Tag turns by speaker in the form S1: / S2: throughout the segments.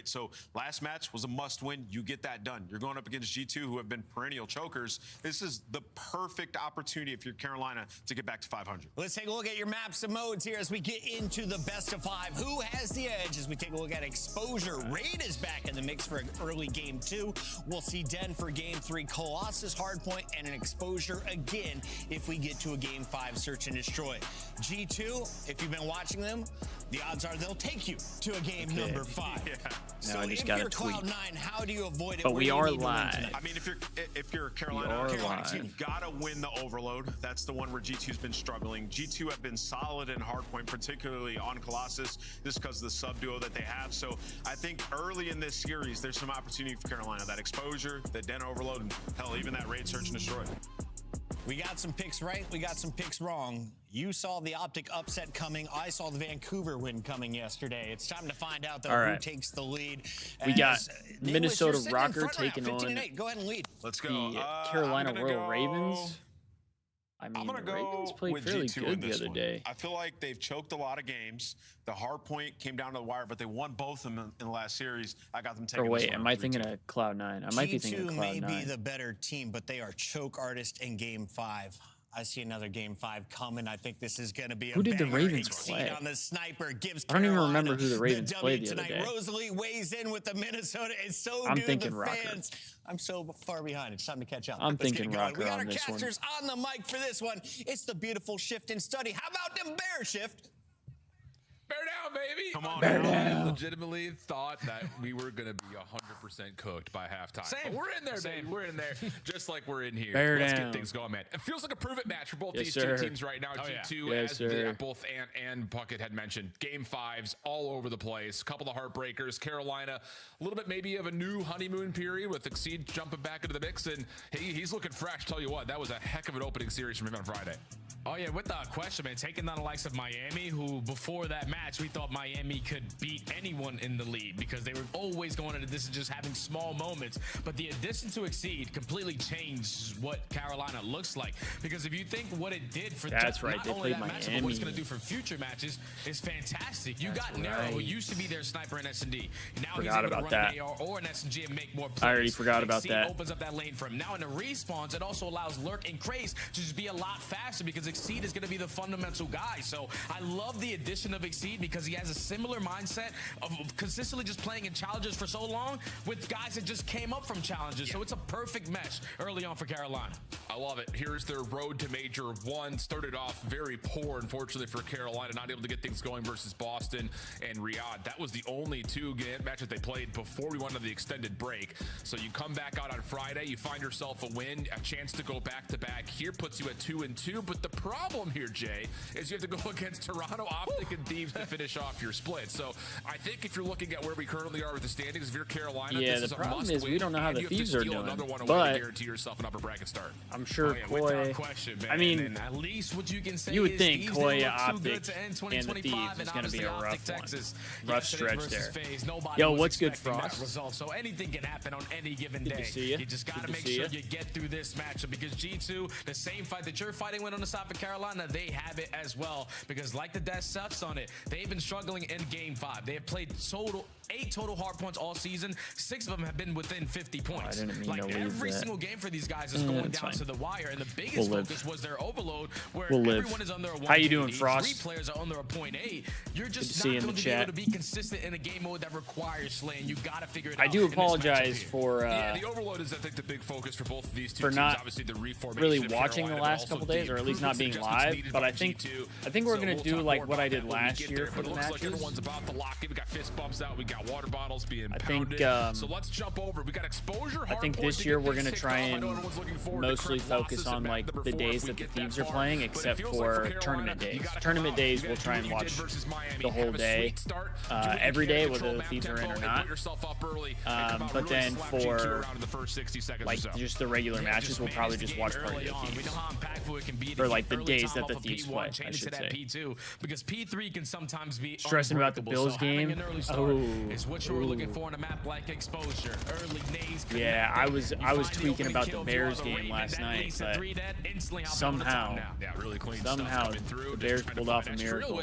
S1: right? So last match was a must-win. You get that done. You're going up against G2, who have been perennial chokers. This is the perfect opportunity if you're Carolina to get back to 500.
S2: Let's take a look at your maps and modes here as we get into the best of 5. Who has the edge as we take a look at exposure? Raid is back in the mix for an early game 2. We'll see Den for game 3, Colossus hardpoint, and an exposure again if we get to a game 5 search and destroy. G2, if you've been watching them, the odds are they'll take you to a game number 5.
S1: Yeah.
S2: So
S3: I just
S2: if
S3: got
S2: you're
S3: a tweet.
S2: Cloud9, how do you avoid it?
S3: But
S2: Where
S3: we
S2: do you
S3: are
S2: need to win
S3: live.
S2: tonight?
S1: I mean, if you're Carolina
S3: live.
S1: team, you gotta win the overload. That's the one where G2's been struggling. G2 have been solid in hardpoint, particularly on Colossus, just because of the sub duo that they have. So I think early in this series, there's some opportunity for Carolina. That exposure, the Den overload, and hell, even that raid search and destroy.
S2: We got some picks right, we got some picks wrong. You saw the Optic upset coming. I saw the Vancouver win coming yesterday. It's time to find out, though, who takes the lead.
S3: We got
S2: Nicholas,
S3: Minnesota
S2: you're sitting in
S3: Rocker
S2: front right now,
S3: taking on
S2: 15-8. Go ahead and lead.
S1: Let's go.
S3: the Carolina
S1: I'm gonna
S3: Royal
S1: go-
S3: Ravens. I mean,
S1: I'm gonna
S3: the Ravens
S1: go
S3: played
S1: with
S3: fairly
S1: G2
S3: good
S1: in
S3: the
S1: this
S3: other
S1: one.
S3: day.
S1: I feel like they've choked a lot of games. The hard point came down to the wire, but they won both of them in the last series. I got them taking.
S3: Or
S1: this
S3: wait,
S1: one
S3: am
S1: on
S3: I
S1: 3-2.
S3: thinking of Cloud9? I might be thinking of
S2: G2 may be
S3: Cloud9.
S2: the better team, but they are choke artist in game 5. I see another game 5 coming. I think this is going to be a
S3: Who did the
S2: banger.
S3: Ravens
S2: Exceed
S3: play?
S2: on the sniper gives
S3: I don't even
S2: Carolina
S3: remember who the Ravens
S2: W
S3: played the other
S2: tonight.
S3: day.
S2: Rosalie weighs in with the Minnesota, and so
S3: I'm
S2: do
S3: thinking
S2: the
S3: Rocker.
S2: fans. I'm so far behind. It's time to catch up.
S3: I'm
S2: Let's get
S3: thinking
S2: it going.
S3: Rocker
S2: We got
S3: on
S2: our
S3: this one.
S2: casters on the mic for this one. It's the beautiful shift and study. How about them bear shift?
S4: Bear down, baby.
S1: Come on,
S3: Bear
S1: now.
S3: down.
S4: I legitimately thought that we were going to be 100% cooked by halftime.
S5: Same.
S4: But we're in there, baby. We're in there, just like we're in here.
S3: Bear
S4: Let's
S3: down.
S4: get things going, man. It feels like a prove-it match for both
S3: Yes,
S4: these
S3: sir.
S4: two teams right now.
S5: Oh, yeah.
S4: G2,
S3: Yes,
S4: as
S3: sir.
S4: both Ant and Bucket had mentioned, game 5s all over the place. A couple of heartbreakers. Carolina, a little bit maybe of a new honeymoon period with Exceed jumping back into the mix, and he's looking fresh. Tell you what, that was a heck of an opening series from him on Friday.
S5: Oh, yeah, without question, man. Taking down the likes of Miami, who before that match, we thought Miami could beat anyone in the lead because they were always going into this and just having small moments. But the addition to Exceed completely changed what Carolina looks like. Because if you think what it did for
S3: That's right,
S5: not
S3: they
S5: only
S3: played
S5: that match, but what it's
S3: Miami.
S5: going to do for future matches is fantastic. You
S3: That's
S5: got Nero, who
S3: right.
S5: used to be their sniper in S&D. Now
S3: Forgot
S5: he's able
S3: about
S5: to run
S3: that.
S5: an AR or an SMG and make more plays.
S3: I already forgot about
S5: Exceed
S3: that.
S5: opens up that lane for him. Now in the respawns, it also allows Lurk and Craze to just be a lot faster because Exceed is going to be the fundamental guy. So I love the addition of Exceed because he has a similar mindset of consistently just playing in challenges for so long with guys that just came up from challenges. So it's a perfect mesh early on for Carolina.
S4: I love it. Here's their road to Major 1. Started off very poor, unfortunately, for Carolina. Not able to get things going versus Boston and Riyadh. That was the only two matches they played before we went to the extended break. So you come back out on Friday, you find yourself a win, a chance to go back-to-back here, puts you at 2-2. But the problem here, Jay, is you have to go against Toronto, Optic, and Thieves to finish off your split. So I think if you're looking at where we currently are with the standings, if you're Carolina,
S3: Yeah,
S4: this
S3: the
S4: is a
S3: problem
S4: must
S3: is we
S4: win,
S3: don't know how
S4: and
S3: the
S4: you have to
S3: Thieves are
S4: steal
S3: doing,
S4: another one away
S3: but
S4: to guarantee yourself an upper bracket start.
S3: I'm sure
S5: Yeah,
S3: Koi.
S5: without question, man.
S3: I mean,
S5: and at least what you can say
S3: you would
S5: is
S3: think
S5: Thieves
S3: Koi,
S5: didn't look too
S3: Optic,
S5: good to end
S3: and the
S5: 2025,
S3: Thieves is gonna be a
S5: obviously
S3: rough
S5: Optic,
S3: one.
S5: Texas,
S3: Rough
S5: yesterday
S3: stretch
S5: versus
S3: there.
S5: FaZe. Nobody
S3: Yo,
S5: was
S3: what's good,
S5: expecting that
S3: Frost?
S5: result, so anything can happen on any given
S3: Good to
S5: day.
S3: see ya.
S5: You just got
S3: Good
S5: to
S3: to
S5: make
S3: see
S5: sure
S3: ya.
S5: you get through this matchup because G2, the same fight that you're fighting with on the side for Carolina, they have it as well because like the Death Sucks on it, they've been struggling in game 5. They have played 8 total hard points all season. 6 of them have been within 50 points.
S3: didn't mean
S5: like
S3: to leave
S5: every
S3: that.
S5: single game for these guys is going
S3: that's
S5: down
S3: fine.
S5: to the wire, and the biggest
S3: We'll live.
S5: focus was their overload, where
S3: We'll live.
S5: everyone is under a 1.
S3: How you doing, Frost?
S5: 3 players are under a 0.8. You're
S3: Good
S5: just
S3: to see you
S5: not
S3: in
S5: going
S3: the
S5: to be able
S3: chat.
S5: to be consistent in a game mode that requires slaying. You got to figure it out.
S3: I do
S5: in this matchup
S3: apologize
S5: here.
S3: for
S4: Yeah, the overload is, I think, the big focus for both of these two
S3: for
S4: teams.
S3: not
S4: Obviously, the reformation
S3: really
S4: of
S3: watching
S4: Carolina,
S3: the
S4: but
S3: last
S4: also
S3: couple days,
S4: the
S3: or at least not being
S4: improvements
S3: live.
S4: needed
S3: But
S4: by
S3: I think
S4: G2.
S3: we're
S4: So
S3: gonna
S4: we'll
S3: do
S4: talk
S3: like
S4: more
S3: what
S4: about
S3: I did
S4: that when we
S3: last
S4: get
S3: year
S4: there,
S3: for
S4: but
S3: the
S4: it looks like
S3: matches.
S4: everyone's about to lock in. We got fist bumps out. We got water bottles being
S3: I
S4: pounded.
S3: think,
S4: So let's jump over. We got exposure.
S3: I think
S4: hardpoint
S3: this
S4: to
S3: year
S4: get
S3: we're
S4: things
S3: gonna
S4: kicked
S3: try
S4: off. I
S3: and
S4: know everyone's looking forward to
S3: mostly
S4: current
S3: focus
S4: losses
S3: on
S4: at
S3: like
S4: number
S3: the
S4: 4
S3: days
S4: if we
S3: that the
S4: get that
S3: Thieves are
S4: far.
S3: playing,
S4: But it
S3: except
S4: feels like
S3: for
S4: Carolina,
S3: tournament
S4: you
S3: days.
S4: gotta come
S3: Tournament
S4: out.
S3: days
S4: You
S3: we'll
S4: gotta
S3: try
S4: do
S3: and
S4: what you
S3: watch
S4: did versus Miami.
S3: the whole
S4: Have a
S3: day,
S4: sweet start.
S3: every day,
S4: Control
S3: whether the
S4: map
S3: Thieves are in
S4: tempo
S3: or
S4: and
S3: not.
S4: put yourself up early and come out
S3: But
S4: really
S3: then
S4: slap G2
S3: for
S4: around in the first 60 seconds or
S3: like
S4: so.
S3: just the regular
S5: Yeah,
S3: matches, we'll
S5: manage
S3: probably
S5: the
S3: just
S5: game
S3: watch part of
S5: early
S3: the
S5: on. We
S3: Thieves.
S5: know how impactful it can be to
S3: For, like,
S5: get
S3: the
S5: early
S3: days
S5: time
S3: that the
S5: off of
S3: Thieves
S5: P1,
S3: play, I
S5: change it
S3: should
S5: to that
S3: say.
S5: P2 because P3 can sometimes be
S3: Stressing about the
S5: unbreakable.
S3: Bills
S5: So having
S3: game.
S5: an early start
S3: Oh,
S5: is what you were looking for on a map like Exposure. Early nades.
S3: Yeah, I was tweaking about the Bears game last night, but somehow
S4: really clean
S3: somehow
S4: through,
S3: the Bears pulled off a miracle.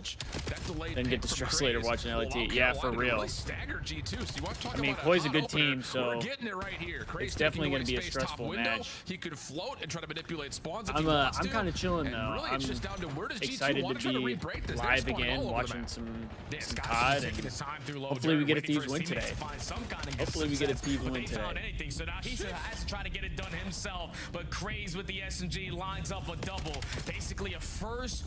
S3: Then get distressed later watching LAT. Yeah, for real. I mean, Koi's a good team, so it's definitely going to be a stressful match.
S4: He could float and try to manipulate spawns.
S3: I'm kind of chilling though. I'm excited to be live again, watching some COD, and hopefully we get a Thieves win today. Hopefully we get a Thieves win today.
S5: So now he has to try to get it done himself, but Craze with the SMG lines up a double. Basically a first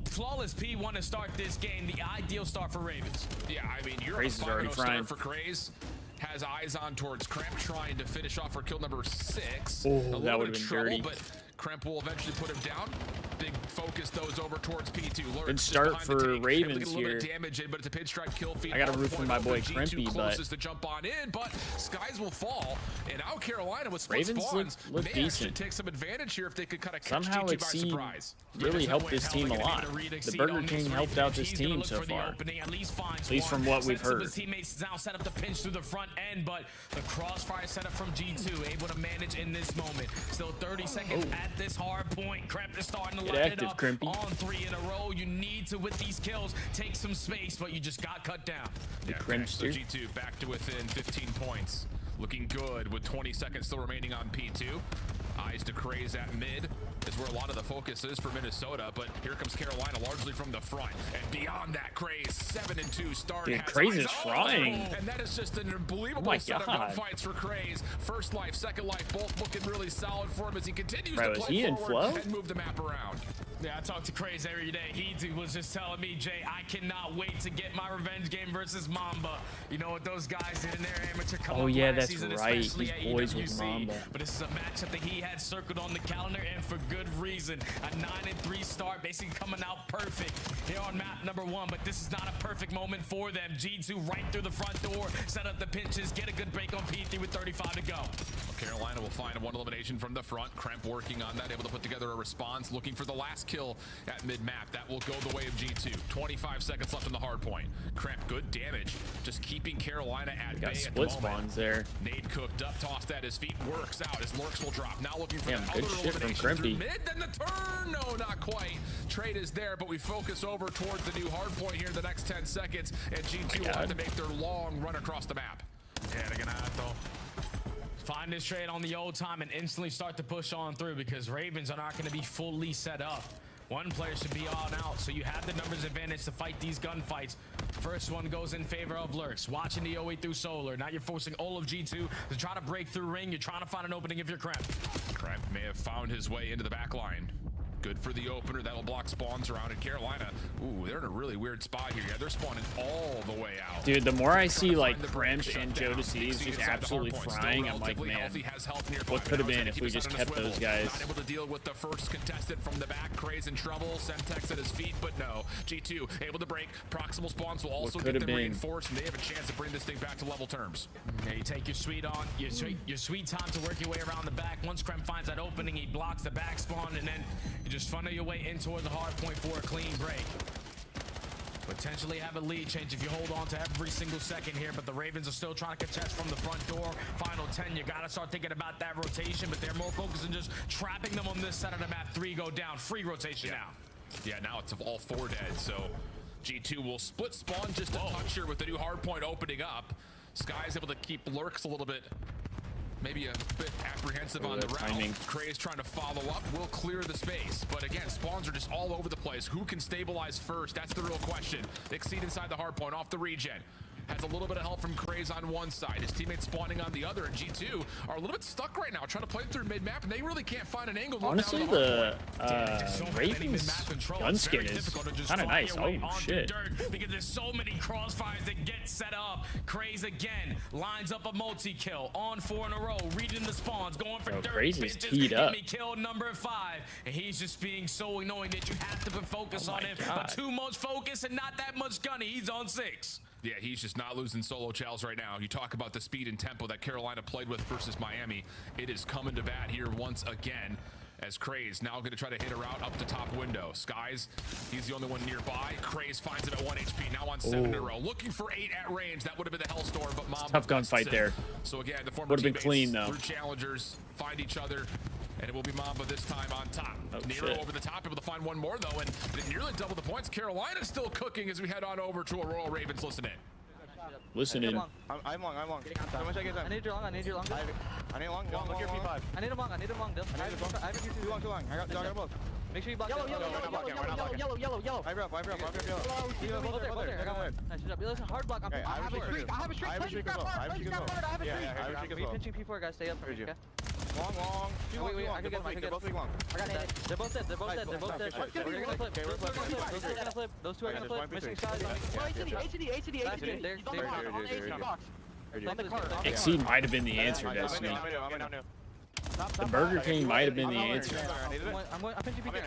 S5: flawless P1 to start this game. The ideal start for Ravens.
S4: Yeah, I mean, you're
S3: Craze is already frying.
S4: For Craze. Has eyes on towards Kremp, trying to finish off for kill number 6.
S3: Oh, that would have been
S4: trouble,
S3: dirty.
S4: But Kremp will eventually put him down. Big focus those over towards P2.
S3: Good start for Ravens here.
S4: Damage in, but it's a pinstripe kill feed.
S3: I got a root from my boy Krempy, but
S4: to jump on in, but skies will fall. And now Carolina with split
S3: Ravens
S4: spawns
S3: look decent.
S4: take some advantage here if they could kind of catch
S3: somehow
S4: G2
S3: it
S4: by
S3: seemed
S4: surprise.
S3: really helped this team a lot. The Burger King helped out this team so far, at least from what we've heard.
S5: His teammates now set up the pinch through the front end, but the crossfire setup from G2 able to manage in this moment. Still 30 seconds at this hard point. Kremp is starting to line it up on 3 in a row. You need to, with these kills, take some space, but you just got cut down.
S4: Yeah, so G2 back to within 15 points. Looking good with 20 seconds still remaining on P2. Eyes to Craze at mid is where a lot of the focus is for Minnesota, but here comes Carolina largely from the front. And beyond that, Craze 7-2 start.
S3: Dude, Craze is frying.
S4: And that is just an unbelievable set of gunfights for Craze. First life, second life, both looking really solid for him as he continues to play forward and move the map around.
S5: Yeah, I talk to Craze every day. He was just telling me, Jay, I cannot wait to get my revenge game versus Mamba. You know what those guys did in their amateur come up last season, especially at EWC. But this is a matchup that he had circled on the calendar, and for good reason. A 9-3 start, basically coming out perfect here on map number 1. But this is not a perfect moment for them. G2 right through the front door, set up the pinches, get a good break on P3 with 35 to go.
S4: Carolina will find one elimination from the front. Kremp working on that, able to put together a response, looking for the last kill at mid-map. That will go the way of G2. 25 seconds left in the hard point. Kremp, good damage, just keeping Carolina at bay at the moment.
S3: Spawns there.
S4: Nade cooked up, tossed at his feet, works out. His lurks will drop. Now looking for that
S3: good
S4: other
S3: shit from
S4: elimination
S3: Krempy.
S4: mid, then the turn. No, not quite. Trade is there, but we focus over towards the new hard point here in the next 10 seconds, and G2 will have to make their long run across the map.
S5: Yeah, they're gonna have to find this trade on the old time and instantly start to push on through, because Ravens are not going to be fully set up. One player should be on out, so you have the numbers advantage to fight these gunfights. First one goes in favor of Lurks. Watching the OE through Solar. Now you're forcing all of G2 to try to break through ring. You're trying to find an opening if you're Kremp.
S4: Kremp may have found his way into the back line. Good for the opener. That'll block spawns around in Carolina. Ooh, they're in a really weird spot here. Yeah, they're spawning all the way out.
S3: Dude, the more I see like Kremp and Joe Thieves just absolutely frying, I'm like, man, what could have been if we just kept those guys?
S4: Not able to deal with the first contestant from the back. Craze in trouble. Semtex at his feet, but no. G2 able to break. Proximal spawns will also get them reinforced, and they have a chance to bring this thing back to level terms.
S5: Yeah, you take your sweet on, your sweet time to work your way around the back. Once Kremp finds that opening, he blocks the back spawn, and then you just funnel your way in towards the hard point for a clean break. Potentially have a lead change if you hold on to every single second here, but the Ravens are still trying to contest from the front door. Final 10, you gotta start thinking about that rotation, but they're more focused on just trapping them on this side of the map. 3 go down, free rotation now.
S4: Yeah, now it's all 4 dead, so G2 will split spawn just a touch here with the new hard point opening up. Sky's able to keep Lurks a little bit, maybe a bit apprehensive on the route. Craze trying to follow up, will clear the space. But again, spawns are just all over the place. Who can stabilize first? That's the real question. Exceed inside the hard point, off the regen. Has a little bit of help from Craze on one side. His teammates spawning on the other, and G2 are a little bit stuck right now, trying to play through mid-map, and they really can't find an angle.
S3: Honestly, the Ravens gun skin is kind of nice. Oh, shit.
S5: Because there's so many crossfires that get set up. Craze again lines up a multi-kill on 4 in a row, reading the spawns, going for dirt.
S3: Craze is teed up.
S5: Kill number 5, and he's just being so annoying that you have to put focus on him. But too much focus and not that much gunny. He's on 6.
S4: Yeah, he's just not losing solo chows right now. You talk about the speed and tempo that Carolina played with versus Miami. It is coming to bat here once again. as Craze now going to try to hit a route up the top window. Skies, he's the only one nearby. Craze finds him at 1 HP, now on 7 in a row. Looking for 8 at range. That would have been the Hellstorm, but Mamba
S3: tough gunfight there.
S4: So again, the former
S3: would have been
S4: teammates
S3: clean though.
S4: through challengers find each other, and it will be Mamba this time on top. Nero over the top, able to find one more though, and nearly double the points. Carolina's still cooking as we head on over to Aurora Ravens. Listen in.
S3: Listen in.
S6: I'm long. How much I get time?
S7: I need your long.
S6: I need long. Look your P5.
S7: I need him long. Dill. I have
S6: Too long. I got both.
S7: Make sure you block
S6: Yellow. I got one.
S7: Nice job. Listen, hard block.
S6: Okay, I have a streak. I have a streak as well.
S7: We pinching P4, guys. Stay up for me, okay?
S6: Long.
S7: Wait, I could get him.
S6: They're both long.
S7: I got it. They're both dead. We're gonna flip.
S6: Okay, we're
S7: Gonna flip. Those two are gonna flip. Missing Skies.
S3: XC might have been the answer, Destiny. The Burger King might have been the answer.
S7: I'm pinching P4.
S8: I'm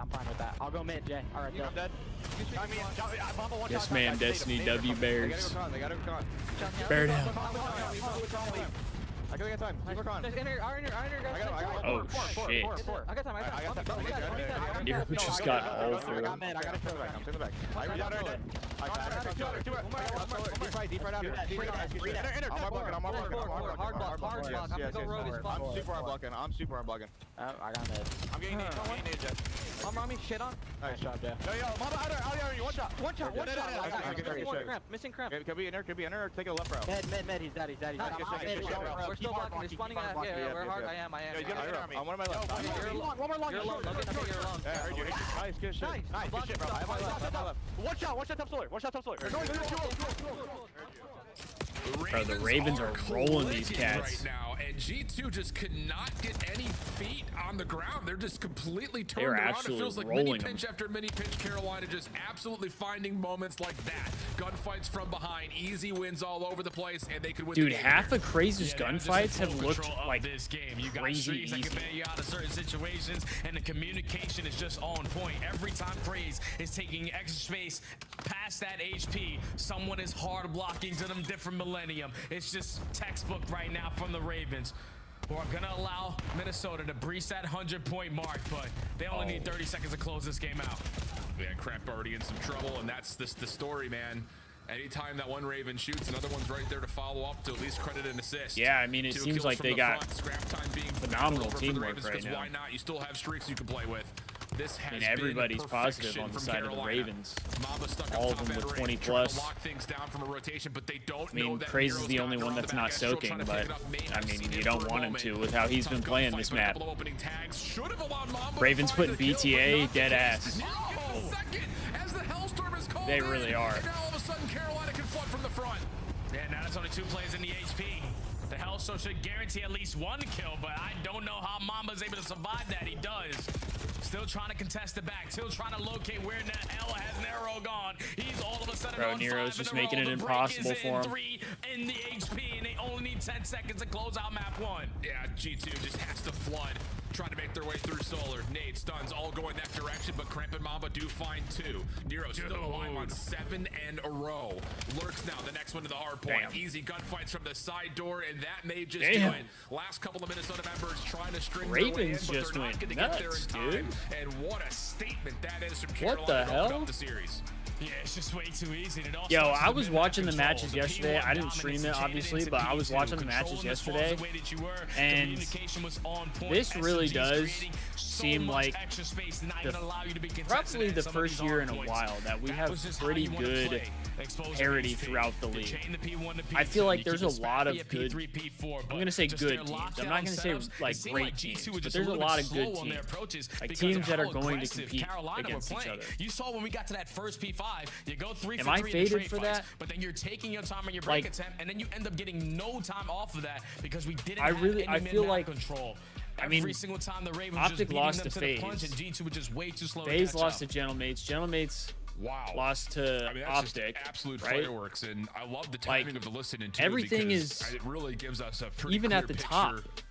S8: fine with that. I'll go mid, Jay. All right, dead.
S3: Yes, ma'am, Destiny W Bears.
S6: Bear down. I got time. Keep working on.
S3: Oh shit.
S7: I got time.
S3: Nero just got all through.
S6: I got it. I'm in the back. I'm super hard blocking.
S8: I got mid.
S6: I'm getting nade.
S7: I'm on me. Shit on.
S8: Nice job, Jay.
S6: Yo, Mama, out here. One shot.
S7: Missing cramp.
S6: Could be in there. Take a left route.
S8: Mid. He's dead.
S7: We're still blocking. They're spawning at. Yeah, we're hard. I am.
S6: I'm one of my left.
S7: One more long. You're alone. You're alone.
S6: Yeah, I heard you. Nice, good shit. Nice, good shit, bro. I have my left. One shot top solar.
S3: Bro, the Ravens are rolling these cats.
S4: Right now, and G2 just could not get any feet on the ground. They're just completely turned around. It feels like mini pinch after mini pinch. Carolina just absolutely finding moments like that. Gunfights from behind, easy wins all over the place, and they could win.
S3: Dude, half of Craze's gunfights have looked like
S5: this game. You got
S3: crazy
S5: streaks that can bail you out of certain situations, and the communication is just on point. Every time Craze is taking extra space past that HP, someone is hard blocking to them different millennium. It's just textbook right now from the Ravens, who are gonna allow Minnesota to breach that 100-point mark, but they only need 30 seconds to close this game out.
S4: Yeah, Cramp already in some trouble, and that's the story, man. Anytime that one Raven shoots, another one's right there to follow up to at least credit and assist.
S3: Yeah, I mean, it seems like they got phenomenal teamwork right now.
S4: Why not? You still have streaks you can play with. This has
S3: everybody's positive on the side of the Ravens. All of them with 20 plus. I mean, Craze is the only one that's not soaking, but I mean, you don't want him to with how he's been playing this map. Ravens putting BTA dead ass. They really are.
S5: And now all of a sudden, Carolina can flood from the front. Yeah, now that's only 2 plays in the HP. The Hellstorm should guarantee at least 1 kill, but I don't know how Mamba's able to survive that. He does. Still trying to contest the back. Still trying to locate where the hell has Nero gone. He's all of a sudden on 5
S3: Nero's just making it impossible for him.
S5: 3 in the HP, and they only need 10 seconds to close out map 1.
S4: Yeah, G2 just has to flood. Trying to make their way through Solar. Nade, stuns, all going that direction, but Cramp and Mamba do find 2. Nero still alive on 7 in a row. Lurks now, the next one to the hard point. Damn. Easy gunfights from the side door, and that may just do it. Last couple of Minnesota members trying to string their way in, but
S3: just
S4: they're not going to get there in time.
S3: Dude.
S4: And what a statement that is from Carolina.
S3: What the hell?
S4: Up the series.
S5: Yeah, it's just way too easy.
S3: Yo, I was watching the matches yesterday. I didn't stream it, obviously, but I was watching the matches yesterday. And this really does seem like probably the first year in a while that we have pretty good parity throughout the league. I feel like there's a lot of good, I'm going to say good teams. I'm not going to say like great teams, but there's a lot of good teams. Like teams that are going to compete against each other.
S5: You saw when we got to that first P5, you go 3 for 3
S3: Am I faded for
S5: fights,
S3: that?
S5: but then you're taking your time on your break attempt, and then you end up getting no time off of that because we didn't have any
S3: feel like
S5: control.
S3: Every
S5: single time the Ravens
S3: Optic lost to FaZe.
S5: And G2 was just way too slow.
S3: FaZe lost to Gentlemates. Gentlemates lost to Optic.
S4: Absolute
S3: right?
S4: fireworks, and I love the timing of the listening too.
S3: Everything is
S4: it really gives us a pretty
S3: even
S4: clear
S3: at the
S4: picture
S3: top.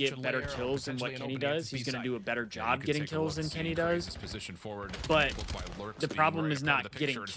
S3: get better kills than what Kenny does. He's going to do a better job getting kills than Kenny does. But the problem is not getting kills.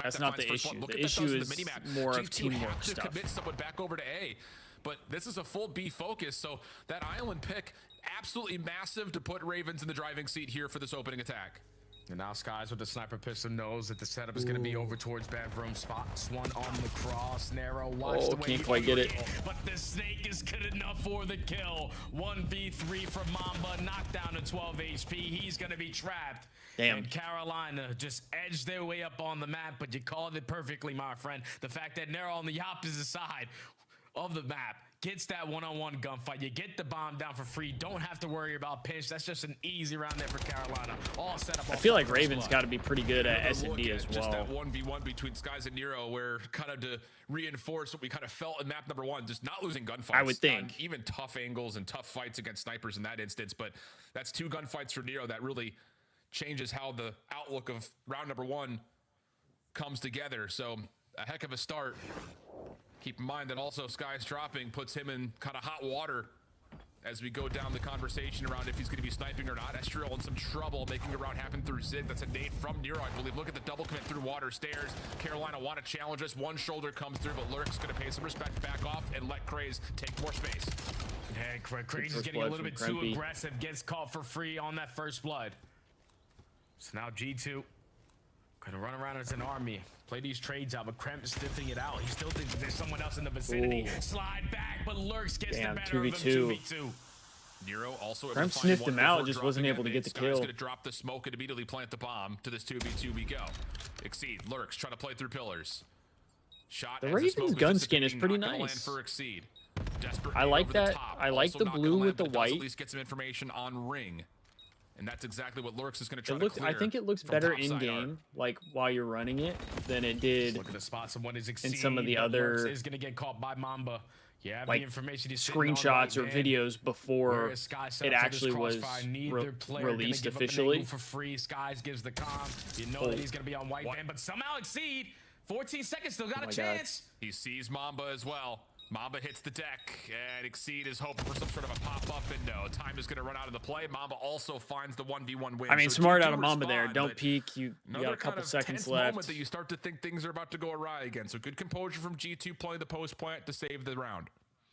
S3: That's not the issue. The issue is more of teamwork stuff.
S4: Commit someone back over to A. But this is a full B focus, so that island pick, absolutely massive to put Ravens in the driving seat here for this opening attack.
S5: And now Skies with the sniper pistol knows that the setup is going to be over towards bedroom. Spots one on the cross. Narrow. Watch the way
S3: can't quite get it.
S5: But the snake is good enough for the kill. 1v3 from Mamba. Knocked down to 12 HP. He's going to be trapped.
S3: Damn.
S5: And Carolina just edged their way up on the map, but you called it perfectly, my friend. The fact that Narrow on the opposite side. of the map gets that one-on-one gunfight. You get the bomb down for free. Don't have to worry about pinch. That's just an easy round there for Carolina. All set up.
S3: I feel like Raven's got to be pretty good at S&D as well.
S4: Just that 1v1 between Skies and Nero, where kind of to reinforce what we kind of felt in map number 1, just not losing gunfights.
S3: I would think.
S4: Even tough angles and tough fights against snipers in that instance, but that's 2 gunfights for Nero that really changes how the outlook of round number 1 comes together. So a heck of a start. Keep in mind that also Sky's dropping puts him in kind of hot water as we go down the conversation around if he's going to be sniping or not. Estriel in some trouble making a route happen through Zig. That's a nade from Nero, I believe. Look at the double commit through water stairs. Carolina want to challenge us. One shoulder comes through, but Lurk's going to pay some respect, back off, and let Craze take more space.
S5: Hey, Craze is getting a little bit too aggressive. Gets caught for free on that first blood. So now G2 gonna run around as an army, play these trades out, but Kremp is sniffing it out. He still thinks there's someone else in the vicinity.
S3: Ooh.
S5: Slide back, but Lurks gets the better
S3: 2v2.
S5: of him. 2v2.
S4: Nero also
S3: Kremp sniffed him out, just wasn't able to get the kill.
S4: Gonna drop the smoke and immediately plant the bomb. To this 2v2 we go. Exceed. Lurks trying to play through pillars. Shot.
S3: The Raven's gun skin is pretty nice.
S4: For Exceed.
S3: I like that. I like the blue with the white.
S4: At least get some information on Ring. And that's exactly what Lurks is going to try to clear.
S3: I think it looks better in game, like while you're running it, than it did.
S5: Look at the spots of what is
S3: in some of the other.
S5: Is going to get caught by Mamba. Yeah,
S3: like
S5: the information
S3: screenshots or videos before it actually was released officially.
S5: For free, Skies gives the comm. You know that he's going to be on white band, but somehow Exceed. 14 seconds, still got a chance.
S4: God. He sees Mamba as well. Mamba hits the deck, and Exceed is hoping for some sort of a pop-up window. Time is going to run out of the play. Mamba also finds the 1v1 win.
S3: I mean, so smart out of Mamba there. Don't peek. You got a couple seconds left.
S4: Moment that you start to think things are about to go awry again. So good composure from G2 playing the post plant to save the round.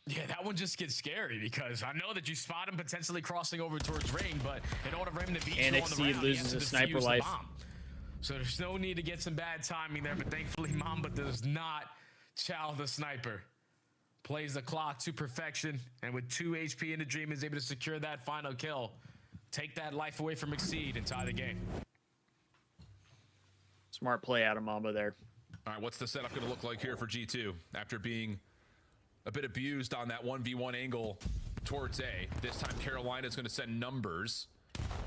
S5: Yeah, that one just gets scary because I know that you spot him potentially crossing over towards Ring, but in order for him to beat you on the round,
S3: Exceed loses a sniper life.
S5: So there's no need to get some bad timing there, but thankfully Mamba does not chow the sniper. Plays the clock to perfection, and with 2 HP in the Dream is able to secure that final kill. Take that life away from Exceed and tie the game.
S3: Smart play out of Mamba there.
S4: All right, what's the setup going to look like here for G2 after being a bit abused on that 1v1 angle towards A? This time Carolina's going to send numbers.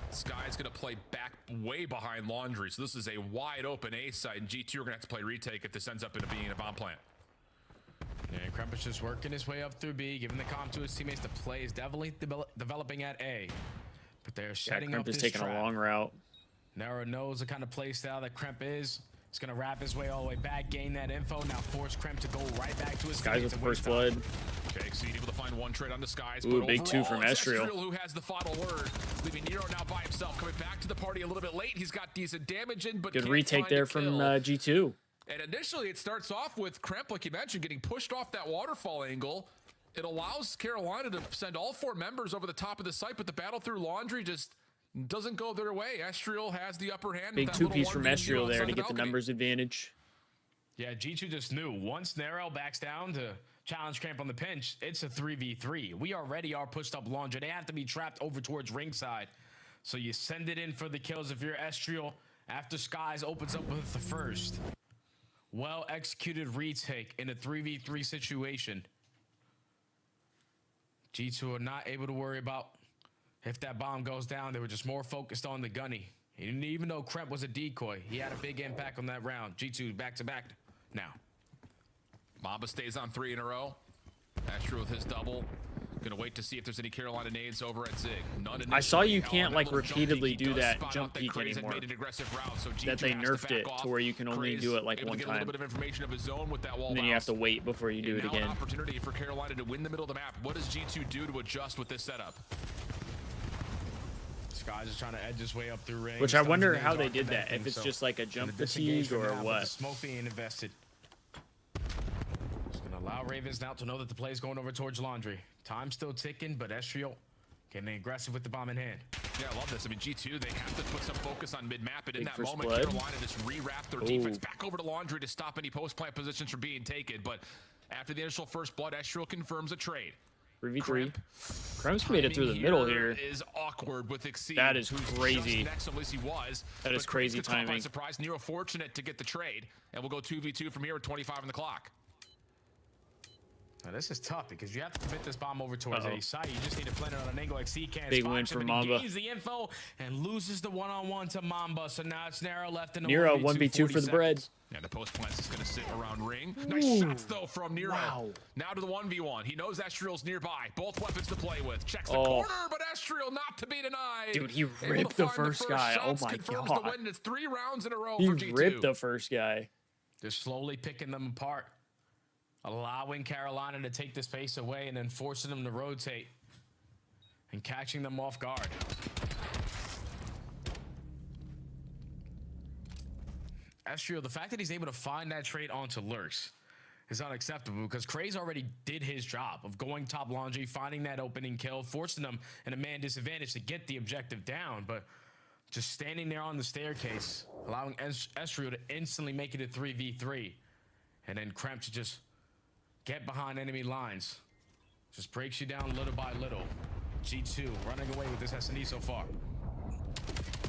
S4: Sky's going to play back way behind Laundry, so this is a wide open A site, and G2 are going to have to play retake if this ends up into being a bomb plant.
S5: Yeah, Kremp is just working his way up through B, giving the comm to his teammates. The play is definitely developing at A, but they're setting up this trap.
S3: Kremp is taking a long route.
S5: Nero knows the kind of play style that Kremp is. He's going to wrap his way all the way back, gain that info, now force Kremp to go right back to his
S3: Skies with the first blood.
S4: Okay, Exceed able to find one trade on the Skies.
S3: Ooh, big 2 from Estriel.
S4: Who has the final word, leaving Nero now by himself, coming back to the party a little bit late. He's got decent damage in, but
S3: good retake there from G2.
S4: And initially, it starts off with Kremp, like you mentioned, getting pushed off that waterfall angle. It allows Carolina to send all 4 members over the top of the site, but the battle through Laundry just doesn't go their way. Estriel has the upper hand.
S3: Big 2-piece from Estriel there to get the numbers advantage.
S5: Yeah, G2 just knew once Nero backs down to challenge Kremp on the pinch, it's a 3v3. We already are pushed up Laundry. They have to be trapped over towards ringside. So you send it in for the kills if you're Estriel after Skies opens up with the first. Well executed retake in a 3v3 situation. G2 are not able to worry about if that bomb goes down. They were just more focused on the gunny. He didn't even know Kremp was a decoy. He had a big impact on that round. G2 back to back now.
S4: Mamba stays on 3 in a row. Astro with his double. Gonna wait to see if there's any Carolina nades over at Zig. None initially.
S3: I saw you can't like repeatedly do that jump peek anymore. That they nerfed it to where you can only do it like one time. And then you have to wait before you do it again.
S4: Opportunity for Carolina to win the middle of the map. What does G2 do to adjust with this setup?
S5: Skies is trying to edge his way up through range.
S3: Which I wonder how they did that. If it's just like a jump fatigue or what.
S5: Smoke being invested. It's gonna allow Ravens now to know that the play is going over towards Laundry. Time still ticking, but Estriel getting aggressive with the bomb in hand.
S4: Yeah, I love this. I mean, G2, they have to put some focus on mid-map, and in that moment, Carolina just re-wrapped their defense back over to Laundry to stop any post-plant positions from being taken. But after the initial first blood, Estriel confirms a trade.
S3: 3v3. Kremp's made it through the middle here.
S4: Is awkward with Exceed.
S3: That is crazy.
S4: Next, at least he was.
S3: That is crazy timing.
S4: Surprise, Nero fortunate to get the trade, and we'll go 2v2 from here with 25 on the clock.
S5: Now, this is tough because you have to commit this bomb over towards a side. You just need to plant it on an angle like C can.
S2: Big win for Mamba.
S5: Gains the info and loses the one-on-one to Mamba. So now it's Nero left in the
S2: Nero 1v2 for the bread.
S4: Yeah, the post plants is going to sit around ring. Nice shots, though, from Nero.
S2: Wow.
S4: Now to the 1v1. He knows Estriel's nearby. Both weapons to play with. Checks the corner, but Estriel not to be denied.
S2: Dude, he ripped the first guy. Oh, my
S4: confirms
S2: God.
S4: The win. It's 3 rounds in a row
S2: He
S4: for G2.
S2: ripped the first guy.
S5: They're slowly picking them apart, allowing Carolina to take the space away and then forcing them to rotate and catching them off guard. Estriel, the fact that he's able to find that trade onto Lurks is unacceptable because Craze already did his job of going top laundry, finding that opening kill, forcing them in a man disadvantage to get the objective down, but just standing there on the staircase, allowing Estriel to instantly make it a 3v3, and then Kremp to just get behind enemy lines. Just breaks you down little by little. G2 running away with this S&D so far.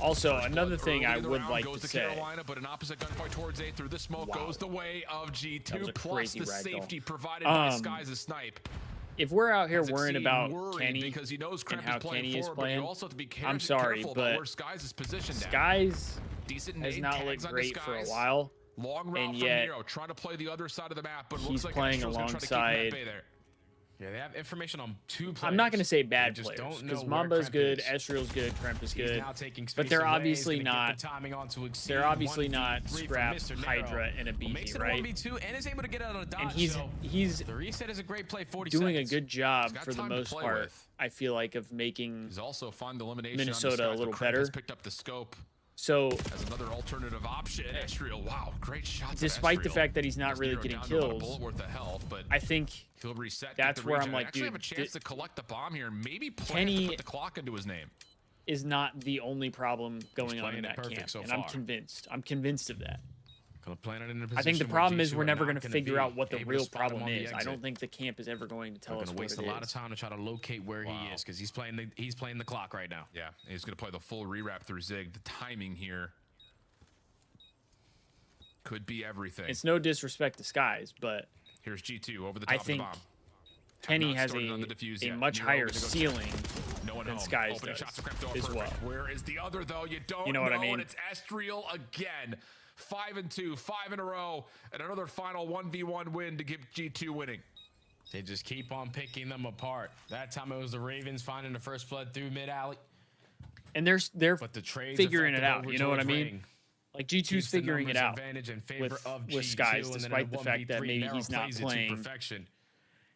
S2: Also, another thing I would like
S4: goes
S2: to
S4: to
S2: say.
S4: Carolina, but an opposite gunfight towards A through the smoke goes the way of G2, plus the safety provided by Skies' snipe.
S2: If we're out here worrying about Kenny
S4: because he knows
S2: and how Kenny is playing,
S4: you also have to be
S2: I'm sorry, but
S4: where Skies is positioned
S2: Skies
S4: decent
S2: has
S4: nade,
S2: not looked great for a
S4: Skies.
S2: while.
S4: Long route
S2: and
S4: from
S2: yet
S4: Nero, trying to play the other side of the map, but
S2: he's
S4: looks like
S2: playing
S4: Astral's gonna try to keep him
S2: alongside.
S4: at bay there.
S5: Yeah, they have information on 2 players.
S2: I'm not going to say bad
S5: They just
S2: players
S5: don't know
S2: because
S5: where
S2: Mamba's
S5: Kremp
S2: good,
S5: is.
S2: Estriel's good, Kremp is
S5: He's
S2: good,
S5: now taking
S2: but
S5: space
S2: they're
S5: away.
S2: obviously
S5: He's gonna
S2: not.
S5: get the timing on to exceed
S2: They're obviously
S5: 1v3
S2: not
S5: from
S2: Scrap,
S5: Mr. Nero.
S2: Hydra, and a
S5: Well, makes
S2: BG,
S5: it a
S2: right?
S5: 1v2 and is able to get out of the dodge.
S2: And
S5: so
S2: he's
S5: the reset is a great play. 40
S2: doing
S5: seconds.
S2: a good job
S4: got
S2: for the
S4: time to
S2: most
S4: play
S2: part.
S4: with.
S2: I feel like of making
S4: He's also found the elimination
S2: Minnesota
S4: on
S2: a
S4: the
S2: little
S4: Skies, but Kremp has
S2: better.
S4: picked up the scope
S2: so.
S4: as another alternative option. Estriel, wow, great shots.
S2: Despite the
S4: Estriel.
S2: fact that he's not
S4: Gets
S2: really
S4: Nero
S2: getting
S4: down to about a
S2: kills,
S4: bullet worth of health, but
S2: I think
S4: he'll reset.
S2: that's
S4: get the
S2: where
S4: regen.
S2: I'm like,
S4: actually
S2: dude,
S4: have a chance to collect the bomb here and maybe plan
S2: Kenny
S4: to put the clock into his name.
S2: is not the only problem going on in
S5: playing it
S2: that
S5: perfect
S2: camp,
S5: so
S2: and I'm
S5: far.
S2: convinced. I'm convinced of that.
S5: Gonna plan it in a
S2: I think the
S5: position where
S2: problem is
S5: G2
S2: we're
S5: are
S2: never
S5: not
S2: going to
S5: gonna
S2: figure
S5: be
S2: out what the
S5: able to
S2: real
S5: spot him
S2: problem
S5: on the
S2: is. I
S5: exit.
S2: don't think the camp is ever going to tell
S5: They're
S2: us
S5: gonna
S2: what
S5: waste
S2: it
S5: a lot
S2: is.
S5: of time to try to locate where he is because he's playing the clock right now.
S4: Yeah, he's going to play the full rewrap through Zig. The timing here could be everything.
S2: It's no disrespect to Skies, but
S4: Here's G2 over the top
S2: I
S4: of the
S2: think
S4: bomb.
S2: Kenny
S4: Not
S2: has
S4: started on the defuse
S2: a
S4: yet.
S2: much
S4: Nero
S2: higher
S4: gonna go
S2: ceiling
S4: no one
S2: than
S4: home.
S2: Skies
S4: Opening
S2: does
S4: shots of Crypto are
S2: as
S4: perfect.
S2: well.
S4: Where is the other though? You don't
S2: You know what I mean?
S4: And it's Estriel again. 5-2, 5 in a row, and another final 1v1 win to give G2 winning.
S5: They just keep on picking them apart. That time it was the Ravens finding the first blood through mid alley,
S2: And they're
S5: but the trades
S2: figuring it
S5: effective
S2: out.
S5: over
S2: You know what I
S5: towards
S2: mean?
S5: ring.
S2: Like G2's
S5: Keeps the
S2: figuring it
S5: numbers
S2: out
S5: advantage in favor of
S2: with
S5: G2,
S2: Skies,
S5: and then
S2: despite
S5: in
S2: the
S5: a
S2: fact that
S5: 1v3,
S2: maybe
S5: Nero
S2: he's not
S5: plays it to
S2: playing
S5: perfection.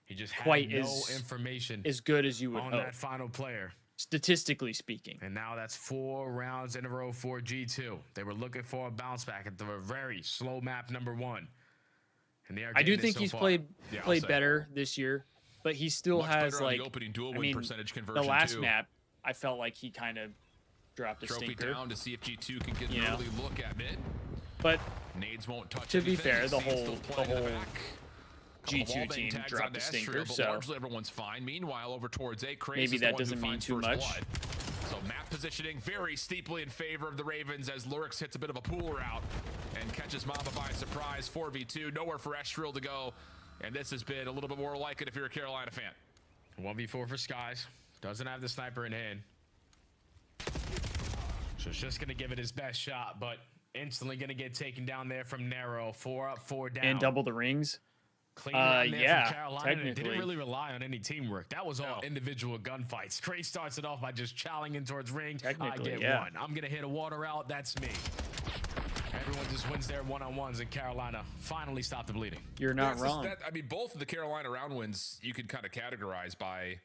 S5: He just had
S2: quite
S5: no
S2: as
S5: information
S2: as good as you would
S5: on
S2: hope,
S5: that final player.
S2: statistically speaking.
S5: And now that's 4 rounds in a row for G2. They were looking for a bounce back at the very slow map number 1. And they are
S2: I do
S5: getting it
S2: think
S5: so
S2: he's
S5: far.
S2: played
S4: Yeah, I'll
S2: played
S4: say.
S2: better this year, but he still
S4: Much
S2: has
S4: better on
S2: like
S4: the opening dual
S2: I
S4: win
S2: mean,
S4: percentage conversion
S2: the last
S4: too.
S2: map, I felt like he kind of dropped a
S4: Trophy
S2: stinker.
S4: down to see if G2 can get
S2: You
S4: an
S2: know?
S4: early look at mid.
S2: But
S4: Nades won't touch
S2: to be
S4: anything.
S2: fair, the
S4: Seed's still
S2: whole
S4: playing in the back. Couple
S2: G2
S4: wallbang
S2: team
S4: tags
S2: dropped
S4: onto
S2: a stinker,
S4: Estriel, but
S2: so
S4: largely everyone's fine. Meanwhile, over towards A, Craze
S2: maybe
S4: is the
S2: that
S4: one who
S2: doesn't mean
S4: finds
S2: too
S4: first
S2: much.
S4: blood. So map positioning very steeply in favor of the Ravens as Lurix hits a bit of a pool route and catches Mamba by surprise. 4v2, nowhere for Estriel to go. And this has been a little bit more like it if you're a Carolina fan.
S5: 1v4 for Skies. Doesn't have the sniper in hand. So it's just going to give it his best shot, but instantly going to get taken down there from Nero. 4 up, 4 down.
S2: and double the rings.
S5: Clean run there
S2: yeah,
S5: from Carolina. And it
S2: technically.
S5: didn't really rely on any teamwork. That was all individual gunfights. Craze starts it off by just chowing in towards ring.
S2: Technically,
S5: I get
S2: yeah.
S5: one. I'm going to hit a water out. That's me. Everyone just wins their one-on-ones, and Carolina finally stopped the bleeding.
S2: You're not wrong.
S4: I mean, both of the Carolina round wins you could kind of categorize by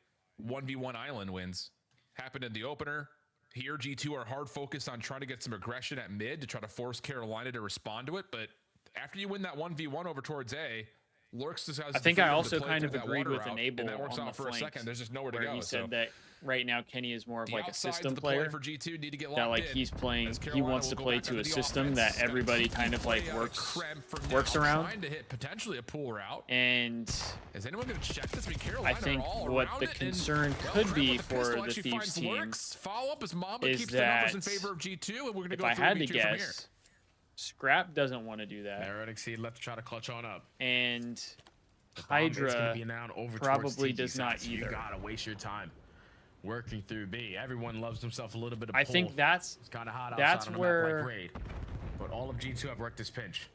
S4: 1v1 island wins. Happened in the opener. Here, G2 are hard focused on trying to get some aggression at mid to try to force Carolina to respond to it. But after you win that 1v1 over towards A, Lurks just has
S2: I think
S4: the
S2: I
S4: freedom to
S2: also
S4: play
S2: kind
S4: through
S2: of
S4: that
S2: agreed
S4: water
S2: with
S4: route,
S2: Enable
S4: and that works
S2: on
S4: out
S2: the
S4: for a
S2: flanks,
S4: second. There's just nowhere to
S2: where
S4: go.
S2: he said
S4: so
S2: that right now Kenny is more of
S4: the
S2: like a
S4: outside's
S2: system
S4: the play
S2: player.
S4: for G2 need to get
S2: That
S4: locked
S2: like
S4: in,
S2: he's playing,
S4: as
S2: he
S4: Carolina
S2: wants to
S4: will go
S2: play
S4: back
S2: to
S4: into
S2: a
S4: the
S2: system
S4: offense.
S2: that everybody kind of like
S4: Play,
S2: works
S4: Kremp from
S2: works
S4: now,
S2: around.
S4: trying to hit potentially a pull route.
S2: And
S4: Is anyone going to check this? I mean, Carolina
S2: I think
S4: are all
S2: what
S4: around
S2: the
S4: it, and,
S2: concern
S4: well,
S2: could
S4: Kremp
S2: be
S4: with the
S2: for
S4: pistol
S2: the
S4: actually
S2: Thieves
S4: finds
S2: team
S4: Lurks. Follow up as Mamba
S2: is
S4: keeps the numbers in
S2: that
S4: favor of G2, and we're going to
S2: if
S4: go
S2: I had to
S4: 3v2 from here.
S2: guess, Scrap doesn't want to do that.
S5: Exceed left to try to clutch on up.
S2: And Hydra probably does not
S5: so
S2: either.
S5: You gotta waste your time working through B. Everyone loves himself a little bit of
S2: I
S5: pull.
S2: think that's
S5: it's kind of hot
S2: that's
S5: outside on a
S2: where
S5: map like Raid, but all of G2 have worked this pinch.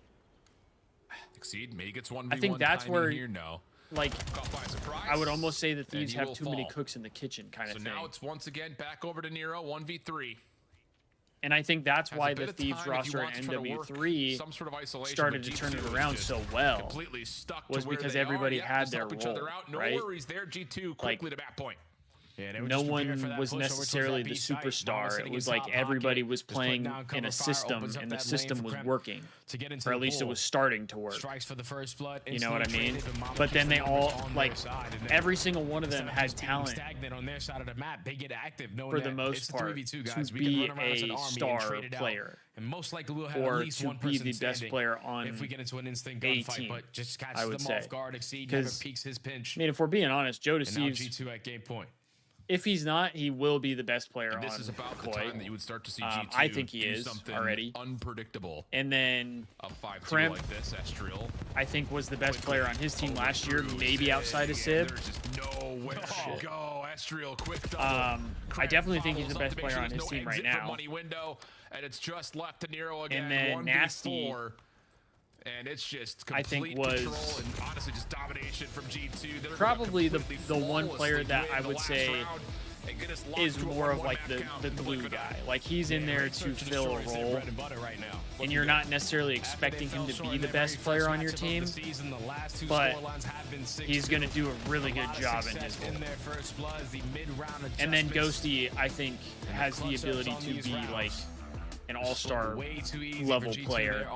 S4: Exceed, maybe gets 1v1.
S2: I think that's where
S4: here, no.
S2: Like
S4: Caught by surprise.
S2: I would almost say the Thieves
S4: he
S2: have
S4: will
S2: too many
S4: fall.
S2: cooks in the kitchen kind of
S4: So
S2: thing.
S4: now it's once again back over to Nero, 1v3.
S2: And I think that's
S4: Has
S2: why
S4: a bit
S2: the
S4: of
S2: Thieves
S4: time if he
S2: roster
S4: wants
S2: in
S4: to try to work
S2: NW3
S4: some sort of isolation,
S2: started
S4: but
S2: to turn
S4: G2
S2: it
S4: is
S2: around
S4: just
S2: so well
S4: completely stuck
S2: was
S4: to where
S2: because
S4: they
S2: everybody
S4: are.
S2: had
S4: Just
S2: their
S4: help each other
S2: role,
S4: out. No
S2: right?
S4: worries there. G2 quickly to map point.
S5: Yeah, they were
S2: no
S5: just preparing for
S2: one
S5: that
S2: was
S5: push over towards
S2: necessarily
S5: that
S2: the
S5: B site. Mama
S2: superstar.
S5: sitting
S2: It was
S5: in
S2: like
S5: top
S2: everybody
S5: pocket,
S2: was
S5: just
S2: playing
S5: putting down
S2: in a
S5: cover fire,
S2: system,
S5: opens up
S2: and the
S5: that lane
S2: system
S5: for
S2: was
S5: Krem
S2: working,
S5: to get into
S2: or
S5: the
S2: at least it
S5: pool.
S2: was starting to work.
S5: Strikes for the first blood.
S2: You know what I mean?
S5: instantly traded, Mama
S2: But
S5: keeps
S2: then
S5: the
S2: they
S5: numbers
S2: all
S5: on
S2: like
S5: their side, and then
S2: every single one of them
S5: instead of
S2: had
S5: just being
S2: talent
S5: stagnant on their side of the map, they get active, knowing
S2: for the
S5: that
S2: most
S5: it's a
S2: part
S5: 3v2, guys.
S2: to
S5: We can
S2: be
S5: run around as an
S2: a
S5: army and
S2: star
S5: trade it out.
S2: player,
S5: And most likely we'll have
S2: or
S5: at least
S2: to
S5: one
S2: be
S5: person
S2: the best
S5: standing
S2: player on
S5: if we get into an instant
S2: a
S5: gunfight,
S2: team,
S5: but just
S2: I
S5: catches
S2: would
S5: them
S2: say.
S5: off guard. Exceed never
S2: 'Cause,
S5: peaks his pinch.
S2: I mean, if we're being honest, Joe
S5: And now
S2: Deceives,
S5: G2 at game point.
S2: if he's not, he will be the best player
S4: And
S2: on
S4: this is about the
S2: Koi.
S4: time that you would start to see G2
S2: I think he
S4: do
S2: is
S4: something
S2: already.
S4: unpredictable.
S2: And then
S4: Up 5-2
S2: Krem,
S4: like this, Estriel.
S2: I think, was the best player on his team last year,
S4: Overthrew
S2: maybe
S4: Zig,
S2: outside of
S4: and
S2: Sib.
S4: There's just nowhere to go. Estriel, quick double.
S2: I
S4: Krem
S2: definitely think he's the
S4: follows
S2: best
S4: up to make
S2: player
S4: sure
S2: on
S4: there's
S2: his
S4: no
S2: team right
S4: exit from
S2: now.
S4: Money window, and it's just left to Nero again.
S2: And then
S4: 1v4.
S2: Nasty,
S4: And it's just
S2: I
S4: complete
S2: think, was
S4: control and honestly just domination from G2. They're
S2: probably the
S4: completely
S2: one player
S4: flawlessly
S2: that I
S4: win the
S2: would
S4: last
S2: say
S4: round and get us locked
S2: is
S4: to a
S2: more of
S4: 1-1
S2: like
S4: map
S2: the
S4: count in the
S2: glue
S4: blink of an
S2: guy.
S4: eye.
S2: Like he's in there to fill a role, and you're not necessarily expecting him to be the best player on your team, but he's going to do a really good job in his role. And then Ghosty, I think, has the ability to be like an all-star level player.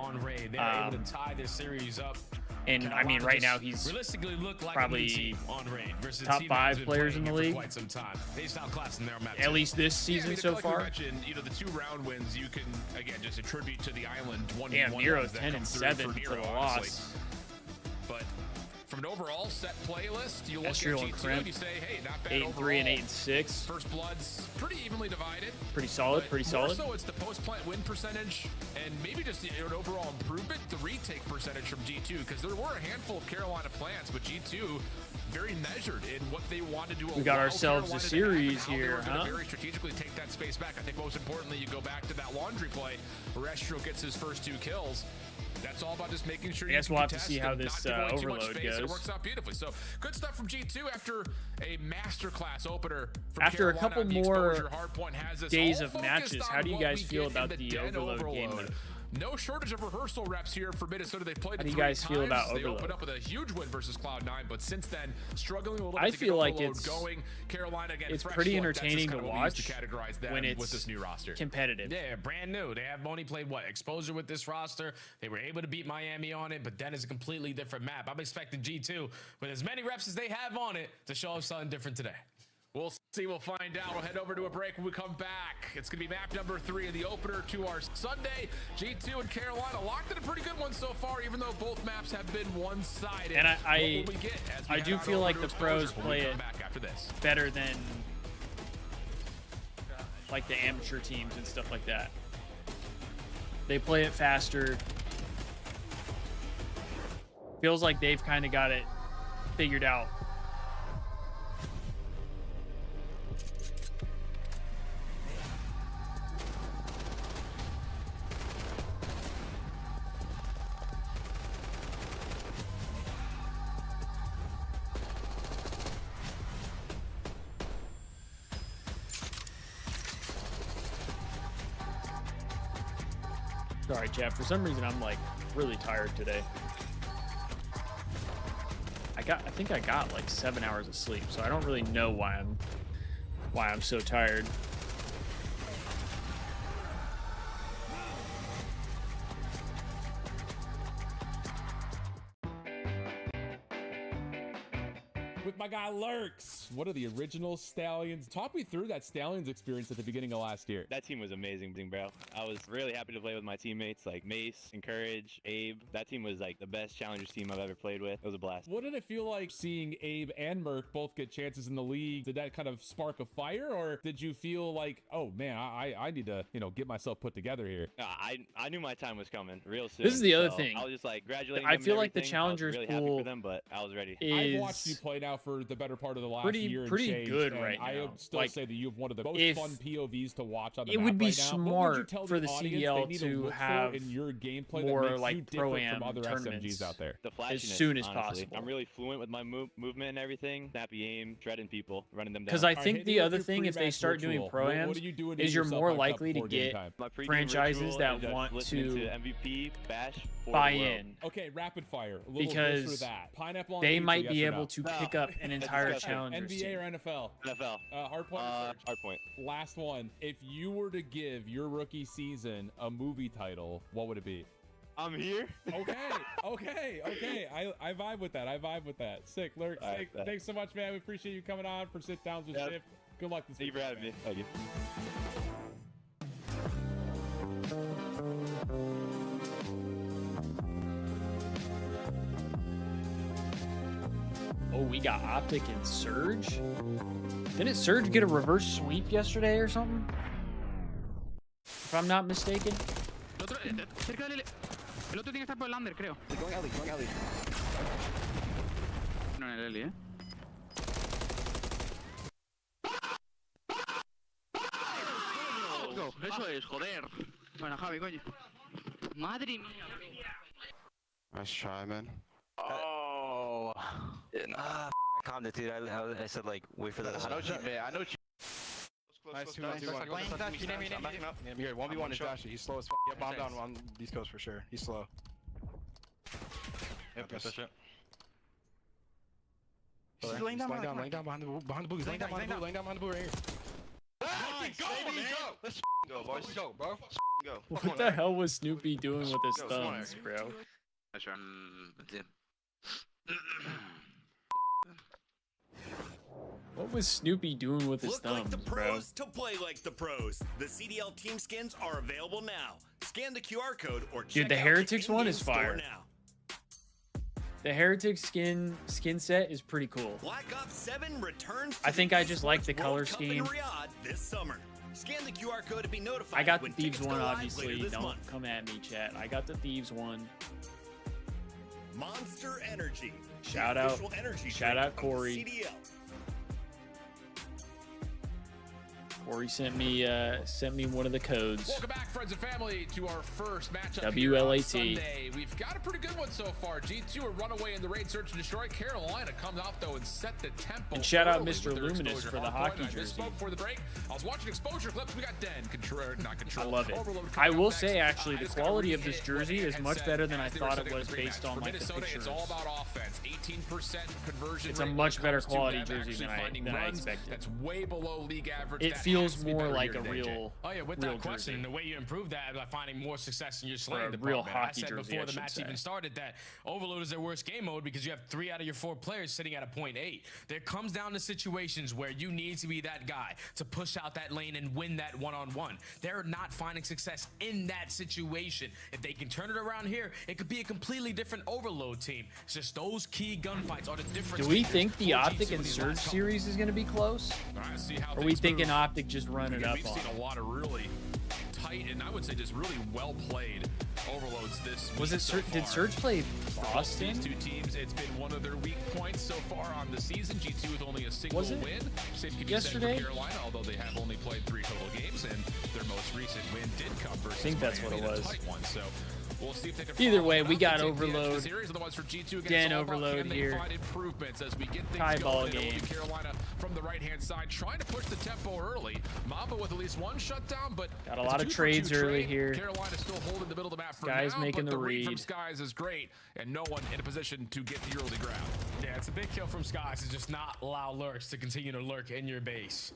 S2: And I mean, right now he's probably top 5 players in the league, at least this season so far.
S4: You know, the 2 round wins you can again just attribute to the island.
S2: Damn, Nero 10 and 7 for the loss.
S4: But from an overall set playlist, you look at
S2: Estriel and
S4: G2
S2: Krem,
S4: and you say, hey, not bad
S2: 8 and 3 and
S4: overall.
S2: 8 and 6.
S4: First Blood's pretty evenly divided.
S2: Pretty solid,
S4: But
S2: pretty
S4: more
S2: solid.
S4: so it's the post-plant win percentage and maybe just an overall improvement, the retake percentage from G2, because there were a handful of Carolina plants, but G2 very measured in what they wanted to.
S2: We got
S4: allow
S2: ourselves
S4: Carolina
S2: a
S4: to have and
S2: series
S4: how they
S2: here,
S4: were gonna
S2: huh?
S4: Very strategically take that space back. I think most importantly, you go back to that laundry play where Estriel gets his first 2 kills. That's all about just making sure.
S2: I guess
S4: you
S2: we'll have to
S4: contest
S2: see how
S4: and
S2: this
S4: not give away too much
S2: overload
S4: space, and
S2: goes.
S4: It works out beautifully. So good stuff from G2 after a masterclass opener. From
S2: After a
S4: Carolina
S2: couple
S4: on the
S2: more
S4: exposure. Hardpoint has us
S2: days
S4: all
S2: of
S4: focused
S2: matches, how
S4: on
S2: do you
S4: what
S2: guys
S4: we
S2: feel
S4: get in
S2: about the
S4: Den
S2: overload game mode?
S4: No shortage of rehearsal reps here for Minnesota. They've played
S2: How
S4: it
S2: do you
S4: 3
S2: guys feel about
S4: times. They
S2: overload?
S4: opened up with a huge win versus Cloud9, but since then struggling a little bit
S2: I
S4: to
S2: feel
S4: get
S2: like
S4: overload
S2: it's
S4: going. Carolina again,
S2: it's
S4: fresh
S2: pretty
S4: look. That's just
S2: entertaining to
S4: kind of what we used
S2: watch
S4: to categorize them
S2: when it's
S4: with this new roster.
S2: competitive.
S5: Yeah, brand new. They have only played what exposure with this roster. They were able to beat Miami on it, but then it's a completely different map. I'm expecting G2 with as many reps as they have on it to show us something different today.
S4: We'll see. We'll find out. We'll head over to a break when we come back. It's going to be map number 3 in the opener to our Sunday. G2 and Carolina locked in a pretty good one so far, even though both maps have been one-sided.
S2: And
S4: I
S2: do feel like the pros play it
S4: after this.
S2: better than like the amateur teams and stuff like that. They play it faster. Feels like they've kind of got it figured out. Sorry, chat. For some reason, I'm like really tired today. I think I got like 7 hours of sleep, so I don't really know why I'm so tired.
S9: With my guy my lurks. What are the original Stallions? Talk me through that Stallions experience at the beginning of last year.
S10: That team was amazing, bro. I was really happy to play with my teammates like Mace, Encourage, Abe. That team was like the best Challengers team I've ever played with. It was a blast.
S9: What did it feel like seeing Abe and Merc both get chances in the league? Did that kind of spark a fire, or did you feel like, oh man, I need to, you know, get myself put together here?
S10: I knew my time was coming real soon.
S3: This is the other thing.
S10: I was just like graduating.
S3: I feel like the Challengers
S10: really
S3: pool
S10: happy for them, but I was ready.
S9: I've watched you play now for the better part of the last year.
S3: Pretty good right now.
S9: I would still
S3: like,
S9: say that you have one of the most fun POVs to watch on the
S3: it
S9: map
S3: would be
S9: right now.
S3: smart for the CDL to have
S9: in your gameplay
S3: more
S9: that makes
S3: like
S9: you
S3: Pro-Am
S9: from other
S3: tournaments
S9: SMGs out there.
S10: The flashiness,
S3: as soon as
S10: honestly.
S3: possible.
S10: I'm really fluent with my movement and everything. Snappy aim, dreading people, running them down.
S3: Because I think the other thing, if they start doing Pro-Ams, is you're more likely to get franchises that want to
S10: MVP, Bash,
S3: buy in.
S9: Okay, rapid fire.
S3: Because
S9: Pineapple
S3: they might be able to pick up an entire Challengers
S9: NBA
S3: team.
S9: or NFL?
S10: NFL.
S9: Hardpoint.
S10: Hardpoint.
S9: Last one. If you were to give your rookie season a movie title, what would it be?
S10: I'm here.
S9: Okay. I vibe with that. Sick, Lurk. Sick. Thanks so much, man. We appreciate you coming on for sit downs with Shift. Good luck this week.
S10: Thank you for having me. Thank you.
S3: Oh, we got Optic and Surge. Didn't Surge get a reverse sweep yesterday or something? If I'm not mistaken.
S8: El otro tiene que estar por el under, creo.
S6: Going alley.
S8: No en el Eli, Let's go. Eso es, joder. Bueno, Javi, coño. Madre mía.
S11: Nice try, man.
S6: Oh.
S11: I calmed it, dude. I said, like, wait for that.
S6: I know you, man. I know you.
S11: Nice, 2-1.
S6: I'm backing up. Here, 1v1 is Dashy. He's slow as f. Get bombed down on East Coast for sure. He's slow. Yep, push it. He's laying down behind the blue. He's laying down behind the blue right here. Let's go, man. Let's go, boys. Let's go, bro. Go.
S3: What the hell was Snoopy doing with his thumbs, bro? What was Snoopy doing with his thumbs,
S2: like the
S3: bro?
S2: pros to play like the pros. The CDL team skins are available now. Scan the QR code or check
S3: Dude, the
S2: out
S3: Heretics one is
S2: in-game store
S3: fire.
S2: now.
S3: The Heretic skin set is pretty cool.
S2: Black Ops 7 returns to
S3: I think
S2: the
S3: I just like the
S2: Esports
S3: color
S2: World Cup in
S3: scheme.
S2: Riyadh this summer. Scan the QR code to be notified.
S3: I got the
S2: when
S3: Thieves
S2: tickets
S3: one,
S2: go live
S3: obviously.
S2: later this
S3: Don't
S2: month.
S3: come at me, chat. I got the Thieves one.
S2: Monster Energy.
S3: Shout
S2: the
S3: out,
S2: official energy
S3: shout
S2: drink
S3: out
S2: of the
S3: Corey.
S2: CDL.
S3: Corey sent me one of the codes.
S4: Welcome back, friends and family, to our first matchup
S3: WLAT.
S4: here on Sunday. We've got a pretty good one so far. G2 a runaway in the raid, search and destroy. Carolina comes out though and set the tempo.
S3: And shout out
S4: early
S3: Mr.
S4: with their
S3: Luminous
S4: exposure.
S3: for the
S4: Hardpoint,
S3: hockey
S4: I
S3: jersey.
S4: misspoke before the break. I was watching exposure clips. We got Den. Not control.
S3: I love it.
S4: Overload
S3: I
S4: coming
S3: will
S4: up
S3: say,
S4: next.
S3: actually, the
S4: just gotta
S3: quality of
S4: re-hit
S3: this
S4: it
S3: jersey
S4: what
S3: is
S4: Ed
S3: much
S4: said
S3: better than I
S4: as they were
S3: thought
S4: setting
S3: it was
S4: the screen
S3: based
S4: match.
S3: on
S4: For
S3: like the
S4: Minnesota,
S3: pictures.
S4: it's all about offense. 18% conversion
S3: It's a
S4: rate
S3: much
S4: when it
S3: better
S4: comes to
S3: quality
S4: them
S3: jersey
S4: actually
S3: than
S4: finding
S3: I
S4: runs.
S3: expected.
S4: That's way below league average.
S3: It
S4: That
S3: feels
S4: has to be
S3: more
S4: better
S3: like
S4: here
S3: a
S4: today, Jay.
S3: real.
S5: Oh yeah, with
S3: real
S5: that question,
S3: jersey.
S5: and the way you improve that by finding more success in your
S3: Or
S5: slaying
S3: a
S5: department.
S3: real
S5: I
S3: hockey
S5: said
S3: jersey,
S5: before
S3: I
S5: the
S3: should
S5: match
S3: say.
S5: even started that Overload is their worst game mode because you have 3 out of your 4 players sitting at a 0.8. There comes down to situations where you need to be that guy to push out that lane and win that one-on-one. They're not finding success in that situation. If they can turn it around here, it could be a completely different Overload team. It's just those key gunfights are the difference.
S3: Do we think the Optic and Surge series is going to be close?
S4: All right, see how
S3: Or are we
S4: things
S3: thinking
S4: move.
S3: Optic just run it
S4: Again,
S3: up
S4: we've
S3: on
S4: seen
S3: them?
S4: a lot of really tight and I would say just really well played overloads this week.
S3: Was it
S4: so
S3: did
S4: far.
S3: Surge play
S4: For both these
S3: Boston?
S4: two teams, it's been one of their weak points so far on the season. G2 with only a single
S3: Was it
S4: win. Same can be said
S3: yesterday?
S4: for Carolina, although they have only played 3 total games, and their most recent win did come versus
S3: I think that's what
S4: Miami
S3: it
S4: in a
S3: was.
S4: tight one. So we'll see if they can
S3: Either
S4: follow
S3: way,
S4: it
S3: we
S4: up
S3: got
S4: and take the edge of the
S3: Overload.
S4: series. Otherwise, for G2, again,
S3: Dan
S4: it's all about
S3: Overload
S4: can they
S3: here.
S4: find improvements as we get things
S3: Tie ball
S4: going. It'll be
S3: game.
S4: Carolina from the right-hand side, trying to push the tempo early. Mamba with at least 1 shutdown, but
S3: Got a
S4: it's
S3: lot of
S4: 2-for-2
S3: trades early
S4: trade.
S3: here.
S4: Carolina still holding the middle of the map for
S3: Skies
S4: now,
S3: making
S4: but
S3: the
S4: read from
S3: read.
S4: Skies is great, and no one in a position to get the early grab.
S5: Yeah, it's a big kill from Skies to just not allow lurks to continue to lurk in your base.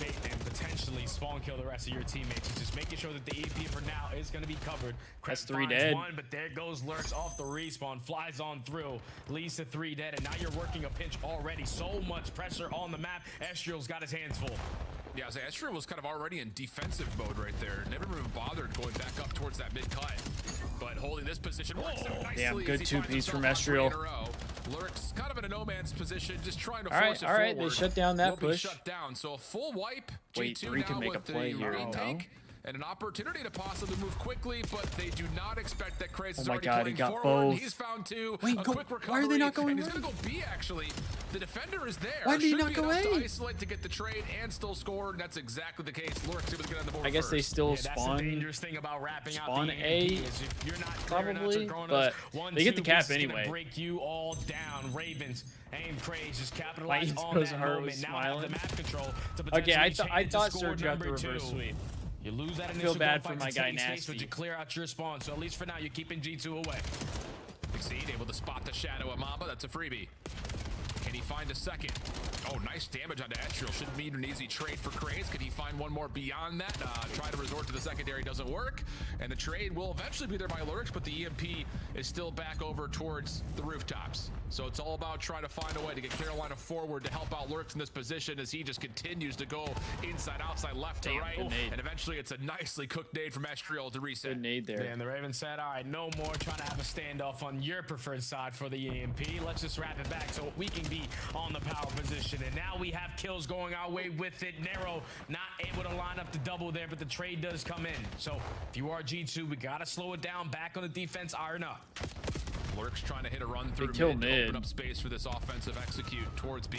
S5: And potentially spawn kill the rest of your teammates. It's just making sure that the EP for now is going to be covered.
S3: That's
S5: Crep
S3: 3
S5: finds
S3: dead.
S5: one, but there goes Lurks off the respawn, flies on through, leads to 3 dead, and now you're working a pinch already. So much pressure on the map. Estriel's got his hands full.
S4: Yeah, so Estriel was kind of already in defensive mode right there. Never even bothered going back up towards that mid cut. But holding this position works out nicely.
S3: Damn, good
S4: as he
S3: 2-piece
S4: finds
S3: from
S4: himself on 3 in
S3: Estriel.
S4: a row. Lurks kind of in a no man's position, just trying to
S3: All
S4: force
S3: right,
S4: it
S3: all right.
S4: forward.
S3: They shut down that
S4: Will be
S3: push.
S4: shut down. So a full wipe.
S3: Wait,
S4: G2
S3: three
S4: now
S3: can make a
S4: with
S3: play
S4: the
S3: here.
S4: retake. And an opportunity to possibly move quickly, but they do not expect that Krace is
S3: my
S4: already
S3: God, he
S4: playing
S3: got
S4: forward.
S3: both.
S4: He's found 2.
S3: Wait,
S4: a
S3: go-
S4: quick recovery.
S3: why are they not going
S4: And he's
S3: right?
S4: going to go B, actually. The defender is there.
S3: Why did he
S4: Should
S3: not
S4: be
S3: go
S4: enough
S3: A?
S4: to isolate to get the trade and still score, and that's exactly the case. Lurks able to get on the board
S3: I guess they
S4: first.
S3: still
S5: That's the
S3: spawn.
S5: dangerous thing about wrapping out
S3: Spawn
S5: the
S3: A,
S5: EMP is if you're not clear enough
S3: probably,
S5: to grown
S3: but
S5: ups, 1,
S3: they get the
S5: 2,
S3: cap
S5: this is gonna
S3: anyway.
S5: break you all down. Ravens, aim craze, just capitalize
S3: East
S5: on
S3: Coast
S5: that
S3: Heart
S5: moment.
S3: was
S5: Now have
S3: smiling.
S5: the map control to
S3: Okay, I
S5: potentially
S3: thought
S5: change to score
S3: Serge got the
S5: number 2.
S3: reverse sweep.
S5: You lose that
S3: I
S5: initial
S3: feel bad
S5: gunfight
S3: for my
S5: to
S3: guy
S5: take space,
S3: Nasty.
S5: but you clear out your spawn. So at least for now, you're keeping G2 away.
S4: Exceed able to spot the shadow of Mamba. That's a freebie. Can he find a second? Oh, nice damage onto Estriel. Shouldn't be an easy trade for Kraze. Can he find one more beyond that? Try to resort to the secondary doesn't work. And the trade will eventually be there by Lurks, but the EMP is still back over towards the rooftops. So it's all about trying to find a way to get Carolina forward to help out Lurks in this position as he just continues to go inside, outside, left to right. And eventually it's a nicely cooked nade from Estriel to reset.
S3: Good nade there.
S5: And the Ravens said, all right, no more trying to have a standoff on your preferred side for the EMP. Let's just wrap it back so we can be on the power position. And now we have kills going our way with it. Nero not able to line up the double there, but the trade does come in. So if you are G2, we got to slow it down. Back on the defense, iron up.
S4: Lurks trying to hit a run through
S3: kill
S4: mid to
S3: mid.
S4: open up space for this offensive execute towards B.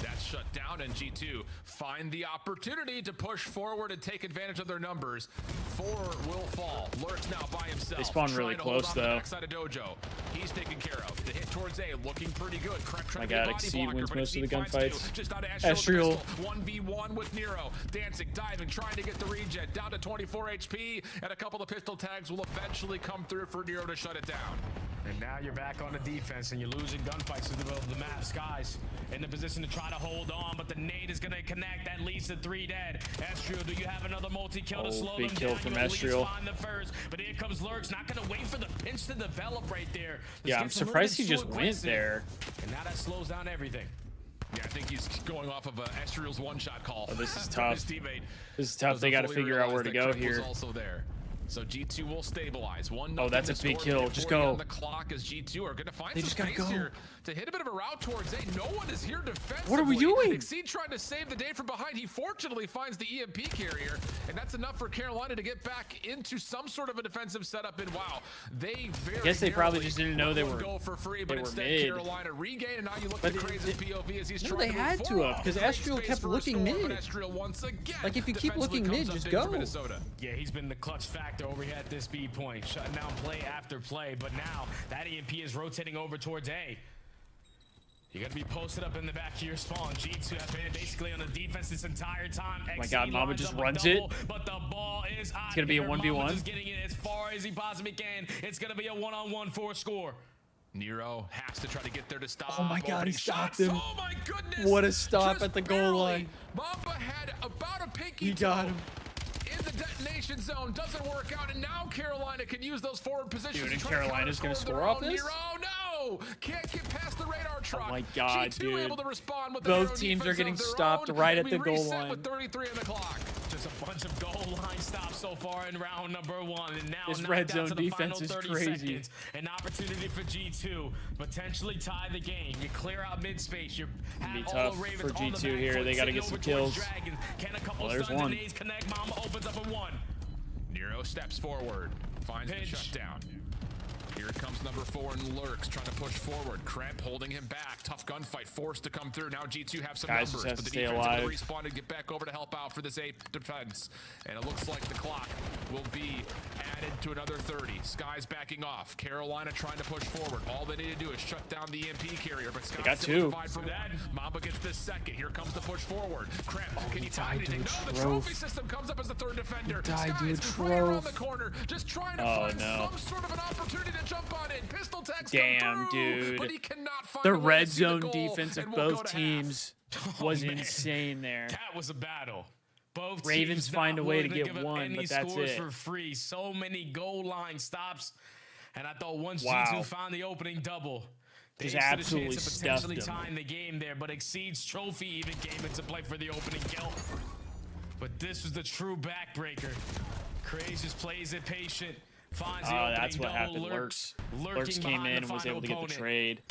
S4: That's shut down, and G2 find the opportunity to push forward and take advantage of their numbers. 4 will fall. Lurks now by himself.
S3: They spawn really
S4: trying to hold
S3: close,
S4: on to
S3: though.
S4: the backside of Dojo. He's taken care of. The hit towards A looking pretty good. Crep trying to
S3: God,
S4: be a body
S3: Exceed
S4: blocker,
S3: wins
S4: but
S3: most of the
S4: Exceed finds
S3: gunfights.
S4: 2. Just out of
S3: Estriel.
S4: 1v1 with Nero. Dancing, diving, trying to get the regen. Down to 24 HP, and a couple of pistol tags will eventually come through for Nero to shut it down.
S5: And now you're back on the defense, and you're losing gunfights in the middle of the map. Skies in the position to try to hold on, but the nade is going to connect. That leads to 3 dead. Estriel, do you have another multi-kill to slow them
S3: big kill
S5: down?
S3: from
S5: You at least
S3: Estriel.
S5: find the first, but here comes Lurks. Not going to wait for the pinch to develop right there. This
S3: Yeah, I'm
S5: gets a little
S3: surprised
S5: bit
S3: he just
S5: too
S3: went
S5: aggressive.
S3: there.
S5: And now that slows down everything.
S4: Yeah, I think he's going off of Estriel's one-shot call.
S3: Oh, this is
S4: from
S3: tough.
S4: his teammate.
S3: This is tough. They got to
S4: Doesn't fully
S3: figure out where
S4: realize
S3: to
S4: that
S3: go
S4: Crep was
S3: here.
S4: also there. So G2 will stabilize. 1-0
S3: Oh, that's a
S4: to
S3: big
S4: score.
S3: kill.
S4: Minute
S3: Just
S4: 40
S3: go.
S4: on the clock as G2 are going to find
S3: They
S4: some
S3: just gotta
S4: space
S3: go.
S4: here to hit a bit of a route towards A. No one is here defensively.
S3: What are we doing?
S4: Exceed trying to save the day from behind. He fortunately finds the EMP carrier, and that's enough for Carolina to get back into some sort of a defensive setup. And wow, they very
S3: I guess they probably
S4: narrowly
S3: just didn't know they
S4: let one
S3: were-
S4: go for free, but
S3: they were
S4: instead
S3: mid.
S4: Carolina regain, and now you look
S3: But
S4: at Craze's POV as he's
S3: no,
S4: trying
S3: they
S4: to move
S3: had to
S4: forward.
S3: have, 'cause
S4: Great
S3: Estriel
S4: space
S3: kept
S4: for a
S3: looking
S4: score, but
S3: mid.
S4: Estriel once again
S3: Like, if you keep
S4: defensively
S3: looking mid,
S4: comes up
S3: just
S4: big for
S3: go.
S4: Minnesota.
S5: Yeah, he's been the clutch factor over here at this B point, shutting down play after play. But now that EMP is rotating over towards A. You got to be posted up in the back of your spawn. G2 have been basically on the defense this entire time.
S3: Oh my God, Mamba just runs it.
S5: But the ball is out.
S3: It's gonna be a
S5: here.
S3: 1v1.
S5: Mamba just getting it as far as he possibly can. It's going to be a one-on-one for a score.
S4: Nero has to try to get there to stop.
S3: Oh my God,
S4: opening
S3: he stopped
S4: shots.
S3: him.
S4: Oh my goodness.
S3: What a stop
S4: Just
S3: at the goal
S4: barely.
S3: line.
S4: Mamba had about a pinky
S3: He got
S4: toe
S3: him.
S4: in the detonation zone. Doesn't work out, and now Carolina can use those forward positions.
S3: Dude, and
S4: to try to
S3: Carolina's gonna
S4: counterscore
S3: score
S4: their
S3: off
S4: own.
S3: this?
S4: Nero, no! Can't get past the radar truck.
S3: Oh my God,
S4: G2
S3: dude.
S4: able to respond with
S3: Both
S4: their own
S3: teams are
S4: defense
S3: getting
S4: of their
S3: stopped
S4: own,
S3: right
S4: and
S3: at the
S4: we
S3: goal
S4: reset
S3: line.
S4: with 33 on the clock.
S5: Just a bunch of goal line stops so far in round number 1. And now
S3: This
S5: knocked
S3: red
S5: down
S3: zone
S5: to the
S3: defense
S5: final
S3: is
S5: 30
S3: crazy.
S5: seconds. An opportunity for G2 potentially tie the game. You clear out mid space. You have
S3: Be
S5: all
S3: tough
S5: the Ravens
S3: for
S5: on the
S3: G2
S5: back
S3: here.
S5: foot,
S3: They gotta
S5: sitting
S3: get some
S5: over towards
S3: kills.
S5: Dragons. Can a couple
S3: Oh, there's
S5: stuns
S3: one.
S5: and nades connect? Mamba opens up a 1.
S4: Nero steps forward, finds
S5: Pinch.
S4: the shutdown. Here comes number 4 and Lurks trying to push forward. Kremp holding him back. Tough gunfight forced to come through. Now G2 have some
S3: Guys just
S4: numbers,
S3: have
S4: but
S3: to
S4: the
S3: stay
S4: defense able to
S3: alive.
S4: respawn and get back over to help out for this A defense. And it looks like the clock will be added to another 30. Sky's backing off. Carolina trying to push forward. All they need to do is shut down the EMP carrier, but Sky's
S3: got
S4: still
S3: two.
S4: divide for that. Mamba gets this second. Here comes the push forward. Kremp, can he find
S3: died to
S4: anything?
S3: a
S4: No, the
S3: trophy.
S4: trophy system comes up as the third defender.
S3: died to a
S4: Sky's right around the
S3: trophy.
S4: corner, just trying to
S3: Oh,
S4: find
S3: no.
S4: some sort of an opportunity to jump on it. Pistol tags
S3: Damn,
S4: come through,
S3: dude.
S4: but he cannot find
S3: The
S4: a way to
S3: red
S4: see the
S3: zone
S4: goal
S3: defense of
S4: and won't go
S3: both
S4: to half.
S3: teams
S5: Oh,
S3: was
S5: man.
S3: insane there.
S5: That was a battle. Both
S3: Ravens
S5: teams
S3: find
S5: not
S3: a way to
S5: willing
S3: get
S5: give up
S3: one,
S5: any
S3: but that's
S5: scores
S3: it.
S5: for free. So many goal line stops, and I thought once
S3: Wow.
S5: G2 found the opening double, they
S3: Just
S5: stood a
S3: absolutely
S5: chance of potentially
S3: stuffed 'em.
S5: tying the game there. But Exceed's trophy even came into play for the opening kill. But this was the true backbreaker. Craze just plays it patient, finds the opening
S3: that's what
S5: double.
S3: happened. Lurks came in and was able to get the trade.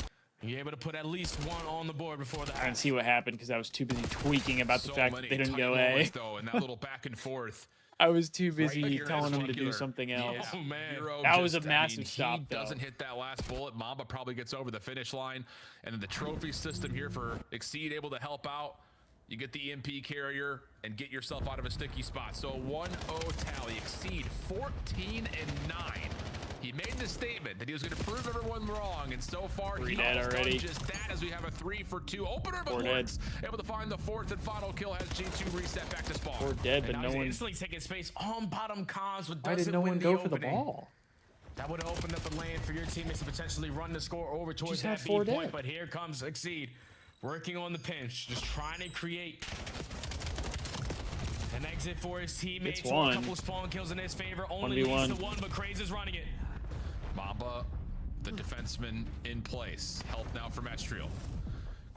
S5: You're able to put at least one on the board before the
S3: I didn't
S5: half.
S3: see what happened because I was too busy tweaking about the
S4: So
S3: fact that
S4: many
S3: they didn't
S4: tight
S3: go
S4: moments,
S3: A.
S4: though, and that little back and forth.
S3: I was too busy
S4: Right here
S3: telling
S4: in
S3: him to do
S4: particular.
S3: something else.
S5: Oh, man.
S4: Hero
S3: That was a
S4: just,
S3: massive stop,
S4: He
S3: though.
S4: doesn't hit that last bullet. Mamba probably gets over the finish line. And then the trophy system here for Exceed able to help out. You get the MP carrier and get yourself out of a sticky spot. So 1-0 tally. Exceed 14-9. He made the statement that he was going to prove everyone wrong, and so far
S3: Three
S4: he's
S3: dead
S4: done
S3: already.
S4: just that as we have a 3-for-2 opener, but
S3: Four dead.
S4: Lawrence able to find the fourth and final kill has G2 reset back to spawn.
S3: We're dead, but
S5: And now
S3: no
S5: he's
S3: one.
S5: instantly taking space on bottom comms, but
S3: Why
S5: doesn't
S3: did no
S5: win
S3: one
S5: the
S3: go for the
S5: opening.
S3: ball?
S5: That would have opened up the lane for your teammates to potentially run the score over towards
S3: Just had
S5: that B
S3: four
S5: point.
S3: dead.
S5: But here comes Exceed, working on the pinch, just trying to create an exit for his teammates.
S3: It's
S5: A
S3: one.
S5: couple spawn kills in his favor. Only
S3: 1v1.
S5: leads to one, but Craze is running it.
S4: Mamba, the defenseman in place. Help now from Estriel.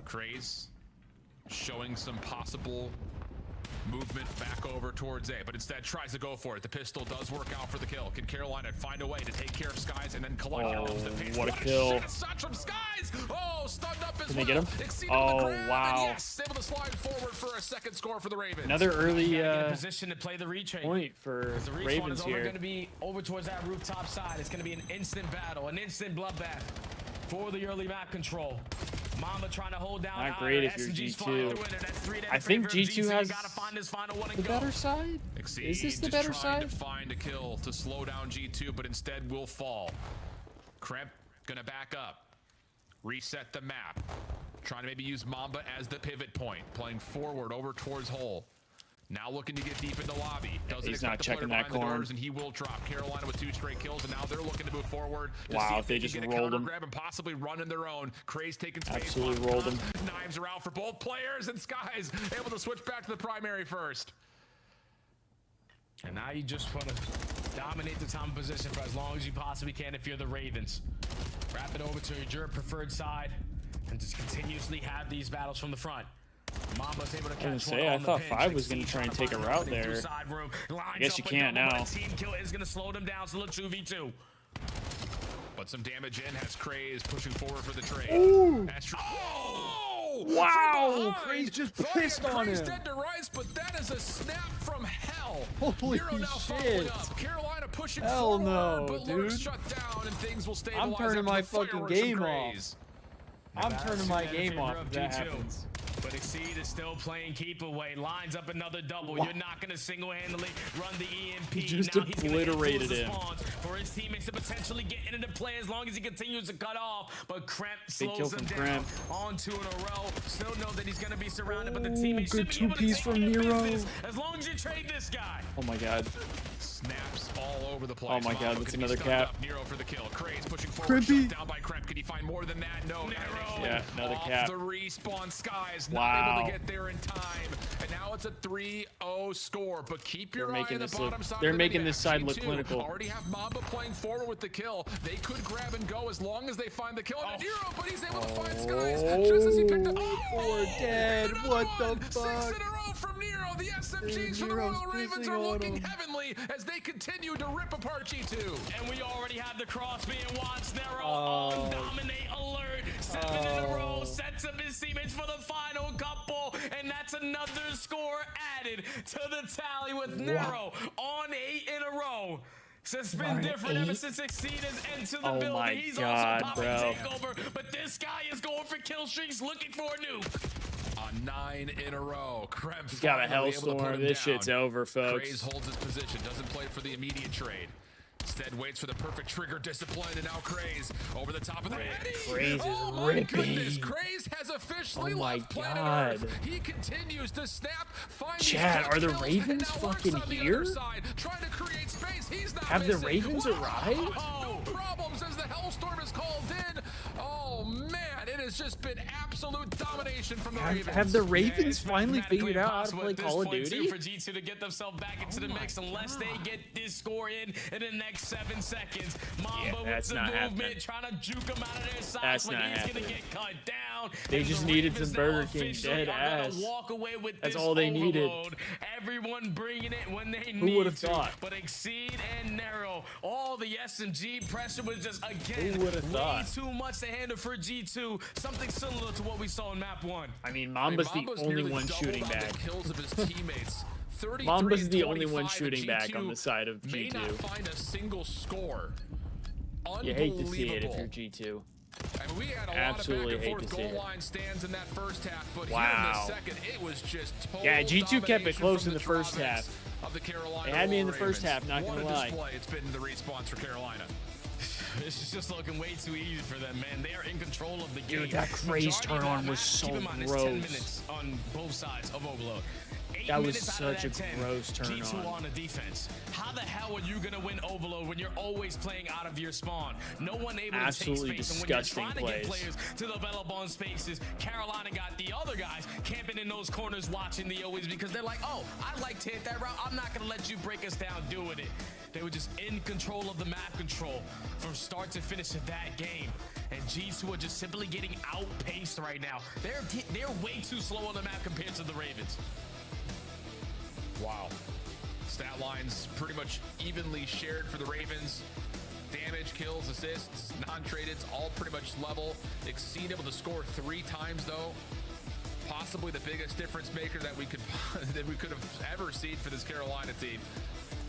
S4: Craze showing some possible movement back over towards A, but instead tries to go for it. The pistol does work out for the kill. Can Carolina find a way to take care of Skies and then collect the pinch?
S3: what a kill.
S4: Shot from Skies! Oh, stunned up as
S3: Can
S4: well.
S3: they get him?
S4: Exceed
S3: Oh,
S4: on the ground, and
S3: wow.
S4: yes, able to slide forward for a second score for the Ravens.
S3: Another early
S5: Gotta get in position to play the retrade.
S3: point for
S5: The respawn
S3: Ravens
S5: is only
S3: here.
S5: going to be over towards that rooftop side. It's going to be an instant battle, an instant bloodbath for the early map control. Mamba trying to hold down.
S3: Not great if you're
S5: SMG's
S3: G2.
S5: flying through it, and that's three
S3: I think
S5: favor of
S3: G2 has
S5: Gotta find this final one and
S3: the
S5: go.
S3: better side?
S4: Exceed
S3: Is this the
S4: just
S3: better
S4: trying
S3: side?
S4: to find a kill to slow down G2, but instead will fall. Kremp gonna back up, reset the map, trying to maybe use Mamba as the pivot point, playing forward over towards hole. Now looking to get deep into lobby. Doesn't
S3: He's not
S4: expect the player
S3: checking that
S4: behind the
S3: corn.
S4: doors, and he will drop. Carolina with 2 straight kills, and now they're looking to move forward. To
S3: Wow,
S4: see
S3: if they
S4: can
S3: just
S4: get a
S3: rolled
S4: counter
S3: him.
S4: grab and possibly run in their own. Craze taking space.
S3: Absolutely rolled him.
S4: Knives are out for both players, and Skies able to switch back to the primary first.
S5: And now you just want to dominate the top position for as long as you possibly can if you're the Ravens. Wrap it over to your preferred side and just continuously have these battles from the front. Mamba's able to catch one
S3: I
S5: on the
S3: thought
S5: pinch.
S3: 5 was going
S5: Exceed
S3: to try and
S5: trying
S3: take a
S5: find
S3: route
S5: opening through
S3: there.
S5: side room.
S3: I guess you
S5: Lines up a
S3: can't
S5: double,
S3: now.
S5: but a team kill is going to slow them down, so look 2v2.
S4: But some damage in has Craze pushing forward for the trade.
S3: Ooh.
S4: Oh!
S3: Wow!
S4: From
S3: Craze just
S4: Thought
S3: pissed on
S4: Craze
S3: him.
S4: dead to rights, but that is a snap from hell.
S3: Holy
S4: Nero now following
S3: shit.
S4: up. Carolina pushing
S3: Hell
S4: forward,
S3: no,
S4: but Lurk's
S3: dude.
S4: shut down and things will stabilize.
S3: I'm turning
S4: after
S3: my
S4: the
S3: fucking
S4: fireworks from
S3: game off.
S4: Craze.
S3: I'm
S5: That's
S3: turning my
S5: in
S3: game
S5: favor
S3: off
S5: of
S3: if that
S5: G2.
S3: happens.
S5: But Exceed is still playing keep away. Lines up another double.
S3: Wow.
S5: You're not going to single-handedly run the EMP.
S3: He just
S5: now he's gonna
S3: obliterated
S5: influence the
S3: him.
S5: spawns for his teammates to potentially get into play as long as he continues to cut off. But Kremp
S3: Big kill
S5: slows them
S3: from
S5: down
S3: Kremp.
S5: on 2 in a row. Still know that he's going to be surrounded, but the teammates
S3: good
S5: should be able to
S3: 2Ps
S5: take
S3: from
S5: care of
S3: Nero.
S5: business as long as you trade this guy.
S3: Oh my god.
S4: Snaps all over the place.
S3: Oh my God,
S4: Mamba
S3: that's
S4: can be
S3: another
S4: stunned
S3: cap.
S4: up. Nero for the kill. Craze pushing forward.
S3: Crimpy.
S4: Shut down by Kremp. Can he find more than that? No.
S5: Nero.
S3: Yeah, another
S4: Off
S3: cap.
S4: the respawn. Skies not
S3: Wow.
S4: able to get there in time. And now it's a 3-0 score. But keep your
S3: They're
S4: eye
S3: making
S4: on the
S3: this look-
S4: bottom side.
S3: they're
S4: of the
S3: making
S4: map.
S3: this side look
S4: G2
S3: clinical.
S4: Already have Mamba playing forward with the kill. They could grab and go as long as they find the kill. And Nero, but he's able to find Skies just as he picked up.
S3: Poor dead.
S4: Another
S3: What
S4: one.
S3: the
S4: 6
S3: fuck?
S4: in a row from Nero. The SMGs for the
S3: Nero's
S4: Royal Ravens
S3: pissing
S4: are
S3: on
S4: looking
S3: him.
S4: heavenly as they continue to rip apart G2.
S5: And we already have the cross being watched. Nero
S3: Oh.
S5: on dominate alert. 7 in a row. Sets up his teammates for the final couple. And that's another score added to the tally with Nero on 8 in a row. So it's been
S3: On
S5: different ever
S3: 8?
S5: since Exceed has entered the
S3: Oh
S5: building.
S3: my
S5: He's
S3: God,
S5: also popping
S3: bro.
S5: takeover. But this guy is going for kill streaks, looking for a nuke.
S4: On 9 in a row. Kremp
S3: He's got a
S4: finally able to put
S3: hellstorm.
S4: him
S3: This
S4: down.
S3: shit's over, folks.
S4: Craze holds his position, doesn't play for the immediate trade. Instead waits for the perfect trigger discipline, and now Craze over the top of the head.
S3: Craze is
S4: oh my
S3: ripping.
S4: goodness, Craze has officially
S3: Oh my
S4: left planet
S3: God.
S4: Earth. He continues to snap, find
S3: Chad,
S4: these
S3: are the
S4: kills, and
S3: Ravens
S4: now Lurk's
S3: fucking
S4: on the
S3: here?
S4: other side, trying to create space. He's not
S3: Have the
S4: missing.
S3: Ravens
S4: Whoa.
S3: arrived?
S4: No problems as the hellstorm is called in. Oh man, it has just been absolute domination from the Ravens.
S3: Have the Ravens finally figured out how to play Call of Duty?
S5: For G2 to get themselves back into the mix unless they get this score in the next 7 seconds. Mamba with the movement, trying to juke him out of their sides, but he's going to get cut down.
S3: They just needed some Burger King dead ass.
S5: Walk away with
S3: That's
S5: this
S3: all they needed.
S5: Everyone bringing it when they
S3: Who would have thought?
S5: But Exceed and Narrow, all the SMG pressure was just, again,
S3: Who would have
S5: way
S3: thought?
S5: too much to handle for G2. Something similar to what we saw in map 1.
S3: I mean, Mamba's the only one shooting back.
S4: Kills of his teammates.
S3: Mamba's the only one shooting back on the side of G2.
S4: May not find a single score.
S3: You hate to see it if you're G2.
S4: I mean, we had a
S3: Absolutely
S4: lot of back and forth
S3: hate to see
S4: goal line stands in that first half, but
S3: Wow.
S4: here in the second, it was just total
S3: Yeah, G2 kept it
S4: domination
S3: close
S4: from
S3: in the first
S4: Travis
S3: half.
S4: Of the Carolina
S3: They had me in the
S4: Ravens.
S3: first half, not
S4: What
S3: gonna
S4: a
S3: lie.
S4: display it's been in the response for Carolina.
S5: This is just looking way too easy for them, man. They are in control of the game.
S3: Dude, that craze turn on was so
S5: Keep in mind, it's
S3: gross.
S5: 10 minutes on both sides of Overload. 8
S3: That was
S5: minutes out of
S3: such a
S5: that 10,
S3: gross turn
S5: G2
S3: on.
S5: the defense. How the hell are you going to win Overload when you're always playing out of your spawn? No one able
S3: Absolutely
S5: to take space.
S3: disgusting
S5: and when you're trying
S3: plays.
S5: to get players to develop on spaces, Carolina got the other guys camping in those corners watching the always because they're like, oh, I like to hit that route. I'm not going to let you break us down doing it. They were just in control of the map control from start to finish of that game. And G2 are just simply getting outpaced right now. They're way too slow on the map compared to the Ravens.
S4: Wow. Stat lines pretty much evenly shared for the Ravens. Damage, kills, assists, non-tradeds, all pretty much level. Exceed able to score 3 times though. Possibly the biggest difference maker that we could have ever seen for this Carolina team.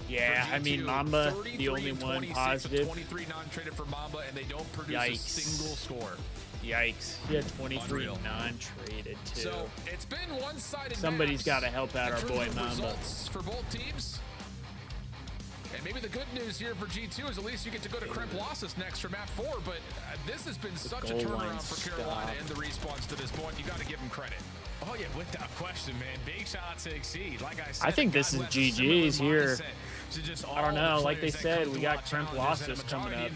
S3: Yeah, I mean, Mamba, the only one positive.
S4: 23 non-traded for Mamba, and they don't produce a
S3: Yikes.
S4: single score.
S3: Yikes. He had 23
S4: Unreal.
S3: non-traded, too.
S4: So it's been one-sided.
S3: Somebody's got to help out our boy Mamba.
S4: Results for both teams. And maybe the good news here for G2 is at least you get to go to Kremp-Losses next for map 4, but this has been such a turnaround for Carolina in the response to this point. You got to give them credit.
S5: Oh yeah, without question, man. Big shout out to Exceed. Like I said,
S3: I think this is GG's here. I don't know. Like they said, we got
S5: Kremp-Losses
S3: coming up.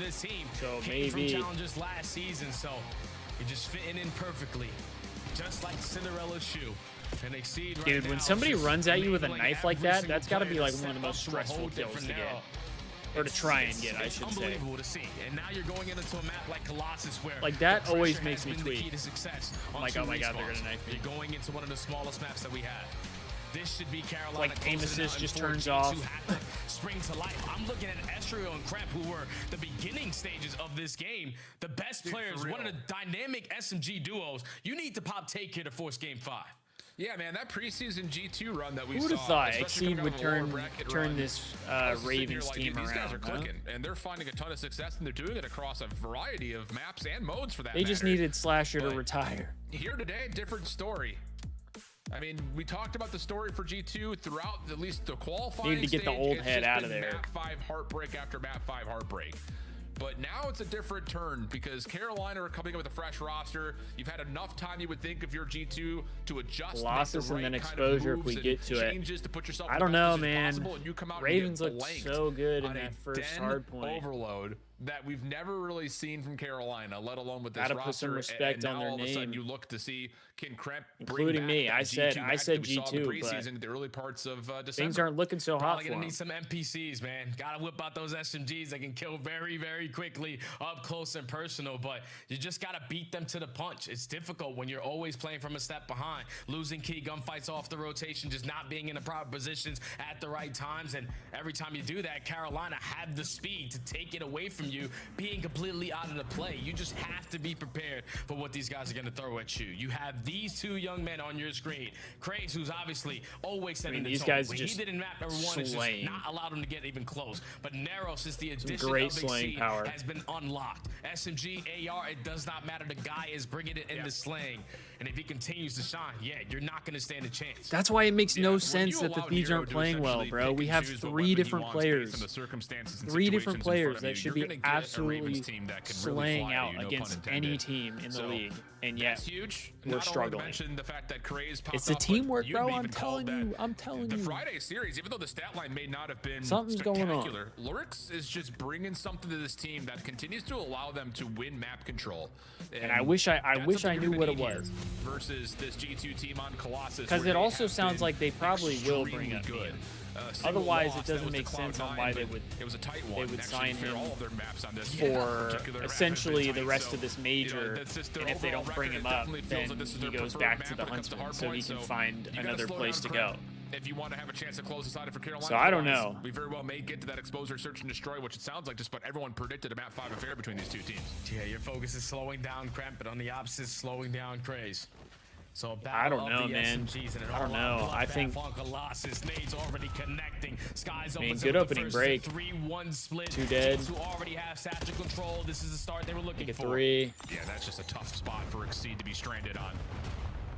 S3: So maybe.
S5: Challenges last season, so you're just fitting in perfectly, just like Cinderella's shoe. And Exceed.
S3: Dude, when somebody runs at you with a knife like that, that's got to be like one of the most stressful kills to get. Or to try and get, I should say.
S5: It's unbelievable to see. And now you're going into a map like Colossus where
S3: like that always makes me tweet.
S5: I'm
S3: like, oh my god, they're gonna knife me.
S5: You're going into one of the smallest maps that we have. This should be Carolina.
S3: Like aim assist just turns
S5: off.
S3: off.
S5: Spring to life. I'm looking at Estrio and Kremp, who were the beginning stages of this game. The best players, one of the dynamic SMG duos. You need to pop take here to force game 5.
S4: Yeah, man, that preseason G2 run that we saw.
S3: Who would have thought Exceed would turn this Ravens team around?
S4: These guys are clicking, and they're finding a ton of success, and they're doing it across a variety of maps and modes for that
S3: They just needed Slasher to retire.
S4: Here today, different story. I mean, we talked about the story for G2 throughout at least the qualifying
S3: Need to get the old head out of there.
S4: Map 5 heartbreak after map 5 heartbreak. But now it's a different turn because Carolina are coming up with a fresh roster. You've had enough time, you would think, of your G2 to adjust.
S3: Colossus and then exposure if we get to it. I don't know, man. Ravens look so good in that first hard point.
S4: Overload that we've never really seen from Carolina, let alone with this
S3: Gotta
S4: roster.
S3: put some respect on their
S4: all of a sudden
S3: name.
S4: you look to see can Kremp
S3: Including me. I said
S4: G2,
S3: but
S4: in the early parts of December.
S3: things aren't looking so hot
S5: Probably
S3: for
S5: gonna
S3: them.
S5: need some NPCs, man. Gotta whip out those SMGs that can kill very, very quickly, up close and personal. But you just gotta beat them to the punch. It's difficult when you're always playing from a step behind, losing key gunfights off the rotation, just not being in the proper positions at the right times. And every time you do that, Carolina have the speed to take it away from you, being completely out of the play. You just have to be prepared for what these guys are going to throw at you. You have these two young men on your screen. Craze, who's obviously always setting the
S3: these
S5: tone.
S3: guys
S5: When
S3: just
S5: he didn't map number 1, it's just not allowed him to get even close. But Narrow, since the addition
S3: great
S5: of
S3: slaying
S5: Exceed,
S3: power.
S5: has been unlocked. SMG, AR, it does not matter. The guy is bringing it in the slaying. And if he continues to shine, yeah, you're not going to stand a chance.
S3: That's why it makes no sense that the Thieves aren't playing well, bro. We have 3 different players. 3 different players that should be absolutely slaying out against any team in the league. And yet, we're struggling. It's the teamwork, bro. I'm telling you.
S4: The Friday series, even though the stat line may not have been
S3: something's going on.
S4: Lurks is just bringing something to this team that continues to allow them to win map control.
S3: And I wish I knew what it was.
S4: Versus this G2 team on Colossus.
S3: Because it also sounds like they probably will bring up good. Otherwise, it doesn't make sense on why they would sign him for essentially the rest of this major. And if they don't bring him up, then he goes back to the Huntsman so he can find another place to go.
S4: If you want to have a chance to close this out for Carolina,
S3: so I don't know.
S4: We very well may get to that exposure, search, and destroy, which it sounds like just about everyone predicted a map 5 affair between these two teams.
S5: Yeah, your focus is slowing down Kremp, but on the opposite, slowing down Craze. So
S3: I don't know, man. I don't know. I think.
S5: Colossus, Nade's already connecting. Skies
S3: good opening break.
S5: 3-1 split.
S3: 2 dead.
S5: Who already have satchel control. This is the start they were looking for.
S3: 3.
S4: Yeah, that's just a tough spot for Exceed to be stranded on.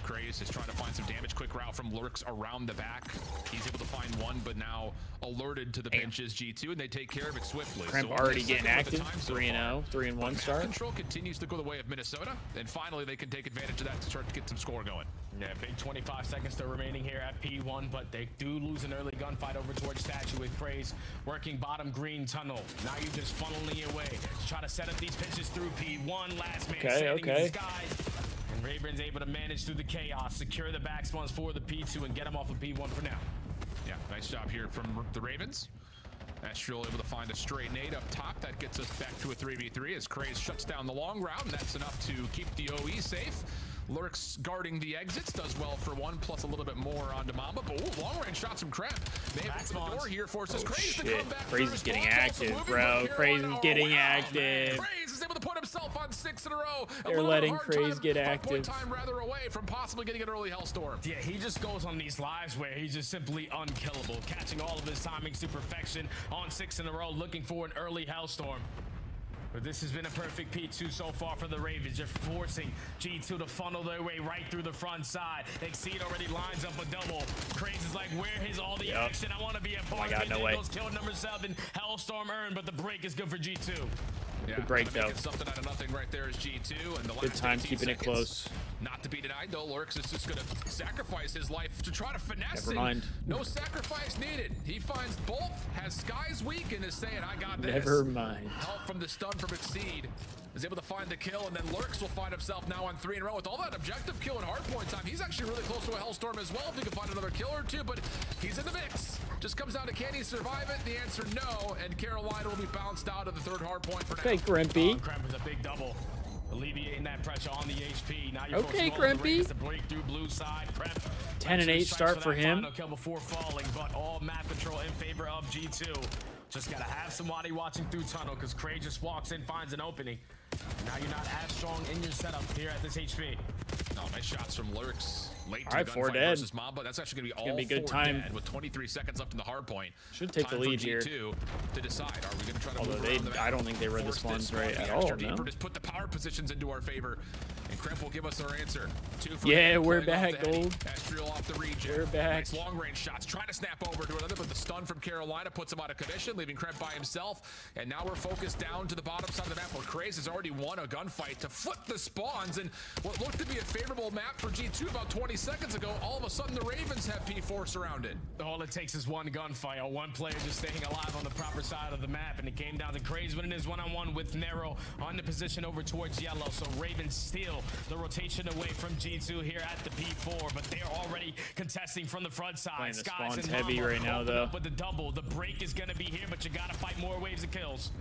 S4: Craze is trying to find some damage. Quick route from Lurks around the back. He's able to find one, but now alerted to the pinches G2, and they take care of it swiftly.
S3: Kremp already getting active. 3-0, 3-1 start.
S4: Control continues to go the way of Minnesota, and finally they can take advantage of that to start to get some score going.
S5: Yeah, big 25 seconds still remaining here at P1, but they do lose an early gunfight over towards Statue with Craze working bottom green tunnel. Now you're just funneling your way to try to set up these pitches through P1. Last man standing in the sky. And Raven's able to manage through the chaos, secure the back spawns for the P2, and get them off of P1 for now.
S4: Yeah, nice job here from the Ravens. Astral able to find a straight nade up top. That gets us back to a 3v3 as Craze shuts down the long route, and that's enough to keep the OE safe. Lurks guarding the exits, does well for 1, plus a little bit more on Mamba. But ooh, long-range shots from Kremp. They have the door here, forces Craze to come back.
S3: Craze is getting active, bro. Craze is getting active.
S4: Craze is able to put himself on 6 in a row.
S3: They're letting Craze get active.
S4: Time rather away from possibly getting an early Hellstorm.
S5: Yeah, he just goes on these lives where he's just simply unkillable, catching all of his timings to perfection on 6 in a row, looking for an early Hellstorm. But this has been a perfect P2 so far for the Ravens. They're forcing G2 to funnel their way right through the front side. Exceed already lines up a double. Craze is like, where is all the action? I want to be a part of it.
S3: No way.
S5: Goes kill number 7. Hellstorm earned, but the break is good for G2.
S4: Yeah,
S3: good break though.
S4: Something out of nothing right there is G2, and the
S3: good time keeping it close.
S4: Not to be denied though, Lurks is just gonna sacrifice his life to try to finesse.
S3: Never mind.
S4: No sacrifice needed. He finds both, has Skies weak, and is saying, I got this.
S3: Never mind.
S4: Help from the stun from Exceed. Is able to find the kill, and then Lurks will find himself now on 3 in a row with all that objective kill and hardpoint time. He's actually really close to a Hellstorm as well if he can find another kill or 2, but he's in the mix. Just comes down to can he survive it? The answer no, and Carolina will be bounced out of the 3rd hardpoint for now.
S3: Okay, Grimpy.
S5: Kremp with a big double. Alleviating that pressure on the HP. Now you're
S3: okay, Grimpy.
S5: To break through blue side. Kremp
S3: 10 and 8 start for him.
S5: Final kill before falling, but all map control in favor of G2. Just gotta have somebody watching through tunnel because Craig just walks in, finds an opening. Now you're not as strong in your setup here at this HP.
S4: No, nice shots from Lurks. Late
S3: all right, 4 dead.
S4: Versus Mamba. That's actually
S3: gonna be good time
S4: with 23 seconds left in the hard point.
S3: Should take the lead here.
S4: To decide, are we gonna try to
S3: although I don't think they read the spawns right at all. No.
S4: Just put the power positions into our favor, and Kremp will give us our answer. 2 for
S3: yeah, we're back, Gold.
S4: Astral off the region.
S3: We're back.
S4: Nice long range shots, trying to snap over to another, but the stun from Carolina puts him out of commission, leaving Kremp by himself. And now we're focused down to the bottom side of the map where Craze has already won a gunfight to flip the spawns, and what looked to be a favorable map for G2 about 20 seconds ago, all of a sudden the Ravens have P4 surrounded.
S5: All it takes is one gunfight, or one player just staying alive on the proper side of the map, and it came down to Craze winning his one-on-one with Nero on the position over towards yellow. So Ravens steal the rotation away from G2 here at the P4, but they're already contesting from the front side.
S3: Playing the spawns heavy right now though.
S5: With the double, the break is gonna be here, but you gotta fight more waves of kills.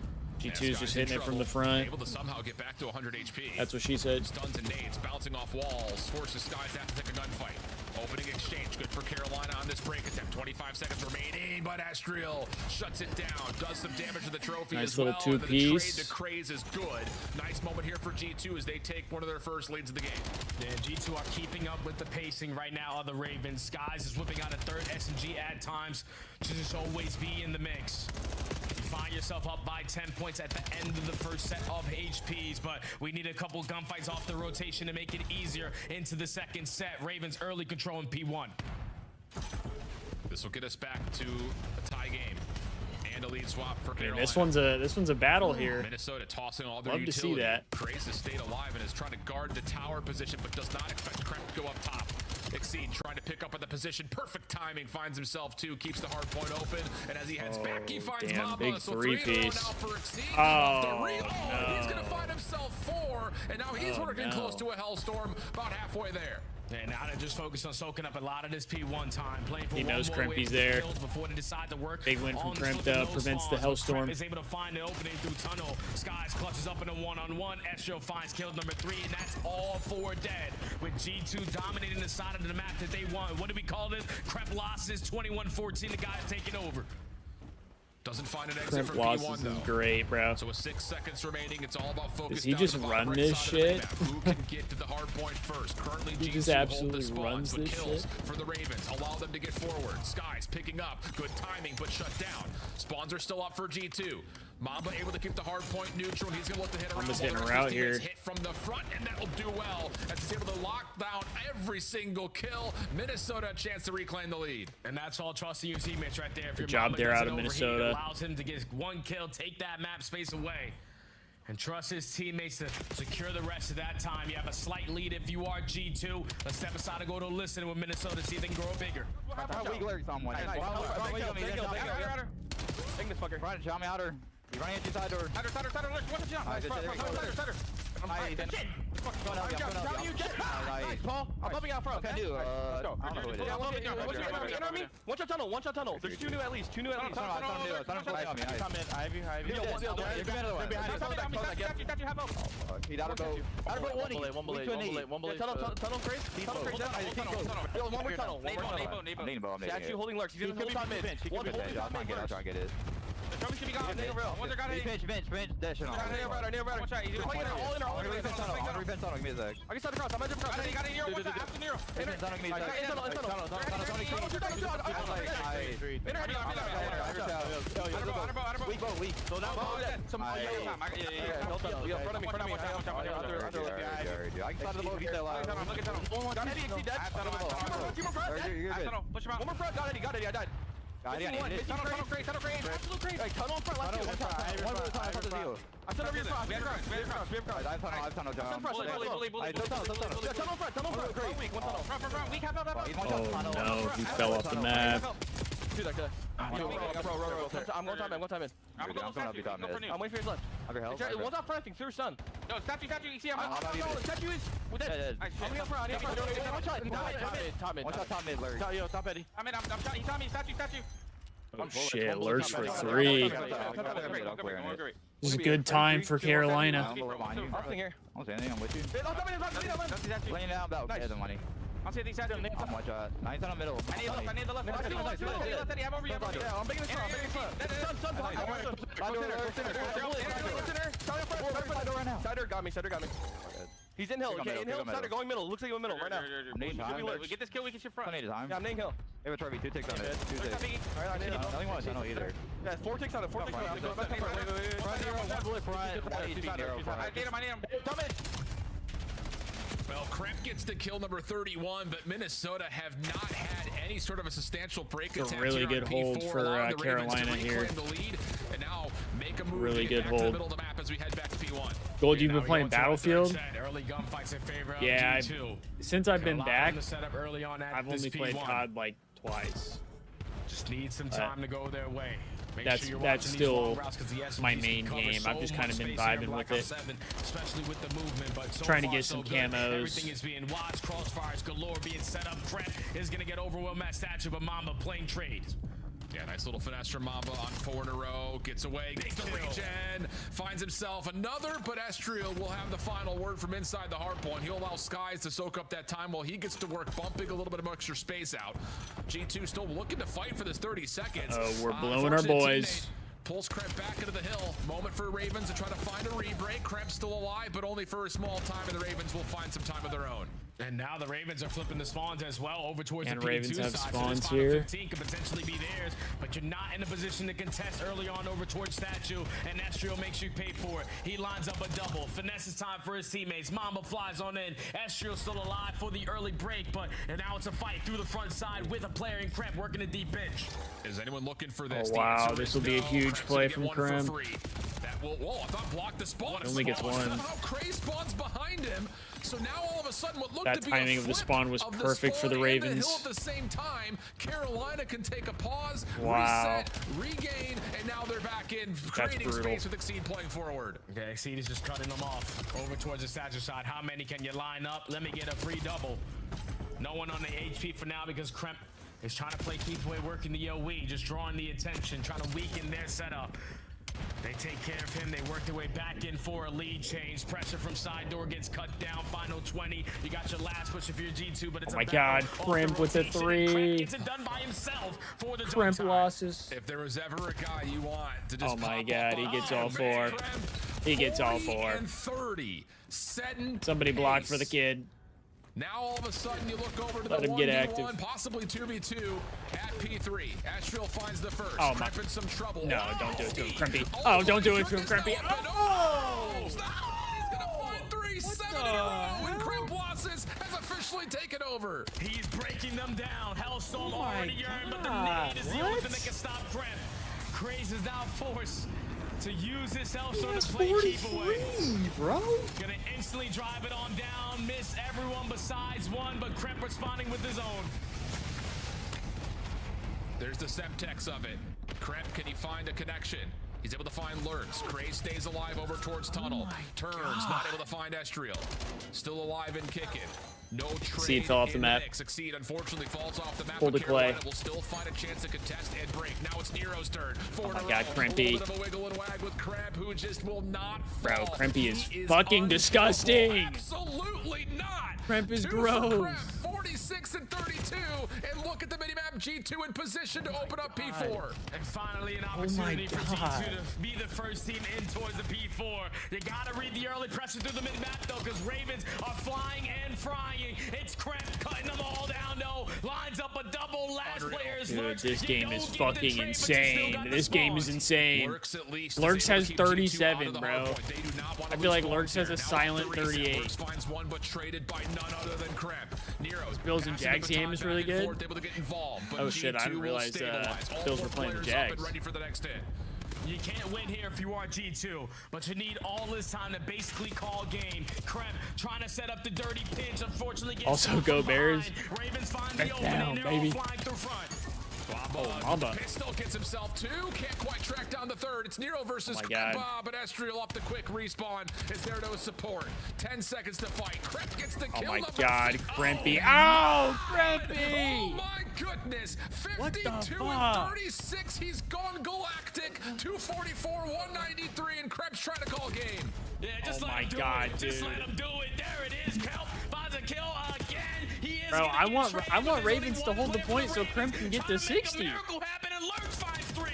S3: G2's just hitting it from the front.
S4: Able to somehow get back to 100 HP.
S3: That's what she said.
S4: Stuns and nades, bouncing off walls, forces Skies to have to take a gunfight. Opening exchange, good for Carolina on this break attempt. 25 seconds remaining, but Astral shuts it down, does some damage to the trophy
S3: nice
S4: as well.
S3: Nice little 2-piece.
S4: The trade to Craze is good. Nice moment here for G2 as they take one of their first leads of the game.
S5: Yeah, G2 are keeping up with the pacing right now of the Ravens. Skies is whipping out a 3rd SMG at times to just always be in the mix. find yourself up by 10 points at the end of the first set of HPs, but we need a couple gunfights off the rotation to make it easier into the second set. Ravens early control in P1.
S4: This will get us back to a tie game and a lead swap for Carolina.
S3: This one's a battle here.
S4: Minnesota tossing all their
S3: Love
S4: utility.
S3: to see that.
S4: Kraze has stayed alive and is trying to guard the tower position, but does not expect Kremp to go up top. Exceed trying to pick up at the position. Perfect timing. Finds himself two. Keeps the hard point open. And as he heads back, he finds Mamba.
S3: Big
S4: So
S3: 3
S4: 3 in a row
S3: piece.
S4: now for Exceed.
S3: Oh,
S4: He's going to find himself 4. And now he's working close to a Hellstorm. About halfway there.
S5: And now they're just focused on soaking up a lot of this P1 time. Playing for
S3: He knows
S5: one more
S3: Krimpy's
S5: wave
S3: there.
S5: kills before they decide to work.
S3: Big win from
S5: on
S3: Krimp,
S5: flipping those
S3: prevents the
S5: spawns, but
S3: Hellstorm.
S5: Krimp is able to find an opening through tunnel. Skies clutches up in a one-on-one. Estro finds kill number 3, and that's all 4 dead. With G2 dominating the side of the map that they won. What do we call this? Kremp losses 21-14. The guys taking over.
S4: Doesn't find an exit
S3: Krimp
S4: for
S3: losses
S4: P1 though.
S3: is great, bro.
S4: So with 6 seconds remaining, it's all about focus.
S3: Does he
S4: down
S3: just
S4: to the bottom
S3: run
S4: right
S3: this
S4: side of the
S3: shit?
S4: map. Who can get to the hard point first? Currently,
S3: He
S4: G2
S3: just
S4: hold
S3: absolutely
S4: the spawns,
S3: runs
S4: but
S3: this
S4: kills
S3: shit.
S4: for the Ravens. Allow them to get forward. Skies picking up. Good timing, but shut down. Spawns are still up for G2. Mamba able to keep the hard point neutral. He's gonna look to hit around.
S3: Mamba's hitting
S4: while the
S3: her
S4: rest
S3: out
S4: of his teammates
S3: here.
S4: hit from the front, and that'll do well as he's able to lock down every single kill. Minnesota a chance to reclaim the lead.
S5: And that's all trusting your teammates right there. If your
S3: job
S5: Mamba
S3: there out
S5: doesn't
S3: of
S5: overheat,
S3: Minnesota.
S5: it allows him to get 1 kill, take that map space away, and trust his teammates to secure the rest of that time. You have a slight lead if you are G2. Let's step aside and go to a listen with Minnesota, see if they can grow bigger.
S7: Take this fucker. Run, jump me out her. You're running into side door. Side, what's the jump? Nice, side. Nice, Paul. I'm bumping out front. Okay, let's go. I don't know who it is. One shot tunnel. There's 2 new at least. Tunnel. Ivy. He's out of boat. Out of boat, one bullet. Tunnel, Grace. One more tunnel. I'm needing bow. Statue holding lurks. He's gonna hold top mid. One holding top mid. I'll try to get it. Probably should be gone. Bench. Dash it on. Watch out. He's playing all in. Revenge tunnel. Give me a sec. I can start the cross. I'm at the cross. Got it. Nero. Watch out. After Nero. Tunnel. Give me a sec. Tunnel. Weak. So now some front of me. I can start the boat. He's alive. Look at tunnel. Got Eddie. Exceed dead. You're good. Push him out. One more front. Got Eddie. I died. Tunnel crate. Absolute crate. Tunnel in front. Left. I'm still over your cross. We have cross. I have tunnel down. Tunnel front. Crate. Weak. One tunnel. Front. Weak.
S3: Oh no, he fell off the map.
S7: I'm going time in. I'm waiting for his left. One's out front, I think. Through stun. No, statue. You see, I'm statue is. We're dead. I'm going up front. Top mid. One shot top mid, Larry. Top Eddie. I'm shot. He's on me. Statue.
S3: Oh shit, lurch for 3. This is a good time for Carolina.
S7: I'm here.
S6: I'm with you.
S7: Laying down about the money. I'll say these I'm one shot. Nice on the middle. I need the left. Eddie, I'm over you. I'm making this front. Cider got me. He's in hill. Okay, in hill. Cider going middle. Looks like you're middle right now. We get this kill. We can shift front.
S6: Yeah,
S7: I'm nating hill.
S6: Have a trophy. 2 ticks on it. 2 ticks.
S7: Nothing
S6: wants tunnel either.
S7: Yeah, 4 ticks on it. 4 ticks on it. I need him. Come in.
S4: Well, Kremp gets the kill number 31, but Minnesota have not had any sort of a substantial break
S3: It's a
S4: attempt
S3: really
S4: here on
S3: good hold
S4: P4,
S3: for
S4: allowing the Ravens
S3: Carolina
S4: to
S3: here.
S4: reclaim the lead and now make a move
S3: Really
S4: to get
S3: good
S4: back to the
S3: hold.
S4: middle of the map as we head back to P1.
S3: Gold, you've been playing Battlefield?
S5: Early gunfights in favor of
S3: Yeah,
S5: G2.
S3: since I've been back,
S5: Early on at
S3: I've
S5: this
S3: only played
S5: P1.
S3: COD like twice.
S5: Just need some time to go their way. Make
S3: That's
S5: sure you're
S3: that's
S5: watching these long
S3: still
S5: routes 'cause the SMGs
S3: my
S5: can
S3: main
S5: cover
S3: game.
S5: so
S3: I've just kind of
S5: much
S3: been
S5: space here in
S3: vibing with
S5: Black
S3: it.
S5: Ops 7, especially with the movement. But so
S3: Trying to
S5: far,
S3: get
S5: so
S3: some
S5: good.
S3: camos.
S5: Everything is being watched. Crossfires galore being set up. Kremp is going to get overwhelmed at statue, but Mamba playing trade.
S4: Yeah, nice little finesse from Mamba on 4 in a row. Gets away, gets the regen, finds himself another, but Estriel will have the final word from inside the hard point. He'll allow Skies to soak up that time while he gets to work bumping a little bit of extra space out. G2 still looking to fight for this 30 seconds.
S3: Oh, we're blowing our boys.
S4: Teammate pulls Kremp back into the hill. Moment for Ravens to try to find a re-break. Kremp's still alive, but only for a small time, and the Ravens will find some time of their own.
S5: And now the Ravens are flipping the spawns as well over towards
S3: And
S5: the
S3: Ravens
S5: P2
S3: have
S5: side.
S3: spawns
S5: so this
S3: here.
S5: 15 could potentially be theirs, but you're not in a position to contest early on over towards Statue, and Estrio makes you pay for it. He lines up a double. Finesse is time for his teammates. Mamba flies on in. Estrio still alive for the early break, but now it's a fight through the front side with a player in Kremp working a deep bench.
S4: Is anyone looking for this?
S3: Oh, wow. This will be a huge play from Kremp.
S4: That will, whoa, I thought block the spawn.
S3: Only gets one.
S4: Somehow Cray spawns behind him. So now all of a sudden what looked
S3: That
S4: to be
S3: timing
S4: a
S3: of the
S4: flip
S3: spawn was
S4: of the
S3: perfect for the
S4: spawn and
S3: Ravens.
S4: hill at the same time. Carolina can take a pause,
S3: Wow.
S4: reset, regain, and now they're back in,
S3: That's
S4: creating
S3: brutal.
S4: space with Exceed playing forward.
S5: Okay, Exceed is just cutting them off over towards the Statue side. How many can you line up? Let me get a free double. No one on the HP for now because Kremp is trying to play keep away, working the OE, just drawing the attention, trying to weaken their setup. They take care of him. They work their way back in for a lead change. Pressure from side door gets cut down. Final 20. You got your last push if you're G2, but it's
S3: Oh my God, Kremp with the three.
S5: Gets it done by himself for the
S3: Kremp losses.
S4: If there was ever a guy you want to just
S3: Oh my
S4: pop
S3: God,
S4: up
S3: he gets
S4: on
S3: all four.
S4: Kremp,
S3: He gets all
S4: 40
S3: four.
S4: and 30. Setting
S3: Somebody blocked
S4: pace.
S3: for the kid.
S4: Now all of a sudden you look over to
S3: Let
S4: the
S3: him get
S4: 1v1,
S3: active.
S4: possibly 2v2 at P3. Astriel finds the first.
S3: Oh my.
S4: Kremp in some trouble.
S3: No, don't do it to him, Krempy.
S4: Oh,
S3: Oh, don't do it to him,
S4: Kremp is
S3: Krempy.
S4: now open.
S3: Oh!
S4: He's gonna find 3-7 in a row, and Kremp losses has officially taken over.
S5: He's breaking them down. Hellstorm
S3: Oh my
S5: already earned, but the
S3: God,
S5: nade is the only
S3: what?
S5: thing that can stop Kremp. Craze is now forced to use his Hellstorm
S3: That's
S5: to play keep away.
S3: 43, bro.
S5: Gonna instantly drive it on down, miss everyone besides one, but Kremp responding with his own.
S4: There's the Semtex of it. Kremp, can he find a connection? He's able to find Lurks. Cray stays alive over towards tunnel. Turns, not able to find Estriel. Still alive and kicking. No trade.
S3: Exceed fell off the map.
S4: Exceed unfortunately falls off the map.
S3: Pulled
S4: but
S3: a Clay.
S4: Carolina will still find a chance to contest and break. Now it's Nero's turn.
S3: Oh my God,
S4: A
S3: Krempy.
S4: little bit of a wiggle and wag with Kremp, who just will not
S3: Bro,
S4: fall.
S3: Krempy is
S4: He
S3: fucking
S4: unkillable.
S3: disgusting.
S4: Absolutely not.
S3: Kremp is
S4: 2 for
S3: gross.
S4: Kremp, 46 and 32. And look at the minimap. G2 in position to open up P4.
S5: And finally an opportunity for
S3: God.
S5: G2 to be the first team in towards the P4. You gotta read the early pressure through the mid-map though, because Ravens are flying and frying. It's Kremp cutting them all down though. Lines up a double. Last player is
S3: Dude,
S5: Lurks.
S3: this
S5: You
S3: game
S5: don't
S3: is
S5: get the
S3: fucking
S5: trade, but you still
S3: insane.
S5: got the
S3: This game is
S5: spawns.
S3: insane.
S4: Lurks at least
S3: Lurks
S4: is able
S3: has
S4: to keep G2 out
S3: 37,
S4: of the
S3: bro.
S4: hard point. They do not want
S3: I
S4: to
S3: feel
S4: lose
S3: like Lurks
S4: spawns
S3: has a
S4: here. Now
S3: silent
S4: 37.
S3: 38.
S4: Lurks finds one, but traded by none other than Kremp. Nero's
S3: Bills and
S4: passing the
S3: Jags game
S4: baton
S3: is really
S4: back and
S3: good.
S4: forth, able to get involved, but
S3: Oh, shit, I
S4: G2
S3: didn't
S4: will
S3: realize,
S4: stabilize. All
S3: Bills
S4: four
S3: were playing the
S4: players up and
S3: Jags.
S4: ready for the next hit.
S5: You can't win here if you are G2, but you need all this time to basically call game. Kremp trying to set up the dirty pinch, unfortunately gets
S3: Also,
S5: stuck
S3: go
S5: from
S3: Bears.
S5: behind. Ravens find the
S3: Back
S5: opening,
S3: down,
S5: they're
S3: baby.
S5: all flying through front.
S3: Mamba.
S4: Pistol gets himself two. Can't quite track down the third. It's Nero versus
S3: Oh my God.
S4: Kremp, but Estriel up the quick respawn is there to support. 10 seconds to fight. Kremp gets the
S3: Oh
S4: kill.
S3: my
S4: number
S3: God,
S4: six.
S3: Krempy.
S4: Oh,
S3: Oh, Krempy.
S4: Oh my goodness.
S3: What the
S4: 52 and
S3: fuck?
S4: 36. He's gone galactic. 244, 193, and Kremp's trying to call game.
S5: Yeah, just
S3: Oh
S5: let
S3: my
S5: him do
S3: God,
S5: it. Just
S3: dude.
S5: let him do it. There it is. Kelp finds a kill again. He is
S3: Bro,
S5: gonna
S3: I
S5: get
S3: want
S5: traded,
S3: I
S5: but
S3: want
S5: there's
S3: Ravens
S5: only
S3: to hold
S5: one
S3: the
S5: player
S3: point
S5: for
S3: so
S5: the
S3: Kremp
S5: Ravens.
S3: can get
S5: Trying
S3: to
S5: make a
S3: 60.
S5: miracle happen, and Lurks finds 3.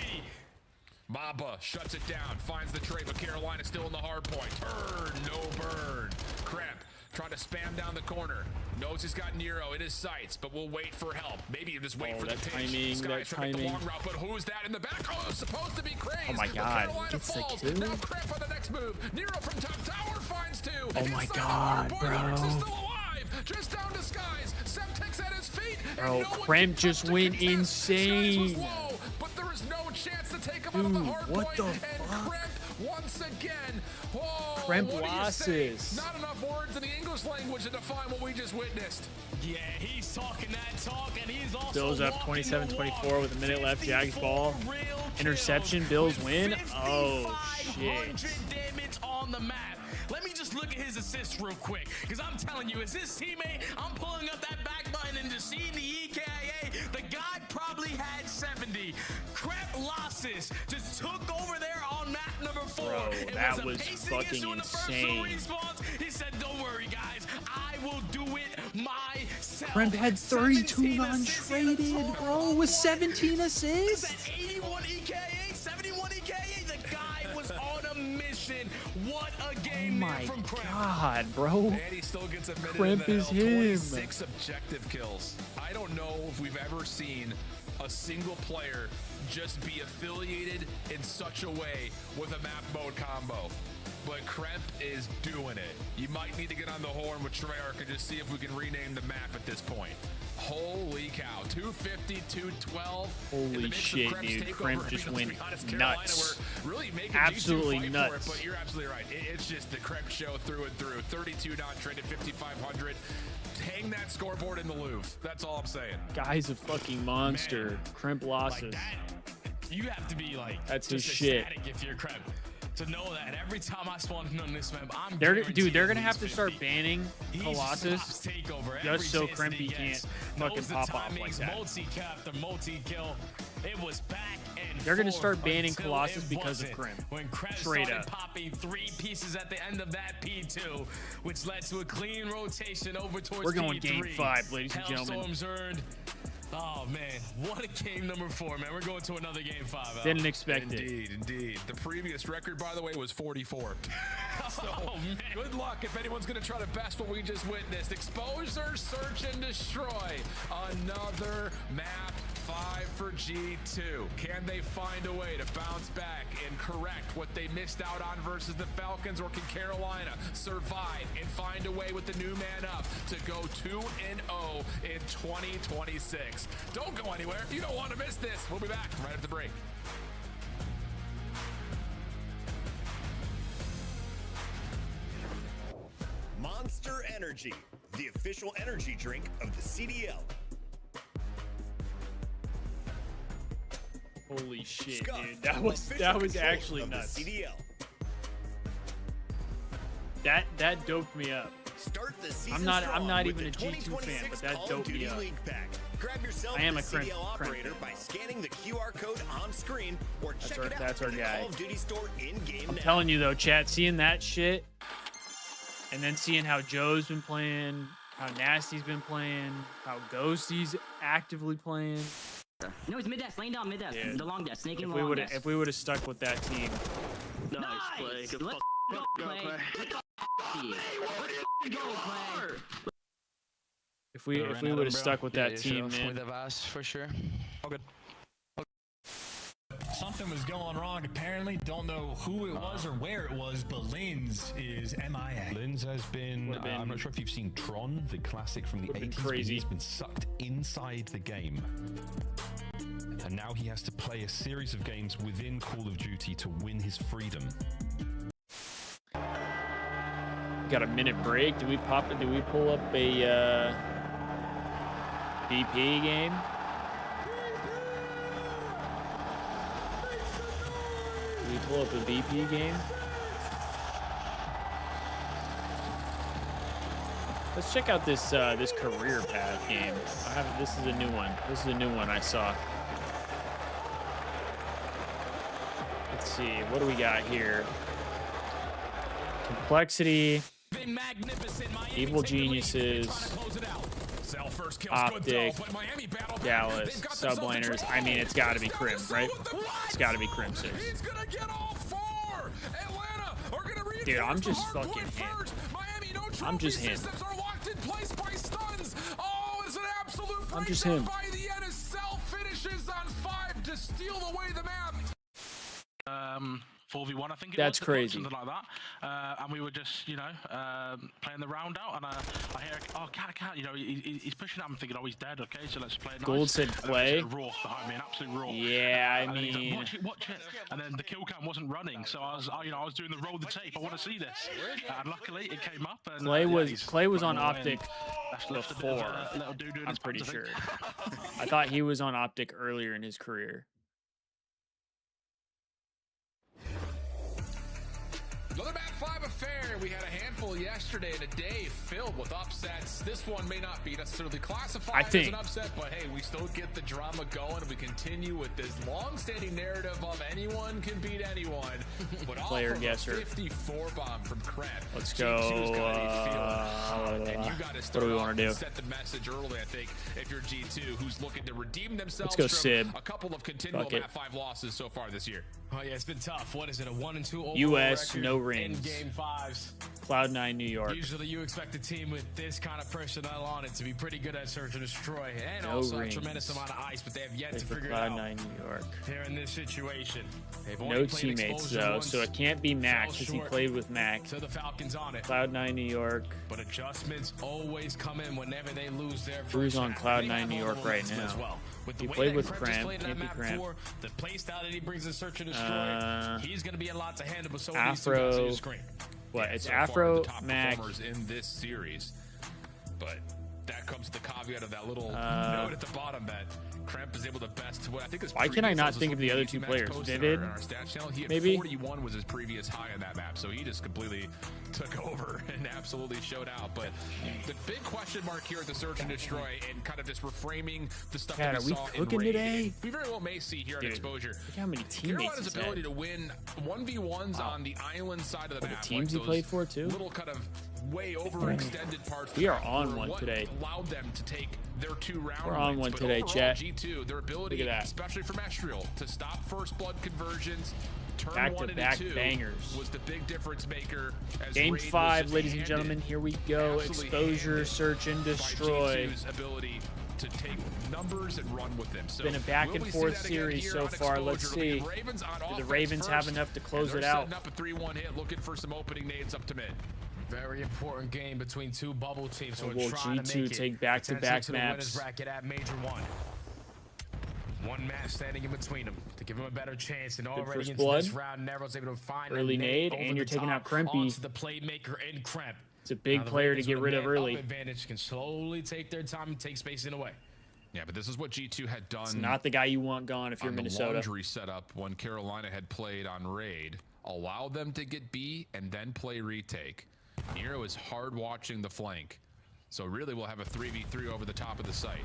S4: Mamba shuts it down, finds the trade, but Carolina still in the hard point. Turn, no burn. Kremp trying to spam down the corner. Knows he's got Nero in his sights, but we'll wait for help. Maybe you just wait
S3: Oh,
S4: for the
S3: that
S4: pinch.
S3: timing,
S4: Sky's
S3: that
S4: trying to make the
S3: timing.
S4: long route, but who's that in the back? Oh, it's supposed to be Craze.
S3: Oh my
S4: But
S3: God,
S4: Carolina
S3: gets the
S4: falls.
S3: kill?
S4: Now Kremp on the next move. Nero from top tower finds 2.
S3: Oh my
S4: Inside the
S3: God,
S4: hard point,
S3: bro.
S4: Lurks is still alive. Just down to Skies. Semtex at his feet. and
S3: Bro,
S4: no one
S3: Kremp
S4: can
S3: just
S4: touch to
S3: went
S4: contest. Skies was
S3: insane.
S4: low, but there is no chance to take him out of the
S3: Dude,
S4: hard
S3: what
S4: point.
S3: the
S4: And
S3: fuck?
S4: Kremp once again. Oh,
S3: Kremp
S4: what do you say?
S3: losses.
S4: Not enough words in the English language to define what we just witnessed.
S5: Yeah, he's talking that talk, and he's also
S3: Bills up
S5: walking the
S3: 27-24
S5: walk.
S3: with a minute left. Jags ball.
S5: 54 real
S3: Interception,
S5: kills
S3: Bills
S5: with
S3: win. Oh,
S5: 5,500
S3: shit.
S5: damage on the map. Let me just look at his assists real quick, because I'm telling you, as his teammate, I'm pulling up that back button and just seeing the EKIA. The guy probably had 70. Kremp losses just took over there on map number 4.
S3: Bro,
S5: It
S3: that
S5: a
S3: was
S5: pacing
S3: fucking
S5: issue in the first 2
S3: insane.
S5: respawns. He said, don't worry, guys. I will do it myself.
S3: Kremp had 32
S5: 17 assists in the
S3: non-traded,
S5: total.
S3: bro, with 17
S5: Is
S3: assists.
S5: that 81 EKA, 71 EKA? The guy was on a mission. rotation. What a game from Crimp.
S3: God, bro.
S4: And he still gets admitted
S3: Crimp
S4: to the
S3: is
S4: L.
S3: him.
S4: 26 objective kills. I don't know if we've ever seen a single player just be affiliated in such a way with a map mode combo. But Crimp is doing it. You might need to get on the horn with Treyarch and just see if we can rename the map at this point. Holy cow, 250, 212.
S3: Holy shit, dude. Crimp just went nuts.
S4: Really making
S3: absolutely
S4: G2 fight
S3: nuts.
S4: for it, but you're absolutely right. It's just the Crimp show through and through. 32 non-traded, 5,500. Hang that scoreboard in the Louvre. That's all I'm saying.
S3: Guy's a fucking monster.
S5: Man,
S3: Crimp losses.
S5: Like that, you have to be like,
S3: that's his
S5: just
S3: shit.
S5: ecstatic if you're Crimp. To know that every time I spawn in on this map, I'm
S3: dude, they're gonna have to start banning Colossus just so Crimpy can't fucking pop off like that.
S5: Multi-cap after multi-kill. It was back and
S3: they're gonna start
S5: forth
S3: banning
S5: until
S3: Colossus
S5: it
S3: because of
S5: wasn't.
S3: Crimp.
S5: When Crimp
S3: Straight
S5: started
S3: up.
S5: popping 3 pieces at the end of that P2, which led to a clean rotation over towards
S3: We're going
S5: P3.
S3: game 5, ladies and gentlemen.
S5: Hellstorms earned. Oh man, what a game number 4, man. We're going to another game 5. Al.
S3: Didn't expect it.
S4: Indeed. The previous record, by the way, was 44. So,
S5: man.
S4: Good luck if anyone's going to try to best what we just witnessed. Exposure, search, and destroy. Another map 5 for G2. Can they find a way to bounce back and correct what they missed out on versus the Falcons, or can Carolina survive and find a way with the new man up to go 2-0 in 2026? Don't go anywhere. You don't want to miss this. We'll be back right after the break.
S12: Monster Energy, the official energy drink of the CDL.
S3: Holy shit,
S12: Scuff,
S3: dude. That was actually nuts. That doped me up.
S12: Start the season
S3: I'm not
S12: strong
S3: even a
S12: with the
S3: G2 fan, but that
S12: Call of
S3: doped me
S12: Duty
S3: up.
S12: League Pack. Grab yourself
S3: I am
S12: the
S3: a Crimp
S12: operator
S3: fan.
S12: by scanning the QR code on screen or check it out
S3: That's our
S12: in the
S3: guy.
S12: Call of Duty store in-game
S3: I'm
S12: now.
S3: telling you though, chat, seeing that shit and then seeing how Joe's been playing, how Nasty's been playing, how Ghosty's actively playing.
S13: No, it's mid-dash, laying down mid-dash,
S3: Dude,
S13: the long dash, snaking
S3: if
S13: the long dash.
S3: if we would have stuck with that team.
S13: Nice play. Let's go, Clay. Let's go, Clay.
S3: If we would have stuck with that team, man.
S6: With the Vas for sure.
S5: All good.
S14: Something was going wrong. Apparently, don't know who it was or where it was, but Linz is MIA.
S15: Linz has been, I'm not sure if you've seen Tron, the classic from the 80s, but he's been sucked inside the game. And now he has to play a series of games within Call of Duty to win his freedom.
S3: Got a minute break. Do we pull up a BP game? Do we pull up a BP game? Let's check out this this career path game. This is a new one. This is a new one I saw. Let's see. What do we got here? Complexity. Evil Geniuses. Optic. Dallas. Sublaners. I mean, it's got to be Crim, right? It's got to be Crim 6. Dude, I'm just fucking him. I'm just him. I'm just him.
S5: To steal away the map. 4v1, I think it
S3: That's
S5: was.
S3: crazy.
S5: Something like that. And we were just, you know, playing the round out. And I hear, oh, cat, you know, he's pushing up. I'm thinking, oh, he's dead. Okay, so let's play it nice.
S3: Gold said play.
S5: Raw behind me, an absolute raw.
S3: Yeah, I
S5: and
S3: mean,
S5: like, watch it. And then the kill cam wasn't running, so I was doing the roll the tape. I want to see this. And luckily, it came up. And,
S3: Clay was on Optic
S5: left
S3: before. I'm pretty sure. I thought he was on Optic earlier in his career.
S4: Another Map 5 affair. We had a handful yesterday and a day filled with upsets. This one may not be necessarily classified as an upset, but hey, we still get the drama going. We continue with this long-standing narrative of anyone can beat anyone. But
S3: Player guesser.
S4: 54 bomb from Crimp.
S3: Let's go.
S4: And you got to start off and set the message early, I think, if you're G2, who's looking to redeem themselves
S3: Let's go,
S4: from
S3: Sib.
S4: a couple of continual Map 5 losses so far this year.
S5: Oh yeah, it's been tough. What is it? A 1-2 overall
S2: U.S.
S5: record
S2: no rings.
S5: in Game 5s.
S2: Cloud9, New York.
S5: Usually you expect a team with this kind of personnel on it to be pretty good at search and destroy, and
S2: No
S5: also
S2: rings.
S5: a tremendous amount of ice, but they have yet to
S2: For
S5: figure it out.
S2: Cloud9, New York.
S5: Here in this situation, they've only
S2: No
S5: played
S2: teammates
S5: exposure
S2: though,
S5: once,
S2: so it can't be Mac because he
S5: short
S2: played with Mac.
S5: to the Falcons on it.
S2: Cloud9, New York.
S5: But adjustments always come in whenever they lose their
S2: Who's
S5: first
S2: on
S5: half.
S2: Cloud9,
S5: They have
S2: New
S5: all
S2: York
S5: the
S2: right
S5: momentum
S2: now?
S5: as well. With the
S2: He
S5: way
S2: played
S5: that
S2: with
S5: Cramp
S2: Cramp,
S5: just played in
S2: can't
S5: that
S2: be
S5: map
S2: Cramp.
S5: before, the play style that he brings in search and destroy, he's going to be a lot to handle, but so are these two
S2: Afro.
S5: guys on your screen.
S2: What?
S4: Yeah,
S2: It's
S4: so far,
S2: Afro,
S4: the top
S2: Mac.
S4: performers in this series, but that comes with the caveat of that little note at the bottom that Kremp is able to best what I think is.
S2: Why can I not think of the other two players? Vivid?
S4: On our stats channel, he had
S2: Maybe?
S4: 41 was his previous high on that map, so he just completely took over and absolutely showed out. But the big question mark here at the search and destroy, and kind of just reframing the stuff
S2: God,
S4: that
S2: are
S4: we
S2: we
S4: saw
S2: cooking
S4: in Raid,
S2: today?
S4: we very well may see here
S2: Dude,
S4: at Exposure.
S2: Look how many teammates
S4: Carolina's
S2: he's
S4: ability
S2: had.
S4: to win 1v1s on the island side of the map.
S2: The teams
S4: like
S2: he played
S4: those
S2: for too.
S4: little kind of way overextended parts.
S2: We are on
S4: were
S2: one
S4: what
S2: today.
S4: Allowed them to take their 2-round
S2: We're on
S4: wins.
S2: one
S4: But
S2: today,
S4: overall,
S2: chat.
S4: G2, their ability,
S2: Look at that.
S4: especially from Estriel, to stop first blood conversions, turn 1 into
S2: Back-to-back
S4: 2,
S2: bangers.
S4: was the big difference maker. As
S2: Game
S4: Raid was
S2: 5,
S4: just
S2: ladies and
S4: handed,
S2: gentlemen. Here we go.
S4: absolutely
S2: Exposure,
S4: handed
S2: search, and
S4: by
S2: destroy.
S4: G2's ability to take numbers and run with them. So
S2: Been a back
S4: will
S2: and
S4: we see
S2: forth
S4: that again
S2: series
S4: here
S2: so
S4: on
S2: far. Let's
S4: Exposure? It'll
S2: see.
S4: be Ravens on
S2: Do the
S4: offense
S2: Ravens have
S4: first,
S2: enough to
S4: and
S2: close
S4: they're
S2: it out?
S4: setting up a 3-1 hit, looking for some opening nades up to mid.
S5: Very important game between two bubble teams who
S2: So
S5: are
S2: will
S5: trying to
S2: G2
S5: make it
S2: take back-to-back
S5: potentially to the winners
S2: maps?
S5: bracket at Major 1. One match standing in between them to give them a better chance. And already
S2: first
S5: into
S2: blood.
S5: this round, Nero's able to find
S2: Early
S5: a
S2: nade,
S5: over
S2: and
S5: the
S2: you're taking
S5: top
S2: out Krempy.
S5: onto the playmaker in Kremp.
S2: It's a big
S5: Now, the
S2: player to
S5: Ravens
S2: get
S5: with a
S2: rid of
S5: man-up
S2: early.
S5: advantage can slowly take their time and take space in away.
S4: Yeah, but this is what G2 had done.
S2: It's not the guy you want gone if you're
S4: on the
S2: Minnesota.
S4: laundry setup when Carolina had played on Raid. Allow them to get B and then play retake. Nero is hard watching the flank. So really we'll have a 3v3 over the top of the site.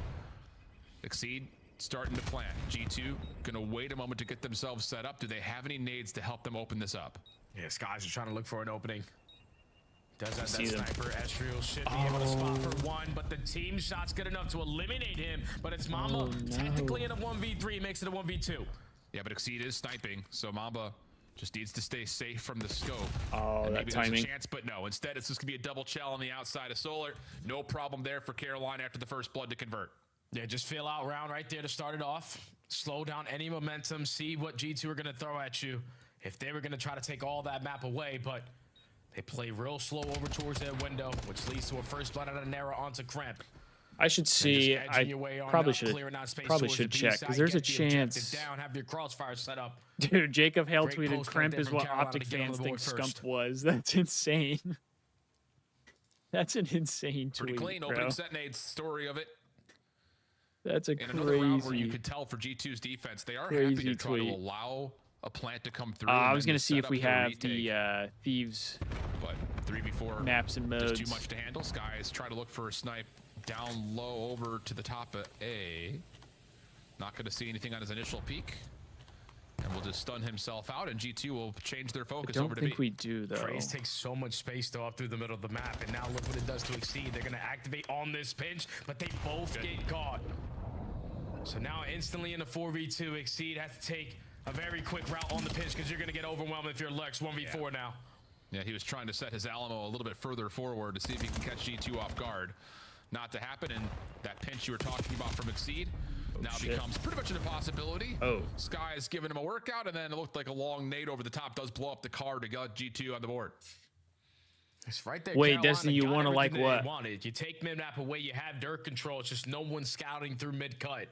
S4: Exceed starting to plant. G2 gonna wait a moment to get themselves set up. Do they have any nades to help them open this up?
S5: Yeah, Skies are trying to look for an opening. Does have
S2: See
S5: that
S2: them.
S5: sniper. Estriel should be able to spot for one, but the team shot's good enough to eliminate him. But it's Mamba
S2: Oh, no.
S5: technically in a 1v3, makes it a 1v2.
S4: Yeah, but Exceed is sniping, so Mamba just needs to stay safe from the scope.
S2: Oh,
S4: And
S2: that
S4: maybe there's
S2: timing.
S4: a chance, but no. Instead, it's just gonna be a double shell on the outside of Solar. No problem there for Carolina after the first blood to convert.
S5: Yeah, just feel out round right there to start it off. Slow down any momentum. See what G2 are going to throw at you. If they were going to try to take all that map away, but they play real slow over towards their window, which leads to a first blood out of Nero onto Cramp.
S2: I should see.
S5: And just
S2: I
S5: edging your way on
S2: probably
S5: up,
S2: should.
S5: clearing out space
S2: Probably
S5: towards
S2: should
S5: the B
S2: check
S5: side,
S2: because there's a
S5: get the objective
S2: chance.
S5: down, have your crossfire set up.
S2: Dude, Jacob Hale
S5: Great
S2: tweeted,
S5: post right
S2: "Crimp
S5: there
S2: is
S5: from
S2: what
S5: Carolina
S2: Optic
S5: to get on
S2: fans
S5: the
S2: think
S5: board
S2: Scump
S5: first.
S2: was." That's insane. That's an insane
S4: Pretty
S2: tweet,
S4: clean
S2: bro.
S4: opening set nades story of it.
S2: That's a
S4: In another round where you
S2: crazy.
S4: could tell for G2's defense, they are happy
S2: Crazy
S4: to try to
S2: tweet.
S4: allow a plant to come through.
S2: I
S4: and
S2: was
S4: then
S2: gonna
S4: to
S2: see
S4: set
S2: if
S4: up
S2: we
S4: their
S2: have
S4: retake.
S2: the Thieves
S4: But 3v4
S2: maps and
S4: just
S2: modes.
S4: too much to handle. Skies try to look for a snipe down low over to the top of A. Not going to see anything on his initial peek. And will just stun himself out, and G2 will change their
S2: I
S4: focus
S2: don't
S4: over to
S2: think
S4: B.
S2: we do though.
S5: Craze takes so much space though up through the middle of the map, and now look what it does to Exceed. They're gonna activate on this pinch, but they both get caught. So now instantly in the 4v2, Exceed has to take a very quick route on the pinch because you're gonna get overwhelmed if you're Lex 1v4 now.
S4: Yeah, he was trying to set his Alamo a little bit further forward to see if he can catch G2 off guard. Not to happen, and that pinch you were talking about from Exceed now
S2: shit.
S4: becomes pretty much an impossibility.
S2: Oh.
S4: Sky is giving him a workout, and then it looked like a long nade over the top does blow up the car to get G2 on the board.
S5: It's right there.
S2: Wait,
S5: Carolina
S2: Destiny, you
S5: got
S2: wanna like
S5: everything that they
S2: what?
S5: wanted. You take mid-map away, you have dirt control. It's just no one scouting through mid-cut.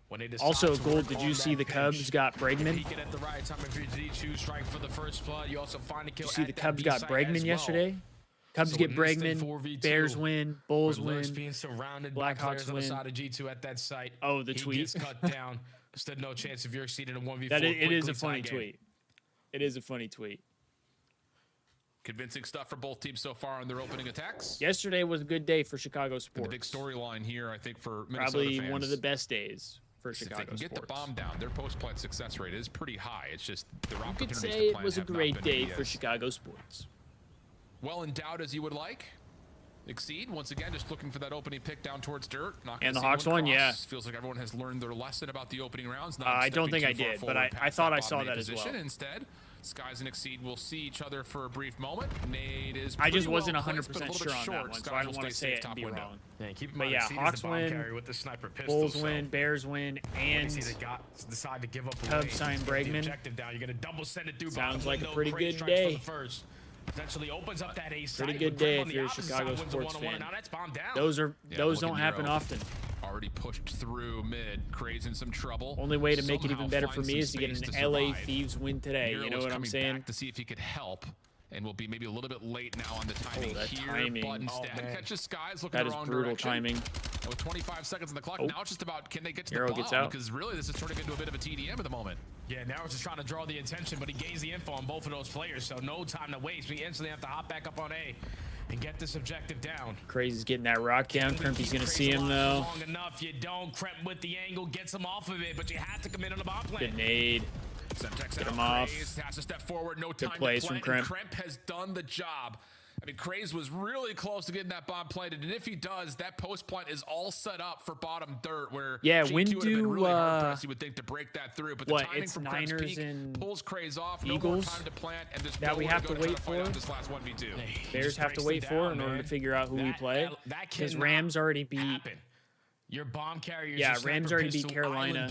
S5: When they decide
S2: Also,
S5: to
S2: Gold,
S5: work
S2: did
S5: on
S2: you see
S5: that
S2: the Cubs
S5: pinch,
S2: got Bregman?
S5: peek it at the right time if you're G2 strike for the first blood. You also find a kill.
S2: Did you see
S5: at
S2: the
S5: that
S2: Cubs
S5: B
S2: got
S5: site
S2: Bregman
S5: as well.
S2: yesterday? Cubs
S5: So
S2: get
S5: an instant
S2: Bregman,
S5: 4v2,
S2: Bears win, Bulls
S5: where Lurk's
S2: win.
S5: being surrounded by
S2: Blackhawks
S5: players on the
S2: win.
S5: side of G2 at that site.
S2: Oh, the
S5: he
S2: tweet.
S5: gets cut down. Stood no chance if you're exceeding a 1v4.
S2: That it is a
S5: quickly
S2: funny
S5: tie game.
S2: tweet. It is a funny tweet.
S4: Convincing stuff for both teams so far on their opening attacks.
S2: Yesterday was a good day for Chicago
S4: And the
S2: sports.
S4: big storyline here, I think, for Minnesota
S2: Probably
S4: fans,
S2: one of the best days for
S4: is if
S2: Chicago
S4: they can get
S2: sports.
S4: the bomb down, their post-plant success rate is pretty high. It's just their
S2: You could
S4: opportunities
S2: say
S4: to
S2: it
S4: plant
S2: was a
S4: have not
S2: great
S4: been
S2: day
S4: maybe
S2: for
S4: as
S2: Chicago sports.
S4: well endowed as you would like. Exceed once again just looking for that opening pick down towards dirt.
S2: And the Hawks one, yeah.
S4: Feels like everyone has learned their lesson about the opening rounds.
S2: I don't think I did, but I thought I saw that as well.
S4: Instead, Skies and Exceed will see each other for a brief moment. Nade is
S2: I just wasn't
S4: well
S2: 100% sure on that one, so I don't want to say it and be wrong.
S14: Yeah, keep in
S2: but
S14: mind,
S2: yeah,
S14: Exceed
S2: Hawks
S14: is the bomb
S2: win,
S14: carrier with the sniper pistol,
S2: Bulls win, Bears win, and
S14: decide to give up
S2: Cubs sign Bregman.
S5: Objective down. You're gonna double send it through.
S2: Sounds like a pretty good day.
S5: Essentially opens up that ace.
S2: Pretty good day if you're a Chicago sports fan. Those don't happen often.
S4: Already pushed through mid, Craze in some trouble.
S2: Only way to make it even better for me is to get an LA Thieves win today. You know what I'm saying?
S4: Back to see if he could help, and we'll be maybe a little bit late now on the timing here.
S2: Timing.
S4: But instead, catches Skies looking
S2: that
S4: the
S2: is
S4: wrong
S2: brutal
S4: direction.
S2: timing.
S4: And with 25 seconds on the clock, now it's just about can they get to
S2: Arrow
S4: the bomb?
S2: gets out.
S4: Because really, this is turning into a bit of a TDM at the moment.
S5: Yeah, now it's just trying to draw the attention, but he gains the info on both of those players, so no time to waste. We instantly have to hop back up on A and get this objective down.
S2: Crazy's getting that rock down. Crimpy's gonna see him though.
S5: Long enough, you don't. Cremp with the angle gets him off of it, but you have to commit on the bomb plan.
S2: Good nade. Get him off.
S4: Has to step forward. No time
S2: Good plays from Crimp.
S4: Crimp has done the job. I mean, Craze was really close to getting that bomb planted, and if he does, that post plant is all set up for bottom dirt. Where
S2: yeah,
S4: G2
S2: when
S4: would have been really hard pressed, you would think, to break that through. But the timing from Crimp's peak pulls Craze off. No more time to plant, and there's
S2: that we have to wait for.
S4: This last 1v2.
S2: Bears have to wait for in order to figure out who we play. Because Rams already beat.
S5: Your bomb carrier,
S2: yeah, Rams already beat Carolina.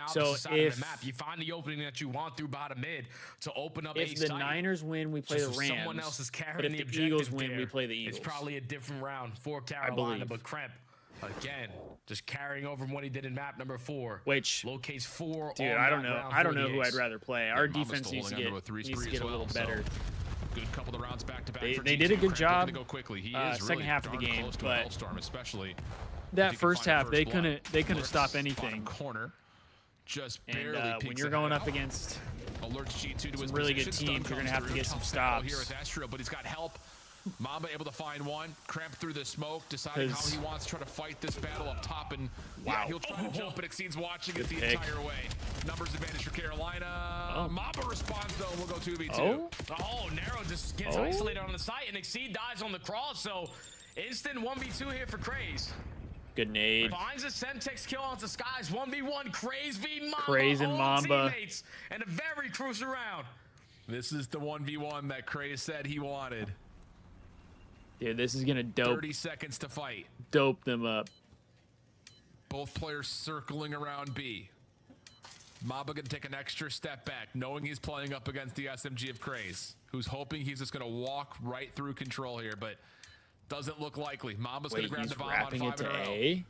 S2: So if
S5: you find the opening that you want through bottom mid to open up,
S2: if the Niners win, we play the Rams.
S5: Someone else is carrying
S2: but if the Eagles win, we play the Eagles.
S5: It's probably a different round for Carolina, but Kremp again just carrying over from what he did in map number 4.
S2: Which
S5: locates 4.
S2: Dude, I don't know. I don't know who I'd rather play. Our defense needs to get a little better.
S4: Good couple of rounds back to back.
S2: They did a good job.
S4: Go quickly. He is
S2: second half of the game, but
S4: especially.
S2: That first half, they couldn't stop anything.
S4: Corner, just
S2: barely. And when you're going up against
S4: G2 to
S2: some really good teams, you're gonna have to get some stops.
S4: Here with Astro, but he's got help. Mamba able to find one. Cramp through the smoke, deciding how he wants to try to fight this battle up top. And yeah, he'll try to jump, but Exceed's watching it the entire way. Numbers advantage for Carolina. Mamba responds though. We'll go 2v2.
S5: Oh, Narrow just gets isolated on the site, and Exceed dies on the cross. So instant 1v2 here for Craze.
S2: Good nade.
S5: Finds a Semtex kill onto Skies. 1v1. Craze v Mamba.
S2: Craze and Mamba.
S5: Teammates, and a very crucial round.
S4: This is the 1v1 that Craze said he wanted.
S2: Dude, this is gonna dope.
S4: 30 seconds to fight.
S2: Dope them up.
S4: Both players circling around B. Mamba gonna take an extra step back, knowing he's playing up against the SMG of Craze, who's hoping he's just gonna walk right through control here, but doesn't look likely. Mamba's gonna grab the bomb on 5 in a row. And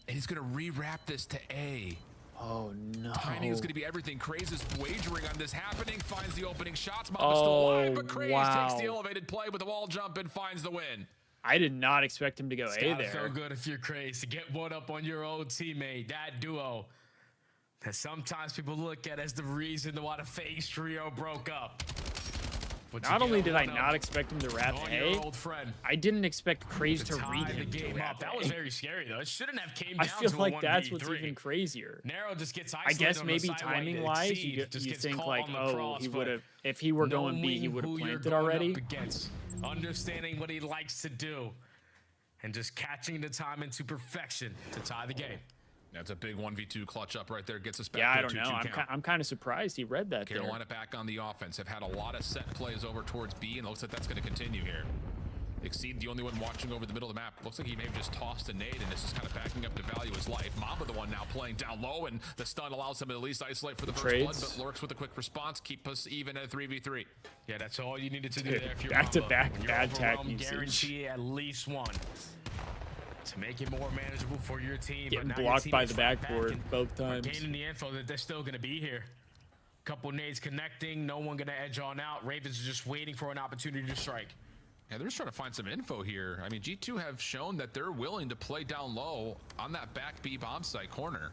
S4: he's gonna re-wrap this to A.
S2: Oh no.
S4: Timing is gonna be everything. Craze is wagering on this happening, finds the opening shots. Mamba's still alive, but Craze takes the elevated play with the wall jump and finds the win.
S2: I did not expect him to go A there.
S5: So good if you're Craze to get one up on your old teammate. That duo that sometimes people look at as the reason why the FaZe trio broke up.
S2: Not only did I not expect him to wrap A, I didn't expect Craze to read him to wrap A.
S5: That was very scary though. It shouldn't have came down to
S2: I feel like
S5: 1v3.
S2: that's what's even crazier.
S5: Narrow just gets
S2: I guess maybe timing wise, you think like, oh, he would have, if he were going B, he would have planted already.
S5: Understanding what he likes to do and just catching the time into perfection to tie the game.
S4: That's a big 1v2 clutch up right there. Gets us back to
S2: I don't know. I'm kind of surprised he read that.
S4: Carolina back on the offense. Have had a lot of set plays over towards B, and it looks like that's going to continue here. Exceed the only one watching over the middle of the map. Looks like he may have just tossed a nade, and this is kind of backing up to value his life. Mamba the one now playing down low, and the stun allows him to at least isolate for the first blood, but Lurks with a quick response. Keep us even at a 3v3.
S5: Yeah, that's all you needed to do there. If you're
S2: back-to-back bad tag usage.
S5: Guarantee at least one. To make it more manageable for your team.
S2: Getting blocked by the backboard both times.
S5: Gaining the info that they're still going to be here. Couple nades connecting. No one going to edge on out. Ravens are just waiting for an opportunity to strike.
S4: Yeah, they're just trying to find some info here. I mean, G2 have shown that they're willing to play down low on that back B bomb site corner.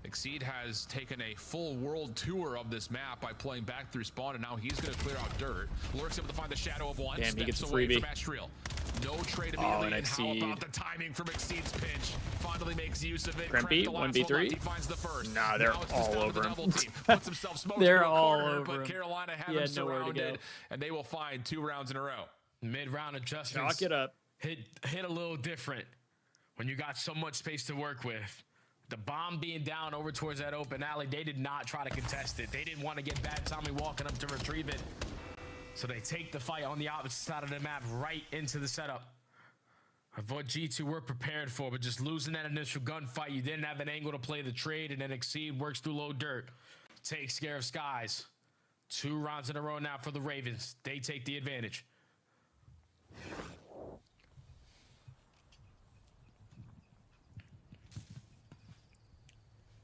S4: Exceed has taken a full world tour of this map by playing back through spawn, and now he's going to clear out dirt. Lurks able to find the shadow of one.
S2: Damn, he gets a
S4: away
S2: freebie.
S4: From Astriel. No trade immediately, and how about the timing from Exceed's pinch? Finally makes use of it.
S2: Crimpy, 1v3.
S4: He finds the first.
S2: Nah, they're all over him.
S4: Puts himself smoked
S2: they're
S4: through a
S2: all
S4: corner,
S2: over
S4: but
S2: him.
S4: Carolina have him surrounded, and they will find 2 rounds in a row.
S5: Mid-round adjustments.
S2: Chalk it up.
S5: hit a little different when you got so much space to work with. The bomb being down over towards that open alley, they did not try to contest it. They didn't want to get bad timing walking up to retrieve it. So they take the fight on the opposite side of the map right into the setup of what G2 were prepared for, but just losing that initial gunfight, you didn't have an angle to play the trade, and then Exceed works through low dirt. Takes care of Skies. 2 rounds in a row now for the Ravens. They take the advantage.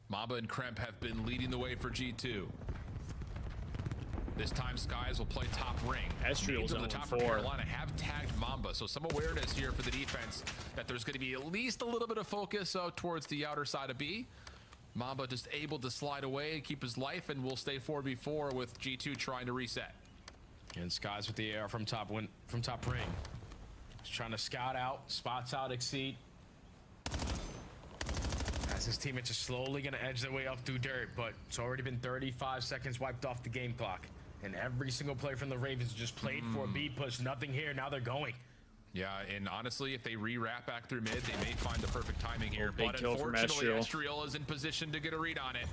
S4: Mamba and Kremp have been leading the way for G2. This time, Skies will play top ring.
S3: Estriel's
S4: on
S3: on
S4: the top
S3: 4.
S4: for Carolina have tagged Mamba, so some awareness here for the defense that there's going to be at least a little bit of focus out towards the outer side of B. Mamba just able to slide away and keep his life, and will stay 4v4 with G2 trying to reset.
S5: And Skies with the AR from top ring. He's trying to scout out, spots out Exceed. As his teammates are slowly going to edge their way up through dirt, but it's already been 35 seconds wiped off the game clock. And every single player from the Ravens just played for a B push. Nothing here. Now they're going.
S4: Yeah, and honestly, if they re-wrap back through mid, they may find the perfect timing here.
S3: Big
S4: But
S3: kill from
S4: unfortunately,
S3: Estriel.
S4: Estriel is in position to get a read on it.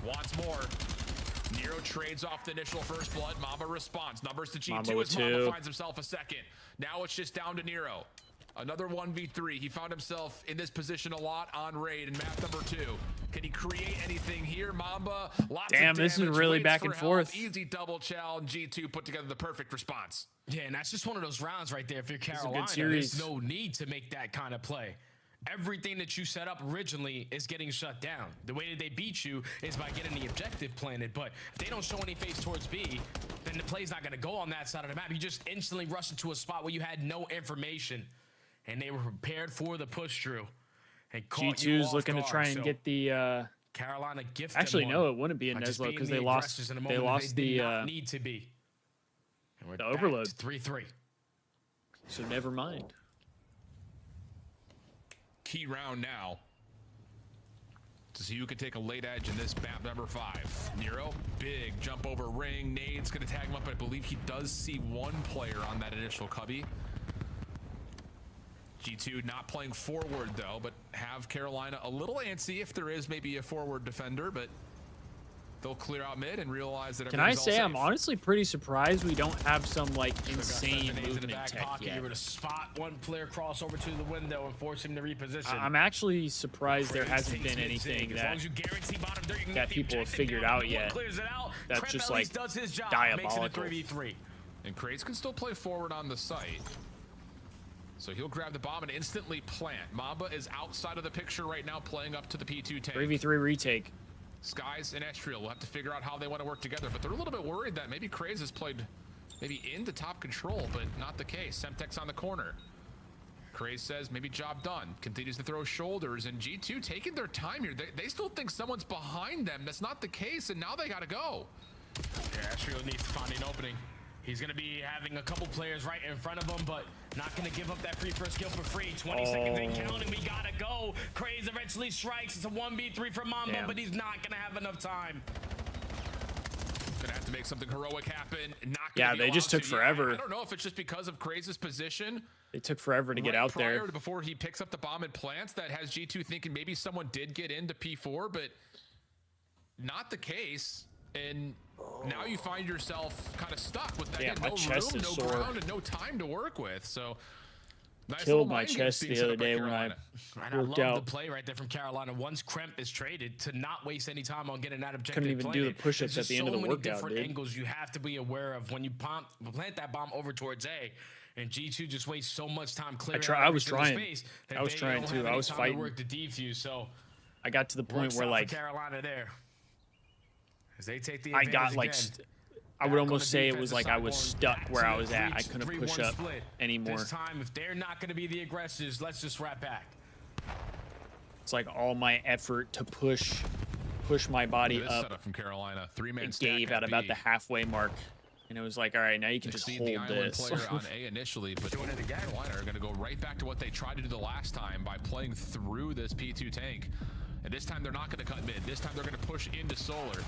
S4: Wants more. Nero trades off the initial first blood. Mamba responds. Numbers to G2
S3: Mamba
S4: as
S3: with
S4: Mamba
S3: 2.
S4: finds himself a second. Now it's just down to Nero. Another 1v3. He found himself in this position a lot on raid in map number 2. Can he create anything here? Mamba, lots
S3: Damn,
S4: of
S3: this is
S4: damage,
S3: really
S4: waits
S3: back
S4: for
S3: and
S4: help.
S3: forth.
S4: Easy double chow, and G2 put together the perfect response.
S5: Yeah, and that's just one of those rounds right there. If you're
S3: is a good
S5: Carolina,
S3: series.
S5: there's no need to make that kind of play. Everything that you set up originally is getting shut down. The way that they beat you is by getting the objective planted. But if they don't show any face towards B, then the play's not going to go on that side of the map. You just instantly rush into a spot where you had no information. And they were prepared for the push, Drew. And
S3: G2's looking to try and get the
S5: Carolina gift.
S3: actually no, it wouldn't be a Neslo because they lost the
S5: need to be. And we're
S3: the
S5: back
S3: overload.
S5: to 3-3.
S3: So never mind.
S4: Key round now to see who can take a late edge in this map number 5. Nero, big jump over ring. Nade's going to tag him up. I believe he does see one player on that initial cubby. G2 not playing forward though, but have Carolina a little antsy if there is maybe a forward defender, but they'll clear out mid and realize that.
S3: Can I say I'm honestly pretty surprised we don't have some like insane movement tech yet.
S5: You're going to spot one player cross over to the window and force him to reposition.
S3: I'm actually surprised there hasn't been anything that people have figured out yet. That's just like diabolical.
S4: And Kraze can still play forward on the site. So he'll grab the bomb and instantly plant. Mamba is outside of the picture right now, playing up to the P2 tank.
S3: 3v3 retake.
S4: Skies and Estriel will have to figure out how they want to work together, but they're a little bit worried that maybe Kraze has played maybe into top control, but not the case. Semtex on the corner. Kraze says maybe job done. Continues to throw shoulders, and G2 taking their time here. They still think someone's behind them. That's not the case, and now they got to go.
S5: Yeah, Estriel needs to find an opening. He's going to be having a couple players right in front of him, but not going to give up that free first kill for free. 20 seconds in counting. We got to go. Kraze eventually strikes. It's a 1v3 for Mamba, but he's not going to have enough time.
S4: Gonna have to make something heroic happen.
S3: Yeah, they just took forever.
S4: I don't know if it's just because of Kraze's position.
S3: They took forever to get out there.
S4: Before he picks up the bomb and plants, that has G2 thinking maybe someone did get into P4, but not the case. And now you find yourself kind of stuck with that. No room, no ground, and no time to work with. So nice.
S3: Killed my chest the other day when I worked out.
S5: The play right there from Carolina. Once Kremp is traded, to not waste any time on getting that objective.
S3: Couldn't even do the push-ups at the end of the workout,
S5: so many different angles you have to be aware of when you plant that bomb over towards A. And G2 just wastes so much time clearing.
S3: I was trying.
S5: Space
S3: I was trying too. I was fighting.
S5: Work the defuse. So
S3: I got to the point where like
S5: Carolina there. As they take the
S3: I got like I would almost say it was like I was stuck where I was at. I couldn't push up anymore.
S5: This time, if they're not going to be the aggressors, let's just wrap back.
S3: It's like all my effort to push my body up.
S4: From Carolina, 3-man
S3: it gave at about the halfway mark, and it was like, all right, now you can just hold this.
S4: Player on A initially, but doing it again. Carolina are going to go right back to what they tried to do the last time by playing through this P2 tank, and this time they're not going to cut mid. This time they're going to push into solar.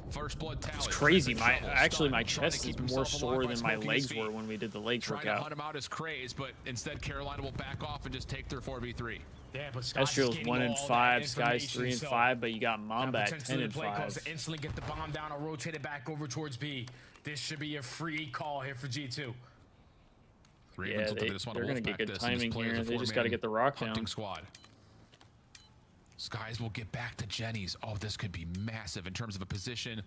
S4: First blood tally.
S2: It's crazy. My chest is more sore than my legs were when we did the legs
S4: workout.
S2: workout.
S4: Trying to hunt him out as Craze, but instead Carolina will back off and just take their 4v3.
S5: Yeah, but
S2: Estriel's 1-5, Sky's 3-5, but you got Mamba at 10-5.
S5: Instantly get the bomb down or rotate it back over towards B. This should be a free call here for G2.
S2: Yeah, they're gonna get good timing here. They just got to get the rock down.
S4: Squad. Skies will get back to Jenny's. Oh, this could be massive in terms of a position.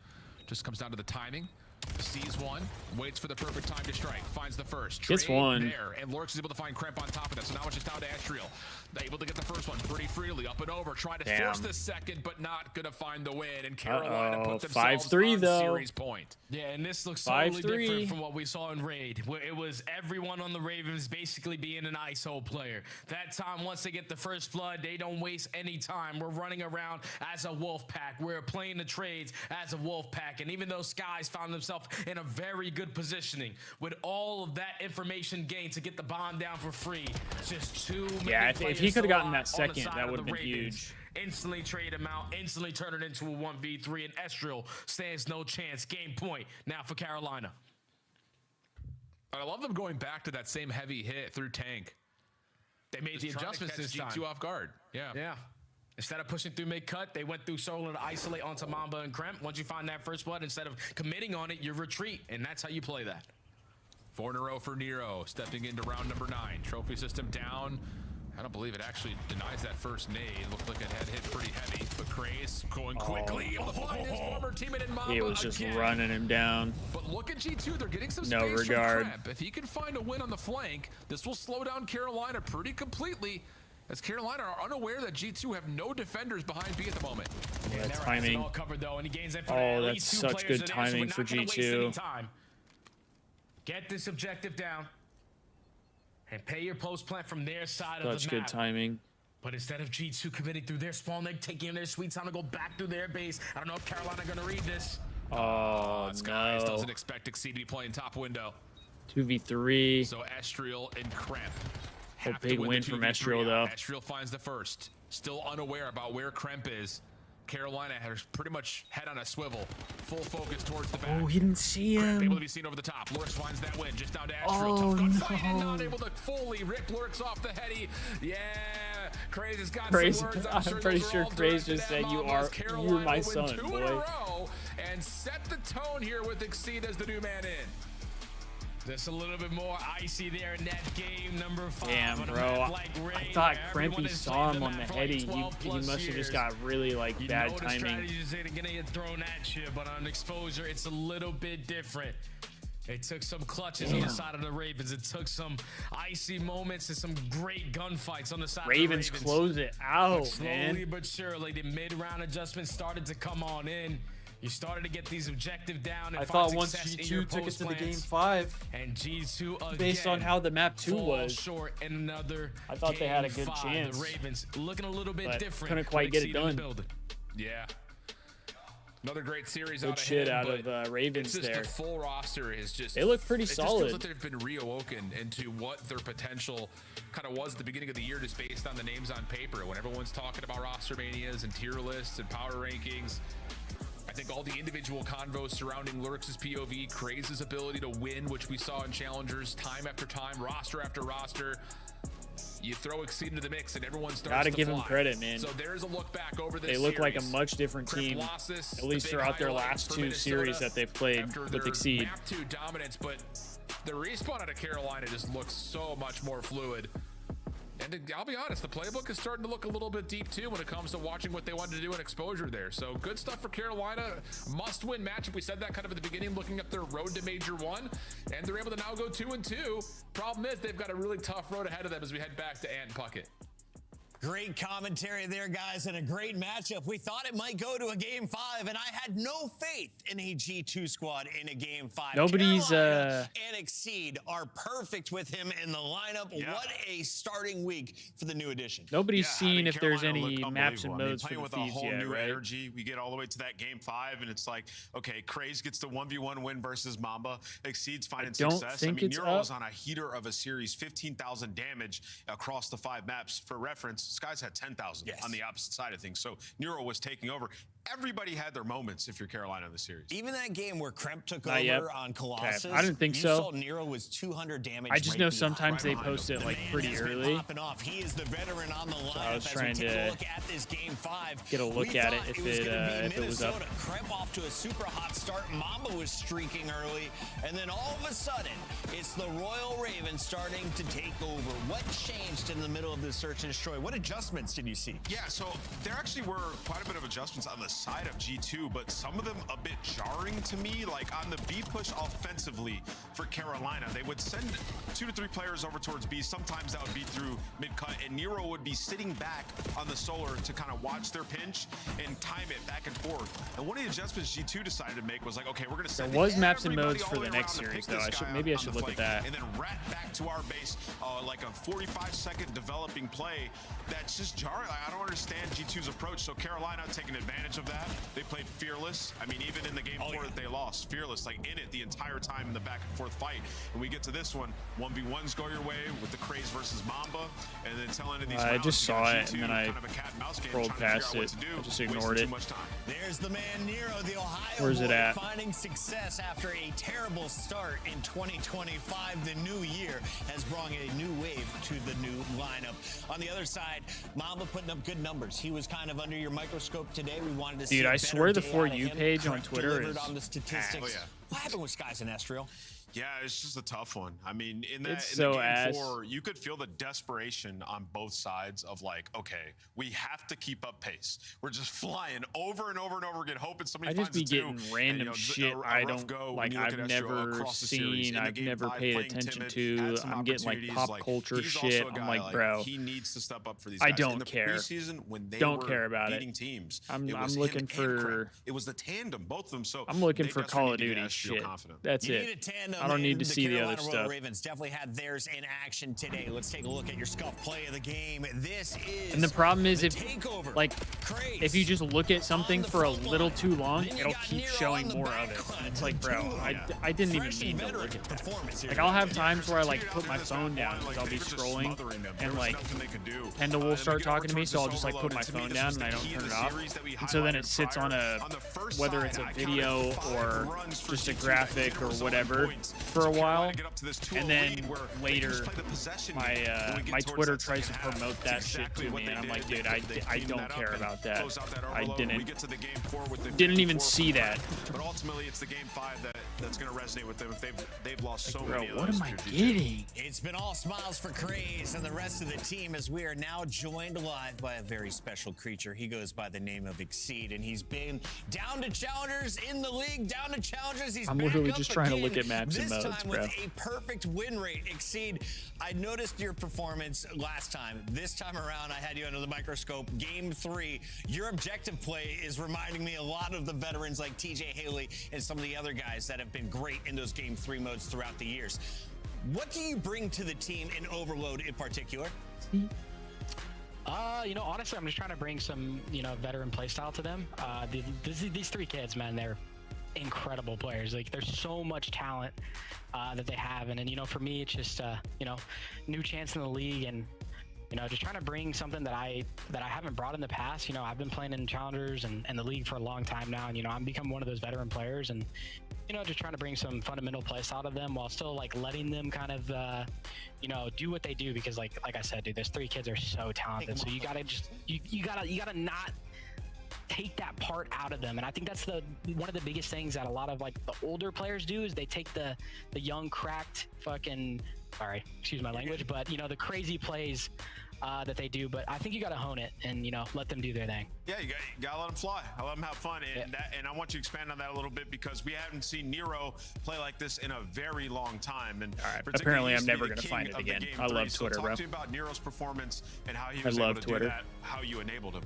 S4: Just comes down to the timing. Sees one, waits for the perfect time to strike, finds the first.
S2: Gets one.
S4: There, and Lurks is able to find Kremp on top of that. So now it's just down to Estriel. Able to get the first one pretty freely, up and over, trying to force the second, but not gonna find the win. And Carolina put themselves
S2: 5-3
S4: on
S2: though.
S4: Series point.
S5: Yeah, and this looks totally different from what we saw in Raid, where it was everyone on the Ravens basically being an ISO player. That time, once they get the first blood, they don't waste any time. We're running around as a wolf pack. We're playing the trades as a wolf pack. And even though Skies found himself in a very good positioning, with all of that information gained to get the bomb down for free, just too many
S2: if he could have gotten that second, that would have been huge.
S5: Instantly trade him out, instantly turn it into a 1v3, and Estriel stands no chance. Game point now for Carolina.
S4: I love them going back to that same heavy hit through tank.
S5: They made the adjustments this time.
S4: G2 off guard. Yeah.
S5: Instead of pushing through mid-cut, they went through solo to isolate onto Mamba and Kremp. Once you find that first blood, instead of committing on it, you retreat, and that's how you play that.
S4: 4 in a row for Nero, stepping into round number 9. Trophy system down. I don't believe it actually denies that first nade. Looked like it had hit pretty heavy, but Craze going quickly. Able to find his former teammate in Mamba.
S2: He was just running him down.
S4: But look at G2, they're getting some space
S2: No regard.
S4: from Kremp. If he can find a win on the flank, this will slow down Carolina pretty completely, as Carolina are unaware that G2 have no defenders behind B at the moment.
S2: Yeah, timing.
S5: All covered, though, and he gains
S2: that's such good timing for G2.
S5: Get this objective down and pay your post plant from their side of the map.
S2: Such good timing.
S5: But instead of G2 committing through their spawn, they're taking their sweet time to go back through their base. I don't know if Carolina are going to read this.
S4: Skies doesn't expect Exceed to be playing top window.
S2: 2v3.
S4: So Estriel and Kremp.
S2: A big win from Estriel, though.
S4: Estriel finds the first. Still unaware about where Kremp is. Carolina has pretty much head on a swivel. Full focus towards the back.
S2: Oh, he didn't see him.
S4: Kremp able to be seen over the top. Lurks finds that win. Just down to Estriel.
S2: Oh,
S4: Tough gun
S2: no.
S4: fighting, not able to fully rip Lurks off the heady. Yeah, Craze has got
S2: Craze,
S4: some words.
S2: I'm pretty sure Craze just said, you're my son,
S4: Two
S2: boy.
S4: in a row and set the tone here with Exceed as the new man in.
S5: Just a little bit more icy there in that game, number 5.
S2: Damn, bro. I thought Krempy saw him on the heady. He must have just got really, bad timing.
S5: Strategies are going to get thrown at you, but on exposure, it's a little bit different. It took some clutches on the side of the Ravens. It took some icy moments and some great gunfights on the side of the Ravens.
S2: Close it out,
S5: slowly but surely, the mid-round adjustments started to come on in. You started to get these objective down. And
S16: I thought once G2 took it to the game 5,
S5: and G2 again,
S2: based on how the map 2 was,
S5: short in another
S2: I thought they had a good chance.
S5: The Ravens looking a little bit different.
S2: Couldn't quite get it done.
S4: Yeah. Another great series
S2: good shit out of Ravens
S4: it's just
S2: there.
S4: The full roster is just.
S2: They look pretty solid.
S4: It just feels like they've been reawoken into what their potential kind of was at the beginning of the year, just based on the names on paper. When everyone's talking about roster manias and tier lists and power rankings, I think all the individual convos surrounding Lurks' POV, Craze's ability to win, which we saw in Challengers time after time, roster after roster. You throw Exceed into the mix and everyone starts
S2: Gotta
S4: to
S2: give
S4: fly.
S2: them credit, man.
S4: So there's a look back over this
S2: They look like a
S4: series.
S2: much different team, at least throughout their last 2 series that they've played with Exceed.
S4: Map 2 dominance, but the respawn out of Carolina just looks so much more fluid. And I'll be honest, the playbook is starting to look a little bit deep too when it comes to watching what they wanted to do in exposure there. So good stuff for Carolina. Must-win matchup. We said that kind of at the beginning, looking at their road to Major 1, and they're able to now go 2-2. Problem is, they've got a really tough road ahead of them as we head back to Ant and Puckett.
S2: Great commentary there, guys, and a great matchup. We thought it might go to a game 5, and I had no faith in a G2 squad in a game 5.
S17: Nobody's
S2: and Exceed are perfect with him in the lineup.
S1: Yeah.
S2: What a starting week for the new addition.
S17: Nobody's seen if there's
S1: Carolina
S17: any
S1: looked
S17: maps and
S1: unbelievable.
S17: modes for
S1: playing
S17: the
S1: with
S17: Thieves
S1: a whole
S17: yet,
S1: new
S17: right?
S1: energy. We get all the way to that game 5, and it's like, okay, Craze gets the 1v1 win versus Mamba. Exceed's finding
S17: don't
S1: success.
S17: think it's
S1: Neuro's
S17: up.
S1: on a heater of a series, 15,000 damage across the 5 maps. For reference, Skies had 10,000 on the opposite side of things. So Neuro was taking over. everybody had their moments if you're Carolina in the series.
S2: Even that game where Kremp took
S3: Not
S2: over
S3: yet.
S2: on Colossus,
S3: Okay. I didn't think
S2: you
S3: so.
S2: saw Nero was 200 damage.
S3: I just
S2: right
S3: know
S2: behind.
S3: sometimes they
S1: Right
S3: post it
S2: The
S3: like
S2: man
S3: pretty
S2: has been
S3: early.
S2: popping off. He is the veteran on the lineup.
S3: I was
S2: as
S3: trying
S2: we take
S3: to
S2: a look at this game 5.
S3: get a look
S2: We
S3: at it
S2: thought
S3: if
S2: was
S3: it,
S2: gonna be
S3: if it was up.
S2: Minnesota. Kremp off to a super hot start. Mamba was streaking early, and then all of a sudden, it's the Royal Ravens starting to take over. What changed in the middle of this search and destroy? What adjustments did you see?
S1: Yeah, so there actually were quite a bit of adjustments on the side of G2, but some of them a bit jarring to me. Like on the B push offensively for Carolina, they would send 2 to 3 players over towards B. Sometimes that would be through mid-cut, and Nero would be sitting back on the solar to kind of watch their pinch and time it back and forth. And one of the adjustments G2 decided to make was like, okay, we're going to send
S3: There was maps and
S1: everybody
S3: modes
S1: all
S3: for
S1: the way
S3: the next
S1: around to
S3: series,
S1: pick
S3: though.
S1: this guy
S3: Maybe I
S1: on
S3: should
S1: the
S3: look at
S1: flank,
S3: that.
S1: and then rat back to our base like a 45-second developing play. That's just jarring. Like, I don't understand G2's approach. So Carolina taking advantage of that. They played fearless. I mean, even in the game 4 that they lost, fearless, like in it the entire time in the back and forth fight. And we get to this one, 1v1s go your way with the Craze versus Mamba, and then telling these
S3: I
S1: rounds,
S3: just
S1: you got
S3: saw it,
S1: G2
S3: and then I
S1: kind of a cat and mouse game,
S3: scrolled
S1: trying to
S3: past
S1: figure out what
S3: it.
S1: to do,
S3: I just
S1: wasting
S3: ignored
S1: too
S3: it.
S1: much time.
S2: There's the man Nero, the Ohio
S3: Where's it
S2: boy,
S3: at?
S2: finding success after a terrible start in 2025. The new year has brought a new wave to the new lineup. On the other side, Mamba putting up good numbers. He was kind of under your microscope today. We wanted to see
S3: Dude,
S2: a
S3: I
S2: better
S3: swear the
S2: day
S3: For
S2: out of
S3: You
S2: him.
S3: page on
S2: Kremp
S3: Twitter
S2: delivered
S3: is
S2: on the statistics.
S1: Oh, yeah.
S2: What happened with Skies and Estriel?
S1: Yeah, it's just a tough one. I mean, in
S3: It's
S1: the
S3: so
S1: game
S3: ass.
S1: 4, you could feel the desperation on both sides of like, okay, we have to keep up pace. We're just flying over and over and over again, hoping somebody
S3: I just
S1: finds
S3: be
S1: a 2.
S3: getting random
S1: And,
S3: shit
S1: a
S3: I
S1: rough
S3: don't
S1: go when
S3: like.
S1: you look
S3: I've
S1: at Estriel
S3: never
S1: across the series.
S3: seen.
S1: In the
S3: I've
S1: game
S3: never
S1: 5,
S3: paid
S1: playing
S3: attention
S1: timid,
S3: to.
S1: had some
S3: I'm getting like
S1: opportunities,
S3: pop
S1: like,
S3: culture
S1: he's also
S3: shit.
S1: a guy,
S3: I'm like, bro,
S1: he needs to step up for these
S3: I
S1: guys.
S3: don't
S1: in the
S3: care.
S1: Preseason, when they
S3: Don't
S1: were
S3: care about it.
S1: beating teams,
S3: I'm
S1: it was
S3: looking
S1: him and
S3: for-
S1: Kremp. It was the tandem, both of them. So
S3: I'm looking
S1: they
S3: for
S1: definitely
S3: Call of
S1: need to
S3: Duty
S1: get Estriel
S3: shit.
S1: confident.
S3: That's
S2: You need a
S3: it.
S2: tandem,
S3: I don't need
S2: and
S3: to see the
S2: Carolina
S3: other
S2: Royal
S3: stuff.
S2: Ravens definitely had theirs in action today. Let's take a look at your scuff play of the game. This is
S3: And the problem is
S2: the
S3: if
S2: takeover.
S3: like
S2: Craze.
S3: if you just look at something
S2: the
S3: for a
S2: front
S3: little
S2: line.
S3: too long,
S2: Then you
S3: it'll
S2: got
S3: keep
S2: Nero
S3: showing
S2: on the
S3: more
S2: back
S3: of it.
S2: line.
S3: And it's like, bro,
S2: Yeah.
S3: I didn't even
S2: Fresh and
S3: need to
S2: veteran
S3: look at that.
S2: performance here.
S3: Like I'll have times where I
S1: Dude,
S3: like
S1: out
S3: put
S1: there
S3: my
S1: in this
S3: phone
S1: round
S3: down
S1: one,
S3: because
S1: like,
S3: I'll
S1: they
S3: be
S1: were just
S3: scrolling,
S1: smothering them. There
S3: and
S1: was
S3: like
S1: nothing they could do.
S3: Kendall will
S1: Then we
S3: start
S1: get over
S3: talking to me,
S1: towards
S3: so I'll
S1: this
S3: just like put
S1: overload,
S3: my
S1: and to me,
S3: phone
S1: this
S3: down
S1: was
S3: and I
S1: the
S3: don't
S1: key
S3: turn
S1: to
S3: it
S1: the
S3: off.
S1: series that we
S3: And so then it
S1: highlighted
S3: sits on
S1: prior.
S3: a
S1: On the first
S3: whether
S1: side,
S3: it's a
S1: I
S3: video
S1: counted 5
S3: or
S1: runs for
S3: just a
S1: G2 that
S3: graphic
S1: didn't
S3: or
S1: result in
S3: whatever
S1: points.
S3: for a
S1: So
S3: while,
S1: Carolina get up to this 2-0
S3: and then
S1: lead where they
S3: later
S1: just play the possession game. When we get
S3: my
S1: towards
S3: Twitter
S1: that
S3: tries to
S1: second half,
S3: promote
S1: that's
S3: that shit
S1: exactly
S3: to
S1: what
S3: me,
S1: they
S3: and I'm
S1: did.
S3: like, dude,
S1: They
S3: I
S1: cleaned
S3: don't
S1: that up
S3: care
S1: and
S3: about that.
S1: closed out that
S3: I
S1: overload.
S3: didn't
S1: We get to the game 4 with the
S3: didn't even
S1: 54
S3: see that.
S1: But ultimately, it's the game 5 that's going to resonate with them. If they've lost so
S3: Bro,
S1: many of
S3: what
S1: those
S3: am I
S1: to G2.
S3: getting?
S2: It's been all smiles for Craze and the rest of the team as we are now joined live by a very special creature. He goes by the name of Exceed, and he's been down to challengers in the league, down to challengers. He's
S3: I'm
S2: back
S3: literally
S2: up
S3: just trying to
S2: again,
S3: look at maps and
S2: this
S3: modes,
S2: time
S3: bro.
S2: with a perfect win rate. Exceed, I noticed your performance last time. This time around, I had you under the microscope. Game 3, your objective play is reminding me a lot of the veterans like TJ Haley and some of the other guys that have been great in those Game 3 modes throughout the years. What do you bring to the team in Overload in particular?
S17: Honestly, I'm just trying to bring some, veteran playstyle to them. These 3 kids, man, they're incredible players. Like, there's so much talent that they have, and then for me, it's just new chance in the league, and just trying to bring something that I haven't brought in the past. I've been playing in challengers and the league for a long time now, and I'm become one of those veteran players, and just trying to bring some fundamental play style to them while still like letting them kind of do what they do, because like I said, dude, those 3 kids are so talented, so you gotta just you gotta not take that part out of them. And I think that's one of the biggest things that a lot of like the older players do, is they take the young cracked fucking, sorry, excuse my language, but the crazy plays that they do. But I think you got to hone it and let them do their thing.
S1: Yeah, you got to let them fly. I let them have fun, and and I want you to expand on that a little bit, because we haven't seen Nero play like this in a very long time. And
S3: apparently I'm never going to find it again. I love Twitter,
S1: talk
S3: bro.
S1: to me about Nero's performance and how he was able to do that, how you enabled him.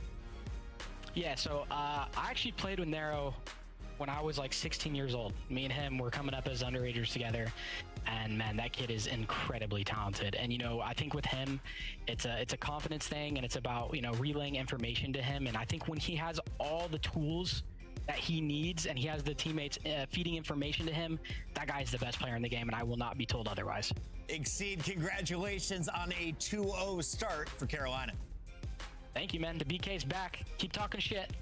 S17: Yeah, so I actually played with Nero when I was like 16 years old. Me and him were coming up as underagers together, and man, that kid is incredibly talented. And I think with him, it's a confidence thing, and it's about relaying information to him. And I think when he has all the tools that he needs, and he has the teammates feeding information to him, that guy's the best player in the game, and I will not be told otherwise.
S2: Exceed, congratulations on a 2-0 start for Carolina.
S17: Thank you, man. The BK's back. Keep talking shit.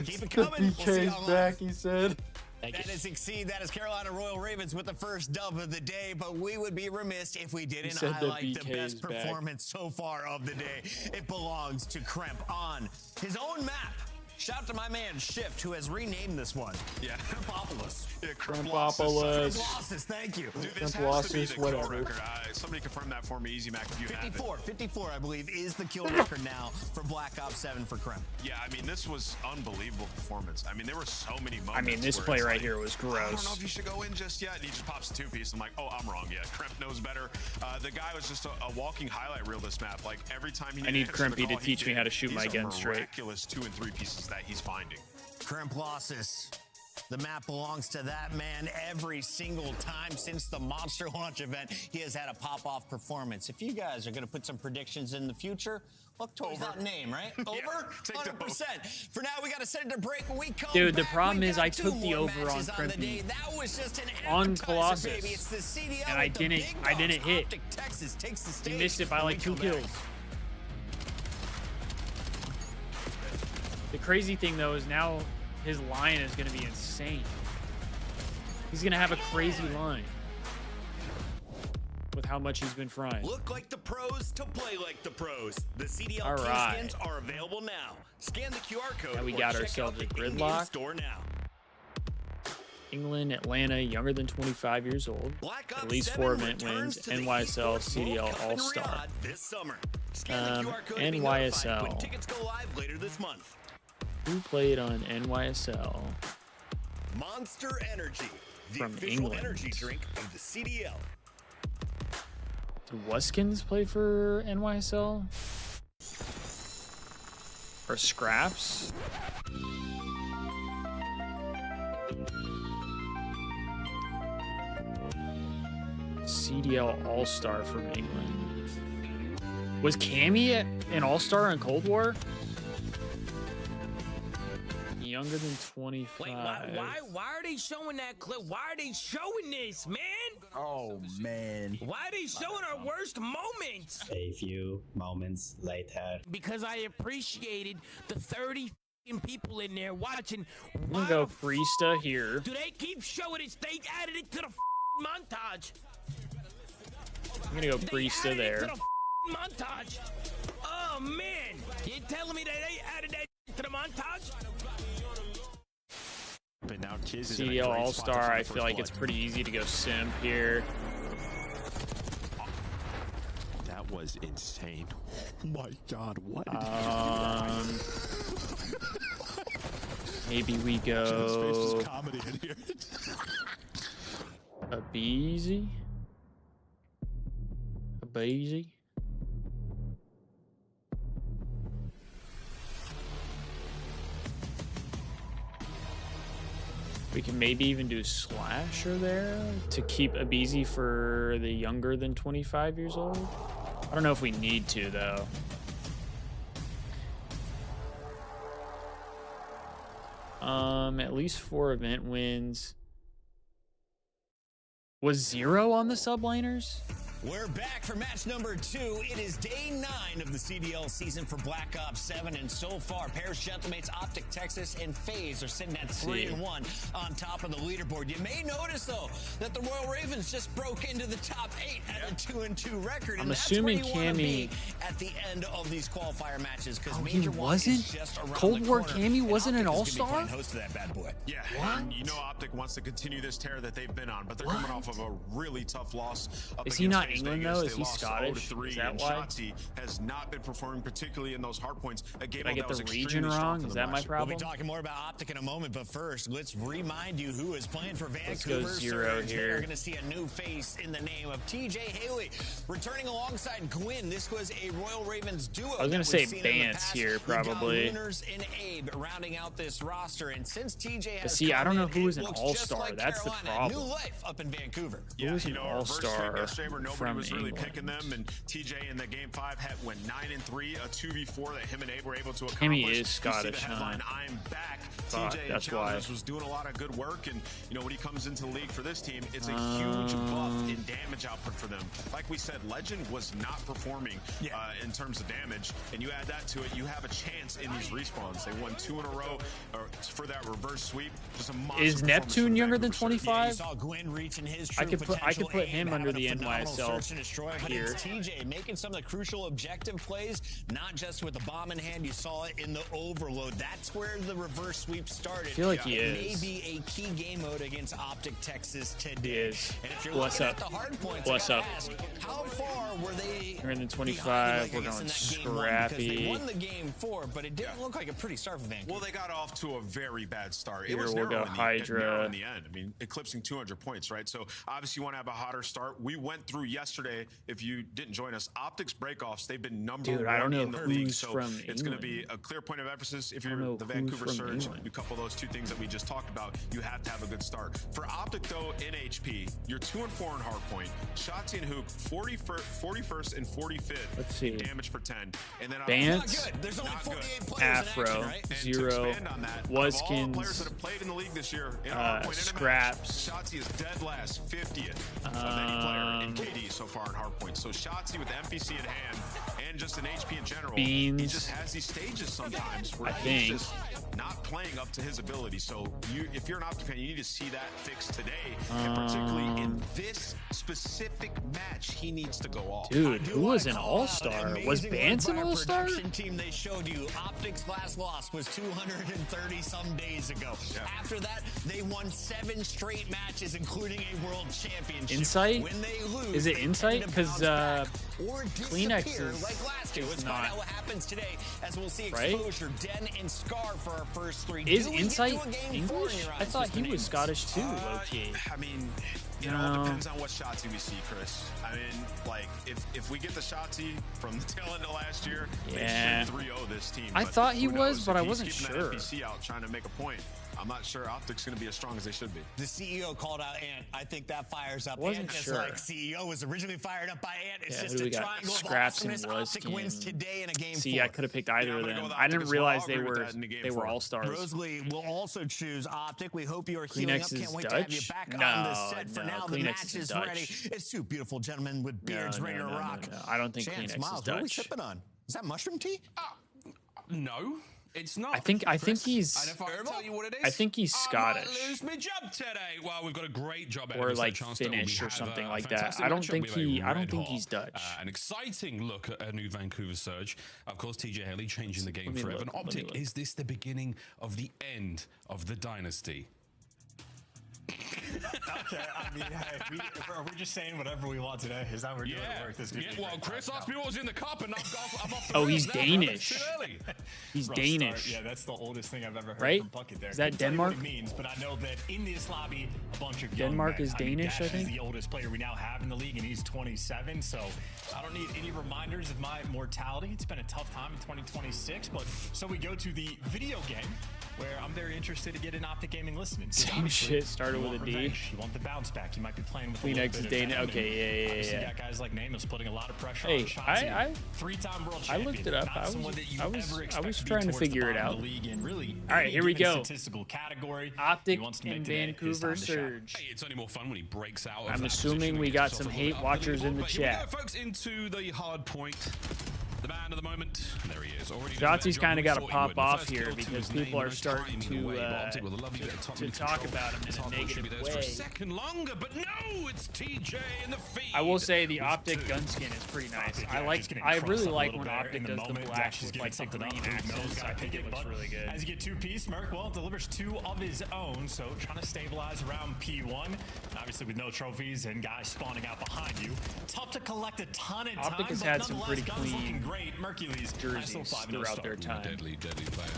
S2: Keep it coming.
S16: BK's back, he said.
S2: That is Exceed. That is Carolina Royal Ravens with the first dub of the day, but we would be remiss if we didn't highlight the best performance so far of the day. It belongs to Kremp on his own map. Shout out to my man Shift, who has renamed this one.
S1: Yeah.
S2: Krempopolis.
S1: Yeah,
S2: Krempopolis, thank you.
S1: Dude, this has to be the kill record. Somebody confirm that for me, Easy Mac, if you have it.
S2: 54, I believe, is the kill record now for Black Ops 7 for Kremp.
S1: Yeah, I mean, this was unbelievable performance. I mean, there were so many moments.
S3: I mean, this play right here was gross.
S1: I don't know if you should go in just yet. And he just pops a two-piece. I'm like, oh, I'm wrong. Yeah, Kremp knows better. The guy was just a walking highlight reel this map. Like, every time he
S3: I need Krempy to teach me how to shoot my gun straight.
S1: Miraculous 2 and 3 pieces that he's finding.
S2: Kremp losses. The map belongs to that man every single time since the Monster Launch event. He has had a pop-off performance. If you guys are going to put some predictions in the future, look towards that name, right? Over? 100%. For now, we got to send it to break when we come
S3: Dude, the
S2: back.
S3: problem is I took the over on Krempy on Colossus, and I didn't hit. He missed it by like 2 kills. The crazy thing, though, is now his line is going to be insane. He's going to have a crazy line with how much he's been frying.
S12: Look like the pros to play like the pros. The CDL
S3: All right.
S12: skins are available now. Scan the QR code.
S3: Now we
S12: or
S3: got
S12: check
S3: ourselves
S12: out
S3: a
S12: the
S3: gridlock.
S12: store now.
S3: England, Atlanta, younger than 25 years old.
S12: Black Ops
S3: At least
S12: 7
S3: 4 event
S12: returns
S3: wins.
S12: to the
S3: NYSL
S12: esports World
S3: CDL
S12: Cup in
S3: All-Star.
S12: Riyadh this summer. Scan the QR code to be notified
S3: NYSL.
S12: when tickets go live later this month.
S3: Who played on NYSL?
S12: Monster Energy, the
S3: From
S12: official
S3: England.
S12: energy drink of the CDL.
S3: Did Wuskins play for NYSL? Or Scraps? CDL All-Star from England. Was Cammy an All-Star in Cold War? Younger than 25.
S18: Wait, why are they showing that clip? Why are they showing this, man?
S19: Oh, man.
S18: Why are they showing our worst moments?
S19: A few moments later.
S18: Because I appreciated the 30 people in there watching.
S3: I'm gonna go Priesta here.
S18: Do they keep showing it? They added it to the montage.
S3: I'm gonna go Priesta there.
S18: To the montage. Oh man, you're telling me that they added that to the montage?
S1: But now Kiz is
S3: CDL All-Star, I feel like it's pretty easy to go Simp here.
S1: That was insane. Oh my God, what did he
S3: Maybe we go
S1: comedy in here.
S3: a Beezy. A Beezy. We can maybe even do Slasher there to keep Abizi for the younger than 25 years old. I don't know if we need to, though. At least 4 event wins. Was 0 on the sublaners?
S2: We're back for match number 2. It is day 9 of the CDL season for Black Ops 7, and so far, Paris Gentlemates, Optic Texas, and FaZe are sitting at 3-1 on top of the leaderboard. You may notice, though, that the Royal Ravens just broke into the top 8 at a 2-2 record.
S3: I'm assuming Cammy
S2: at the end of these qualifier matches, because
S3: he wasn't. Cold War Cammy wasn't an All-Star.
S2: Host of that bad boy.
S1: Yeah, and you know Optic wants to continue this tear that they've been on, but they're coming off of a really tough loss.
S3: Is he not England though? Is he Scottish? Is that why?
S1: Shotzi has not been performing particularly in those hard points. A game
S3: Did I get the region wrong? Is that my problem?
S2: We'll be talking more about Optic in a moment, but first, let's remind you who is playing for Vancouver.
S3: Let's go 0
S2: Surge.
S3: here.
S2: They're going to see a new face in the name of TJ Haley, returning alongside Gwyn. This was a Royal Ravens duo.
S3: I was going to say Bance here, probably.
S2: Lunars and Abe rounding out this roster, and since TJ has
S3: But see, I don't know who is an All-Star.
S2: like
S3: That's the
S2: Carolina,
S3: problem.
S2: New life up in Vancouver.
S3: Who is an All-Star?
S1: nobody
S3: from
S1: was really
S3: England.
S1: picking them. And TJ in the game 5 went 9-3, a 2v4 that him and Abe were able to accomplish.
S3: Him, he is
S1: You see
S3: Scottish,
S1: the headline, I'm back.
S3: Fuck,
S1: TJ
S3: that's
S1: and
S3: why.
S1: Challengers was doing a lot of good work, and when he comes into the league for this team, it's a huge buff in damage output for them. Like we said, Legend was not performing in terms of damage, and you add that to it, you have a chance in these respawns. They won 2 in a row for that reverse sweep. Just a monster
S2: Is Neptune younger than 25? I
S3: could put him under the NYSL here.
S2: TJ making some of the crucial objective plays, not just with the bomb in hand. You saw it in the overload. That's where the reverse sweep started.
S3: I feel like he is.
S2: Maybe a key game mode against Optic Texas today.
S3: He is.
S2: And if you're
S3: Bless
S2: looking
S3: up.
S2: at the hard points,
S3: Bless
S2: I
S3: up.
S2: gotta ask, how far were they?
S3: We're in the
S2: behind
S3: 25. We're
S2: Vegas
S3: going
S2: in that game 1? Because they
S3: scrappy.
S2: won the game 4, but it didn't look like a pretty start for Vancouver.
S1: Well, they got off to a very bad start.
S3: Here
S1: it was
S3: we'll
S1: narrow
S3: go
S1: in
S3: Hydra.
S1: narrow in the end. I mean, eclipsing 200 points, right? So obviously you want to have a hotter start. We went through yesterday. If you didn't join us, Optics breakoffs, they've been number
S3: Dude,
S1: one
S3: I don't know
S1: in the league.
S3: who's
S1: So
S3: from
S1: it's going to be
S3: England.
S1: a clear point of emphasis. If
S3: I don't
S1: you're
S3: know
S1: the
S3: who's
S1: Vancouver
S3: from
S1: Surge,
S3: England.
S1: you couple those 2 things that we just talked about, you have to have a good start. For Optic, though, in HP, you're 2 and 4 in hardpoint. Shotzi and Hook, 41st and 45th
S3: Let's see.
S1: damage per 10. And then
S3: Bance,
S2: There's only 48 players
S3: Afro,
S2: in action, right?
S1: And to
S3: 0,
S1: expand on that, of all the players
S3: Wuskins,
S1: that have played in the league this year, in hardpoint, in a match,
S3: Scraps.
S1: Shotzi is dead last, 50th of any player in KD so far in hardpoint. So Shotzi with the MPC in hand and just in HP in general,
S3: Beans.
S1: he just has these stages sometimes where
S3: I
S1: he's
S3: think.
S1: just not playing up to his ability. So if you're an Optic fan, you need to see that fixed today, and particularly in this specific match, he needs to go off.
S3: Dude, who was an all-star? Was Bance an all-star?
S2: Team they showed you. Optics' last loss was 230 some days ago. After that, they won 7 straight matches, including a world championship.
S3: Insight?
S2: When they lose,
S3: Is it
S2: they
S3: Insight?
S2: tend to
S3: Because
S2: bounce back or
S3: Kleenex
S2: disappear
S3: is,
S2: like last year. Let's find
S3: not.
S2: out what happens today as we'll see
S3: Right?
S2: exposure, Den, and Scar for our first 3.
S3: Is
S2: Do we get
S3: Insight
S2: to a game 4 in
S3: English?
S2: your
S3: I
S2: eyes,
S3: thought
S2: Mr.
S3: he was
S2: Namath?
S3: Scottish too, low-key.
S1: I mean, it all depends on what Shotzi we see, Chris. I mean, like, if we get the Shotzi from the tail end of last year,
S3: Yeah.
S1: they should 3-0 this team.
S3: I
S1: But
S3: thought he
S1: who
S3: was,
S1: knows?
S3: but
S1: If
S3: I
S1: he's
S3: wasn't
S1: keeping
S3: sure.
S1: that NPC out trying to make a point, I'm not sure Optic's going to be as strong as they should be.
S2: The CEO called out Ant. I think that fires up
S3: Wasn't
S2: Ant, just
S3: sure.
S2: like CEO was originally fired up by Ant. It's
S3: Yeah,
S2: just
S3: who do
S2: a
S3: we got?
S2: triangle of
S3: Scraps and
S2: awesomeness. Optic wins
S3: Wuskin.
S2: today in a game
S3: See,
S2: 4.
S3: I could have picked either
S1: I'm
S3: of
S1: gonna
S3: them.
S1: go with
S3: I
S1: Optic
S3: didn't
S1: as well.
S3: realize
S1: I'll
S3: they
S1: agree with
S3: were
S1: that in the game
S3: they were
S1: 4.
S3: all stars.
S2: Rosalie will also choose Optic. We hope you are healing
S3: Kleenex
S2: up.
S3: is
S2: Can't wait to have you
S3: Dutch?
S2: back
S3: No,
S2: on the set. For
S3: no,
S2: now, the
S3: Kleenex
S2: match
S3: is
S2: is
S3: Dutch.
S2: ready. It's 2 beautiful gentlemen with beards ready to rock.
S3: No. I don't think
S2: Chance,
S3: Kleenex is
S2: Miles, what are we
S3: Dutch.
S2: sipping on? Is that mushroom tea?
S4: No, it's not.
S3: I think
S4: Chris.
S3: he's.
S4: And if I can tell you what it is,
S3: I think he's
S4: I
S3: Scottish.
S4: might lose my job today. Well, we've got a great job ahead
S3: Or
S4: of us,
S3: like
S4: chance to- we
S3: Finnish or
S4: have
S3: something
S4: a
S3: like that.
S4: fantastic
S3: I don't
S4: matchup.
S3: think
S4: We have a
S3: he. I don't
S4: red
S3: think
S4: hot,
S3: he's Dutch.
S4: An exciting look at a new Vancouver Surge. Of course, TJ Haley changing the game
S3: Let me
S4: forever.
S3: look,
S4: And
S3: let me
S4: Optic,
S3: look.
S4: is this the beginning of the end of the dynasty?
S14: Okay, I mean, hey, are we just saying whatever we want today? Is that what we're doing at work? This is gonna be
S4: Well,
S14: great.
S4: Chris asked me what was in the cup, and I'm off the
S3: Oh,
S4: rails
S3: he's
S4: now, bro.
S3: Danish.
S4: It's too early.
S3: He's
S14: Rough
S3: Danish.
S14: start. Yeah, that's the oldest thing I've ever heard
S3: Right?
S14: from Bucket there.
S3: Is that
S14: Couldn't tell you what
S3: Denmark?
S14: it means, but I know that in this lobby, a bunch of young
S3: Denmark
S14: men.
S3: is Danish,
S14: Dash
S3: I think?
S14: is the oldest player we now have in the league, and he's 27. So I don't need any reminders of my mortality. It's been a tough time in 2026, but so we go to the video game, where I'm very interested to get an Optic Gaming listening. Because
S3: Same
S14: obviously,
S3: shit, started
S14: you
S3: with
S14: want
S3: a D.
S14: revenge, You want the bounce back. You might be playing with a
S3: Kleenex
S14: little
S3: is
S14: bit of
S3: Danish.
S14: venom,
S3: Okay,
S14: and obviously
S3: yeah.
S14: you got guys like Namus putting a lot of pressure
S3: Hey,
S14: on Shotzi.
S3: 3-time
S14: Three-time world
S3: I
S14: champion.
S3: looked it up.
S14: Not
S3: I was-
S14: someone that you
S3: I was-
S14: ever
S3: I
S14: expect
S3: was
S14: to be
S3: trying to
S14: towards the
S3: figure it
S14: bottom of
S3: out.
S14: the league in really
S3: All right,
S14: any
S3: here we
S14: given
S3: go.
S14: Statistical category.
S3: Optic
S14: He wants to make
S3: and
S14: today his
S3: Vancouver
S14: time to shine.
S3: Surge.
S4: Hey, it's only more fun when he breaks out of
S3: I'm
S4: that
S3: assuming
S4: position
S3: we
S4: and
S3: got
S4: gets
S3: some
S4: off a
S3: hate
S4: little bit
S3: watchers in the
S4: unbelievable. But here we
S3: chat.
S4: go, folks, into the hard point. The man of the moment. There he is. Already
S3: Shotzi's kind of got to
S4: to
S3: pop off here because people are starting to talk about him in a negative
S4: For a
S3: way.
S4: second longer, but no, it's TJ in the feed.
S3: I will say the Optic gun skin is pretty nice. I really like when Optic does the black with like the green accents. I think it looks really good.
S14: As you get 2-piece, Merc, well, delivers 2 of his own, so trying to stabilize around P1. Obviously, with no trophies and guys spawning out behind you. Tough to collect a ton in time,
S3: Optic has
S14: but
S3: had some
S14: nonetheless,
S3: pretty
S14: guns looking
S3: clean
S14: great. Mercules,
S3: jerseys
S14: nice little 5-0
S3: throughout
S14: start.
S3: their time.
S4: Deadly player.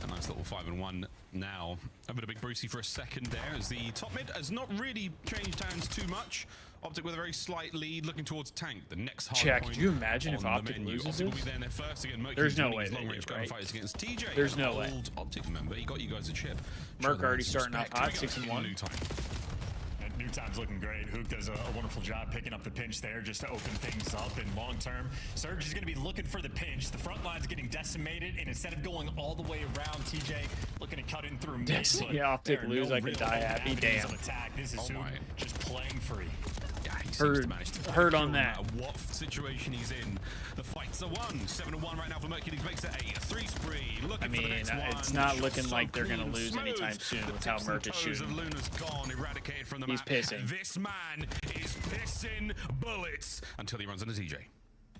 S4: A nice little 5-1 now. A bit of Big Brucey for a second there as the top mid has not really changed hands too much. Optic with a very slight lead looking towards tank. The next hard
S3: Check.
S4: point
S3: Do you imagine if
S4: on the
S3: Optic
S4: menu.
S3: loses
S4: Optic will be
S3: this?
S4: there in their first again. Mercury's
S3: There's no
S4: winning
S3: way
S4: his
S3: they
S4: long range
S3: do,
S4: gun
S3: right?
S4: fights against TJ.
S3: There's
S4: an
S3: no way.
S4: old Optic member. He got you guys a chip.
S3: Merc
S4: Show them
S3: already
S4: some
S3: starting off
S4: respect.
S3: hot,
S4: Here we go.
S3: 6-1.
S4: New time.
S14: And New Time's looking great. Hook does a wonderful job picking up the pinch there just to open things up. And long term, Surge is going to be looking for the pinch. The front line's getting decimated, and instead of going all the way around, TJ looking to cut in through mid.
S3: Yeah, optic lose, I could die happy. Damn.
S14: This is Hook just playing free.
S15: Yeah, he seems to manage to
S3: heard on that.
S15: What situation he's in. The fights are won. 7-1 right now for Mercules. Makes it a 3-spree. Looking for the next one.
S3: It's not looking like they're going to lose anytime soon with how Merc is shooting.
S15: Luna's gone, eradicated from the
S3: He's
S15: map.
S3: pissing.
S15: This man is pissing bullets until he runs into TJ.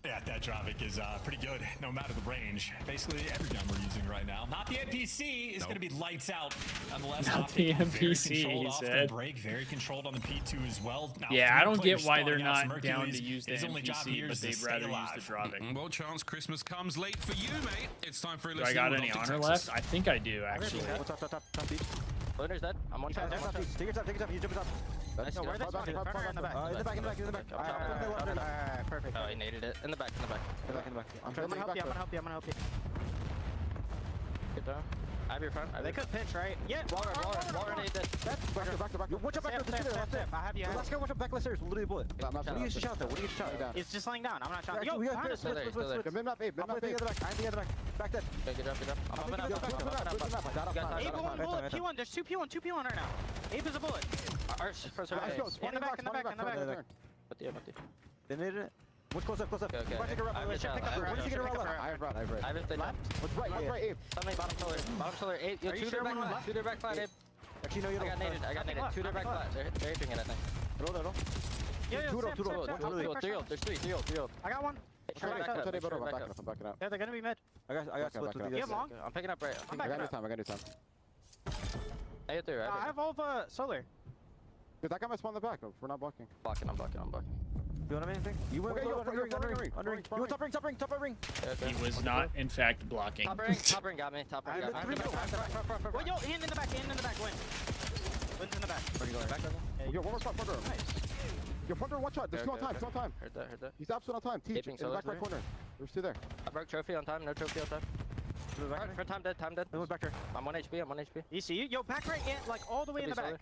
S14: Yeah, that Dravic is pretty good, no matter the range. Basically, every gun we're using right now. Not the NPC is going to be lights out. Nonetheless,
S3: not the NPC, he said.
S14: Break, very controlled on the P2 as well. Now,
S3: yeah, I don't get why they're not down to use the NPC, but they'd rather use the Dravic.
S15: Well, Chance, Christmas comes late for you, mate. It's time for a
S3: Do I got any honor left? I think I do, actually.
S7: Top. Luna's dead. I'm on top. Take your time. You jump top. No, where are they spawning? In the back. In the back. Perfect. Oh, he naded it. In the back. I'm gonna help you. Get down. I have your front. They could pinch, right? Yeah. Waller nade this. Back. Watch out back there. I have you. Let's go. Watch out back stairs. Literally bullet. What do you get shot though? It's just laying down. I'm not shot. Yo, we got this. Switch. Map A. I'm the other back. I'm the other back. Back there. Okay, good job. I'm open up. P1. There's two P1 right now. Ape is a bullet. In the back. Put the. They needed it. What's close up? Okay. What is he gonna roll? I have run. I have it. What's right? Ape. Somebody bottom solar. Ape. Yo, two their back flat, Ape. Actually, no, you don't. I got naded. Two their back flat. They're aping it, I think. Roll. Yeah, two. There's three. I got one. I'm backing up. Yeah, they're gonna be mid. I got split to the long. I'm picking up right. I got new time. I hit through. I have all the solar.
S6: Dude, that guy might spawn in the back. We're not blocking.
S7: I'm blocking. You want anything? You went under ring. You went top ring.
S3: He was not, in fact, blocking.
S7: Top ring got me. Well, yo, in the back. Win. Win's in the back. Where are you going? Back?
S6: Yo, one more spot, Punter.
S7: Nice.
S6: Yo, Punter, watch out. There's no time.
S7: Heard that.
S6: He's absolutely on time. Teach in the back right corner. There's two there.
S7: I broke trophy on time. No trophy on time. Front time dead. Who's back here? I'm 1 HP. You see you? Yo, back right in, like all the way in the back.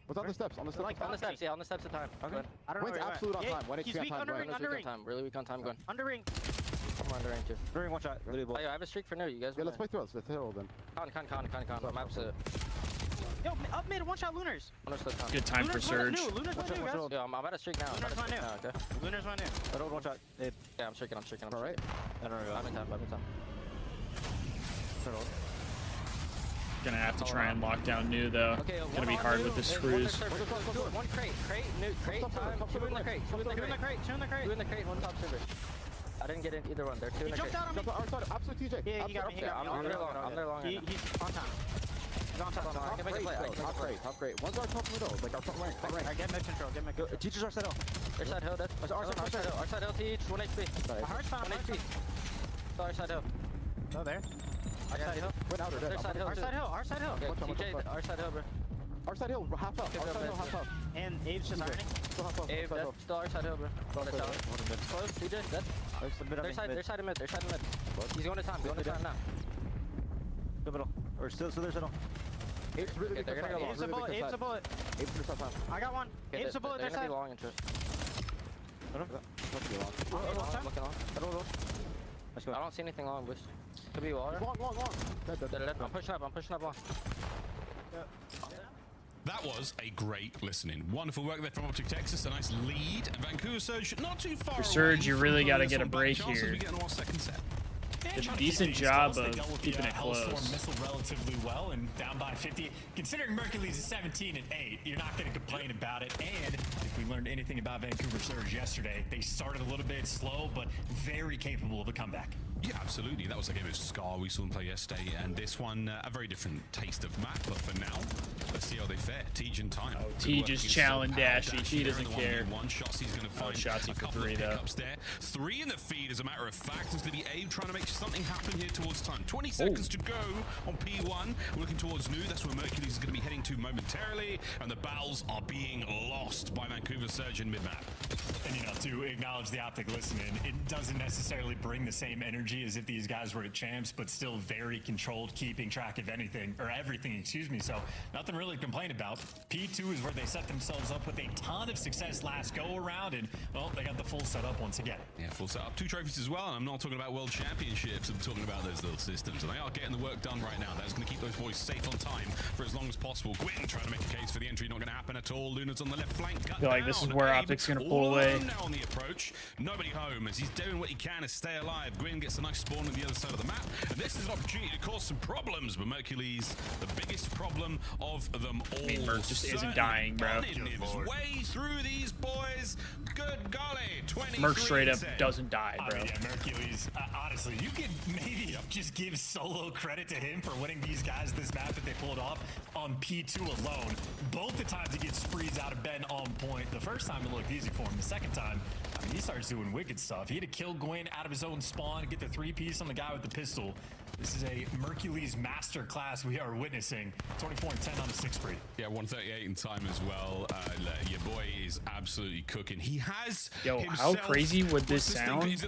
S6: What's on the steps? On the steps
S7: of time.
S6: Okay.
S7: I don't know.
S6: Wind's absolute on time. 1
S7: He's
S6: HP
S7: weak
S6: on time.
S7: under ring. Really weak on time. Going. Under ring. I'm under ring too. Under ring, one shot. Oh, yo, I have a streak for no. You guys.
S6: Yeah, let's play through. Let's hit then.
S7: Con. I'm opposite. Yo, up mid, one shot Lunars.
S3: Good time for Surge.
S7: Lunars one new, guys. Yo, I'm at a streak now. Lunars one new. Okay. Lunars one new. I don't one shot. Yeah, I'm streaking.
S6: Alright.
S7: I'm in time.
S3: Gonna have to try and lock down new though.
S7: Okay,
S3: gonna be hard with the screws.
S7: One crate, time. Two in the crate, one top server. I didn't get in either one. They're two in the crate.
S6: Jump out outside, absolute TJ.
S7: Yeah, he got me. I'm there long. He's on time. He's on top. I can make a play.
S6: Top crate. One's our top middle, like our front rank.
S7: Alright, get mid control. Teachers are side hill. They're side hill, that's our side hill, teach. 1 HP. 1 HP. Our side hill. Oh, there. Our side hill. Our side hill. Okay, TJ, our side hill, bro.
S6: Our side hill, half up.
S7: And Abe's just ironing. Abe, still our side hill, bro. Close, TJ, dead. Their side of mid. He's going to time now. The middle. Or still there's middle.
S6: Abe's really
S7: they're gonna go long. Abe's a bullet. I got one. Abe's a bullet, their side. They're gonna be long interest. I don't see anything long, Bush. Could be water.
S6: Long.
S7: I'm pushing up long.
S15: That was a great listening. Wonderful work there from Optic Texas. A nice lead. Vancouver Surge not too far
S3: For Surge,
S15: away
S3: you really got to get a break here.
S15: We get in our second set.
S3: Did a decent job of keeping it close.
S14: Missile relatively well and down by 50. Considering Mercules is 17-8, you're not going to complain about it. And if we learned anything about Vancouver Surge yesterday, they started a little bit slow, but very capable of a comeback.
S15: Yeah, absolutely. That was a game of Scar we saw them play yesterday, and this one a very different taste of map. But for now, let's see how they fare. Tej in time.
S3: Oh, Tej is challenge dashy. He doesn't care.
S15: One shot, he's going to find
S3: Shotsy
S15: a
S3: for
S15: couple
S3: 3
S15: of
S3: though.
S15: pickups there. 3 in the feed, as a matter of fact. It's going to be Abe trying to make something happen here towards time. 20 seconds to go on P1. We're looking towards new. That's where Mercules is going to be heading to momentarily, and the battles are being lost by Vancouver Surge in mid-map.
S14: And, you know, to acknowledge the Optic listening, it doesn't necessarily bring the same energy as if these guys were at champs, but still very controlled, keeping track of anything, or everything, excuse me. So nothing really to complain about. P2 is where they set themselves up with a ton of success last go around, and, well, they got the full setup once again.
S15: Yeah, full setup. 2 trophies as well, and I'm not talking about world championships, I'm talking about those little systems, and they are getting the work done right now. That's going to keep those boys safe on time for as long as possible. Gwyn trying to make a case for the entry, not going to happen at all. Luna's on the left flank.
S3: I feel like this is where Optic's going to pull away.
S15: Now on the approach, nobody home as he's doing what he can to stay alive. Gwyn gets a nice spawn on the other side of the map, and this is an opportunity to cause some problems, but Mercury's the biggest problem of them all.
S3: I mean, Merc just isn't dying, bro.
S15: His way through these boys. Good golly, 23.
S3: Merc straight up doesn't die, bro.
S14: I mean, yeah, Mercury's, honestly, you could maybe just give solo credit to him for winning these guys this map that they pulled off on P2 alone. Both the times he gets sprees out of Ben on point. The first time it looked easy for him. The second time, I mean, he starts doing wicked stuff. He had to kill Gwyn out of his own spawn and get the 3-piece on the guy with the pistol. This is a Mercury's master class we are witnessing. 24 and 10 on the 6 spree.
S15: Yeah, 138 in time as well. Your boy is absolutely cooking. He has
S3: how crazy would this sound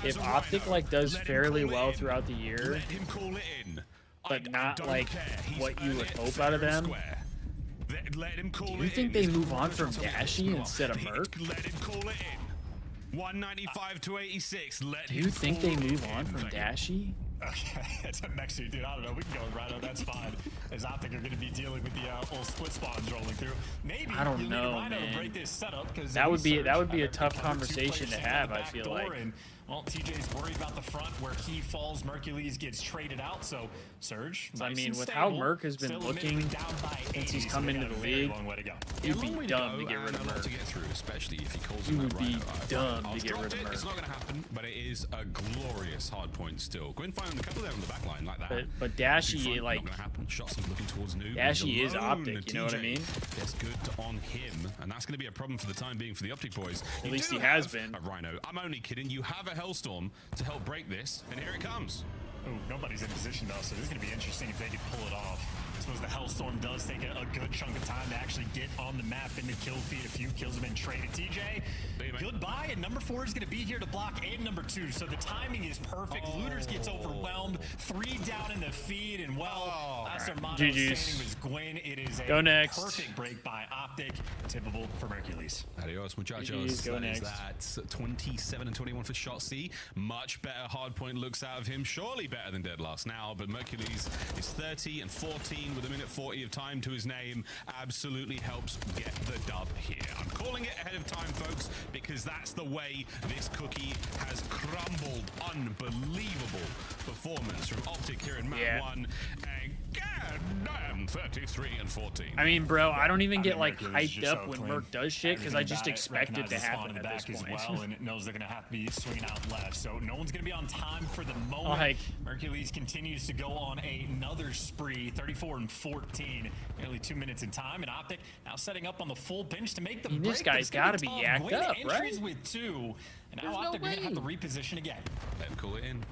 S3: if Optic like does fairly well throughout the year,
S15: let him call it in.
S3: but not like what you would hope out of them?
S15: Let him call
S3: Do you think they move on from Dashy instead of Merc?
S15: Let him call it in. 195 to 86.
S3: Do you think they move on from Dashy?
S14: Okay, that's up next to you, dude. I don't know. We can go with Rhino. That's fine. As Optic are going to be dealing with the old split spawns rolling through. Maybe
S3: I don't know,
S14: Rhino
S3: man.
S14: To break this setup,
S3: That would be a tough conversation to have. I feel like.
S14: And, well, TJ's worried about the front where he falls. Mercules gets traded out. So Surge.
S3: I mean, with how Merc has been looking since he's come into the league, you'd be dumb to get rid of Merc.
S15: Especially if he calls
S3: you would be dumb to get rid of Merc.
S15: It's not going to happen, but it is a glorious hard point still. Gwyn finding a couple there on the back line like that.
S3: But Dashy, like,
S15: Shots looking towards Noob.
S3: Dashy is Optic, you know what I mean?
S15: That's good on him, and that's going to be a problem for the time being for the Optic boys.
S3: At least he has been.
S15: A Rhino. I'm only kidding. You have a Hellstorm to help break this, and here it comes.
S14: Ooh, nobody's in position though, so this is going to be interesting if they can pull it off. I suppose the Hellstorm does take a good chunk of time to actually get on the map in the kill feed. A few kills have been traded. TJ, goodbye, and number 4 is going to be here to block, and number 2, so the timing is perfect. Looters gets overwhelmed, 3 down in the feed, and well, that's Armando standing with Gwyn. It is a perfect break by Optic, typical for Mercules.
S15: Adios, muchachos.
S3: Go next.
S15: That's 27 and 21 for Shotzi. Much better hardpoint looks out of him. Surely better than Dead Last now, but Mercules is 30 and 14 with a minute 40 of time to his name. Absolutely helps get the dub here. I'm calling it ahead of time, folks, because that's the way this cookie has crumbled. Unbelievable performance from Optic here in map 1. And goddamn, 33 and 14.
S3: I mean, bro, I don't even get like hyped up when Merc does shit because I just expect it to happen at this point.
S14: As well, and it knows they're going to have to be swinging out left, so no one's going to be on time for the moment.
S3: Like,
S14: Mercules continues to go on another spree, 34 and 14, nearly 2 minutes in time, and Optic now setting up on the full bench to make the break.
S3: This guy's got to be yacked up, right?
S14: With 2, and now Optic are going to have to reposition again.
S15: Let him call it in.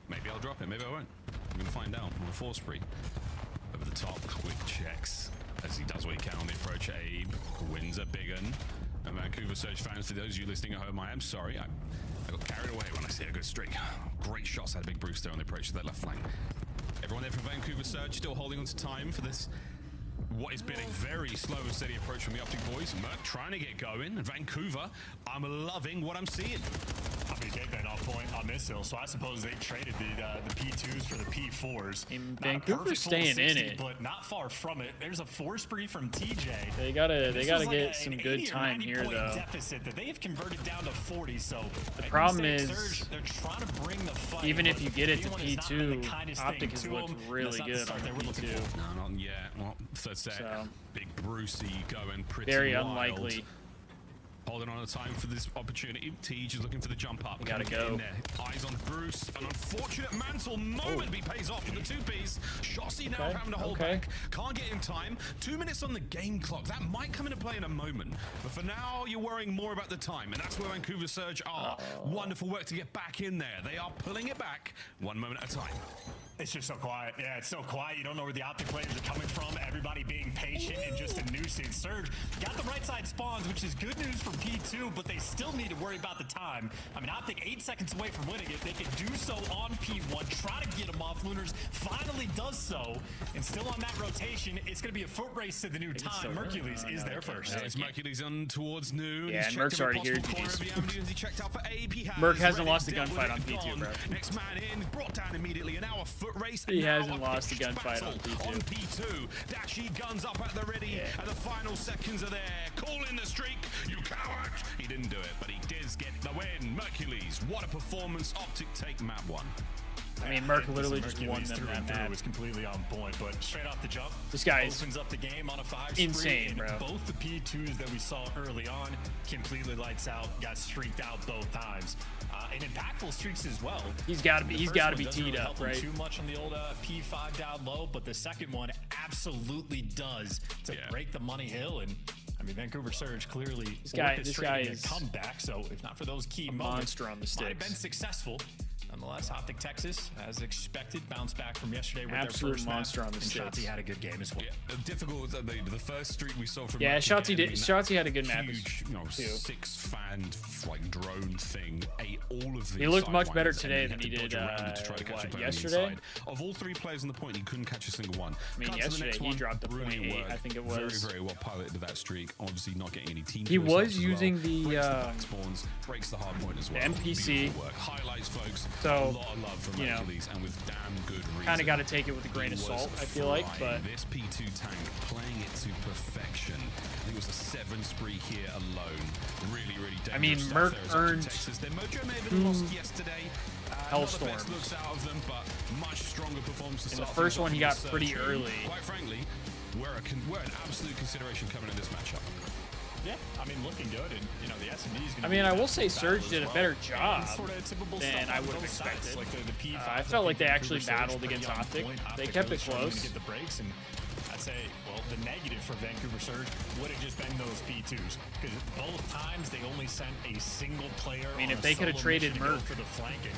S15: Maybe I'll drop it, maybe I won't. I'm going to find out on the 4 spree. Over the top, quick checks as he does what he can on the approach. Abe wins a big one. And Vancouver Surge fans, for those of you listening at home, I am sorry. I got carried away when I see a good streak. Great shots out of Big Bruce there on the approach to that left flank. Everyone there from Vancouver Surge still holding on to time for this. What has been a very slow and steady approach from the Optic boys. Merc trying to get going. And Vancouver, I'm loving what I'm seeing.
S14: I mean, they've been off point on this hill, so I suppose they traded the P2s for the P4s.
S3: Vancouver's staying in it,
S14: but not far from it. There's a 4 spree from TJ.
S3: They gotta get some good time here, though.
S14: Deficit that they have converted down to 40. So
S3: the problem is,
S14: they're trying to bring the fight.
S3: Even if you get it to P2, Optic has looked really good on P2.
S15: No, not yet. Well, third set, so, Big Brucey going pretty
S3: very
S15: wild.
S3: Unlikely.
S15: Holding on to time for this opportunity. Tej is looking for the jump up.
S3: We gotta go.
S15: Eyes on Bruce. An unfortunate mantle moment he pays off with the 2-piece. Shotzi now having to hold back. Can't get in time. 2 minutes on the game clock. That might come into play in a moment. But for now, you're worrying more about the time. And that's where Vancouver Surge are. Wonderful work to get back in there. They are pulling it back 1 moment at a time.
S14: It's just so quiet. Yeah, it's so quiet. You don't know where the Optic players are coming from. Everybody being patient and just a nuisance. Surge got the right side spawns, which is good news for P2, but they still need to worry about the time. I mean, Optic 8 seconds away from winning it. They can do so on P1, try to get him off. Lunars finally does so, and still on that rotation, it's going to be a foot race to the new time. Mercules is there first.
S15: It's Mercules on towards noon.
S2: Yeah, and Merc's already here.
S15: Merc
S2: hasn't lost a gunfight on P2, bro.
S15: Next man in, brought down immediately, and now a foot race.
S2: He hasn't lost a gunfight on P2.
S15: On P2, Dashy guns up at the ready, and the final seconds are there. Calling the streak, you coward! He didn't do it, but he did get the win. Mercules, what a performance! Optic take map 1.
S2: I mean, Merc literally just won them that map.
S14: It was completely on point, but straight off the jump,
S2: this guy
S14: opens up the game on a 5
S2: insane,
S14: spree,
S2: bro.
S14: Both the P2s that we saw early on completely lights out, got streaked out both times, and impactful streaks as well.
S2: He's got to be teed up, right?
S14: Too much on the old P5 down low, but the second one absolutely does to break the money hill. And I mean, Vancouver Surge clearly
S2: this guy is
S14: a comeback. So if not for those key
S2: monster on the sticks,
S14: might have been successful. Nonetheless, Optic Texas, as expected, bounced back from yesterday with
S2: absolute
S14: their first
S2: monster
S14: map,
S2: on the sticks.
S14: Shotzi had a good game as well.
S15: Yeah, difficult. The first streak we saw from
S2: Shotzi had a good map.
S15: Huge, you know, 6-fan like drone thing. Ate all of the.
S2: He looked much better today than he did yesterday.
S15: Of all 3 players on the point, he couldn't catch a single one.
S2: I mean, yesterday he dropped the .8, I think it was.
S15: Very, very well piloted that streak. Obviously, not getting any team.
S2: He was using the
S15: spawns, breaks the hard point as well.
S2: NPC.
S15: Highlights, folks.
S2: So,
S15: a lot of love from Hercules, and with damn good reason.
S2: Kind of got to take it with a grain of salt, I feel like. But
S15: this P2 tank playing it to perfection. I think it was a 7 spree here alone. Really, really dangerous.
S2: I mean, Merc earned
S15: Their mojo may have been lost yesterday.
S2: Hellstorms.
S15: Looks out of them, but much stronger performance.
S2: In the first one, he got pretty early.
S15: Quite frankly, we're an absolute consideration coming in this matchup.
S14: Yeah, I mean, looking good, and you know the S&D is going to.
S2: I mean, I will say Surge did a better job
S14: than
S2: I would have expected. I felt like they actually battled against Optic. They kept it close.
S14: Get the breaks, and I'd say, well, the negative for Vancouver Surge would have just been those P2s, because both times they only sent a single player.
S2: I mean, if they could have traded Merc for the flanking.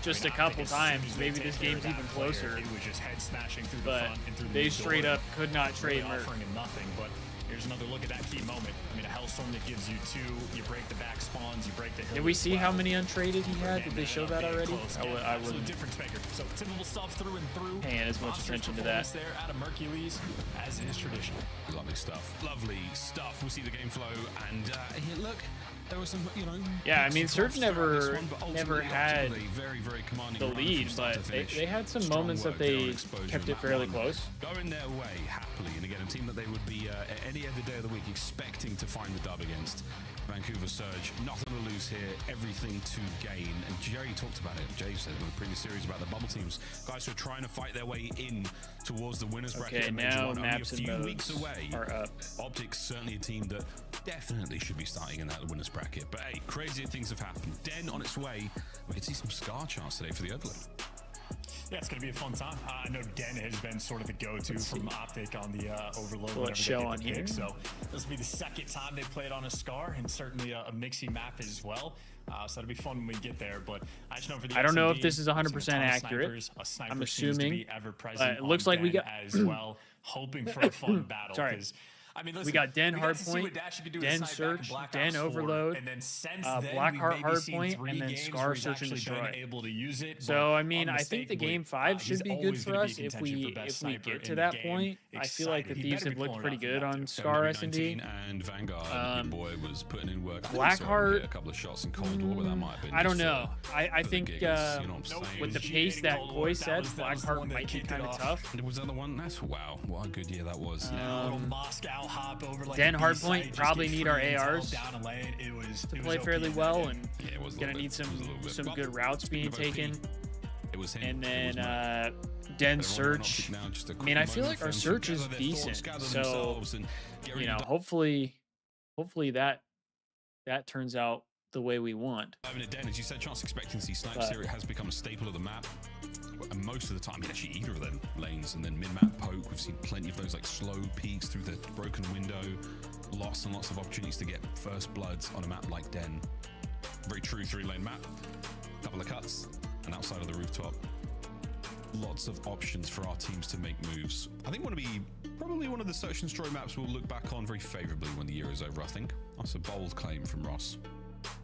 S2: Just a couple times, maybe this game's even closer.
S14: It was just head smashing through
S2: the
S14: front and through the
S2: they straight up could not trade Merc.
S14: Offering him nothing, but here's another look at that key moment. I mean, a Hellstorm that gives you 2, you break the back spawns, you break the hill.
S2: Did we see how many untraded he had? Did they show that already? I
S14: wouldn't. Difference maker. So typical stuff through and through.
S2: Paying as much attention to that.
S14: There out of Mercules, as is traditional.
S15: Lovely stuff. Lovely stuff. We'll see the game flow, and look. There was some, you know.
S2: Yeah, I mean, Surge never had
S15: very, very
S2: the lead, but they had some moments that they kept it fairly close.
S15: Going their way happily, and again, a team that they would be any other day of the week expecting to find the dub against. Vancouver Surge, nothing to lose here, everything to gain. And Jerry talked about it. Jay said in the previous series about the bubble teams, guys who are trying to fight their way in towards the winners bracket.
S2: Okay, now maps
S15: only a
S2: and
S15: few weeks away
S2: are up.
S15: Optic's certainly a team that definitely should be starting in that winners bracket. But hey, crazier things have happened. Den on its way. We could see some Scar chance today for the Earthling.
S14: Yeah, it's going to be a fun time. I know Den has been sort of the go-to from Optic on the Overload.
S2: Show on here.
S14: So this will be the second time they played on a Scar, and certainly a mixy map as well. So it'll be fun when we get there. But I just know for the
S2: I don't know if this is 100% accurate. I'm assuming. It looks like we got
S14: as well, hoping for a fun battle.
S2: Sorry.
S14: I mean, listen,
S2: we got Den Hardpoint, Den Search, Den Overload,
S14: and then
S2: Blackheart Hardpoint, and then Scar Search and Destroy. So I mean, I think the game 5 should be good for us if we get to that point. I feel like the Thieves have looked pretty good on Scar S&D.
S15: And Vanguard, boy, was putting in work.
S2: Blackheart,
S15: a couple of shots in corridor, but that might have been.
S2: I don't know. I think with the pace that Koi sets, Blackheart might be kind of tough.
S15: Was that the one? That's wow. What a good year that was.
S14: Hop over like
S2: Den Hardpoint probably need our ARs to play fairly well, and gonna need some good routes being taken. And then Den Search. I mean, I feel like our Search is decent, so you know, hopefully that turns out the way we want.
S15: Den, as you said, chance expecting to see snipes here. It has become a staple of the map. And most of the time, actually either of them lanes, and then mid-map poke. We've seen plenty of those like slow peeks through the broken window. Lots and lots of opportunities to get first bloods on a map like Den. Very true 3-lane map. Couple of cuts, and outside of the rooftop. lots of options for our teams to make moves. I think probably one of the Search and Destroy maps we'll look back on very favorably when the year is over, I think. That's a bold claim from Ross,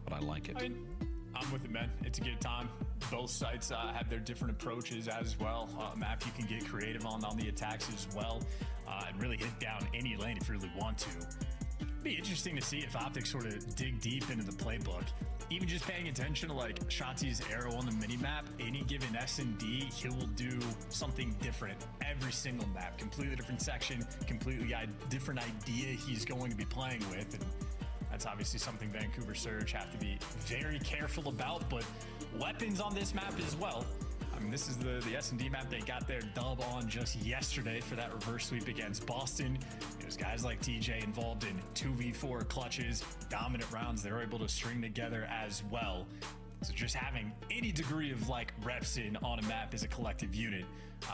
S15: but I like it.
S14: I'm with it, man. It's a good time. Both sites have their different approaches as well. Map you can get creative on the attacks as well, and really hit down any lane if you really want to. It'd be interesting to see if Optic sort of dig deep into the playbook. Even just paying attention to like Shotzi's arrow on the mini-map, any given S&D, he will do something different every single map. Completely different section, completely different idea he's going to be playing with. And that's obviously something Vancouver Surge have to be very careful about, but weapons on this map as well. I mean, this is the S&D map they got their dub on just yesterday for that reverse sweep against Boston. There's guys like TJ involved in 2v4 clutches, dominant rounds they're able to string together as well. So just having any degree of like reps in on a map as a collective unit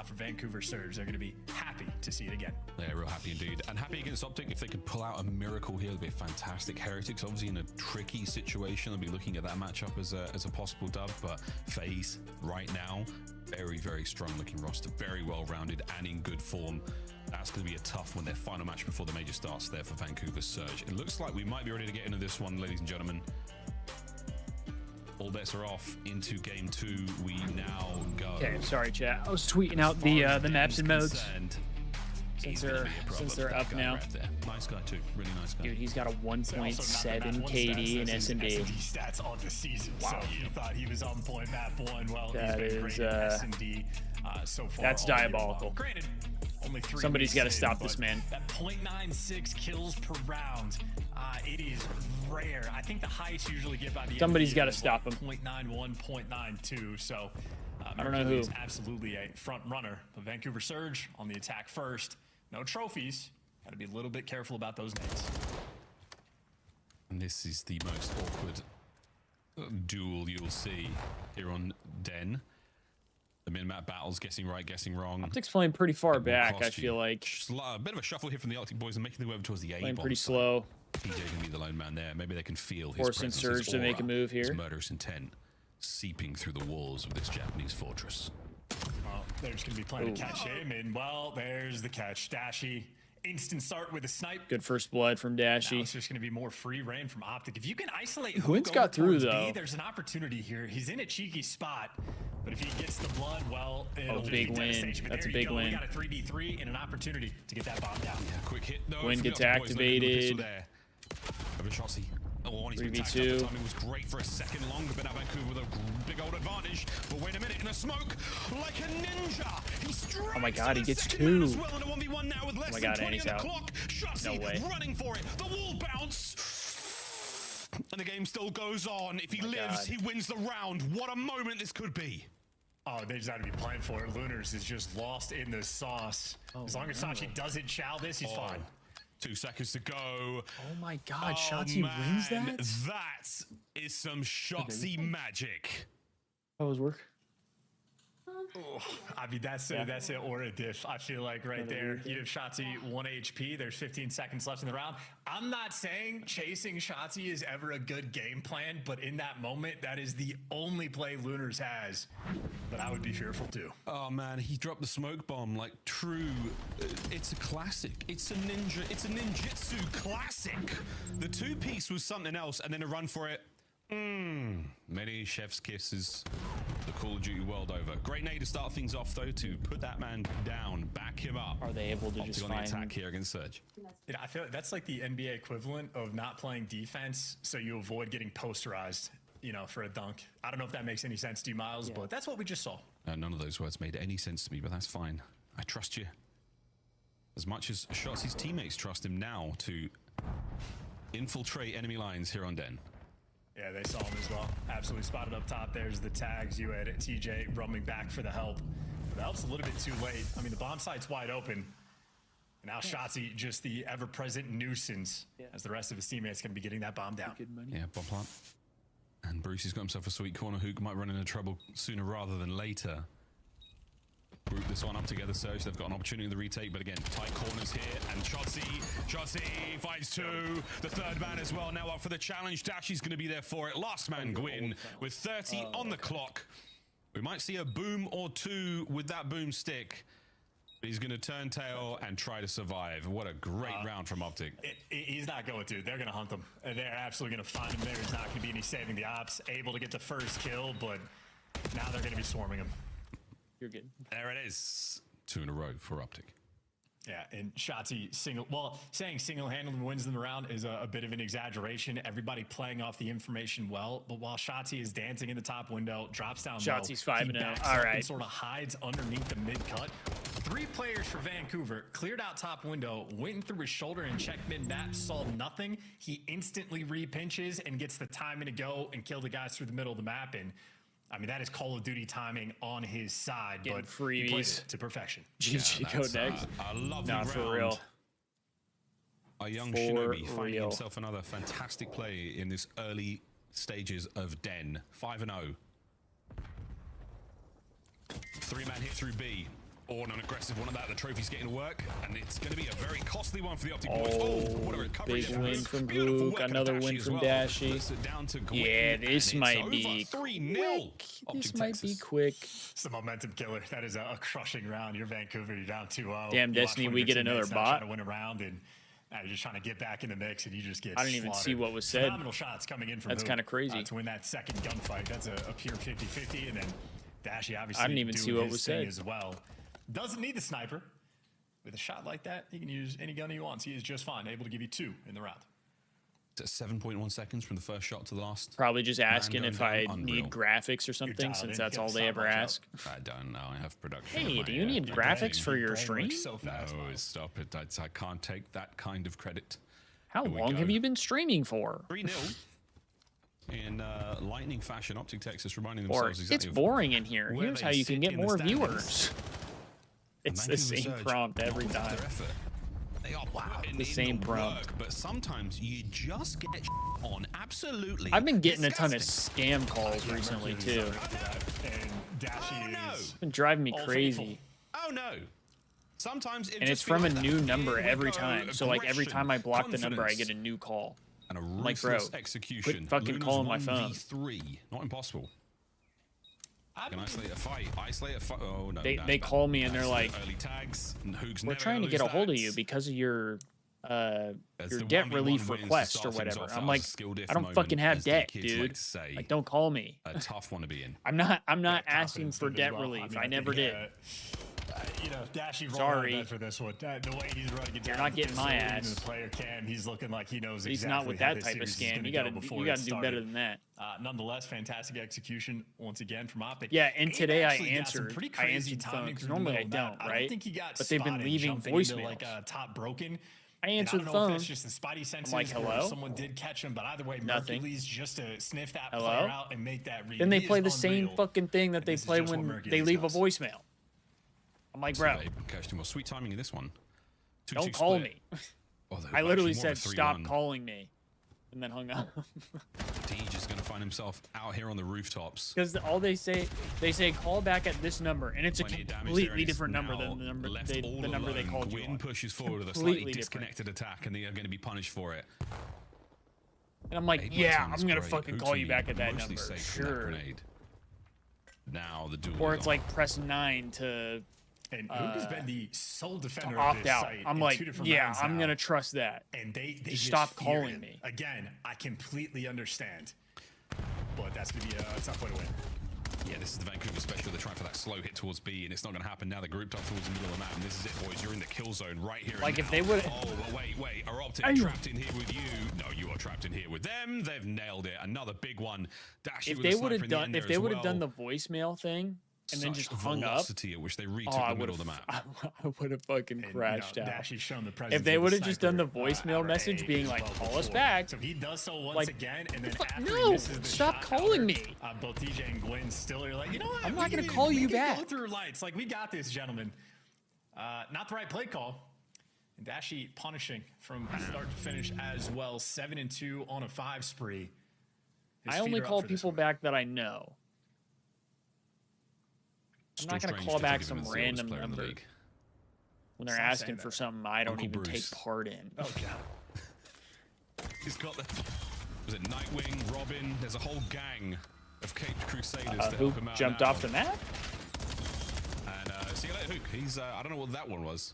S14: for Vancouver Surge, they're going to be happy to see it again.
S15: Yeah, real happy indeed. And happy against Optic. If they could pull out a miracle here, it'd be a fantastic. Heretics obviously in a tricky situation. I'll be looking at that matchup as a possible dub, but FaZe right now, very, very strong looking roster, very well rounded and in good form. That's going to be a tough one, their final match before the major starts there for Vancouver Surge. It looks like we might be ready to get into this one, ladies and gentlemen. All bets are off into game 2. We now go.
S3: Okay, sorry, chat. I was tweeting out the maps and modes since they're up now.
S15: Nice guy too, really nice guy.
S3: Dude, he's got a 1.7 KD in S&D.
S14: Stats on the season. Wow. So you thought he was on point map 1. Well,
S3: that
S14: he's been
S3: is
S14: great in S&D so far.
S3: that's diabolical.
S14: Granted, only 3.
S3: Somebody's got to stop this man.
S14: That 0.96 kills per round. It is rare. I think the highest you usually get by the
S3: Somebody's got to stop him.
S14: 0.91, 0.92. So
S3: I don't know who.
S14: He's absolutely a front runner. But Vancouver Surge on the attack first. No trophies. Got to be a little bit careful about those nades.
S15: And this is the most awkward duel you'll see here on Den. The min-map battles, guessing right, guessing wrong.
S3: Optic's playing pretty far back, I feel like.
S15: A bit of a shuffle here from the Arctic boys and making their way over towards the A bomb.
S3: Playing pretty slow.
S15: TJ can be the lone man there. Maybe they can feel his
S3: Forcing
S15: presence,
S3: Surge to make a move here.
S15: His murderous intent seeping through the walls of this Japanese fortress.
S14: Well, they're just going to be playing to catch him, and well, there's the catch. Dashy, instant start with a snipe.
S3: Good first blood from Dashy.
S14: Now it's just going to be more free reign from Optic. If you can isolate
S3: Quint's got through, though.
S14: B, there's an opportunity here. He's in a cheeky spot, but if he gets the blood, well, it'll
S3: big win. That's a big win.
S14: We got a 3v3 and an opportunity to get that bomb down.
S15: Yeah, quick hit, though.
S3: Win gets activated.
S15: 3v2. The timing was great for a second longer, but now Vancouver with a big old advantage. But wait a minute, in a smoke, like a ninja. He strikes.
S3: Oh my God, he gets 2.
S15: Well in a 1v1 now with less than 20 on the clock.
S3: No way.
S15: Running for it. The wall bounce. And the game still goes on. If he lives, he wins the round. What a moment this could be.
S14: Oh, they just got to be playing for it. Lunars is just lost in the sauce. As long as Sachi doesn't chow this, he's fine.
S15: 2 seconds to go.
S3: Oh my God, Shotzi wins that?
S15: That is some Shotzi magic.
S3: How was work?
S14: Oh, I mean, that's it or a diff. I feel like right there, you have Shotzi 1 HP. There's 15 seconds left in the round. I'm not saying chasing Shotzi is ever a good game plan, but in that moment, that is the only play Lunars has. But I would be fearful too.
S15: Oh man, he dropped the smoke bomb like true. It's a classic. It's a ninjutsu classic. The 2-piece was something else, and then a run for it. Many chef's kisses the Call of Duty world over. Great nade to start things off though, to put that man down, back him up.
S3: Are they able to just
S15: on the attack here against Surge?
S14: Yeah, I feel like that's like the NBA equivalent of not playing defense, so you avoid getting posterized, you know, for a dunk. I don't know if that makes any sense to you, Miles, but that's what we just saw.
S15: None of those words made any sense to me, but that's fine. I trust you. As much as Shotzi's teammates trust him now to infiltrate enemy lines here on Den.
S14: Yeah, they saw him as well. Absolutely spotted up top. There's the tags. You had TJ roaming back for the help. But the help's a little bit too late. I mean, the bomb site's wide open. And now Shotzi, just the ever-present nuisance, as the rest of his teammates going to be getting that bomb down.
S15: Yeah, bomb plant. And Brucey's got himself a sweet corner hook. Might run into trouble sooner rather than later. Group this one up together, Surge. They've got an opportunity in the retake, but again, tight corners here. And Shotzi finds 2. The third man as well, now up for the challenge. Dashy's going to be there for it. Last man, Gwyn, with 30 on the clock. We might see a boom or two with that boomstick. He's going to turn tail and try to survive. What a great round from Optic.
S14: He's not going to. They're going to hunt him. They're absolutely going to find him. There's not going to be any saving the ops. Able to get the first kill, but now they're going to be swarming him.
S2: You're good.
S15: There it is. 2 in a row for Optic.
S14: Yeah, and Shotzzy saying single-handedly wins them around is a bit of an exaggeration. Everybody playing off the information well, but while Shotzzy is dancing in the top window, drops down
S2: Shotzi's
S14: low,
S2: 5-0. All right.
S14: and sort of hides underneath the mid-cut. 3 players for Vancouver cleared out top window, went through his shoulder and checked mid-map, saw nothing. He instantly re-pinches and gets the timing to go and kill the guys through the middle of the map. And I mean, that is Call of Duty timing on his side, but he played it to perfection.
S2: GG go next.
S15: A lovely
S2: Not for real.
S15: A young Shinobi finding himself another fantastic play in this early stages of Den. 5-0. 3-man hit through B. Or an aggressive one of that. The trophy's getting to work, and it's going to be a very costly one for the Optic boys. What a recovery.
S2: Big win from Hook. Another win from Dashy. Yeah, this might be quick. This might be quick.
S14: It's the momentum killer. That is a crushing round. You're Vancouver. You're down 2-0.
S2: Damn, Destiny, we get another bot.
S14: Trying to win a round, and you're just trying to get back in the mix, and you just get
S2: I didn't even see what was said.
S14: Phenomenal shots coming in from
S2: That's kind of crazy.
S14: To win that second gunfight. That's a pure 50-50, and then Dashy obviously
S2: I didn't even see what was said
S14: as well. Doesn't need the sniper. With a shot like that, he can use any gun he wants. He is just fine, able to give you 2 in the round.
S15: It's 7.1 seconds from the first shot to the last.
S2: Probably just asking if I need graphics or something, since that's all they ever ask.
S15: I don't know. I have production.
S2: Hey, do you need graphics for your stream?
S15: No, stop it. I can't take that kind of credit.
S2: How long have you been streaming for?
S15: 3-0. In lightning fashion, Optic Texas reminding themselves exactly.
S2: It's boring in here. Here's how you can get more viewers. It's the same prompt every time.
S15: They are
S2: the same prompt.
S15: But sometimes you just get on absolutely.
S2: I've been getting a ton of scam calls recently too. It's been driving me crazy.
S15: Oh no. Sometimes
S2: it's from a new number every time. So like every time I block the number, I get a new call.
S15: And a
S2: I'm like, bro,
S15: execution.
S2: quit fucking calling my phone.
S15: 1v3. Not impossible. Can isolate a fight? Isolate a fight? Oh no.
S2: They call me and they're like,
S15: early tags.
S2: we're trying to get a hold of you because of your debt relief request or whatever. I'm like, I don't fucking have debt, dude. Like, don't call me.
S15: A tough one to be in.
S2: I'm not asking for debt relief. I never did.
S14: You know, Dashy
S2: sorry
S14: for this one. The way he's running it down.
S2: You're not getting my ass.
S14: The player cam, he's looking like he knows exactly.
S2: He's not with that type of scam. You gotta do better than that.
S14: Nonetheless, fantastic execution once again from Optic.
S2: Yeah, and today I answered the phone because normally I don't, right?
S14: I don't think he got
S2: but they've been leaving voicemails.
S14: Like top broken.
S2: I answered the phone.
S14: It's just the spidey senses.
S2: I'm like, hello?
S14: Someone did catch him, but either way,
S2: nothing.
S14: Mercules just to sniff that
S2: hello?
S14: player out and make that read.
S2: Then they play the same fucking thing that they play when they leave a voicemail. I'm like, bro.
S15: Sweet timing in this one.
S2: Don't call me. I literally said, stop calling me. And then hung up.
S15: Deej is going to find himself out here on the rooftops.
S2: Because all they say call back at this number, and it's a completely different number than the number they called you on.
S15: Pushes forward with a slightly disconnected attack, and they are going to be punished for it.
S2: And I'm like, yeah, I'm going to fucking call you back at that number. Sure.
S15: Now the duel.
S2: Or it's like press 9 to...
S14: And Hook has been the sole defender
S2: opt
S14: of this
S2: out.
S14: site.
S2: I'm like, yeah, I'm gonna trust that.
S14: And they
S2: just stop calling me.
S14: Again, I completely understand, but that's gonna be a tough way to win.
S15: Yeah, this is the Vancouver special. They're trying for that slow hit towards B, and it's not gonna happen now. They're grouped up towards the middle of the map, and this is it, boys. You're in the kill zone right here.
S2: Like if they would.
S15: Oh, well, wait. Are Optic trapped in here with you? No, you are trapped in here with them. They've nailed it. Another big one.
S2: If they would have done, the voicemail thing. And then just hung up.
S15: At which they retook the middle of the map.
S2: I would have fucking crashed out.
S14: Shown the
S2: if they would have just done the voicemail message being like, call us back.
S14: So he does so once again, and then after
S2: no, stop calling me.
S14: Both DJ and Gwen still are like, you know what?
S2: I'm not going to call you back.
S14: Go through lights. Like, we got this, gentlemen. Not the right play call. And Dashy punishing from start to finish as well. 7-2 on a 5 spree.
S2: I only call people back that I know. I'm not going to call back some random number when they're asking for something I don't even take part in.
S14: Oh, God.
S15: He's got the... Was it Nightwing, Robin? There's a whole gang of Caped Crusaders to
S2: Who
S15: help him out.
S2: jumped
S15: now.
S2: off the map?
S15: And see you later, Hook. He's I don't know what that one was.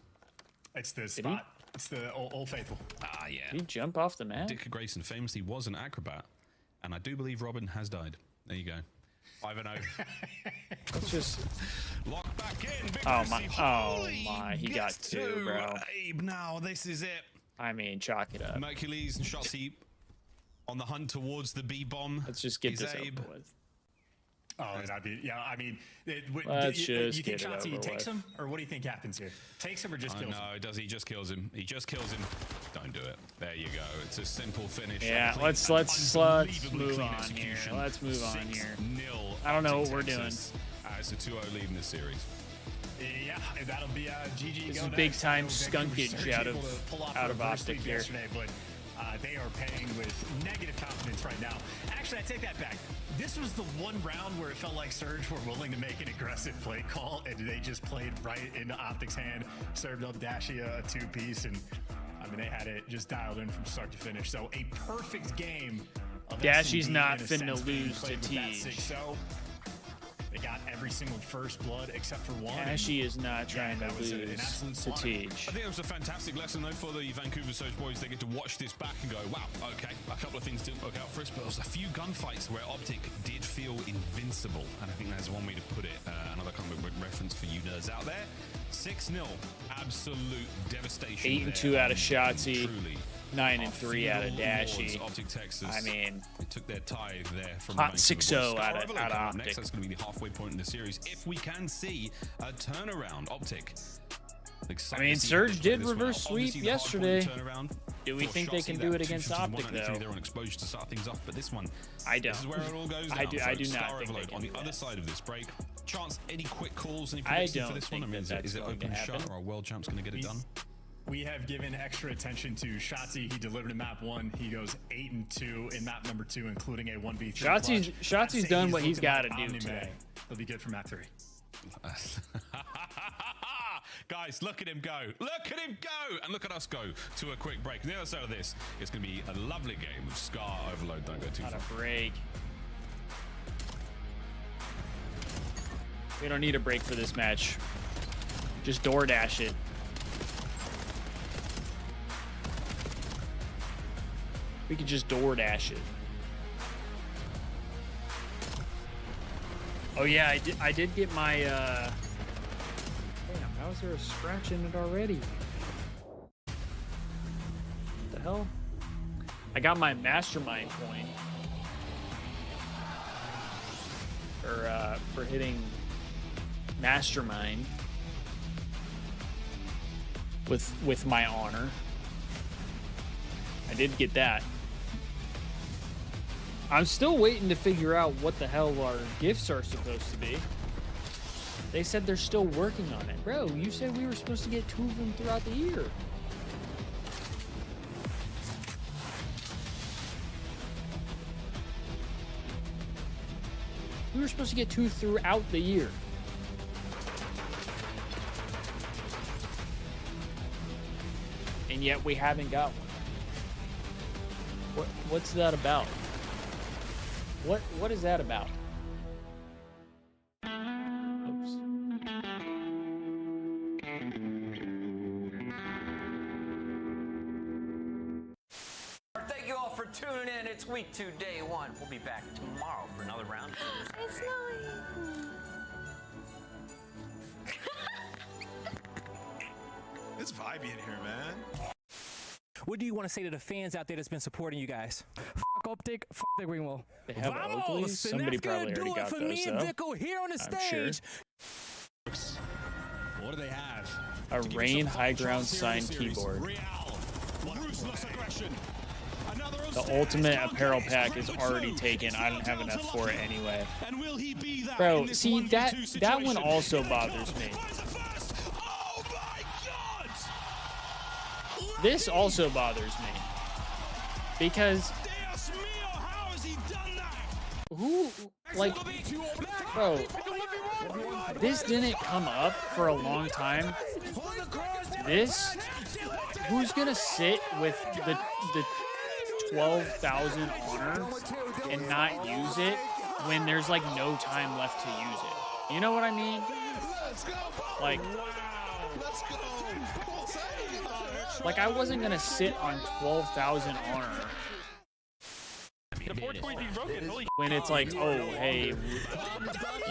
S14: It's the spot. It's the Old Faithful.
S15: Ah, yeah.
S2: Did he jump off the map?
S15: Dick Grayson famously was an acrobat, and I do believe Robin has died. There you go. 5-0.
S2: Let's just
S15: lock back in. Big
S2: oh
S15: Lucy.
S2: my! He got two, bro.
S15: Abe, now this is it.
S2: I mean, chalk it up.
S15: Mercules and Shotzi on the hunt towards the B bomb.
S2: Let's just get
S15: Is
S2: this
S15: Abe.
S2: over with.
S14: Oh, that'd be, yeah, I mean,
S2: Let's
S14: you
S2: just
S14: think
S2: get it
S14: Shotzi
S2: over
S14: takes
S2: with.
S14: him, or what do you think happens here? Takes him or just kills him?
S15: No, does he just kills him? He just kills him. Don't do it. There you go. It's a simple finish.
S2: Yeah,
S15: Clean,
S2: let's
S15: unbelievably
S2: move
S15: clean
S2: on here.
S15: execution.
S2: Let's move on here.
S15: 6-0
S2: I don't know
S15: Optic
S2: what we're doing.
S15: Texas. It's a 2-0 lead in this series.
S14: Yeah, that'll be GG.
S2: This
S14: go
S2: is big
S14: next.
S2: time
S14: I know Vancouver
S2: skunkage
S14: Surge
S2: out of
S14: able to pull off a reverse
S2: Optic
S14: sweep
S2: here.
S14: yesterday, but they are paying with negative confidence right now. Actually, I take that back. This was the one round where it felt like Surge were willing to make an aggressive play call, and they just played right into Optic's hand, served up Dashia a two-piece, and I mean, they had it just dialed in from start to finish. So a perfect game of
S2: Dashi's
S14: SMD
S2: not
S14: in a
S2: finna
S14: sense being
S2: lose
S14: played
S2: to
S14: with that
S2: Tej.
S14: 6-0. They got every single first blood except for one.
S2: Dashy is not trying to
S14: was an
S2: lose
S14: absolute
S2: to
S14: slaughter.
S2: Tej.
S15: I think it was a fantastic lesson, though, for the Vancouver Surge boys. They get to watch this back and go, wow, okay, a couple of things didn't work out for us, but there was a few gunfights where Optic did feel invincible, and I think that's one way to put it. Another comic book reference for you nerds out there. 6-0, absolute devastation.
S2: 8-2 out of Shotzi.
S15: Truly.
S2: 9-3 out of Dashy.
S15: Optic Texas.
S2: I mean,
S15: they took their tithe there from
S2: hot
S15: the Vancouver
S2: 6-0
S15: boys.
S2: out of
S15: Coming up
S2: Optic.
S15: Next, that's going to be the halfway point in the series. If we can see a turnaround, Optic.
S2: I mean, Surge did reverse sweep yesterday. Do we think they can do it against Optic, though?
S15: They're on exposure to start things off, but this one,
S2: I don't.
S15: This is where it all goes down.
S2: I do
S15: folks.
S2: not
S15: Star
S2: think they
S15: Overload
S2: can
S15: on the
S2: do
S15: other
S2: that.
S15: side of this break. Chance, any quick calls, any
S2: I
S15: predictions
S2: don't
S15: for this one? I
S2: think
S15: mean,
S2: that
S15: is it
S2: that's going
S15: open
S2: to
S15: shut,
S2: happen.
S15: or are world champs going to get it done?
S14: We have given extra attention to Shotzi. He delivered in map 1. He goes 8-2 in map number 2, including a 1v3.
S2: Shotzi's done what he's got to do today.
S14: He'll be good for map 3.
S15: Guys, look at him go. Look at him go. And look at us go to a quick break. And the other side of this is going to be a lovely game of Scar Overload. Don't go too far.
S2: Not a break. We don't need a break for this match. Just DoorDash it. We could just DoorDash it. Oh yeah, I did get my damn, how is there a scratch in it already? What the hell? I got my mastermind point for hitting mastermind with my honor. I did get that. I'm still waiting to figure out what the hell our gifts are supposed to be. They said they're still working on it. Bro, you said we were supposed to get 2 of them throughout the year. We were supposed to get 2 throughout the year. And yet we haven't got one. What's that about? What is that about? Oops.
S20: Thank you all for tuning in. It's week 2, day 1. We'll be back tomorrow for another round.
S21: It's not.
S1: It's vibey in here, man.
S22: What do you want to say to the fans out there that's been supporting you guys? F*** Optic, f*** the Greenwell.
S2: They have Oakleys? Somebody probably already got
S22: for
S2: those,
S22: me and
S2: though.
S22: Vico here on the
S2: I'm
S22: stage.
S14: What do they have?
S2: A Rain High Ground signed keyboard. The ultimate apparel pack is already taken. I don't have enough for it anyway. Bro, see, that one also bothers me. This also bothers me. Because who, like, bro, this didn't come up for a long time. This, who's gonna sit with the 12,000 honor and not use it
S3: when there's like no time left to use it. You know what I mean? Like, like I wasn't gonna sit on 12,000 honor when it's like, oh, hey,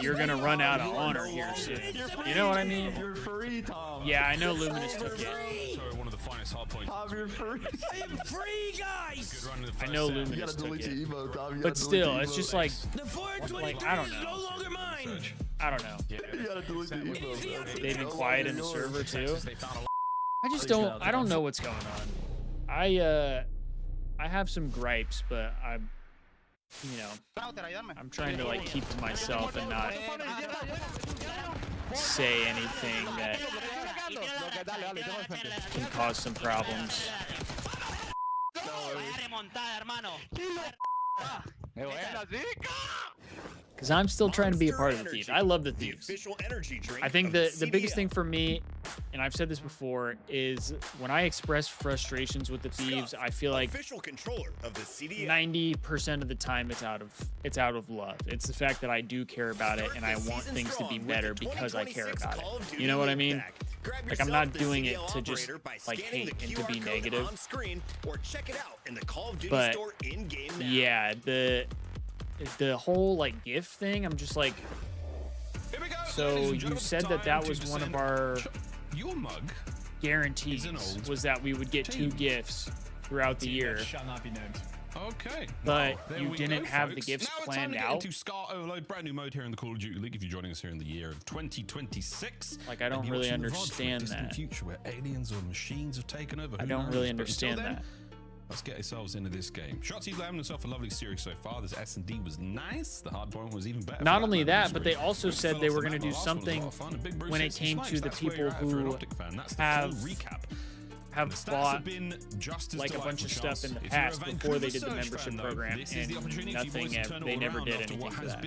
S3: you're gonna run out of honor here soon. You know what I mean?
S6: You're free, Tom.
S3: Yeah, I know Luminous took it.
S4: Sorry, one of the finest hard points.
S6: Tom, you're free.
S18: I am free, guys.
S3: I know Luminous took it. But still, it's just like I don't know.
S18: No longer mine.
S3: I don't know.
S6: You gotta delete the emote.
S3: They've been quiet in the server too. I just don't. I don't know what's going on. I have some gripes, but I'm, you know, I'm trying to like keep to myself and not say anything that can cause some problems. Because I'm still trying to be a part of the Thieves. I love the Thieves. I think the biggest thing for me, and I've said this before, is when I express frustrations with the Thieves, I feel like 90% of the time it's out of love. It's the fact that I do care about it and I want things to be better because I care about it. You know what I mean? Like, I'm not doing it to just like hate and to be negative. But yeah, the whole like gift thing, I'm just like, so you said that was one of our guarantees, was that we would get 2 gifts throughout the year.
S15: Okay.
S3: But you didn't have the gifts planned out.
S15: Into Scar Overload, brand new mode here in the Call of Duty League. If you're joining us here in the year of 2026,
S3: like I don't really understand that.
S15: Future where aliens or machines have taken over.
S3: I don't really understand that.
S15: Let's get ourselves into this game. Shotzi's landing himself a lovely series so far. This S&D was nice. The hard point was even better.
S3: Not only that, but they also said they were going to do something when it came to the people who have bought like a bunch of stuff in the past before they did the membership program, and nothing. They never did anything for that.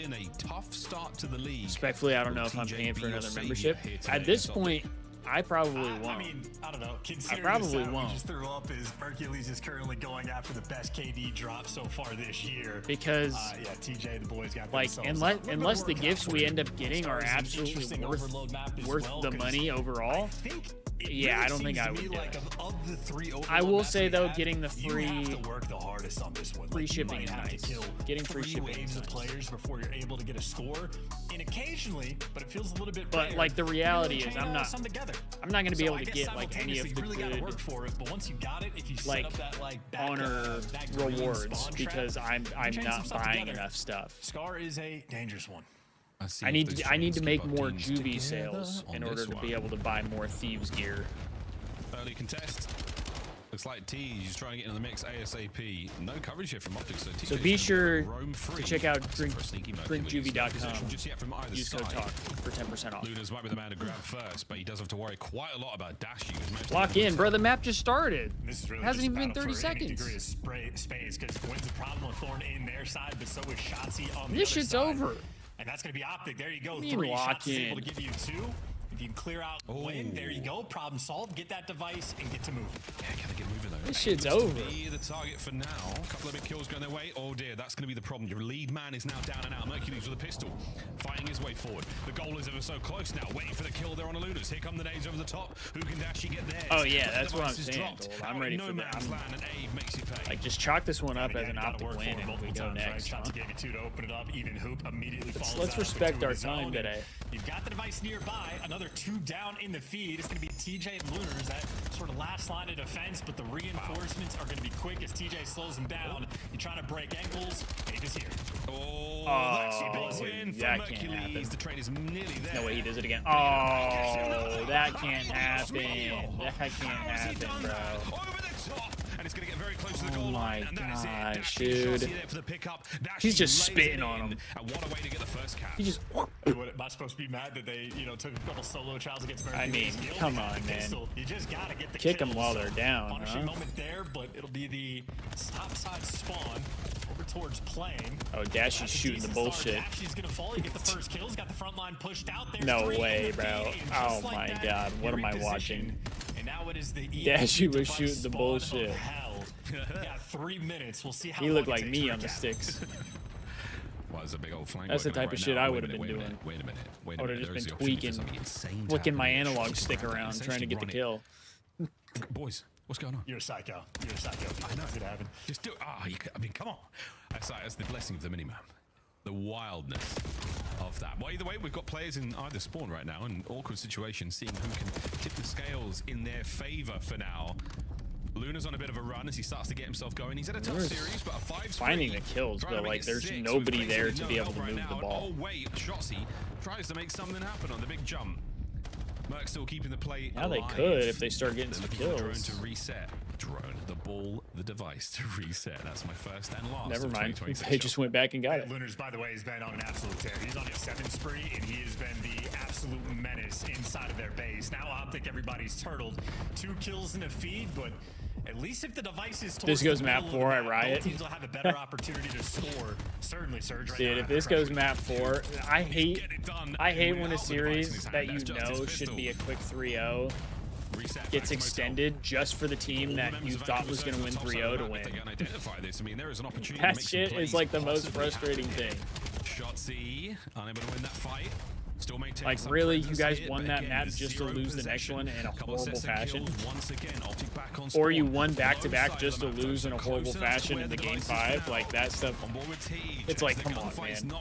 S3: Respectfully, I don't know if I'm paying for another membership at this point. I probably won't.
S14: I mean, I don't know.
S3: I probably won't.
S14: We just threw up is Hercules is currently going after the best KD drop so far this year.
S3: Because
S14: yeah, TJ, the boys got
S3: like unless the gifts we end up getting are absolutely worth the money overall. Yeah, I don't think I would do it. I will say though, getting the free shipping is nice. Getting free shipping is nice.
S14: Players before you're able to get a score, and occasionally, but it feels a little bit.
S3: But like the reality is, I'm not going to be able to get like any of the good like honor rewards because I'm not buying enough stuff.
S14: Scar is a dangerous one.
S3: I need to make more Juvee sales in order to be able to buy more Thieves gear.
S15: Early contest. Looks like T's trying to get in the mix ASAP. No coverage here from Optics.
S3: So be sure to check out DrinkJuvee.com. Use code TALK for 10% off.
S15: Lunas might be the man to grab first, but he does have to worry quite a lot about dash use.
S3: Lock in, bro. The map just started.
S14: This is really
S3: hasn't even been 30 seconds.
S14: Degree of space because Gwen's a problem with Thorn in their side, but so is Shotzi on the
S3: this
S14: other
S3: shit's
S14: side.
S3: over.
S14: And that's going to be Optic. There you go.
S3: 3
S14: shots is able to give you 2. If you can clear out Gwen, there you go. Problem solved. Get that device and get to moving.
S15: Yeah, can I get moving though?
S3: This shit's over.
S15: Be the target for now. A couple of big kills going their way. Oh dear, that's going to be the problem. Your lead man is now down and out. Mercules with a pistol, fighting his way forward. The goal is ever so close now. Waiting for the kill there on the Lunas. Here come the nades over the top. Who can actually get there?
S3: Oh yeah, that's what I'm saying. I'm ready for that. Like just chalk this one up as an Optic win, and we go next.
S14: Shotzi gave you 2 to open it up. Even Hoop immediately follows.
S3: Let's respect our time today.
S14: You've got the device nearby. Another 2 down in the feed. It's going to be TJ and Lunars, that sort of last line of defense, but the reinforcements are going to be quick as TJ slows him down. You're trying to break ankles, and he just here.
S15: Oh,
S3: that can't happen.
S15: The trade is nearly there.
S3: No way he does it again. Oh, that can't happen. That can't happen, bro.
S15: Over the top. And it's going to get very close to the goal
S3: line.
S15: And that is it.
S3: Gosh, dude. He's just spitting on him.
S15: And what a way to get the first cap.
S3: He just.
S14: Am I supposed to be mad that they, took a couple solo trials against Mercury?
S3: I mean, come on, man.
S14: You just gotta get the
S3: kick them while they're down.
S14: Punishing moment there, but it'll be the topside spawn over towards plane.
S3: Oh, Dashy's shooting the bullshit.
S14: Dashy's gonna fall. You get the first kills. Got the front line pushed out there.
S3: No way, bro. Oh my god, what am I watching?
S14: And now it is the
S3: Dashy was shooting the bullshit.
S14: Hell. Got 3 minutes. We'll see how
S3: he looked like me on the sticks.
S15: Wow, Well, there's a big old flank.
S3: That's the type of shit I would have been doing.
S15: Wait a minute.
S3: I would have just been tweaking, flicking my analog stick around, trying to get the kill.
S15: Boys, what's going on?
S14: You're a psycho. You're a psycho.
S15: I know.
S14: It happened.
S15: Just do it. I mean, come on. That's the blessing of the minimap. The wildness of that. Well, either way, we've got players in either spawn right now, an awkward situation, seeing who can tip the scales in their favor for now. Luna's on a bit of a run as he starts to get himself going. He's had a tough series, but a 5
S3: finding the kills, but like there's nobody there to be able to move the ball.
S15: Oh wait, Shotzzy tries to make something happen on the big jump. Merc still keeping the play
S3: Now they could if they start getting some kills.
S15: Drone to reset. Drone, the ball, the device to reset. That's my first and last.
S3: Never mind. They just went back and got it.
S14: Lunars, by the way, has been on an absolute tear. He's on a 7 spree, and he has been the absolute menace inside of their base. Now Optic, everybody's turtled. 2 kills in a feed, but at least if the device is
S3: this goes map 4, I riot.
S14: Both teams will have a better opportunity to score. Certainly, Surge.
S3: Dude, if this goes map 4, I hate when a series that you know should be a quick 3-0 gets extended just for the team that you thought was going to win 3-0 to win. That shit is like the most frustrating thing.
S15: Shotzzy, unable to win that fight.
S3: Like, really, you guys won that map just to lose the next one in a horrible fashion? Or you won back-to-back just to lose in a horrible fashion in the game 5? Like, that stuff, it's like, come on, man.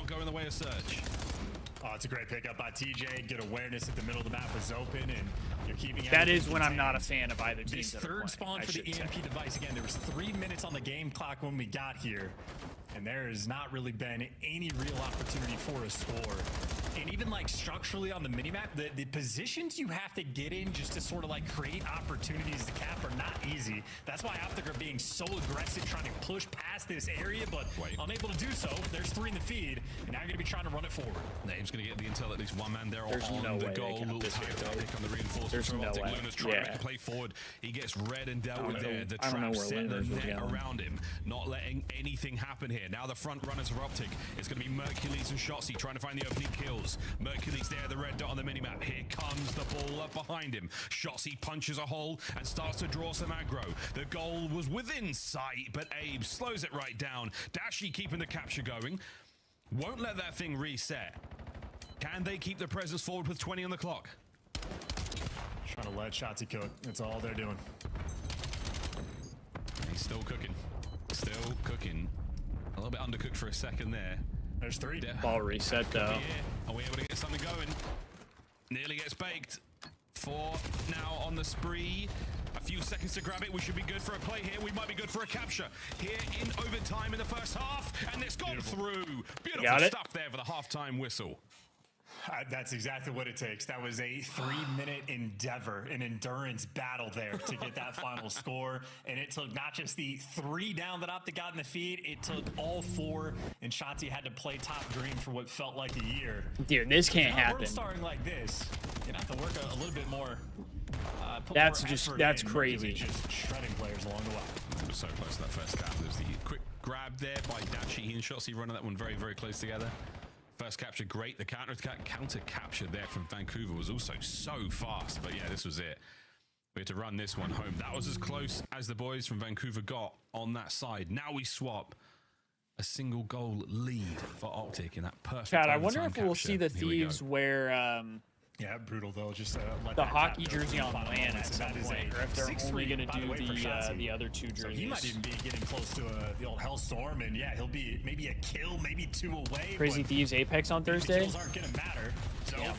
S14: Oh, it's a great pickup by TJ. Good awareness at the middle of the map was open, and you're keeping it.
S3: That is when I'm not a fan of either team.
S14: This third spawn for the EMP device. Again, there was 3 minutes on the game clock when we got here, and there has not really been any real opportunity for a score. And even like structurally on the minimap, the positions you have to get in just to sort of like create opportunities to cap are not easy. That's why Optic are being so aggressive, trying to push past this area, but unable to do so. There's 3 in the feed, and now you're going to be trying to run it forward.
S15: Name's going to get the intel, at least one man there
S3: There's
S15: on
S3: no
S15: the
S3: way
S15: goal.
S3: on
S15: the reinforcements.
S3: There's no way.
S15: Luna's trying to make a play forward. He gets red and dealt with there. The trap set the net around him, not letting anything happen here. Now the front runners of Optic. It's going to be Mercules and Shotzzy trying to find the opening kills. Mercules there, the red dot on the minimap. Here comes the ball up behind him. Shotzzy punches a hole and starts to draw some aggro. The goal was within sight, but Abe slows it right down. Dashy keeping the capture going. Won't let that thing reset. Can they keep the presence forward with 20 on the clock?
S14: Trying to let Shotzzy cook. That's all they're doing.
S15: He's still cooking. Still cooking. A little bit undercooked for a second there.
S14: There's 3.
S3: Ball reset though.
S15: Are we able to get something going? Nearly gets baked. 4 now on the spree. A few seconds to grab it. We should be good for a play here. We might be good for a capture here in overtime in the first half. And it's gone through. Beautiful stuff there for the halftime whistle.
S14: That's exactly what it takes. That was a 3-minute endeavor, an endurance battle there to get that final score. And it took not just the 3 down that Optic got in the feed, it took all 4. And Shotzzy had to play top green for what felt like a year.
S3: Dude, this can't happen.
S14: Starting like this, you have to work a little bit more.
S3: That's crazy.
S14: Just shredding players along the way.
S15: It was so close to that first cap. There's the quick grab there by Dashy. He and Shotzzy running that one very, very close together. First capture, great. The counter capture there from Vancouver was also so fast. But yeah, this was it. We had to run this one home. That was as close as the boys from Vancouver got on that side. Now we swap a single goal lead for Optic in that perfect.
S3: Chad, I wonder if we'll see the Thieves wear
S14: yeah, brutal though. Just let
S3: the hockey jersey on LAN at some point, or if they're only going to do the other 2 jerseys.
S14: So he might even be getting close to the old Hellstorm, and yeah, he'll be maybe a kill, maybe 2 away.
S3: Crazy Thieves Apex on Thursday.
S14: Kills aren't going to matter. So
S3: yeah,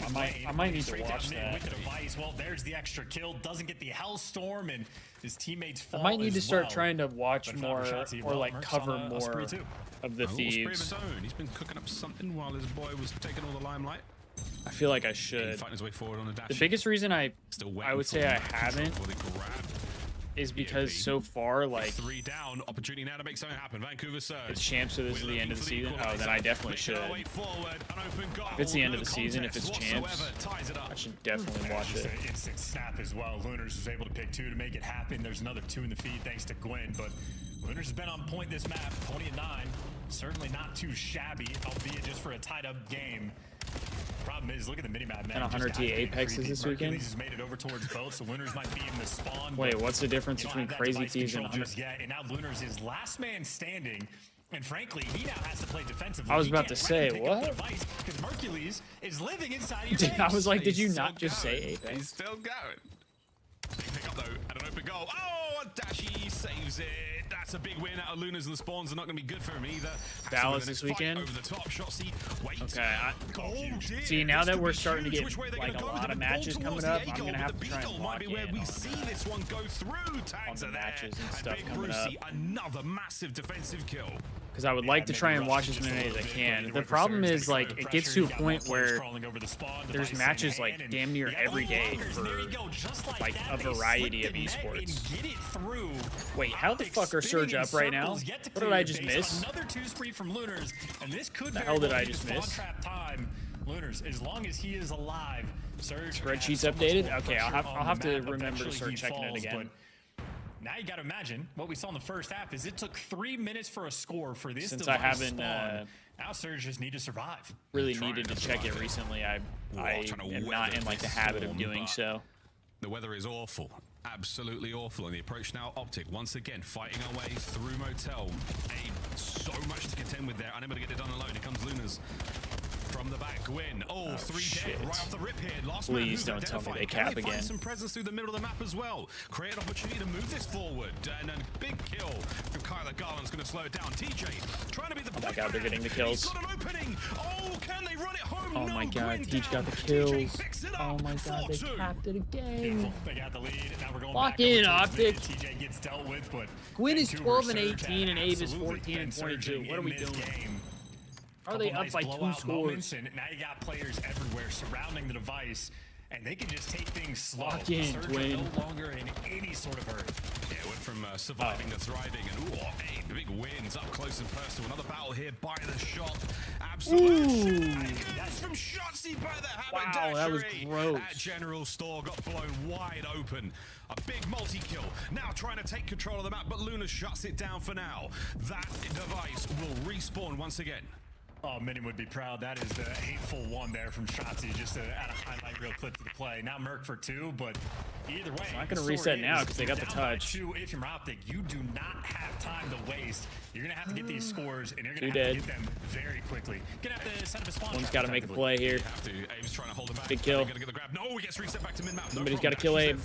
S3: I might need to watch that.
S14: With the device, well, there's the extra kill. Doesn't get the Hellstorm, and his teammates fall.
S3: I might need to start trying to watch more or like cover more of the Thieves.
S15: He's been cooking up something while his boy was taking all the limelight.
S3: I feel like I should.
S15: Fighting his way forward on the dash.
S3: The biggest reason I would say I haven't is because so far, like,
S15: 3 down, opportunity now to make something happen. Vancouver surge.
S3: It's champs, so this is the end of the season. Oh, then I definitely should. If it's the end of the season, if it's champs, I should definitely watch it.
S14: An instant snap as well. Lunars was able to pick 2 to make it happen. There's another 2 in the feed thanks to Gwen, but Lunars has been on point this map, 20-9. Certainly not too shabby, albeit just for a tied-up game. Problem is, look at the minimap, man.
S3: And 100T Apexes this weekend.
S14: Has made it over towards both, so Lunars might be in the spawn.
S3: Wait, what's the difference between Crazy Thieves and 100?
S14: Yeah, and now Lunars is last man standing. And frankly, he now has to play defensively.
S3: I was about to say, what?
S14: Because Mercules is living inside of your base.
S3: I was like, did you not just say Apex?
S4: He's still going. Big pick up though, and an open goal. Oh, Dashi saves it. That's a big win out of Lunas, and the spawns are not going to be good for him either.
S3: Dallas this weekend.
S4: Over the top shot.
S3: Okay. See, now that we're starting to get like a lot of matches coming up, I'm gonna have to try and lock in on
S4: this one go through.
S3: the matches and stuff coming up.
S4: Another massive defensive kill.
S3: Because I would like to try and watch as many as I can. The problem is, like, it gets to a point where there's matches like damn near every day for like a variety of esports. Wait, how the fuck are Surge up right now? What did I just miss?
S14: Another 2 spree from Lunars, and this could
S3: the hell did I just miss?
S14: Lunars, as long as he is alive, Surge.
S3: Spreadsheets updated? Okay, I'll have to remember to start checking it again.
S14: Now you got to imagine what we saw in the first half is it took 3 minutes for a score for this.
S3: Since I haven't
S14: now Surge just need to survive.
S3: Really needed to check it recently. I am not in like the habit of doing so.
S4: The weather is awful. Absolutely awful. And the approach now, Optic once again fighting our way through Motel. So much to contend with there. Unable to get it done alone. Here comes Lunas. From the back, Gwyn. Oh, 3 dead right off the rip here. Last
S3: Please don't tell me they cap again.
S4: Find some presence through the middle of the map as well. Create an opportunity to move this forward. And a big kill from Kyler Garland's going to slow it down. TJ trying to be the.
S3: Oh my god, they're getting the kills.
S4: He's got an opening. Oh, can they run it home?
S3: Oh my god, TJ got the kills. Oh my god, they capped it again.
S14: They got the lead. Now we're going
S3: Lock in, Optic.
S14: TJ gets dealt with, but
S3: Gwyn is 12 and 18, and Abe is 14 and 22. What are we doing? Are they up by 2 scores?
S14: And now you got players everywhere surrounding the device, and they can just take things slow.
S3: Lock in, Gwyn.
S14: No longer in any sort of hurry.
S4: Yeah, went from surviving to thriving, and the big wins up close and personal. Another battle here by the shot. Absolutely. That's from Shotsy by the hammer.
S3: Wow, that was gross.
S4: At General Store got blown wide open. A big multi-kill. Now trying to take control of the map, but Luna shuts it down for now. That device will respawn once again.
S14: Oh, Minion would be proud. That is the hateful one there from Shotsy, just to add a highlight real clip to the play. Now Merc for 2, but either way,
S3: it's not going to reset now because they got the touch.
S14: 2 if you're Optic, you do not have time to waste. You're going to have to get these scores, and you're going to have to get them very quickly. Gonna have to set up a spawn.
S3: One's got to make a play here.
S4: Abe's trying to hold him back.
S3: Big kill.
S4: Get the grab. No, he gets reset back to mid-map.
S3: Somebody's got to kill Abe.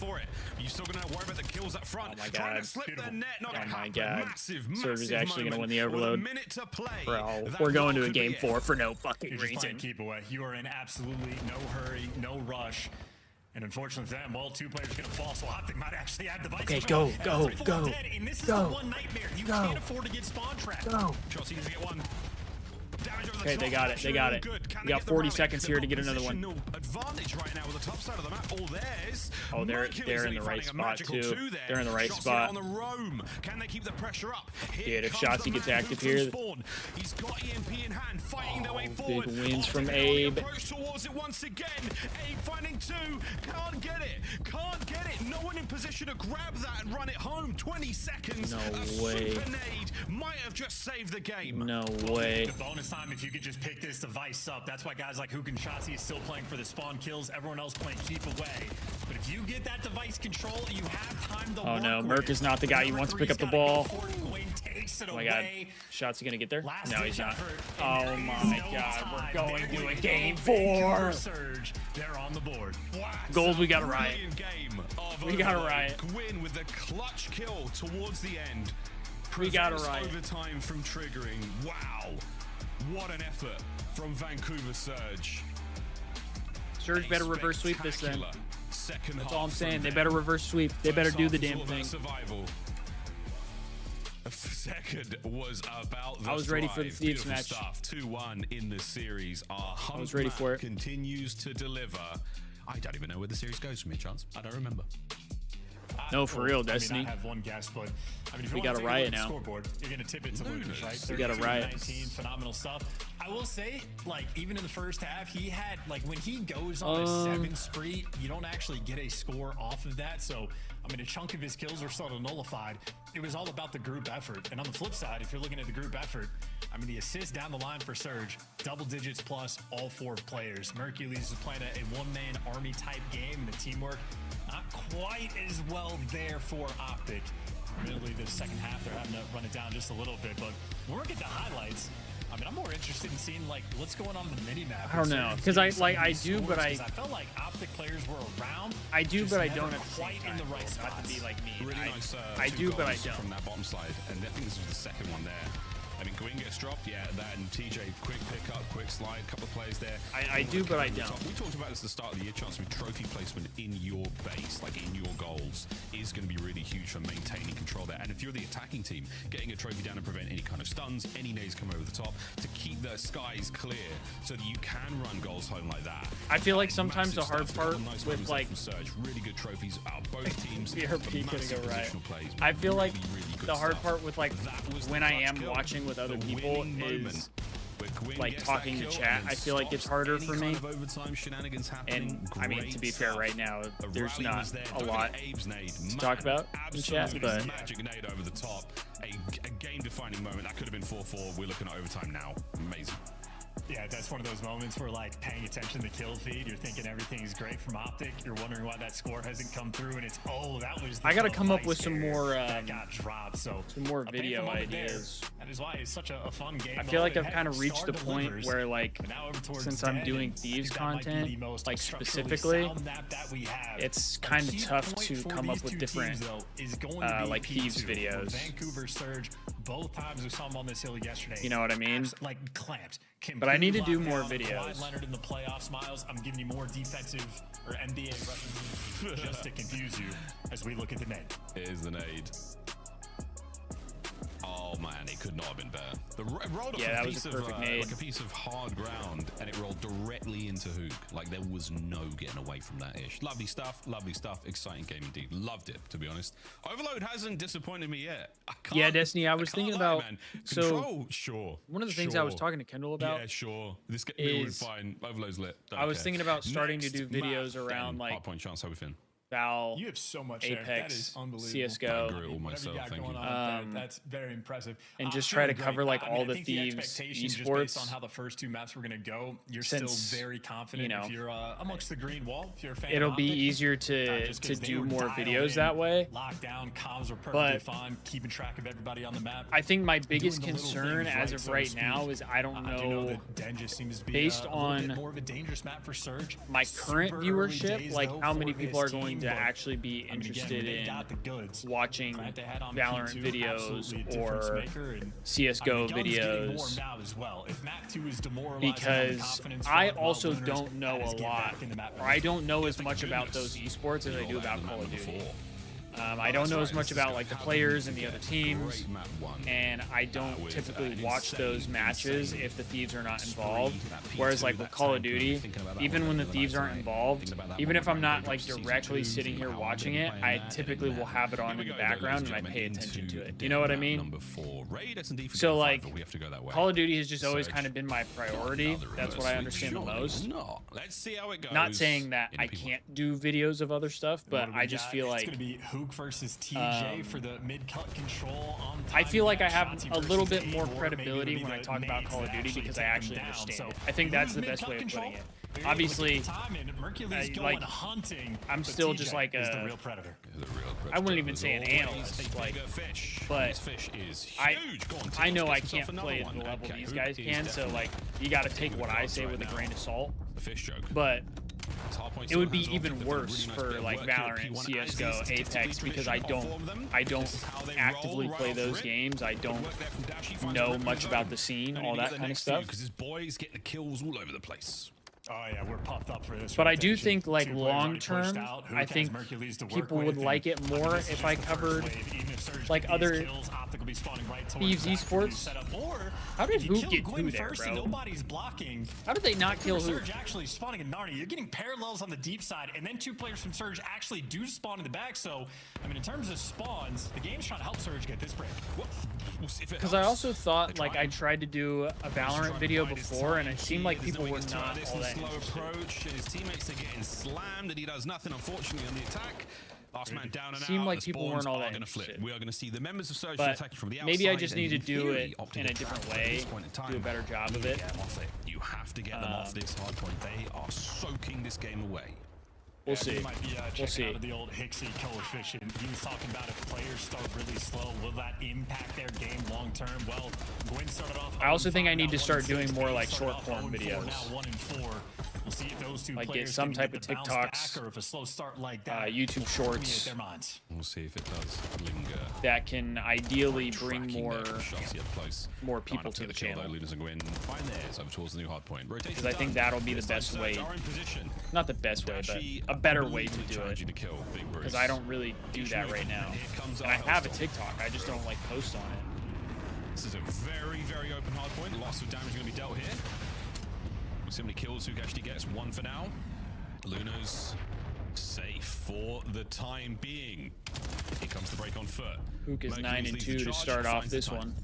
S4: You're still going to worry about the kills up front.
S3: Oh my god.
S4: Oh
S3: my god. Surge is actually going to win the
S4: overload.
S3: overload.
S4: Minute to play.
S3: Bro, we're going to a game 4 for no fucking reason.
S14: Keep away. You are in absolutely no hurry, no rush. And unfortunately for them, well, 2 players are going to fall, so Optic might actually have devices.
S3: Okay, go.
S14: And this is the one nightmare. You can't afford to get spawn trapped.
S4: Chelsea needs to get one.
S3: Okay, they got it. They got it. We got 40 seconds here to get another one.
S4: Advantage right now with the top side of the map.
S3: Oh, they're in the right spot too. They're in the right spot.
S4: On the roam. Can they keep the pressure up?
S3: Dude, if Shotsy gets active here,
S4: he's got EMP in hand, fighting their way forward.
S3: Big wins from Abe.
S4: Towards it once again. Abe finding 2. Can't get it. Can't get it. No one in position to grab that and run it home. 20 seconds.
S3: No way.
S4: Super nade might have just saved the game.
S3: No way.
S14: The bonus time if you could just pick this device up. That's why guys like Hook and Shotsy is still playing for the spawn kills. Everyone else playing keep away. But if you get that device control, you have time to
S3: Oh no, Merc is not the guy you want to pick up the ball. Oh my god. Shots gonna get there? No, he's not. Oh my god, we're going to a game 4.
S14: They're on the board.
S3: Gold, we got a riot. We got a riot.
S4: Gwyn with the clutch kill towards the end.
S3: We got a riot.
S4: Overtime from triggering. Wow. What an effort from Vancouver Surge.
S3: Surge better reverse sweep this then. That's all I'm saying. They better reverse sweep. They better do the damn thing.
S4: Survival. Second was about the
S3: I was ready for the Thieves match.
S4: 2-1 in the series.
S3: I was ready for it.
S4: Continues to deliver. I don't even know where the series goes from here, Chance. I don't remember.
S3: No, for real, Destiny.
S14: I mean, I have one guess, but I mean, if
S3: we got a riot now.
S14: Scoreboard, you're gonna tip it to Lunas, right?
S3: We got a riot.
S14: 19, phenomenal stuff. I will say, like, even in the first half, he had, like, when he goes on a 7 spree, you don't actually get a score off of that. So, I mean, a chunk of his kills were sort of nullified. It was all about the group effort. And on the flip side, if you're looking at the group effort, I mean, the assists down the line for Surge, double digits plus all 4 players. Mercules is playing a one-man army type game, and the teamwork not quite as well there for Optic. Admittedly, the second half, they're having to run it down just a little bit. But when we get the highlights, I mean, I'm more interested in seeing like what's going on the mini map.
S3: I don't know, because I do, but I
S14: felt like Optic players were around.
S3: I do, but I don't
S14: quite in the right spot.
S3: Not to be like me.
S15: Really nice.
S3: I do, but I don't.
S15: From that bottom side, and I think this was the second one there. I mean, Gwyn gets dropped, yeah, that and TJ, quick pickup, quick slide, couple of plays there.
S3: I do, but I don't.
S15: We talked about this at the start of the year, Chance, with trophy placement in your base, like in your goals, is going to be really huge for maintaining control there. And if you're the attacking team, getting a trophy down to prevent any kind of stuns, any nades come over the top, to keep the skies clear so that you can run goals home like that.
S3: I feel like sometimes the hard part with like
S15: Surge, really good trophies out of both teams.
S3: BRP gonna go right.
S15: Plays,
S3: I feel like
S15: really
S3: the hard part with like when I am watching with other people is like talking to chat. I feel like it's harder for me. And I mean, to be fair, right now there's not a lot to talk about in chat, but
S15: magic nade over the top, a game-defining moment. That could have been 4-4. We're looking at overtime now. Amazing.
S14: Yeah, that's one of those moments where, like, paying attention to the kill feed, you're thinking everything's great from Optic. You're wondering why that score hasn't come through, and it's that was.
S3: I gotta come up with some more.
S14: That got dropped. So
S3: some more video ideas.
S14: That is why it's such a fun game.
S3: I feel like I've kind of reached the point where, like, since I'm doing Thieves content, like specifically, it's kind of tough to come up with different, like Thieves videos.
S14: Vancouver Surge, both times we saw him on this hill yesterday.
S3: You know what I mean?
S14: Like clamped.
S3: But I need to do more videos.
S14: Leonard in the playoffs, Miles. I'm giving you more defensive or NBA references just to confuse you as we look at the nade.
S15: It is the nade. Oh man, it could not have been better. The rolled off a piece of like a piece of hard ground, and it rolled directly into Hook. Like there was no getting away from that ish. Lovely stuff, exciting game indeed. Loved it, to be honest. Overload hasn't disappointed me yet.
S3: Yeah, Destiny, I was thinking about
S15: Control, sure.
S3: One of the things I was talking to Kendall about.
S15: Yeah, sure. This game is fine. Overload's lit.
S3: I was thinking about starting to do videos around like
S15: Hardpoint Chance. How we feeling?
S3: Val,
S14: you have so much
S3: Apex,
S14: that is unbelievable.
S3: CS:GO.
S15: I agree with all myself, thank you.
S14: That's very impressive.
S3: And just try to cover like all the Thieves esports.
S14: Based on how the first two maps were going to go, you're still very confident. If you're amongst the green wall, if you're a fan,
S3: it'll be easier to do more videos that way.
S14: Lockdown comms were perfectly fine, keeping track of everybody on the map.
S3: I think my biggest concern as of right now is I don't know. Based on
S14: more of a dangerous map for Surge,
S3: my current viewership, like how many people are going to actually be interested in watching Valorant videos or CS:GO videos, because I also don't know a lot, or I don't know as much about those esports as I do about Call of Duty. I don't know as much about like the players and the other teams, and I don't typically watch those matches if the Thieves are not involved. Whereas like with Call of Duty, even when the Thieves aren't involved, even if I'm not like directly sitting here watching it, I typically will have it on in the background and I pay attention to it. You know what I mean? So like Call of Duty has just always kind of been my priority. That's what I understand the most.
S15: Let's see how it goes.
S3: Not saying that I can't do videos of other stuff, but I just feel like
S14: versus TJ for the mid-cut control on time.
S3: I feel like I have a little bit more credibility when I talk about Call of Duty because I actually understand it. I think that's the best way of putting it. Obviously, like, I'm still just like a I wouldn't even say an analyst, like, but I know I can't play at the level these guys can, so like you got to take what I say with a grain of salt. But it would be even worse for like Valorant, CS:GO, Apex, because I don't actively play those games. I don't know much about the scene, all that kind of stuff.
S15: Because his boys get the kills all over the place.
S14: Oh yeah, we're puffed up for this.
S3: But I do think like long term, I think people would like it more if I covered like other Thieves esports. How did Hook get through there, bro?
S14: Nobody's blocking.
S3: How did they not kill Hook?
S14: Surge actually spawning in Narnia. You're getting parallels on the deep side, and then two players from Surge actually do spawn in the back. So, I mean, in terms of spawns, the game's trying to help Surge get this break.
S3: Because I also thought, like, I tried to do a Valorant video before, and it seemed like people were not all that
S15: approach. His teammates are getting slammed, and he does nothing, unfortunately, on the attack. Last man down and out.
S3: Seemed like people weren't all that interested.
S15: We are going to see the members of Surge attacking from the outside.
S3: Maybe I just need to do it in a different way, do a better job of it.
S15: You have to get them off this hard point. They are soaking this game away.
S3: We'll see.
S14: We'll see. Out of the old Hixie coefficient. He was talking about if players start really slow, that impact their game long term? Well, Gwyn started off.
S3: I also think I need to start doing more like short form videos.
S14: Now 1-4. We'll see if those two
S3: like
S14: players
S3: get some
S14: can
S3: type
S14: get
S3: of
S14: the bounce back,
S3: TikToks,
S14: or if a slow start like that
S3: YouTube shorts.
S14: Their minds.
S15: We'll see if it does linger.
S3: That can ideally bring more people to the
S15: kill,
S3: channel.
S15: though. Lunas and Gwyn find theirs over towards the new hard point.
S3: Because I think that'll be the best way. Not the best way, but a better way to do it. Because I don't really do that right now. And I have a TikTok. I just don't like post on it.
S15: This is a very, very open hard point. Lots of damage going to be dealt here. We'll see how many kills Hook actually gets. One for now. Luna's safe for the time being. Here comes the break on foot.
S3: Hook is 9-2 to start off this one.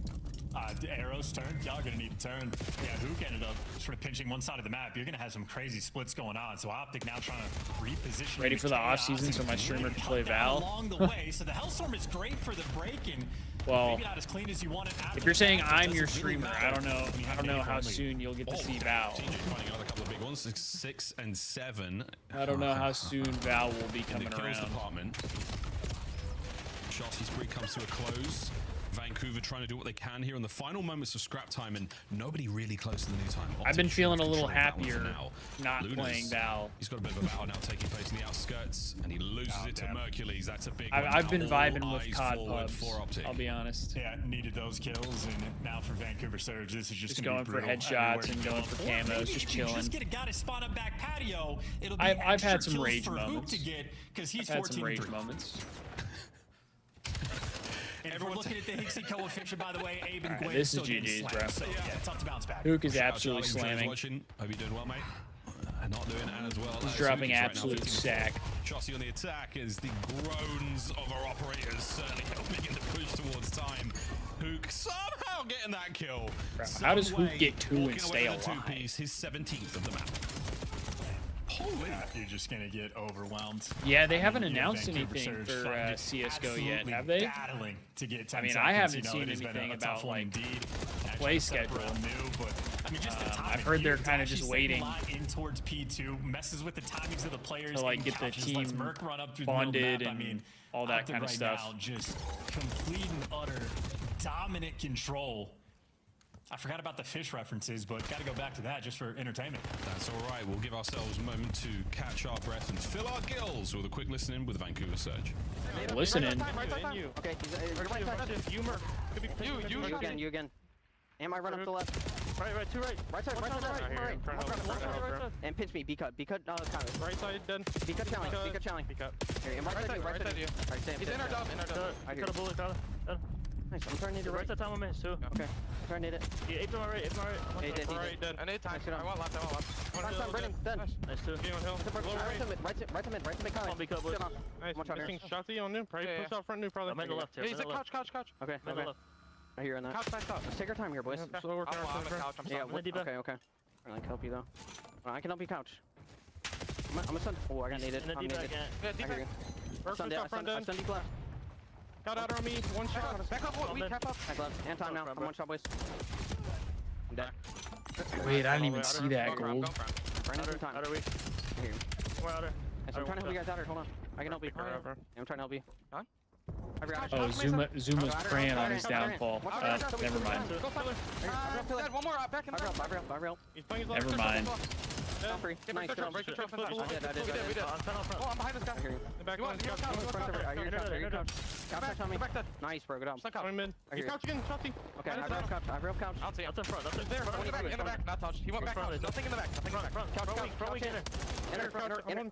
S14: Arrow's turn. Y'all gonna need to turn. Yeah, Hook ended up sort of pinching one side of the map. You're gonna have some crazy splits going on. So Optic now trying to reposition.
S3: Ready for the off season, so my streamer can play Val.
S14: Along the way, so the Hellstorm is great for the break, and
S3: well,
S14: maybe not as clean as you want it.
S3: If you're saying I'm your streamer, I don't know how soon you'll get to see Val.
S15: Finding another couple of big ones, 6 and 7.
S3: I don't know how soon Val will be coming around.
S15: Shotty spree comes to a close. Vancouver trying to do what they can here in the final moments of scrap time, and nobody really close to the new time.
S3: I've been feeling a little happier not playing Val.
S15: He's got a bit of a battle now taking place in the outskirts, and he loses it to Mercules. That's a big
S3: I've been vibing with COD pubs, I'll be honest.
S14: Yeah, needed those kills, and now for Vancouver Surge, this is just
S3: going for headshots and going for camos, just chilling.
S14: Just get a guy to spot up back patio. It'll be
S3: I've had some rage moments.
S14: Because he's
S3: I've had some
S14: 14
S3: rage moments.
S14: And if we're looking at the Hixie coefficient, by the way, Abe and Gwyn
S3: this is GG's, bro.
S14: So, yeah, tough to bounce back.
S3: Hook is absolutely slamming.
S15: Hope you're doing well, mate. Not doing as well.
S3: He's dropping absolute sack.
S15: Chossie on the attack as the groans of our operators certainly helping him to push towards time. Hook somehow getting that kill.
S3: Bro, how does Hook get 2 and stay alive?
S15: His 17th of the map.
S14: You're just gonna get overwhelmed.
S3: Yeah, they haven't announced anything for CS:GO yet, have they?
S14: Battling to get 10
S3: I mean,
S14: seconds.
S3: I haven't seen anything about like play schedule. I've heard they're kind of just waiting
S14: in towards P2, messes with the timings of the players
S3: to like get the team bonded and all that kind of stuff.
S14: Now, just complete and utter dominant control. I forgot about the fish references, but got to go back to that just for entertainment.
S15: That's all right. We'll give ourselves a moment to catch our breath and fill our gills with a quick listen in with Vancouver Surge.
S3: Listen in.
S7: Okay, you again. Am I run up the left? Right, two right. Right side, right. And pinch me, B-cut, counter.
S6: Right side, done.
S7: B-cut challenge. Here, am right side you. Alright, Sam.
S6: He's in our dub,
S7: I hear you. Nice, I'm trying to need it right.
S8: Right side time on me, too.
S7: Okay, I'm trying to need it.
S8: Yeah, 8 to my right, 8 to my right.
S6: Alright, done. I need time. I want left.
S7: Right side, Brennan, done.
S8: Nice, too.
S6: Game on hill.
S7: Right to mid, coming.
S8: B-cut, boys.
S6: Nice, missing Shotty on new. Probably push out front new, probably.
S8: I'm in the left here.
S6: He's a couch.
S7: Okay. I hear you on that.
S6: Couch back up.
S7: Let's take our time here, boys.
S6: Slow work
S7: Yeah, okay. I can help you, though. I can help you, couch. I'm gonna send. Oh, I got needed. I'm needed. I hear you. I send deep left.
S6: Got out on me. One shot. Back up. We cap up.
S7: Back left. And time now. I'm one shot, boys. I'm dead.
S3: Wait, I didn't even see that gold.
S7: Brandon's in time.
S8: Outer weak.
S7: I hear you.
S8: We're outer.
S7: I'm trying to help you guys out here. Hold on. I can help you. I'm trying to help you.
S3: Oh, Zuma's praying on his downfall. Never mind.
S6: One more. Back in the
S7: By-rail.
S3: Never mind.
S7: Free. Nice. I did.
S6: Oh, I'm behind this guy.
S7: I hear you.
S6: Back
S7: I hear you. Couch on me. Nice, bro. Good job.
S6: I'm mid. He's couch again. Shotty.
S7: Okay, I real couch.
S8: I'll see. Up in front.
S6: There. In the back. Not touched. He went back. Nothing in the back.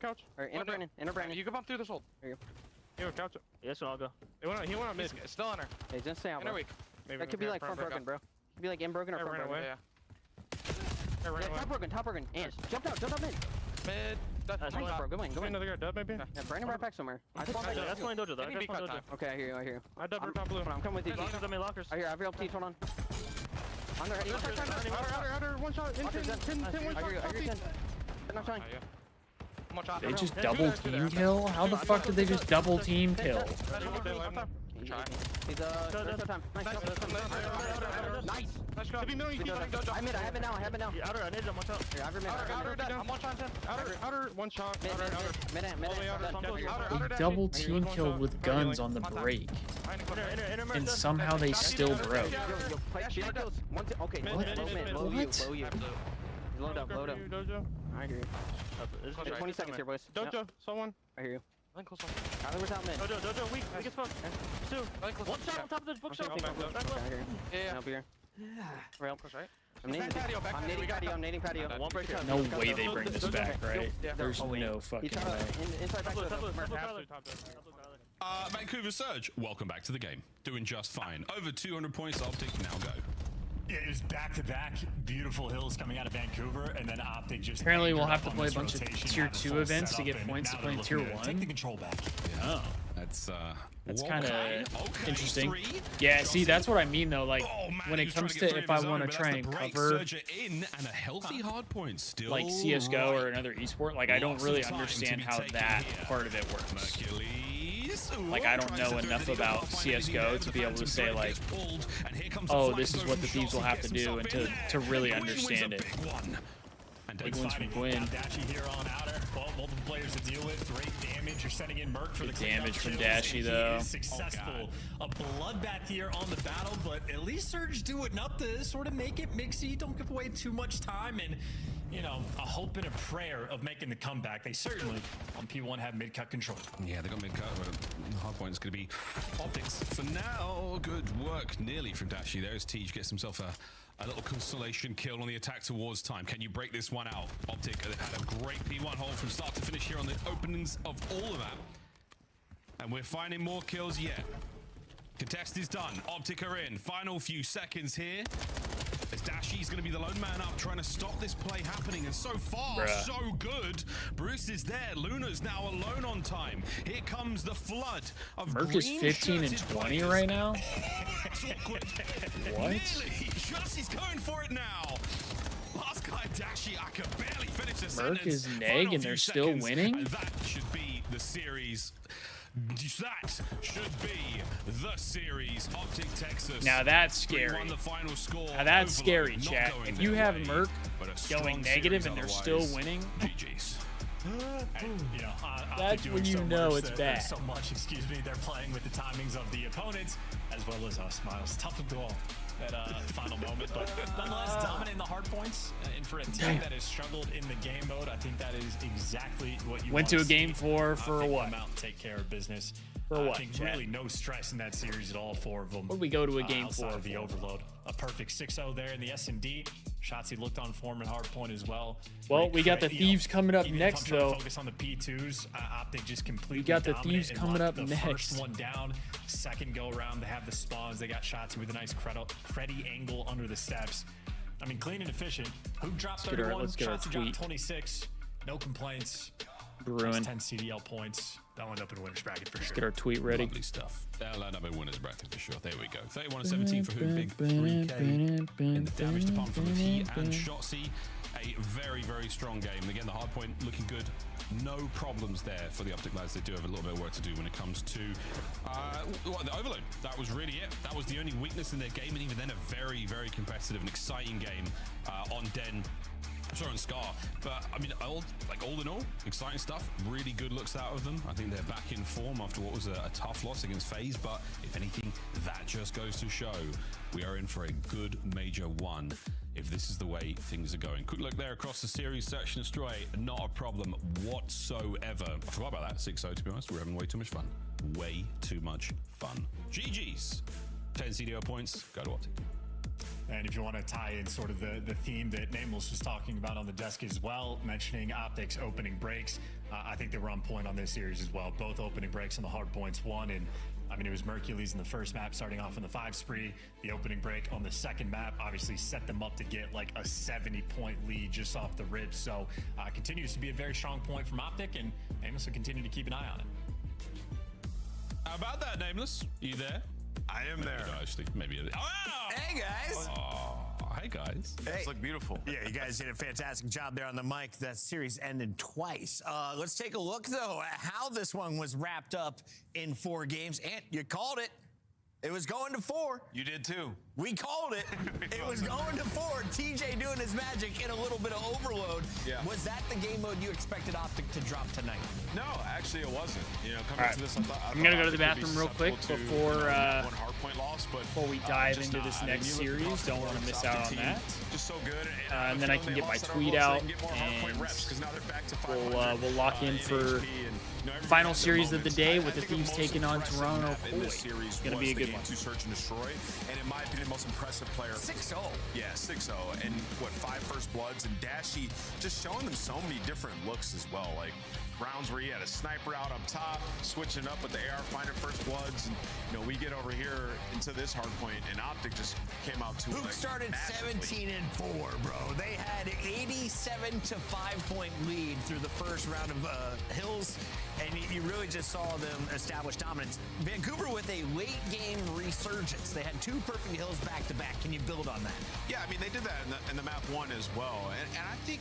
S8: Couch.
S7: Inner Brandon.
S6: You can bump through this hold.
S7: Here you.
S6: Here, couch.
S8: Yes, I'll go.
S6: He went on mid. Still on her.
S7: Hey, just stay out, bro. That could be like front broken, bro. Could be like in broken or front broken. Yeah, top broken. And jump out mid.
S6: Mid.
S7: Nice, bro. Good win.
S6: Another guy dub, maybe?
S7: Yeah, Brandon right back somewhere.
S8: That's my dojo, though. That's my dojo.
S7: Okay, I hear you.
S6: I dub her top blue.
S7: I'm coming with you.
S8: Lockers on me, lockers.
S7: I hear real teeth. Hold on. On their head.
S6: Outer, one shot. 10, one shot.
S7: I hear you. Not trying.
S3: They just double team kill? How the fuck did they just double team kill?
S7: He's there's no time. Nice.
S6: Nice shot.
S7: I have it now.
S6: Outer, I need him. Watch out.
S7: Here, outer mid.
S6: I'm one shot. Outer, one shot.
S3: They double team killed with guns on the break, and somehow they still broke.
S7: Okay, low you. Low down. I hear you. 20 seconds here, boys.
S6: Dojo, someone.
S7: I hear you.
S6: Close
S7: Tyler was out mid.
S6: Dojo, weak as fuck. Two. One shot on top of the bookshelf.
S7: Yeah. Up here. Rail.
S6: Close, right?
S7: I'm nading patio.
S6: One break shot.
S3: No way they bring this back, right? There's no fucking way.
S7: Inside back
S15: Vancouver Surge, welcome back to the game. Doing just fine. Over 200 points, Optic, now go.
S14: Yeah, it was back-to-back beautiful hills coming out of Vancouver, and then Optic just...
S3: Apparently we'll have to play a bunch of Tier 2 events to get points to play in Tier 1.
S14: Take the control back.
S3: Oh.
S15: That's
S3: kind of interesting. Yeah, see, that's what I mean, though. Like, when it comes to if I want to try and cover
S15: in and a healthy hard point still
S3: like CSGO or another esport, like, I don't really understand how that part of it works. Like, I don't know enough about CSGO to be able to say, like, oh, this is what the Thieves will have to do, and to really understand it. Like, once we win.
S14: Dashy here on outer. Well, multiple players to deal with. Great damage. You're sending in Merc for the
S3: damage from Dashy, though.
S14: Successful. A bloodbath here on the battle, but at least Surge do it enough to sort of make it mixy. Don't give away too much time, and you know, a hope and a prayer of making the comeback. They certainly on P1 have mid-cut control.
S15: Yeah, they got mid-cut, but the hard point is going to be Optics. For now, good work nearly from Dashy. There's Tej, gets himself a little consolation kill on the attack towards time. Can you break this one out? Optic had a great P1 hold from start to finish here on the openings of all of that. And we're finding more kills yet. Contest is done. Optic are in. Final few seconds here. As Dashy's going to be the lone man up, trying to stop this play happening. And so far, so good. Bruce is there. Luna's now alone on time. Here comes the flood of
S3: Merc is 15 and 20 right now. What?
S15: He's going for it now. Last guy, Dashy, I could barely finish the sentence.
S3: Merc is neg and they're still winning?
S15: And that should be the series. That should be the series. Optic Texas.
S3: Now that's scary.
S15: Won the final score.
S3: Now that's scary, chat. If you have Merc going negative and they're still winning,
S15: GG's.
S14: And, you know,
S3: that's when you know it's bad.
S14: So much, they're playing with the timings of the opponents as well as us. Smiles, tough to goal that final moment, but nonetheless dominating the hard points. And for a team that has struggled in the game mode, I think that is exactly what you
S3: went to a game for what?
S14: Come out and take care of business.
S3: For what?
S14: I think really no stress in that series at all. 4 of them.
S3: What did we go to a game
S14: outside
S3: for?
S14: Of the overload. A perfect 6-0 there in the S&D. Shotzzy looked on form and hard point as well.
S3: Well, we got the Thieves coming up next, though.
S14: Focus on the P2s. Optic just completely.
S3: We got the Thieves coming up next.
S14: First one down, second go around. They have the spawns. They got Shotzzy with a nice creddy angle under the steps. I mean, clean and efficient. Who dropped 31? Shotzzy dropped 26. No complaints.
S3: Bruin.
S14: 10 CDL points. They'll end up in winner's bracket for sure.
S3: Let's get our tweet ready.
S15: Lovely stuff. They'll end up in winner's bracket for sure. There we go. 31-17 for who? Big 3K in the damage department from he and Shotzzy. A very, very strong game. Again, the hard point looking good. No problems there for the Optic lads. They do have a little bit of work to do when it comes to the overload. That was really it. That was the only weakness in their game, and even then a very, very competitive and exciting game on Den. Sorry, on Scar, but I mean, all in all, exciting stuff. Really good looks out of them. I think they're back in form after what was a tough loss against FaZe, but if anything, that just goes to show we are in for a good Major 1 if this is the way things are going. Quick look there across the series. Search and destroy, not a problem whatsoever. I forgot about that 6-0, to be honest. We're having way too much fun. Way too much fun. GG's. 10 CDO points. Go to Optic.
S14: And if you want to tie in sort of the theme that Nameless was talking about on the desk as well, mentioning Optic's opening breaks, I think they were on point on this series as well. Both opening breaks on the hard points won, and I mean, it was Mercules in the first map starting off in the 5 spree. The opening break on the second map obviously set them up to get like a 70-point lead just off the rip. So continues to be a very strong point from Optic, and Nameless will continue to keep an eye on it.
S15: How about that, Nameless? You there?
S1: I am there.
S15: Actually, maybe.
S2: Oh! Hey, guys.
S15: Oh, hey, guys.
S2: Hey.
S1: Look beautiful.
S2: Yeah, you guys did a fantastic job there on the mic. That series ended twice. Let's take a look, though, at how this one was wrapped up in 4 games. And you called it. It was going to 4.
S1: You did too.
S2: We called it. It was going to 4. TJ doing his magic in a little bit of overload.
S1: Yeah.
S2: Was that the game mode you expected Optic to drop tonight?
S1: No, actually it wasn't. You know, coming to this, I thought
S3: I'm gonna go to the bathroom real quick before
S1: one hard point loss, but
S3: before we dive into this next series. Don't want to miss out on that.
S1: Just so good.
S3: And then I can get my tweet out, and we'll lock in for final series of the day with the Thieves taking on Toronto. It's gonna be a good one.
S1: To search and destroy, and in my opinion, most impressive player.
S2: 6-0.
S1: Yeah, 6-0, and what 5 first bloods, and Dashy just showing them so many different looks as well. Like rounds where he had a sniper out up top, switching up with the AR, finding first bloods, and you know we get over here into this hard point, and Optic just came out to
S2: Hook started 17-4, bro. They had 87 to 5-point lead through the first round of Hills, and you really just saw them establish dominance. Vancouver with a late game resurgence. They had 2 perfect Hills back to back. Can you build on that?
S1: Yeah, I mean they did that in the map 1 as well, and I think,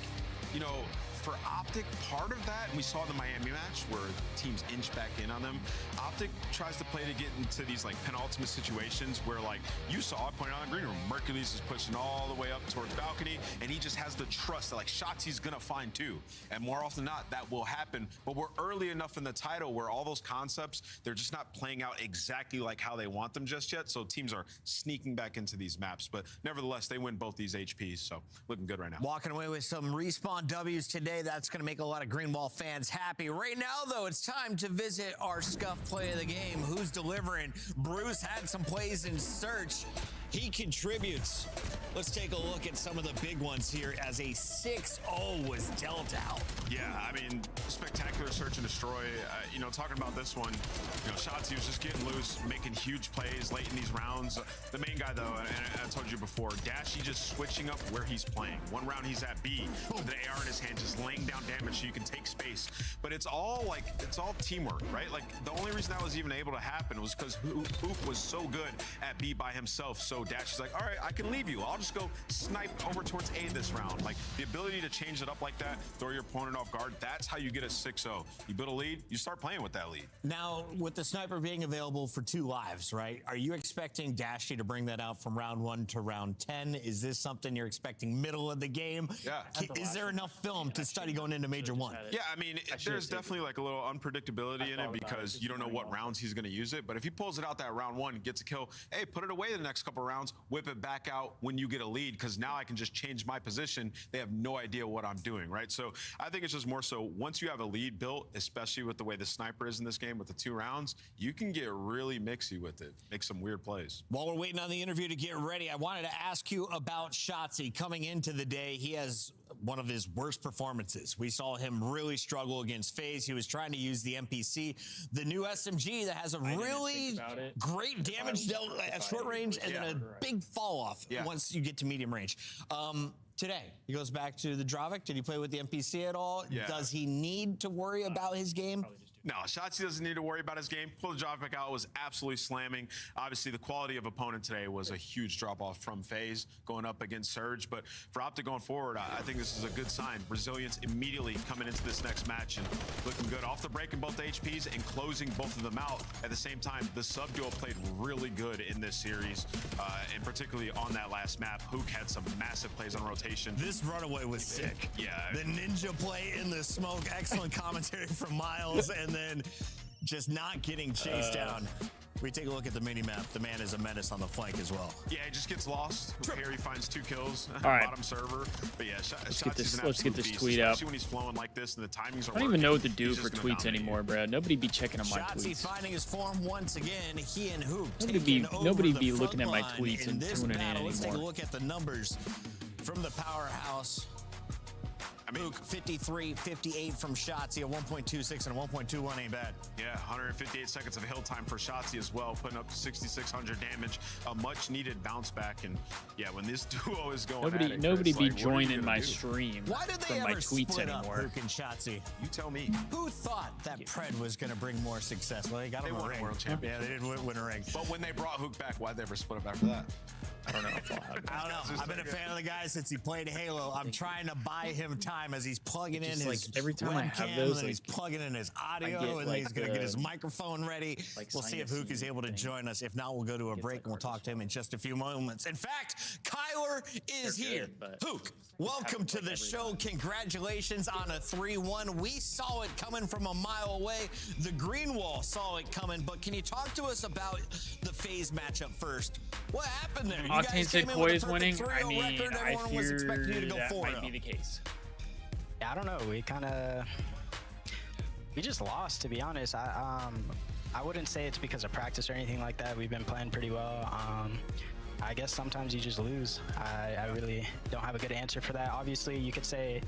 S1: you know, for Optic, part of that, and we saw the Miami match where teams inch back in on them. Optic tries to play to get into these like penultimate situations where, like you saw, I pointed out in the green room, Mercules is pushing all the way up towards balcony, and he just has the trust that like Shotzi's gonna find 2, and more often than not that will happen. But we're early enough in the title where all those concepts, they're just not playing out exactly like how they want them just yet. So teams are sneaking back into these maps, but nevertheless they win both these HPs, so looking good right now.
S2: Walking away with some Respawn W's today. That's going to make a lot of Greenwall fans happy. Right now, though, it's time to visit our Scuff play of the game. Who's delivering? Bruce had some plays in search. He contributes. Let's take a look at some of the big ones here as a 6-0 was dealt out.
S1: Yeah, I mean, spectacular search and destroy. You know, talking about this one, you know, Shotzi was just getting loose, making huge plays late in these rounds. The main guy, though, and I told you before, Dashy just switching up where he's playing. One round he's at B with an AR in his hand, just laying down damage so you can take space. But it's all teamwork, right? Like the only reason that was even able to happen was because Hoop was so good at B by himself. So Dashy's like, all right, I can leave you. I'll just go snipe over towards A this round. Like the ability to change it up like that, throw your opponent off guard, that's how you get a 6-0. You build a lead, you start playing with that lead.
S2: Now, with the sniper being available for 2 lives, right? Are you expecting Dashy to bring that out from round 1 to round 10? Is this something you're expecting middle of the game?
S1: Yeah.
S2: Is there enough film to study going into Major 1?
S1: Yeah, I mean, there's definitely like a little unpredictability in it because you don't know what rounds he's going to use it. But if he pulls it out that round 1, gets a kill, hey, put it away the next couple rounds, whip it back out when you get a lead, because now I can just change my position. They have no idea what I'm doing, right? So I think it's just more so once you have a lead built, especially with the way the sniper is in this game with the 2 rounds, you can get really mixy with it, make some weird plays.
S2: While we're waiting on the interview to get ready, I wanted to ask you about Shotzi. Coming into the day, he has one of his worst performances. We saw him really struggle against FaZe. He was trying to use the MPC, the new SMG that has a really great damage dealt at short range and then a big fall off once you get to medium range. Today, he goes back to the Dravik. Did he play with the MPC at all?
S1: Yeah.
S2: Does he need to worry about his game?
S1: No, Shotzi doesn't need to worry about his game. Pull the job back out, was absolutely slamming. Obviously, the quality of opponent today was a huge drop-off from FaZe going up against Surge. But for Optic going forward, I think this is a good sign. Resilience immediately coming into this next match and looking good. Off the break in both HPs and closing both of them out. At the same time, the sub-duo played really good in this series, and particularly on that last map. Hook had some massive plays on rotation.
S2: This runaway was sick.
S1: Yeah.
S2: The ninja play in the smoke. Excellent commentary from Miles. And then just not getting chased down. We take a look at the mini map. The man is a menace on the flank as well.
S1: Yeah, he just gets lost. Here he finds 2 kills.
S3: All right.
S1: Bottom server. But yeah,
S3: let's get this tweet out.
S1: Especially when he's flowing like this and the timings are
S3: I don't even know what to do for tweets anymore, bro. Nobody be checking on my
S2: Shotzi
S3: tweets.
S2: finding his form once again. He and Hoop
S3: nobody be looking at my tweets and tuning in anymore.
S2: Let's take a look at the numbers from the powerhouse. Hook 53, 58 from Shotzi, a 1.26 and a 1.21 ain't bad.
S1: Yeah, 158 seconds of hill time for Shotzi as well, putting up 6,600 damage, a much needed bounce back. And yeah, when this duo is going at it,
S3: nobody be
S1: like,
S3: joining my stream
S2: Why did they
S3: from my
S2: ever
S3: tweets
S2: split
S3: anymore.
S2: Up Hook and Shotzi?
S1: You tell me.
S2: Who thought that Pred was going to bring more success? Well, they got him a ring.
S1: World champion.
S2: Yeah, they did win a ring.
S1: But when they brought Hook back, why'd they ever split up after that?
S3: I don't know.
S2: I don't know. I've been a fan of the guy since he played Halo. I'm trying to buy him time. time as he's plugging in
S3: Just,
S2: his
S3: like, every time I have
S2: webcam,
S3: those,
S2: and
S3: like,
S2: he's plugging in his
S3: I
S2: audio,
S3: get,
S2: and
S3: like,
S2: he's gonna get his
S3: the,
S2: microphone ready.
S3: like,
S2: We'll see if Hook is able to join us. If not, we'll go to a break and we'll talk to him in just a few moments. In fact, Kyler is here. Hook, welcome to the show. Congratulations on a 3-1. We saw it coming from a mile away. The Green Wall saw it coming, but can you talk to us about the FaZe matchup first? What happened there?
S3: Octane said Koi is winning. I mean,
S2: record.
S3: I
S2: Everyone was
S3: fear
S2: expecting you to go
S3: that
S2: 4-0.
S3: might be the case.
S17: Yeah, I don't know. We just lost, to be honest. I wouldn't say it's because of practice or anything like that. We've been playing pretty well. I guess sometimes you just lose. I really don't have a good answer for that. Obviously, you could say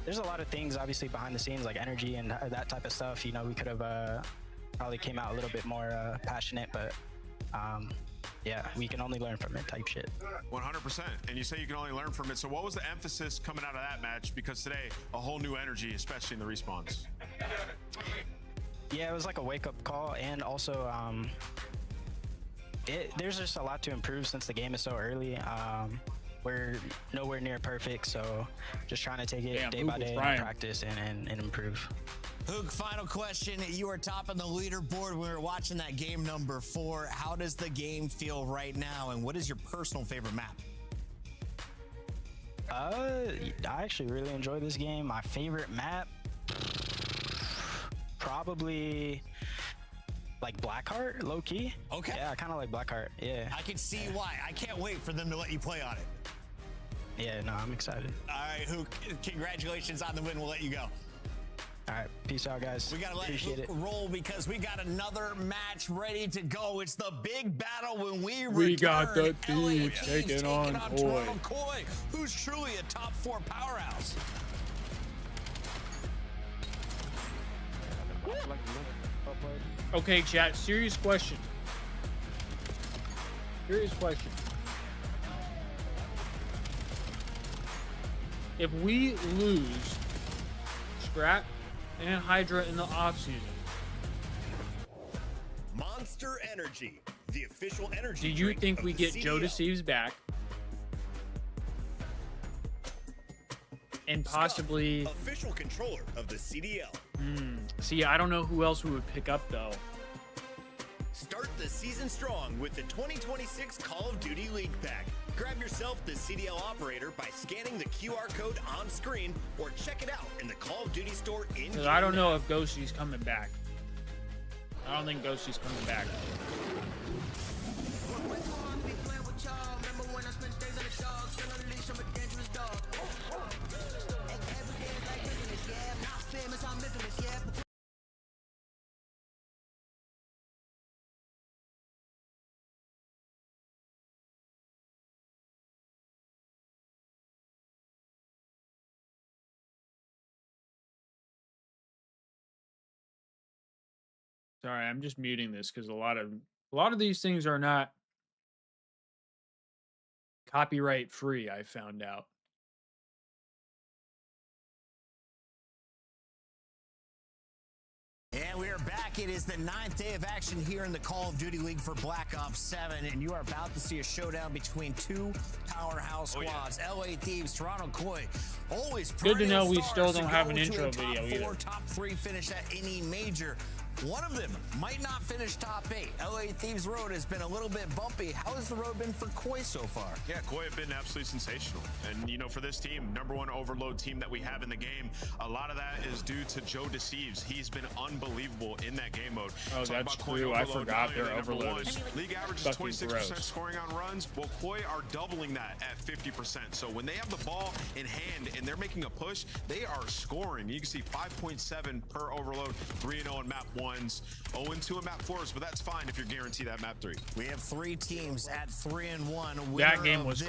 S17: there's a lot of things obviously behind the scenes, like energy and that type of stuff. You know, we could have probably came out a little bit more passionate, but yeah, we can only learn from it type shit.
S1: 100%. And you say you can only learn from it. So what was the emphasis coming out of that match? Because today, a whole new energy, especially in the respawns.
S17: Yeah, it was like a wake-up call, and also there's just a lot to improve since the game is so early. We're nowhere near perfect, so just trying to take it day by day and practice and improve.
S2: Hook, final question. You are top on the leaderboard when we were watching that game number 4. How does the game feel right now, and what is your personal favorite map?
S17: I actually really enjoy this game. My favorite map, probably like Blackheart, low key.
S2: Okay.
S17: Yeah, I kind of like Blackheart. Yeah.
S2: I can see why. I can't wait for them to let you play on it.
S17: Yeah, no, I'm excited.
S2: All right, Hook, congratulations on the win. We'll let you go.
S17: All right, peace out, guys.
S2: We gotta let Hook roll because we got another match ready to go. It's the big battle when we
S3: got the
S2: Thieves
S3: taking on
S2: Toronto Koi, who's truly a top 4 powerhouse.
S3: Okay, chat, serious question. Serious question. If we lose Scrap and Hydra in the offseason,
S12: Monster Energy, the official energy.
S3: do you
S12: drink
S3: think
S12: of
S3: we
S12: the
S3: get
S12: CDL.
S3: Joe Deceives back? And possibly
S12: official controller of the CDL.
S3: See, I don't know who else we would pick up though.
S12: Start the season strong with the 2026 Call of Duty League Pack. Grab yourself the CDL operator by scanning the QR code on screen or check it out in the Call of Duty store in
S3: Because I don't know if Ghosty's coming back. I don't think Ghosty's coming back. Sorry, I'm just muting this because a lot of these things are not copyright free, I found out.
S2: And we are back. It is the 9th day of action here in the Call of Duty League for Black Ops 7, and you are about to see a showdown between 2 powerhouse squads. LA Thieves, Toronto Koi. Always
S3: Good to know we still
S2: stars
S3: don't
S2: to
S3: have
S2: go
S3: an
S2: to
S3: intro
S2: a top
S3: video
S2: 4,
S3: either.
S2: top 3 finish at any major. One of them might not finish top 8. LA Thieves road has been a little bit bumpy. How has the road been for Koi so far?
S1: Yeah, Koi have been absolutely sensational. And, you know, for this team, #1 overload team that we have in the game, a lot of that is due to Joe Deceives. He's been unbelievable in that game mode.
S3: Oh,
S1: Talk
S3: that's
S1: about Koi
S3: true. I
S1: overload,
S3: forgot
S1: not
S3: their
S1: only
S3: overload
S1: #1.
S3: is
S1: League average is
S3: fucking
S1: 26%
S3: gross.
S1: scoring on runs. Well, Koi are doubling that at 50%. So when they have the ball in hand and they're making a push, they are scoring. You can see 5.7 per overload, 3-0 in map 1s, 0-2 in map 4s, but that's fine if you're guaranteed at map 3.
S2: We have 3 teams at 3-1.
S3: That game was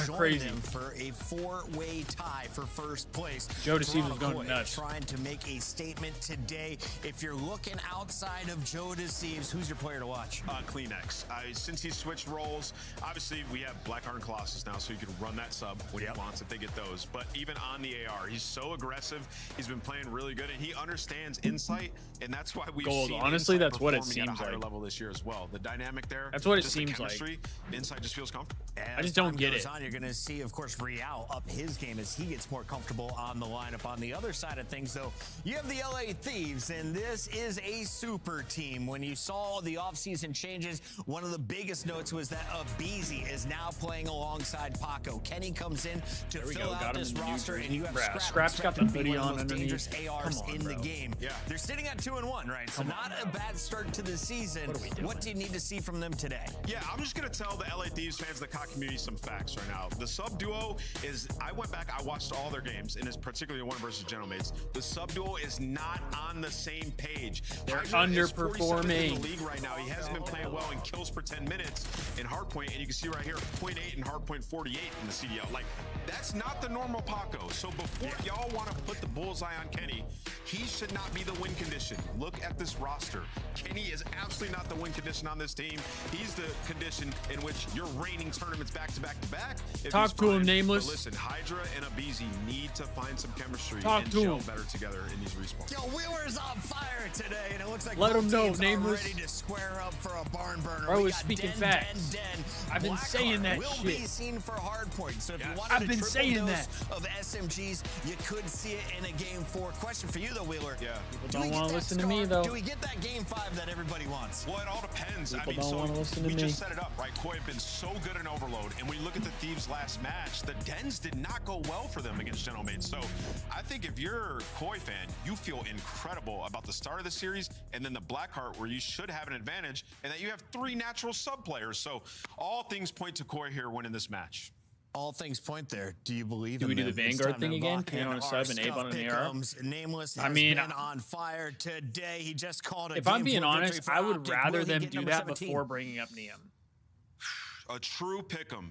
S3: crazy.
S2: Them for a 4-way tie for first place.
S3: Joe Deceives was
S2: Toronto
S3: going
S2: Koi
S3: nuts.
S2: trying to make a statement today. If you're looking outside of Joe Deceives, who's your player to watch?
S1: Kleenex. Since he switched roles, obviously we have Blackheart and Colossus now, so you can run that sub when he wants if they get those. But even on the AR, he's so aggressive. He's been playing really good, and he understands insight, and that's why we've
S3: gold.
S1: seen
S3: Honestly,
S1: Insight
S3: that's what it
S1: performing at a
S3: seems
S1: higher
S3: like.
S1: level this year as well. The dynamic there.
S3: That's what it
S1: just the
S3: seems like.
S1: chemistry, Insight just feels comfortable.
S3: I just don't get it.
S2: You're going to see, of course, Real up his game as he gets more comfortable on the lineup. On the other side of things, though, you have the LA Thieves, and this is a super team. When you saw the offseason changes, one of the biggest notes was that Abizi is now playing alongside Paco. Kenny comes in to fill out this roster, and you have
S3: Scrap's got the hoodie on
S2: dangerous
S3: underneath.
S2: ARs in the game.
S1: Yeah.
S2: They're sitting at 2-1, right? So not a bad start to the season. What do you need to see from them today?
S1: Yeah, I'm just going to tell the LA Thieves fans, the COD community, some facts right now. The sub duo is, I went back, I watched all their games, and it's particularly one versus Gentlemates. The sub duo is not on the same page.
S3: They're
S1: Hydra is 47th
S3: underperforming.
S1: in the league right now. He hasn't been playing well in kills per 10 minutes in hardpoint, and you can see right here, 0.8 and hardpoint 48 in the CDL. Like, that's not the normal Paco. So before y'all want to put the bullseye on Kenny, he should not be the win condition. Look at this roster. Kenny is absolutely not the win condition on this team. He's the condition in which you're reigning tournaments back to back to back.
S3: Talk to him, Nameless.
S1: But listen, Hydra and Abizi need to find some chemistry
S3: Talk
S1: and
S3: to
S1: gel
S3: him.
S1: better together in these respawns.
S2: Yo, Wheeler's on fire today, and it looks like
S3: Let
S2: both
S3: him know,
S2: teams are
S3: Nameless.
S2: ready to square up for a barn burner.
S3: Bro
S2: We
S3: is
S2: got
S3: speaking
S2: Den,
S3: facts.
S2: Den.
S3: I've been
S2: Blackheart
S3: saying that
S2: will
S3: shit.
S2: be seen for hardpoint. So if you wanted
S3: I've
S2: a
S3: been
S2: triple
S3: saying
S2: dose
S3: that.
S2: of SMGs, you could see it in a game 4. Question for you though, Wheeler.
S1: Yeah.
S3: People don't want to listen to me though.
S2: Do we get that game 5 that everybody wants?
S1: Well, it all depends.
S3: People
S1: I mean,
S3: don't
S1: so
S3: wanna listen to
S1: we
S3: me.
S1: just set it up, right? Koi have been so good in Overload, and when you look at the Thieves' last match, the Dens did not go well for them against Gentlemates. So I think if you're a Koi fan, you feel incredible about the start of the series, and then the Blackheart, where you should have an advantage, and that you have 3 natural sub players. So all things point to Koi here winning this match.
S2: All things point there. Do you believe
S3: Do
S2: in
S3: we do
S2: them?
S3: the
S2: It's
S3: Vanguard
S2: time
S3: thing
S2: to
S3: again?
S2: lock
S3: Can
S2: in
S3: on a
S2: our
S3: sub and Abe
S2: Scuff
S3: on an AR?
S2: pick'ems. Nameless
S3: I
S2: has
S3: mean,
S2: been on fire today. He just called a
S3: If I'm
S2: game
S3: being
S2: 4 victory
S3: honest,
S2: for
S3: I would
S2: Optic.
S3: rather
S2: Will he
S3: them
S2: get
S3: do
S2: number
S3: that
S2: 17?
S3: before bringing up Neum.
S1: A true pick'em.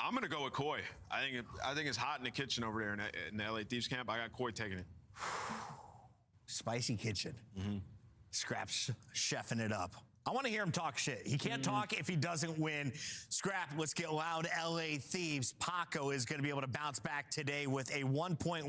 S1: I'm gonna go with Koi. I think it's hot in the kitchen over there in the LA Thieves camp. I got Koi taking it.
S2: Spicy kitchen. Scrap's chefing it up. I want to hear him talk shit. He can't talk if he doesn't win. Scrap, let's get loud. LA Thieves. Paco is going to be able to bounce back today with a 1.1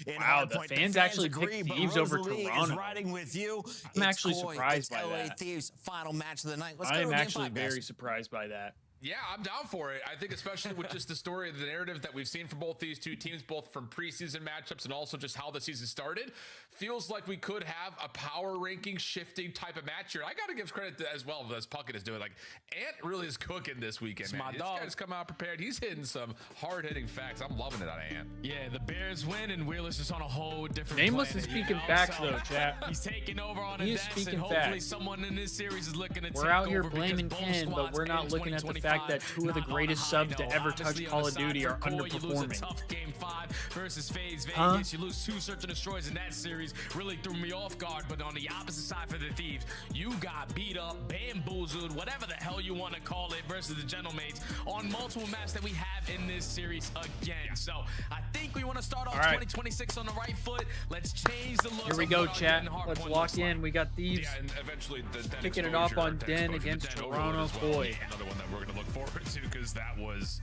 S2: in
S3: Wow, the
S2: hardpoint.
S3: fans actually
S2: agree,
S3: picked
S2: but
S3: Thieves over
S2: Rosalie is
S3: Toronto.
S2: riding with you.
S3: I'm
S2: It's
S3: actually
S2: Koi.
S3: surprised
S2: It's
S3: by
S2: LA
S3: that.
S2: Thieves final match of the night. Let's go
S3: I
S2: to
S3: am
S2: game
S3: actually
S2: 5, guys.
S3: very surprised by that.
S4: Yeah, I'm down for it. I think especially with just the story, the narrative that we've seen from both these two teams, both from preseason matchups and also just how the season started, feels like we could have a power ranking shifting type of match here. I got to give credit to, as well as Puckett is doing. Like, Ant really is cooking this weekend, man. This guy's come out prepared. He's hitting some hard-hitting facts. I'm loving it out of Ant.
S5: Yeah, the Bears win, and Wheeler's just on a whole different
S3: Nameless
S5: planet,
S3: is speaking
S5: you know?
S3: facts,
S5: So,
S3: though, chat.
S5: He's taking over on
S3: He
S5: a
S3: is
S5: desk,
S3: speaking
S5: and hopefully
S3: facts.
S5: someone in this series is looking to
S3: We're
S5: take
S3: out here
S5: over because
S3: blaming
S5: both
S3: Ken, but
S5: squads
S3: we're not
S5: in
S3: looking at the fact that 2 of the
S5: 2025
S3: greatest
S5: not on
S3: subs
S5: a
S3: to
S5: high
S3: ever
S5: note.
S3: touch
S5: Obviously,
S3: Call
S5: on
S3: of
S5: the side
S3: Duty
S5: for
S3: are
S5: Koi, you lose a
S3: underperforming.
S5: tough game 5 versus FaZe
S3: Huh?
S5: Vegas. You lose 2 search and destroys in that series. Really threw me off guard. But on the opposite side for the Thieves, you got beat up, bamboozled, whatever the hell you want to call it, versus the Gentlemates on multiple maps that we have in this series again. So I think we want to start off 2026 on the right foot. Let's change the look.
S3: Here we go, chat. Let's lock in. We got Thieves
S4: Yeah, and eventually the Den
S3: kicking it off
S4: exposure,
S3: on
S4: Den
S3: Den
S4: exposure to
S3: against
S4: Den
S3: Toronto.
S4: Overload as well.
S3: Boy.
S4: Another one that we're going to look forward to because that was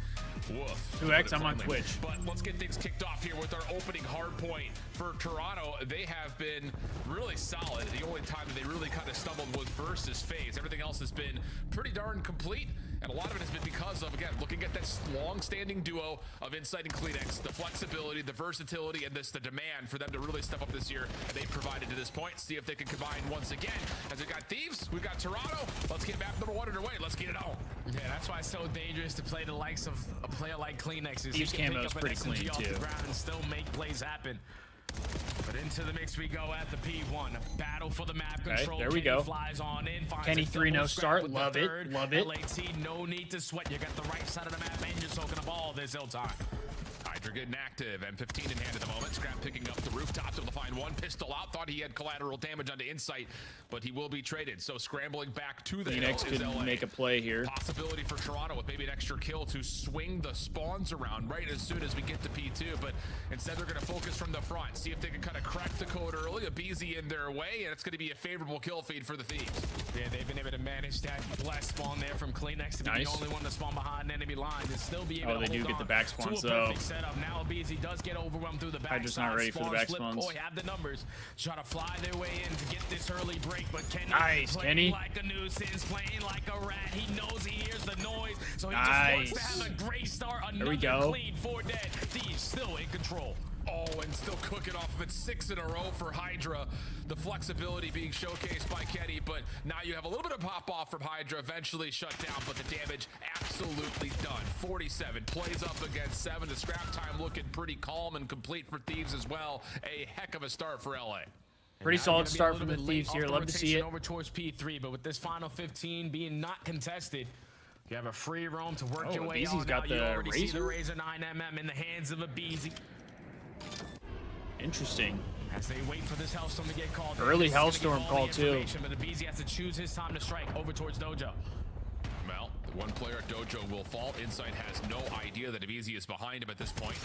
S4: woof.
S3: 2X, I'm on Twitch.
S4: But let's get things kicked off here with our opening hard point for Toronto. They have been really solid. The only time that they really kind of stumbled was versus FaZe. Everything else has been pretty darn complete. And a lot of it has been because of, again, looking at this long-standing duo of Insight and CleanX, the flexibility, the versatility, and the demand for them to really step up this year. And they've provided to this point. See if they can combine once again. As we've got Thieves, we've got Toronto. Let's get map number 1 underway. Let's get it on.
S5: Yeah, that's why it's so dangerous to play the likes of a player like CleanX.
S3: Thieves camo is pretty clean,
S5: off the
S3: too.
S5: ground and still make plays happen. But into the mix we go at the P1. Battle for the map control.
S3: there we
S5: Kenny
S3: go.
S5: Flies on in, finds
S3: Kenny
S5: a
S3: 3-0
S5: double
S3: start.
S5: scrap with the
S3: Love it,
S5: third.
S3: love it.
S5: LAT, no need to sweat. You got the right side of the map and you're soaking up all this hill time.
S4: Hydra getting active, M15 in hand at the moment. Scrap picking up the rooftop, able to find one pistol out. Thought he had collateral damage onto Insight, but he will be traded. So scrambling back to the hill
S3: Phoenix
S4: is
S3: could
S4: LA.
S3: make a play here.
S4: Possibility for Toronto with maybe an extra kill to swing the spawns around right as soon as we get to P2, but instead they're going to focus from the front, see if they can kind of crack the code early. A BZ in their way, and it's going to be a favorable kill feed for the Thieves.
S5: Yeah, they've been able to manage that blast spawn there from CleanX to be
S3: Nice.
S5: the only one to spawn behind enemy line and still be able
S3: Oh,
S5: to
S3: they do
S5: hold
S3: get the
S5: on
S3: back
S5: to
S3: spawns,
S5: a
S3: though.
S5: perfect setup. setup. Now Abizi does get overwhelmed through the backside.
S3: Hydra's not ready for the back spawns.
S5: Koi have the numbers. Try to fly their way in to get this early break, but Kenny
S3: nice,
S5: playing
S3: Kenny.
S5: like a nuisance, playing like a rat. He knows he hears the noise, so he just wants to have a great start.
S3: There we go.
S5: Clean, 4 dead. Thieves still in control.
S4: Oh, and still cooking off of it. 6 in a row for Hydra. The flexibility being showcased by Kenny, but now you have a little bit of pop off from Hydra, eventually shut down, but the damage absolutely done. 47 plays up against 7. The scrap time looking pretty calm and complete for Thieves as well. A heck of a start for LA.
S3: Pretty solid start from the Thieves here. Love to see it.
S5: Over towards P3, but with this final 15 being not contested, you have a free roam to work your way on.
S3: Got
S5: you
S3: the
S5: already see the
S3: Razor?
S5: Razor 9mm in the hands of Abizi.
S3: Interesting.
S5: As they wait for this Hellstorm to get called.
S3: Early Hellstorm call too.
S5: But Abizi has to choose his time to strike over towards Dojo.
S4: Well, the one player at Dojo will fall. Insight has no idea that Abizi is behind him at this point.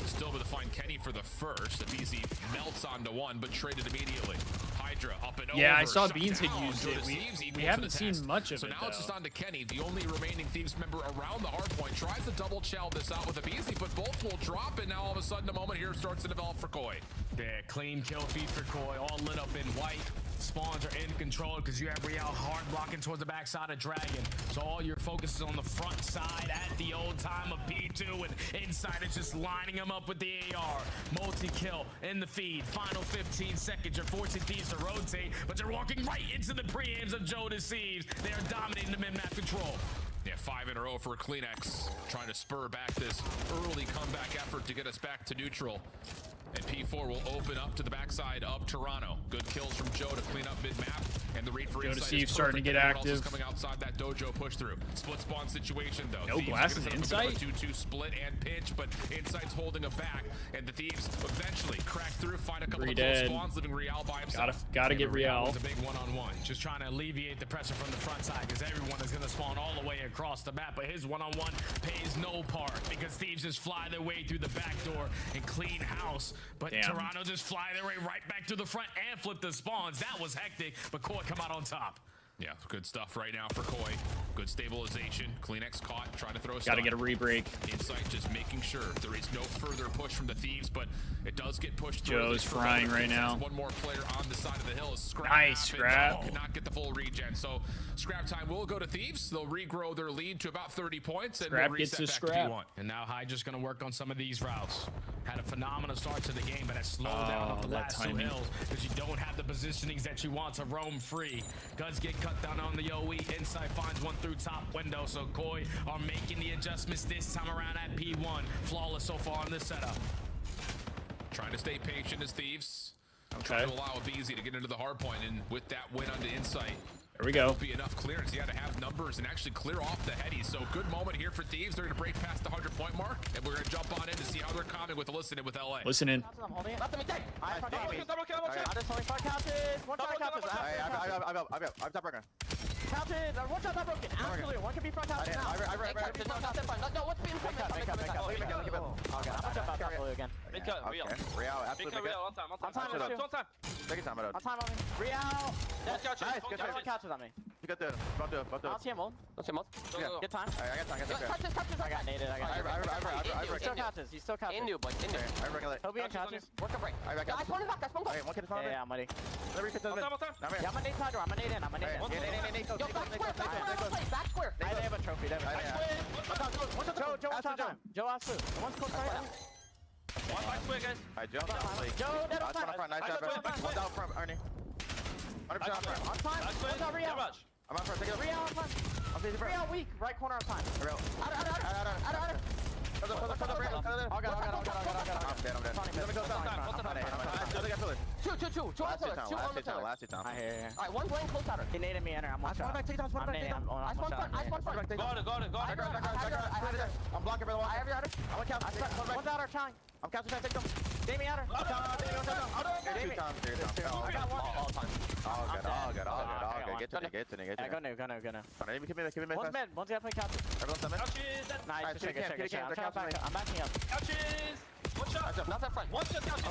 S4: Still able to find Kenny for the first. Abizi melts onto one, but traded immediately. Hydra up and over.
S3: Yeah, I saw
S4: shut
S3: Beans had
S4: down.
S3: used it.
S4: Thieves
S3: We
S4: equal to
S3: haven't
S4: the
S3: seen
S4: test.
S3: much of
S4: so
S3: it,
S4: now it's
S3: though.
S4: just on to Kenny, the only remaining Thieves member around the hard point. Tries to double shell this out with Abizi, but both will drop, and now all of a sudden a moment here starts to develop for Koi.
S5: Yeah, clean kill feed for Koi, all lit up in white. Spawns are in control because you have Real hard blocking towards the backside of Dragon. So all your focus is on the front side at the old time of P2, and inside it's just lining them up with the AR. Multi-kill in the feed. Final 15 seconds. You're forcing Thieves to rotate, but they're walking right into the preams of Joe Deceives. They are dominating the mid-map control.
S4: Yeah, 5 in a row for Kleenex, trying to spur back this early comeback effort to get us back to neutral. And P4 will open up to the backside of Toronto. Good kills from Joe to clean up mid-map. And the read for Insight is
S3: starting to get active.
S4: Coming outside that Dojo push through. Split spawn situation though.
S3: No glasses Insight.
S4: 2-2 split and pinch, but Insight's holding it back. And the Thieves eventually crack through, find a couple of close spawns, leaving Real by himself.
S3: Gotta get Real.
S5: It's a big one-on-one. Just trying to alleviate the pressure from the front side because everyone is going to spawn all the way across the map. But his one-on-one pays no part because Thieves just fly their way through the back door and clean house. But Toronto just fly their way right back to the front and flip the spawns. That was hectic, but Koi come out on top.
S4: Yeah, good stuff right now for Koi. Good stabilization. Kleenex caught, trying to throw a
S3: Gotta get a re-break.
S4: Insight just making sure there is no further push from the Thieves, but it does get pushed through.
S3: Joe's frying right now.
S4: One more player on the side of the hill is Scrap.
S3: Nice, Scrap.
S4: Could not get the full regen. So Scrap time will go to Thieves. They'll regrow their lead to about 30 points. And
S3: Scrap
S4: we'll
S3: gets
S4: reset
S3: his
S4: back
S3: Scrap.
S4: to P1.
S5: And now Hydra's going to work on some of these routes. Had a phenomenal start to the game, but has slowed down off the last two hills because you don't have the positionings that you want to roam free. Guns get cut down on the OE. Inside finds one through top window, so Koi are making the adjustments this time around at P1. Flawless so far in this setup.
S4: Trying to stay patient as Thieves.
S3: Okay.
S4: Trying to allow Abizi to get into the hard point, and with that win onto Insight,
S3: there we go.
S4: Won't be enough clearance. He had to have numbers and actually clear off the heady. So good moment here for Thieves. They're going to break past the 100-point mark, and we're going to jump on in to see how they're coming with the listening with LA.
S3: Listen in.
S7: You got the I'll see him all. Let's see him all. Get time. I got time. I got naded. He's still couches. He's still couches. Indu, boy. Indu. I regulate. He'll be in couches. Work up right. I spawned him back. I spawned back. One kid is on me. Yeah, I'm ready. Let me get to the mid. Yeah, I'm a nade Hydra. I'm a nade in. I'm a nade in. Yo, back square. They have a trophy. They have a trophy. Joe, watch out. Joe, ask Lou. One's close right now. One back square, guys. Alright, Joe. Joe, dead on front. Nice job, one's out front, Ernie. 100% out front. On time. One's out Real. I'm out front. Take it. Real on front. I'm taking front. Real weak. Right corner on time. Real. Out. I'm dead. Two on pillar. Last two time. Alright, one going close out. He naded me enter. I'm watching. I spawned front. Got it. I'm blocking for the one. I have your outer. I'm gonna count. One's outer, trying. I'm counting. Take them. Damien outer. Damien. I got one. All time. All good. Get to me. Go new. One's mid. One's gonna play couches. Everyone's on mid. Nice. I'm backing up.
S18: Couches! One shot!
S7: Not that front.
S18: One shot, couches!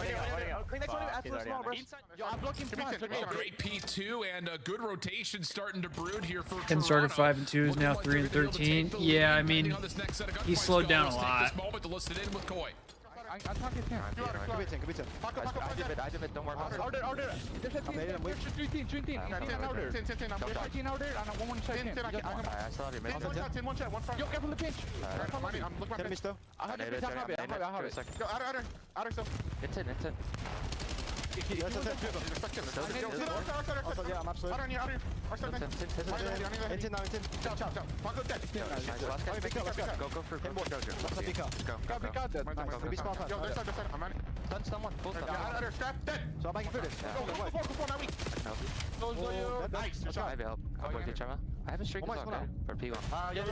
S7: Clean next one, absolute small, bro. Yo, I'm blocking front.
S4: Great P2 and a good rotation starting to brood here for
S3: Ken started 5 and 2, is now 3 and 13. Yeah, I mean, he slowed down a lot.
S4: This moment to listen in with Koi.
S6: I'm talking to him. Could be 10. I did it. Don't worry about it. Order. There's a team. There's 3 teams. 10 out there. 10 out there. There's 13 out there. And one side.
S7: I saw it.
S6: 10, one shot. Yo, careful the pinch. I'm looking at pinch. I have it. I have it. Go, outer stuff.
S7: It's in.
S6: Yeah, I'm absolutely. Outer.
S7: Go for it. Someone.
S6: So I'm making through this. Go. Nice.
S7: I have a streak for P1.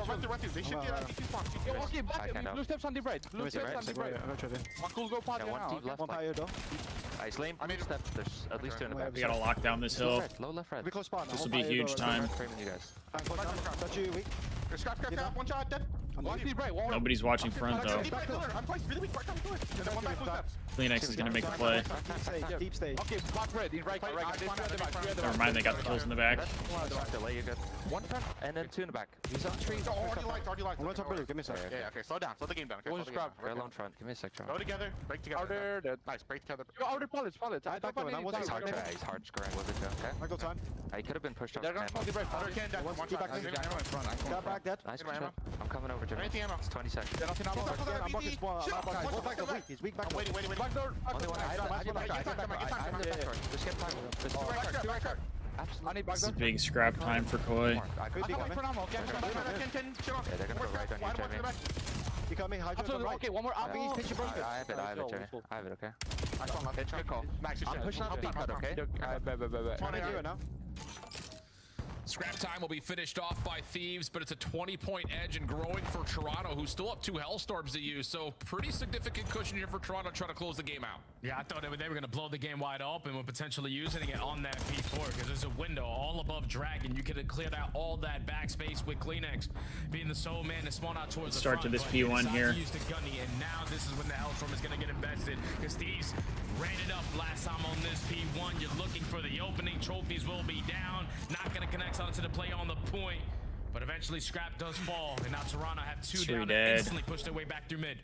S6: Run through. They should get on DP spawn. Okay, back. Blue steps on the right. One cool go pod now.
S7: One pyre though. Ice lane. Step. There's at least 2 in the back.
S3: We gotta lock down this hill.
S7: Low left red.
S3: This will be a huge time.
S7: You guys.
S6: Touch you, weak. Scrap, one shot, dead.
S3: Nobody's watching front though.
S6: I'm twice really weak.
S3: Kleenex is gonna make a play.
S6: Deep stage. Okay, block red. Right.
S3: Never mind, they got the kills in the back.
S7: Delay, you're good. One front and then 2 in the back. He's on tree.
S6: Already lights. I'm gonna talk really. Give me a second. Yeah, okay. Slow down. Slow the game down. Okay.
S7: We're alone front. Give me a sec, John.
S6: Go together. Break together. Nice. Break together. Go outer pallets. I thought that was hard.
S7: He's hard scoring with it, okay?
S6: I go time.
S7: He could have been pushed off.
S6: They're gonna smoke the break. Outer can dead. One shot. Got back dead.
S7: Nice control. I'm coming over, Jimmy.
S6: Anything ammo?
S7: It's 20 seconds.
S6: I'm bucking spawn. He's weak back. Wait. Back door.
S7: Only one. Just get time.
S3: This is big scrap time for Koi.
S6: Yeah, they're gonna go
S7: right on you, Jimmy.
S6: You coming? Okay, one more.
S7: I have it, Jimmy. I have it, okay?
S6: Good call. Max,
S7: I'm pushing out the cut, okay?
S6: Now.
S4: Scrap time will be finished off by Thieves, but it's a 20-point edge and growing for Toronto, who's still up 2 Hellstorms to use. So pretty significant cushion here for Toronto trying to close the game out.
S5: Yeah, I thought they were going to blow the game wide open with potentially using it on that P4 because there's a window all above Dragon. You could have cleared out all that backspace with Kleenex being the sole man to spawn out towards the front.
S3: Start to this P1 here.
S5: Use the gunny, and now this is when the Hellstorm is going to get invested because Thieves ran it up last time on this P1. You're looking for the opening. Trophies will be down. Not going to connect onto the play on the point. But eventually Scrap does fall, and now Toronto have 2 down and instantly push their way back through mid.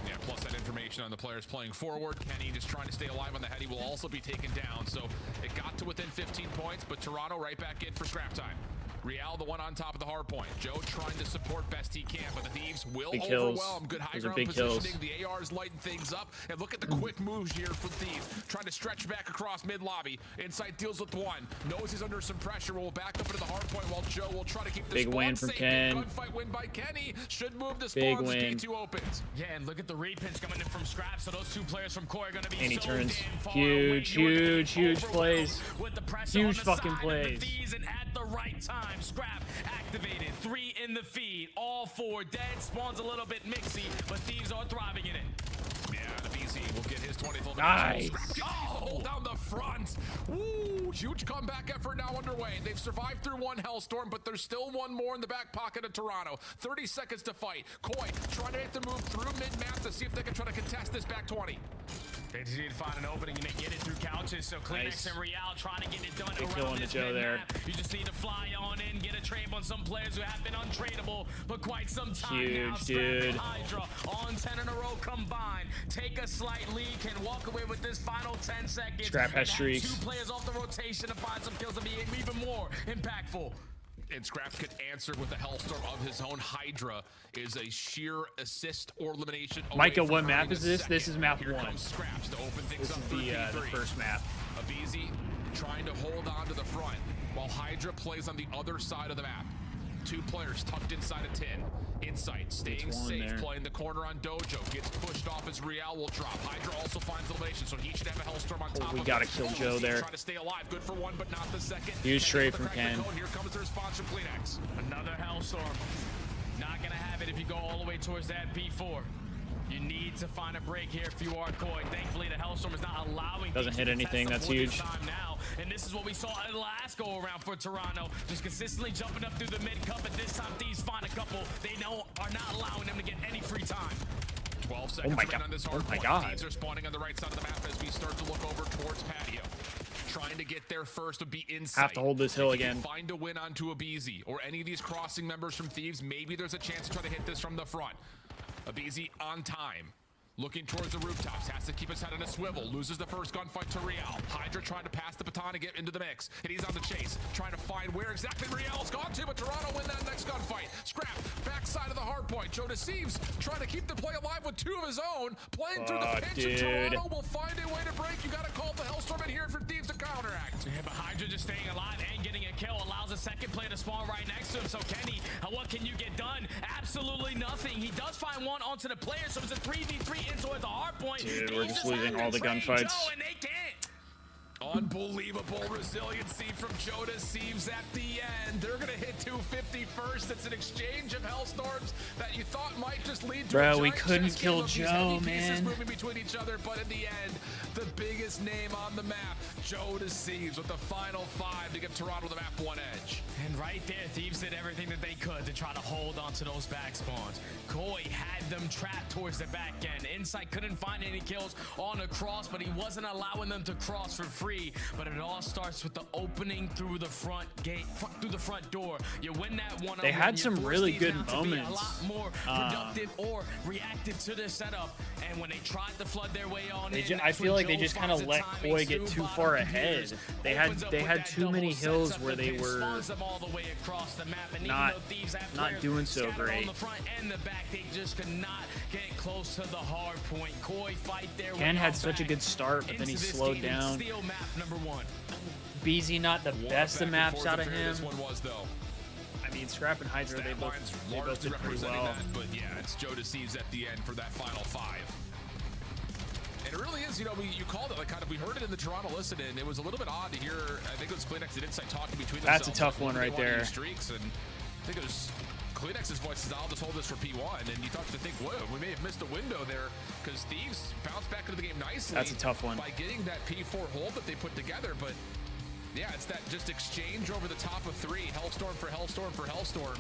S4: Yeah, plus that information on the players playing forward. Kenny just trying to stay alive on the head. He will also be taken down. So it got to within 15 points, but Toronto right back in for scrap time. Real, the one on top of the hard point. Joe trying to support best he can, but the Thieves will overwhelm. Good high ground positioning. The ARs lighting things up. And look at the quick moves here from Thieves. Trying to stretch back across mid-lobby. Insight deals with one. Knows he's under some pressure. Will back up into the hard point while Joe will try to keep the
S3: big win from Ken.
S4: Gunfight win by Kenny. Should move the spawns as P2 opens.
S5: Yeah, and look at the repinch coming in from Scrap. So those 2 players from Koi are going to be
S3: and he
S5: so
S3: turns
S5: damn far
S3: huge plays. Huge fucking plays.
S5: And at the right time, Scrap activated. 3 in the feed. All 4 dead. Spawns a little bit mixy, but Thieves are thriving in it.
S4: Yeah, the BZ will get his 20th.
S3: Nice.
S4: Oh, down the front. Woo, huge comeback effort now underway. They've survived through 1 Hellstorm, but there's still 1 more in the back pocket of Toronto. 30 seconds to fight. Koi trying to hit the move through mid-map to see if they can try to contest this back 20.
S5: They just need to find an opening and they get it through couches. So Kleenex and Real trying to get it done
S3: Big
S5: around this
S3: Joe there.
S5: You just need to fly on in, get a trade on some players who have been untradeable for quite some time now.
S3: Dude.
S5: Hydra on 10 in a row combined. Take a slight lead, can walk away with this final 10 seconds.
S3: Scrap has streaks.
S5: 2 players off the rotation to find some kills to be even more impactful.
S4: And Scrap could answer with a Hellstorm of his own. Hydra is a sheer assist or elimination.
S3: Micah, what map is this? This is map 1.
S4: Scraps to open things
S3: this
S4: up
S3: is the first map.
S4: Abizi trying to hold on to the front while Hydra plays on the other side of the map. 2 players tucked inside a 10. Insight staying safe, playing the corner on Dojo. Gets pushed off as Real will drop. Hydra also finds elimination, so he should have a Hellstorm on top.
S3: We gotta kill Joe there.
S4: Trying to stay alive, good for 1, but not the second.
S3: Huge trade from Ken.
S4: Here comes the response from Kleenex.
S5: Another Hellstorm. Not gonna have it if you go all the way towards that P4. You need to find a break here if you are Koi. Thankfully, the Hellstorm is not allowing.
S3: Doesn't hit anything. That's huge.
S5: Now, and this is what we saw in the last go around for Toronto. Just consistently jumping up through the mid cup, and this time Thieves find a couple. They know are not allowing them to get any free time.
S4: 12 seconds
S3: on
S4: this hard point. Thieves are spawning on the right side of the map as we start to look over towards patio. Trying to get there first would be Insight.
S3: Have to hold this hill again.
S4: Find a win onto Abizi or any of these crossing members from Thieves. Maybe there's a chance to try to hit this from the front. Abizi on time. Looking towards the rooftops, has to keep his head on a swivel, loses the first gunfight to Real. Hydra trying to pass the baton to get into the mix, and he's on the chase, trying to find where exactly Real's gone to, but Toronto win that next gunfight. Scrap, backside of the hard point. Thieves trying to keep the play alive with 2 of his own, playing through the pinch, and Toronto will find a way to break. You gotta call the Hellstorm in here for Thieves to counteract.
S5: Yeah, but Hydra just staying alive and getting a kill allows a second player to spawn right next to him. So Kenny, what can you get done? Absolutely nothing. He does find one onto the player, so it's a 3v3 into the hard point.
S3: Dude, we're just losing all the gunfights.
S5: And they can't.
S4: Unbelievable resiliency from Thieves at the end. They're gonna hit 250 first. It's an exchange of Hellstorms that you thought might just lead to
S3: Bro, we couldn't kill Joe, man.
S4: Moving between each other, but in the end, the biggest name on the map, Thieves, with the final 5 to give Toronto the map 1 edge.
S5: And right there, Thieves did everything that they could to try to hold onto those back spawns. Koi had them trapped towards the back end. Insight couldn't find any kills on the cross, but he wasn't allowing them to cross for free. But it all starts with the opening through the front gate, through the front door. You win that one.
S3: They had some really good moments.
S5: A lot more productive or reactive to their setup. And when they tried to flood their way on in,
S3: I feel like they just kind of let Koi get too far ahead. They had too many hills where they were not doing so great.
S5: They just could not get close to the hard point. Koi fight their
S3: Ken had such a good start, but then he slowed down. BZ not the best of maps out of him. I mean, Scrap and Hydra, they both did pretty well.
S4: But yeah, it's Thieves at the end for that final 5. And it really is, you know, you called it, like kind of, we heard it in the Toronto listen-in. It was a little bit odd to hear, I think it was Kleenex and Insight talking between themselves.
S3: That's a tough one right there.
S4: Streaks, and I think it was Kleenex's voice says, I'll just hold this for P1, and you thought to think, whoa, we may have missed a window there, because Thieves bounced back into the game nicely.
S3: That's a tough one.
S4: By getting that P4 hold that they put together, but yeah, it's that just exchange over the top of 3, Hellstorm for Hellstorm for Hellstorm,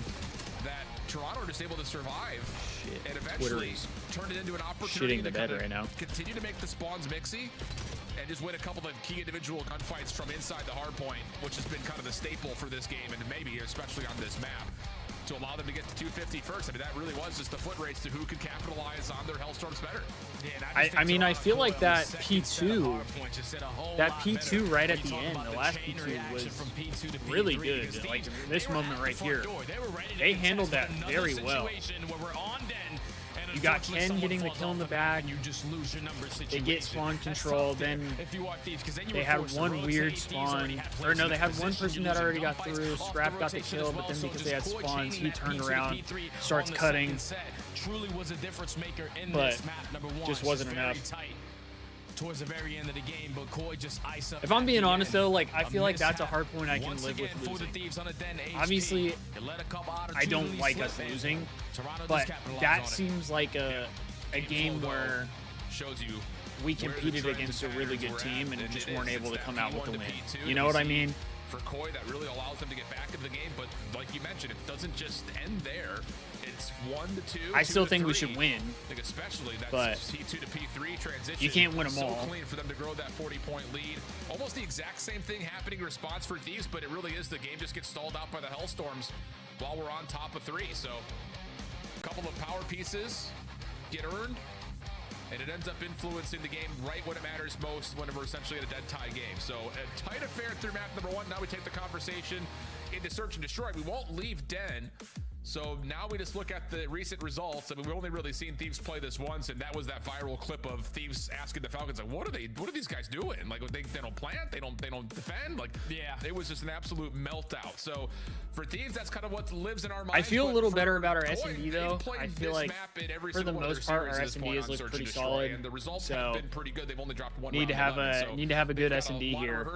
S4: that Toronto are just able to survive.
S3: Shit.
S4: And eventually turned it into an opportunity
S3: shitting the bed right now.
S4: Continue to make the spawns mixy and just win a couple of key individual gunfights from inside the hard point, which has been kind of the staple for this game, and maybe especially on this map, to allow them to get to 250 first. I mean, that really was just the foot race to who could capitalize on their Hellstorms better.
S3: Yeah, I mean, I feel like that P2 right at the end, the last P2 was really good. Like this moment right here, they handled that very well. You got Ken getting the kill in the back. They get spawn control. Then they had one weird spawn. Or no, they had one person that already got through. Scrap got the kill, but then because they had spawns, he turned around, starts cutting. But just wasn't enough.
S5: Towards the very end of the game, but Koi just ice up.
S3: If I'm being honest though, like I feel like that's a hard point I can live with losing. Obviously, I don't like us losing, but that seems like a game where we competed against a really good team and just weren't able to come out with a win. You know what I mean?
S4: For Koi, that really allows them to get back into the game, but like you mentioned, it doesn't just end there. It's 1 to 2.
S3: I still think we should win,
S4: especially that
S3: but
S4: P2 to P3 transition.
S3: You can't win them all.
S4: So clean for them to grow that 40-point lead. Almost the exact same thing happening in response for Thieves, but it really is the game just gets stalled out by the Hellstorms while we're on top of 3. So a couple of power pieces get earned, and it ends up influencing the game right when it matters most, when we're essentially in a dead tie game. So a tight affair through map number 1. Now we take the conversation into Search and Destroy. We won't leave Den. So now we just look at the recent results. I mean, we've only really seen Thieves play this once, and that was that viral clip of Thieves asking the Falcons, like, what are these guys doing? Like, they don't plant, they don't defend. Like, yeah, it was just an absolute meltdown. So for Thieves, that's kind of what lives in our minds.
S3: I feel a little better about our S&D though. I feel like for the most part, our S&Ds look pretty solid.
S4: And the results
S3: so
S4: have been pretty good. They've only dropped one.
S3: Need to have a good S&D here.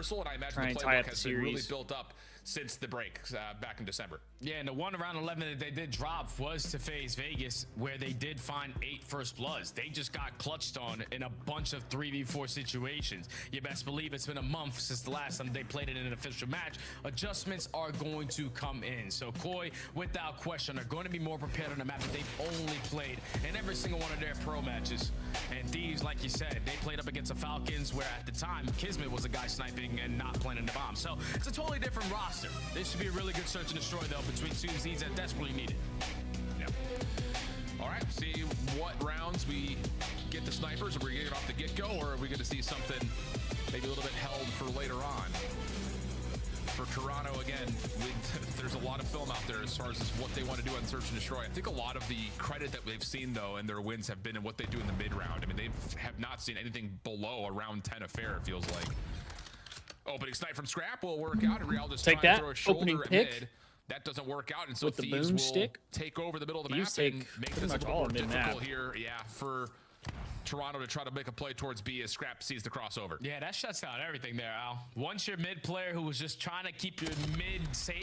S3: Try and tie up the
S4: series. Really
S3: series.
S4: Built up since the break back in December.
S5: Yeah, and the one around 11 that they did drop was to FaZe Vegas, where they did find 8 first bloods. They just got clutched on in a bunch of 3v4 situations. You best believe it's been a month since the last time they played it in an official match. Adjustments are going to come in. So Koi, without question, are going to be more prepared on a map that they've only played in every single one of their pro matches. And Thieves, like you said, they played up against the Falcons, where at the time, Kismet was a guy sniping and not planting the bomb. So it's a totally different roster. This should be a really good search and destroy, though, between 2 seeds that desperately need it.
S4: Yep. All right, see what rounds we get the snipers? Are we getting it off the get-go, or are we going to see something maybe a little bit held for later on? For Toronto, again, there's a lot of film out there as far as what they want to do on Search and Destroy. I think a lot of the credit that we've seen, though, and their wins have been in what they do in the mid-round. I mean, they have not seen anything below a round 10 affair, it feels like. Opening snipe from Scrap will work out, and Real just trying to throw a shoulder at mid. That doesn't work out, and so
S3: with the
S4: Thieves
S3: boom
S4: will
S3: stick
S4: take over the middle of the
S3: Thieves
S4: map and make this a little more difficult
S3: mid-map
S4: here. Yeah, for Toronto to try to make a play towards B as Scrap sees the crossover.
S5: Yeah, that shuts down everything there, Al. Once your mid player who was just trying to keep your mid safe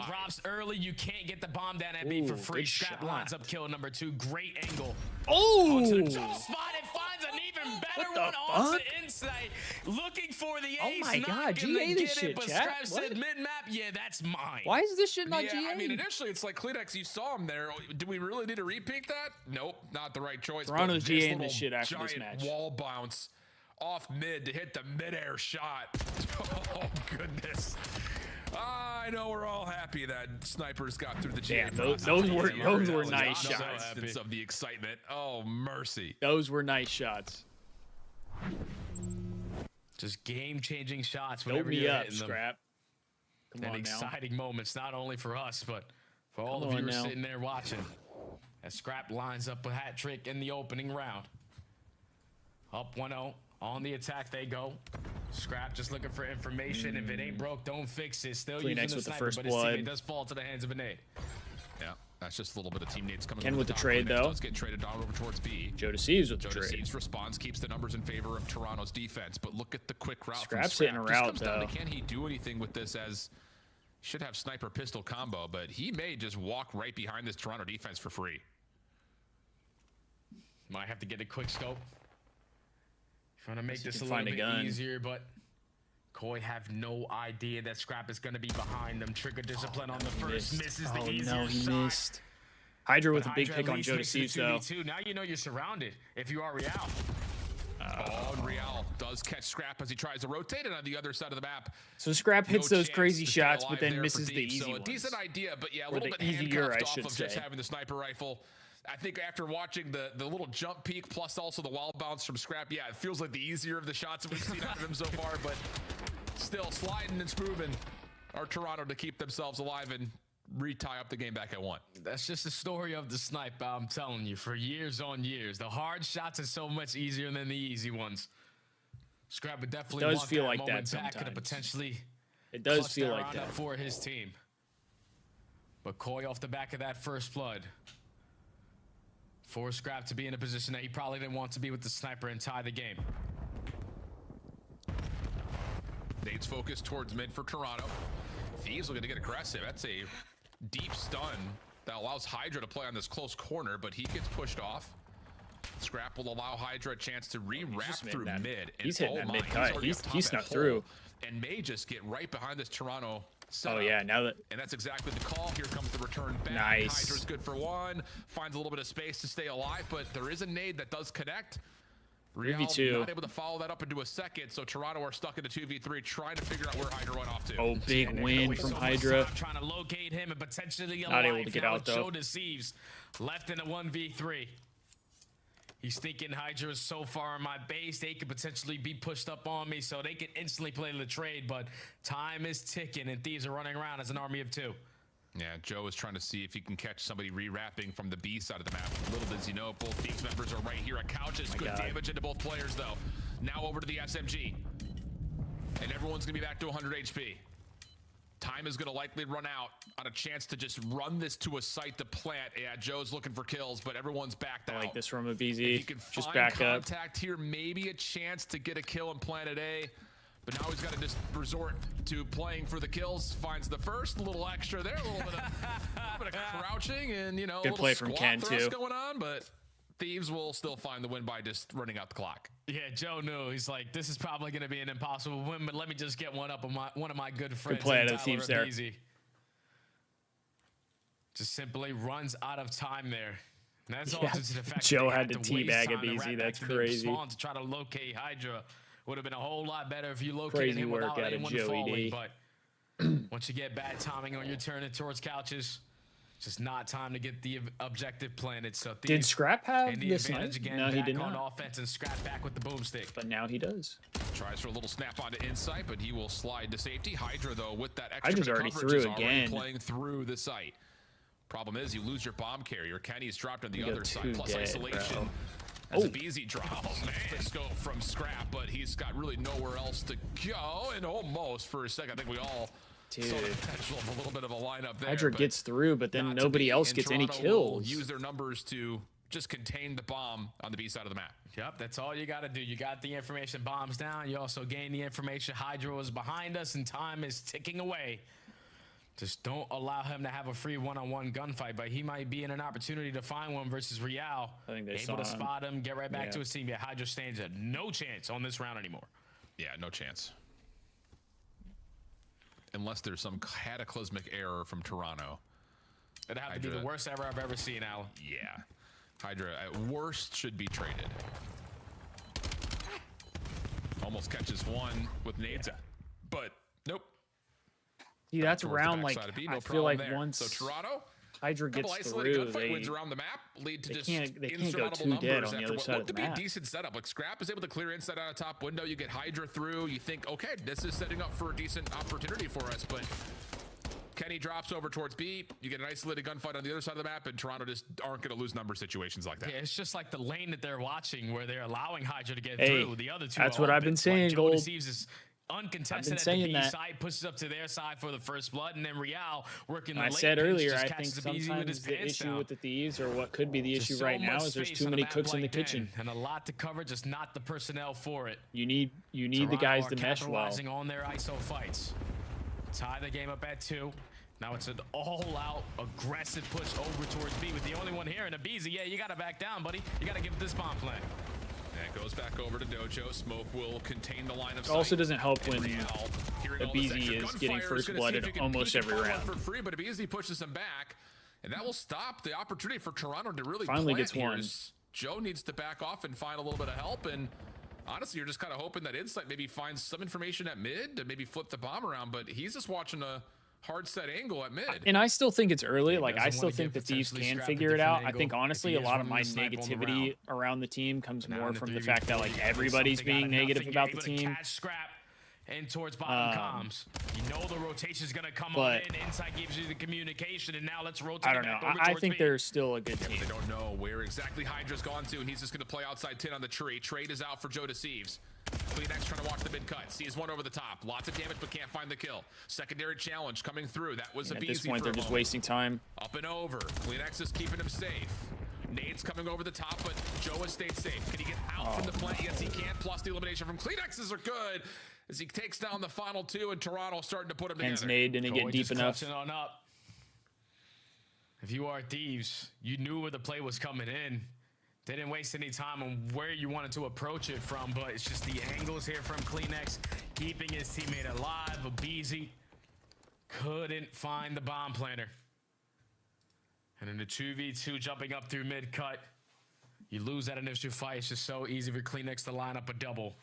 S5: drops early, you can't get the bomb down at B for free. Scrap lines up kill number 2. Great angle.
S3: Oh!
S5: To the jump spot and finds an even better one on the inside. Looking for the ace.
S3: Oh my God, GA this shit,
S5: but
S3: chat.
S5: Scrap said mid-map, yeah, that's mine.
S3: Why is this shit not
S4: yeah,
S3: GA?
S4: I mean, initially it's like Kleenex, you saw him there. Do we really need to repeat that? Nope, not the right choice.
S3: Toronto's
S4: but this
S3: GA in this
S4: little
S3: shit after this
S4: giant
S3: match.
S4: wall bounce off mid to hit the mid-air shot. Oh, goodness. I know we're all happy that snipers got through the GA.
S3: Those were nice shots.
S4: Of the excitement. Oh, mercy.
S3: Those were nice shots.
S5: Just game-changing shots
S3: Don't
S5: whenever
S3: be
S5: you're
S3: up,
S5: hitting them.
S3: Scrap. Come
S5: And
S3: on
S5: exciting moments, not only for us, but for all
S3: Come
S5: of you
S3: on
S5: who are
S3: now.
S5: sitting there watching. As Scrap lines up a hat trick in the opening round. Up 1-0. On the attack they go. Scrap just looking for information. If it ain't broke, don't fix it. Still
S3: Kleenex
S5: using the
S3: with the
S5: sniper,
S3: first
S5: but his
S3: blood.
S5: teammate does fall to the hands of a nade.
S4: Yeah, that's just a little bit of teammates coming
S3: Ken
S4: over
S3: with the
S4: top.
S3: trade,
S4: Kleenex
S3: though.
S4: Does get traded down over towards B.
S3: Joe Deceives with the
S4: Joe
S3: trade.
S4: Deceives response keeps the numbers in favor of Toronto's defense, but look at the quick route
S3: Scrap's
S4: from
S3: hitting a
S4: Scrap.
S3: route,
S4: Just comes down
S3: though.
S4: to, can he do anything with this, as should have sniper pistol combo, but he may just walk right behind this Toronto defense for free.
S5: Might have to get a quick scope. Trying to make this a
S3: can
S5: little
S3: find a
S5: bit
S3: gun.
S5: easier, but Koi have no idea that Scrap is going to be behind them. Trigger discipline on the first. Misses the easier
S3: no, he
S5: shot.
S3: missed. Hydra with
S5: But
S3: a big
S5: Hydra
S3: pick
S5: at
S3: on
S5: least
S3: Joe
S5: makes it a
S3: Deceives, though.
S5: 2v2. Now you know you're surrounded if you are Real.
S4: Oh, and Real does catch Scrap as he tries to rotate, and on the other side of the map,
S3: So Scrap hits
S4: no
S3: those
S4: chance
S3: crazy
S4: to stay
S3: shots,
S4: alive
S3: but then
S4: there
S3: misses
S4: for
S3: the
S4: Deep.
S3: easy
S4: So a
S3: ones.
S4: decent idea, but yeah, a
S3: Or
S4: little
S3: the
S4: bit
S3: easier, I
S4: handcuffed
S3: should
S4: off of just
S3: say.
S4: having the sniper rifle. I think after watching the little jump peek plus also the wall bounce from Scrap, yeah, it feels like the easier of the shots that we've seen out of him so far, but still sliding and smoothing are Toronto to keep themselves alive and retie up the game back at 1.
S5: That's just the story of the sniper, I'm telling you, for years on years. The hard shots are so much easier than the easy ones. Scrap would definitely
S3: Does
S5: want
S3: feel
S5: that
S3: like
S5: moment
S3: that
S5: back and
S3: sometimes.
S5: potentially
S3: It does
S5: clutch
S3: feel
S5: that
S3: like
S5: round
S3: that.
S5: up for his team. But Koi off the back of that first blood. For Scrap to be in a position that he probably didn't want to be with the sniper and tie the game.
S4: Nate's focused towards mid for Toronto. Thieves looking to get aggressive. That's a deep stun that allows Hydra to play on this close corner, but he gets pushed off. Scrap will allow Hydra a chance to re-wrap through mid.
S3: He's
S4: and
S3: hitting that
S4: my,
S3: mid cut.
S4: already
S3: He's
S4: up top
S3: snuck
S4: at
S3: through.
S4: hole and may just get right behind this Toronto setup.
S3: Oh yeah, now that
S4: And that's exactly the call. Here comes the return back.
S3: Nice.
S4: Hydra's good for 1. Finds a little bit of space to stay alive, but there is a nade that does connect. Real
S3: 3v2.
S4: not able to follow that up into a second, so Toronto are stuck in a 2v3 trying to figure out where Hydra went off to.
S3: Oh, big win from Hydra.
S5: Trying to locate him and potentially
S3: Not able
S5: alive
S3: to get
S5: now
S3: out,
S5: with
S3: though.
S5: Joe Deceives left in a 1v3. He's thinking Hydra is so far in my base, they could potentially be pushed up on me, so they can instantly play the trade, but time is ticking and Thieves are running around as an army of 2.
S4: Yeah, Joe is trying to see if he can catch somebody re-wrapping from the B side of the map. Little does he know, both Thieves members are right here at couches. Good damage into both players, though. Now over to the SMG. And everyone's going to be back to 100 HP. Time is going to likely run out on a chance to just run this to a site to plant. Yeah, Joe's looking for kills, but everyone's backed out.
S3: I like this from a
S4: If you
S3: VZ.
S4: can
S3: Just
S4: find
S3: back up.
S4: contact here, maybe a chance to get a kill and plant at A. But now he's got to just resort to playing for the kills. Finds the first, a little extra there, a little bit of crouching, and you know,
S3: Good
S4: a little
S3: play from
S4: squat
S3: Ken,
S4: thrust
S3: too.
S4: going on. But Thieves will still find the win by just running out the clock.
S5: Yeah, Joe knew. He's like, this is probably going to be an impossible win, but let me just get one up on one of my good friends.
S3: Good play out
S5: in
S3: of the Thieves there.
S5: Easy. Just simply runs out of time there. And that's all
S3: Yeah,
S5: due to the fact
S3: Joe
S5: that
S3: had
S5: they
S3: to
S5: to waste
S3: teabag
S5: time
S3: a
S5: to
S3: BZ.
S5: wrap back
S3: That's
S5: to the
S3: crazy.
S5: spawn to try to locate Hydra. Would have been a whole lot better if you located
S3: Crazy
S5: him
S3: work
S5: without
S3: out of
S5: anyone
S3: Joey
S5: falling.
S3: D.
S5: But once you get bad timing on your turn towards couches, Just not time to get the objective planted. So
S3: did Scrap have
S5: the
S3: this
S5: advantage
S3: night?
S5: again?
S3: No, he did
S5: on
S3: not.
S5: Offense and Scrap back with the boomstick.
S3: But now he does.
S4: Tries for a little snap onto Insight, but he will slide to safety. Hydra, though, with that extra
S3: Hydra's already
S4: coverage,
S3: through
S4: is already
S3: again.
S4: playing through the site. Problem is, you lose your bomb carrier. Kenny's dropped on the
S3: You
S4: other
S3: got
S4: side.
S3: two
S4: Plus
S3: dead,
S4: isolation.
S3: bro.
S4: As a BZ drops. The scope from Scrap, but he's got really nowhere else to go. And almost for a second, I think we all saw the potential of a little bit of a lineup there.
S3: Hydra gets through, but then nobody else gets any kills.
S4: Use their numbers to just contain the bomb on the B side of the map.
S5: Yep, that's all you got to do. You got the information, bombs down. You also gain the information. Hydra is behind us, and time is ticking away. Just don't allow him to have a free one-on-one gunfight, but he might be in an opportunity to find one versus Real.
S3: I think they
S5: able to spot him, get right back
S3: Yeah.
S5: to his team. Yeah, Hydra stands a no chance on this round anymore.
S4: Yeah, no chance. Unless there's some cataclysmic error from Toronto.
S5: It'd have to be the worst error I've ever seen, Al.
S4: Yeah. Hydra, at worst, should be traded. Almost catches one with nades, but nope.
S3: See, that's around like I feel like
S4: there.
S3: once
S4: So Toronto,
S3: Hydra
S4: couple
S3: gets
S4: isolated
S3: through,
S4: gunfight
S3: they
S4: wins around the map lead to just
S3: can't go
S4: insurmountable
S3: too dead
S4: numbers
S3: on the
S4: after
S3: other
S4: what
S3: side of
S4: looked
S3: the
S4: to be a
S3: map.
S4: decent setup. Like Scrap is able to clear inside out of top window. You get Hydra through. You think, okay, this is setting up for a decent opportunity for us, but Kenny drops over towards B. You get an isolated gunfight on the other side of the map, and Toronto just aren't going to lose number situations like that.
S5: Yeah, it's just like the lane that they're watching where they're allowing Hydra to get
S3: Hey,
S5: through. The other two
S3: that's
S5: are
S3: what I've
S5: open.
S3: been saying,
S5: Like
S3: Gold.
S5: Thieves is uncontested
S3: I've been
S5: at
S3: saying
S5: the B
S3: that.
S5: side, pushes up to their side for the first blood, and then Real working the
S3: I
S5: late
S3: said
S5: pinch,
S3: earlier,
S5: just
S3: I think
S5: catches the BZ with
S3: sometimes
S5: his
S3: the
S5: pants
S3: issue
S5: down.
S3: with the Thieves, or what could be the
S5: Just
S3: issue
S5: so
S3: right now,
S5: much
S3: is there's
S5: space
S3: too
S5: on
S3: many
S5: a map
S3: cooks in the
S5: like Den,
S3: kitchen.
S5: and a lot to cover, just not the personnel for it.
S3: You need the
S5: Toronto
S3: guys
S5: are
S3: to mesh well.
S5: capitalizing on their ISO fights. Tie the game up at 2. Now it's an all-out aggressive push over towards B with the only one here in a BZ. Yeah, you got to back down, buddy. You got to give this bomb plan.
S4: And it goes back over to Dojo. Smoke will contain the line of
S3: It
S4: sight.
S3: also doesn't help
S4: And
S3: when
S4: Real, hearing
S3: a
S4: all this
S3: BZ
S4: extra
S3: is
S4: gunfire,
S3: getting
S4: is
S3: first
S4: gonna see
S3: blooded
S4: if he can
S3: almost
S4: peek and
S3: every
S4: find one
S3: round.
S4: for free, but a BZ pushes him back, and that will stop the opportunity for Toronto to really
S3: Finally
S4: plant
S3: gets
S4: here.
S3: one.
S4: Joe needs to back off and find a little bit of help, and honestly, you're just kind of hoping that Insight maybe finds some information at mid to maybe flip the bomb around, but he's just watching a hard set angle at mid.
S3: And I still think it's early. Like, I
S5: doesn't
S3: still
S5: wanna
S3: think the
S5: give
S3: Thieves
S5: potentially
S3: can
S5: Scrap a
S3: figure it
S5: different
S3: out. I
S5: angle
S3: think
S5: if
S3: honestly,
S5: he
S3: a
S5: is
S3: lot of
S5: running
S3: my
S5: the snipe on the
S3: negativity
S5: round.
S3: around the team comes
S5: Now
S3: more
S5: in the
S3: from the
S5: 3v4,
S3: fact that like
S5: yeah, there's
S3: everybody's
S5: something
S3: being
S5: out of
S3: negative
S5: nothing.
S3: about
S5: You're
S3: the
S5: able to
S3: team.
S5: catch Scrap in towards bottom comms. You know the rotation's gonna come
S3: but
S5: on in. Insight gives you the communication, and now let's rotate.
S3: I don't
S5: it
S3: know.
S5: back over
S3: I
S5: towards
S3: think
S5: B.
S3: they're still a good
S4: Yeah,
S3: team.
S4: but they don't know where exactly Hydra's gone to, and he's just going to play outside 10 on the tree. Trade is out for Joe Deceives. Kleenex trying to watch the mid cut. Sees one over the top. Lots of damage, but can't find the kill. Secondary challenge coming through. That was a
S3: At
S4: BZ
S3: this point,
S4: for
S3: they're
S4: a
S3: just
S4: moment.
S3: wasting time.
S4: Up and over. Kleenex is keeping him safe. Nade's coming over the top, but Joe has stayed safe. Can he get out from the plant? Yes, he can. Plus the elimination from Kleenexes are good as he takes down the final two, and Toronto starting to put him
S3: Hence
S4: together.
S3: Nade didn't get
S5: Troy
S3: deep
S5: just
S3: enough.
S5: clutching on up. If you are Thieves, you knew where the play was coming in. They didn't waste any time on where you wanted to approach it from, but it's just the angles here from Kleenex, keeping his teammate alive. Abizi couldn't find the bomb planter. And in the 2v2, jumping up through mid-cut, you lose that initial fight. It's just so easy for Kleenex to line up a double.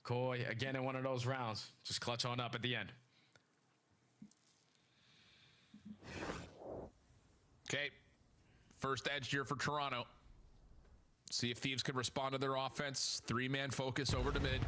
S5: Coy, again, in one of those rounds, just clutch on up at the end.
S4: Okay, first edge here for Toronto. See if Thieves can respond to their offense. 3-man focus over to mid.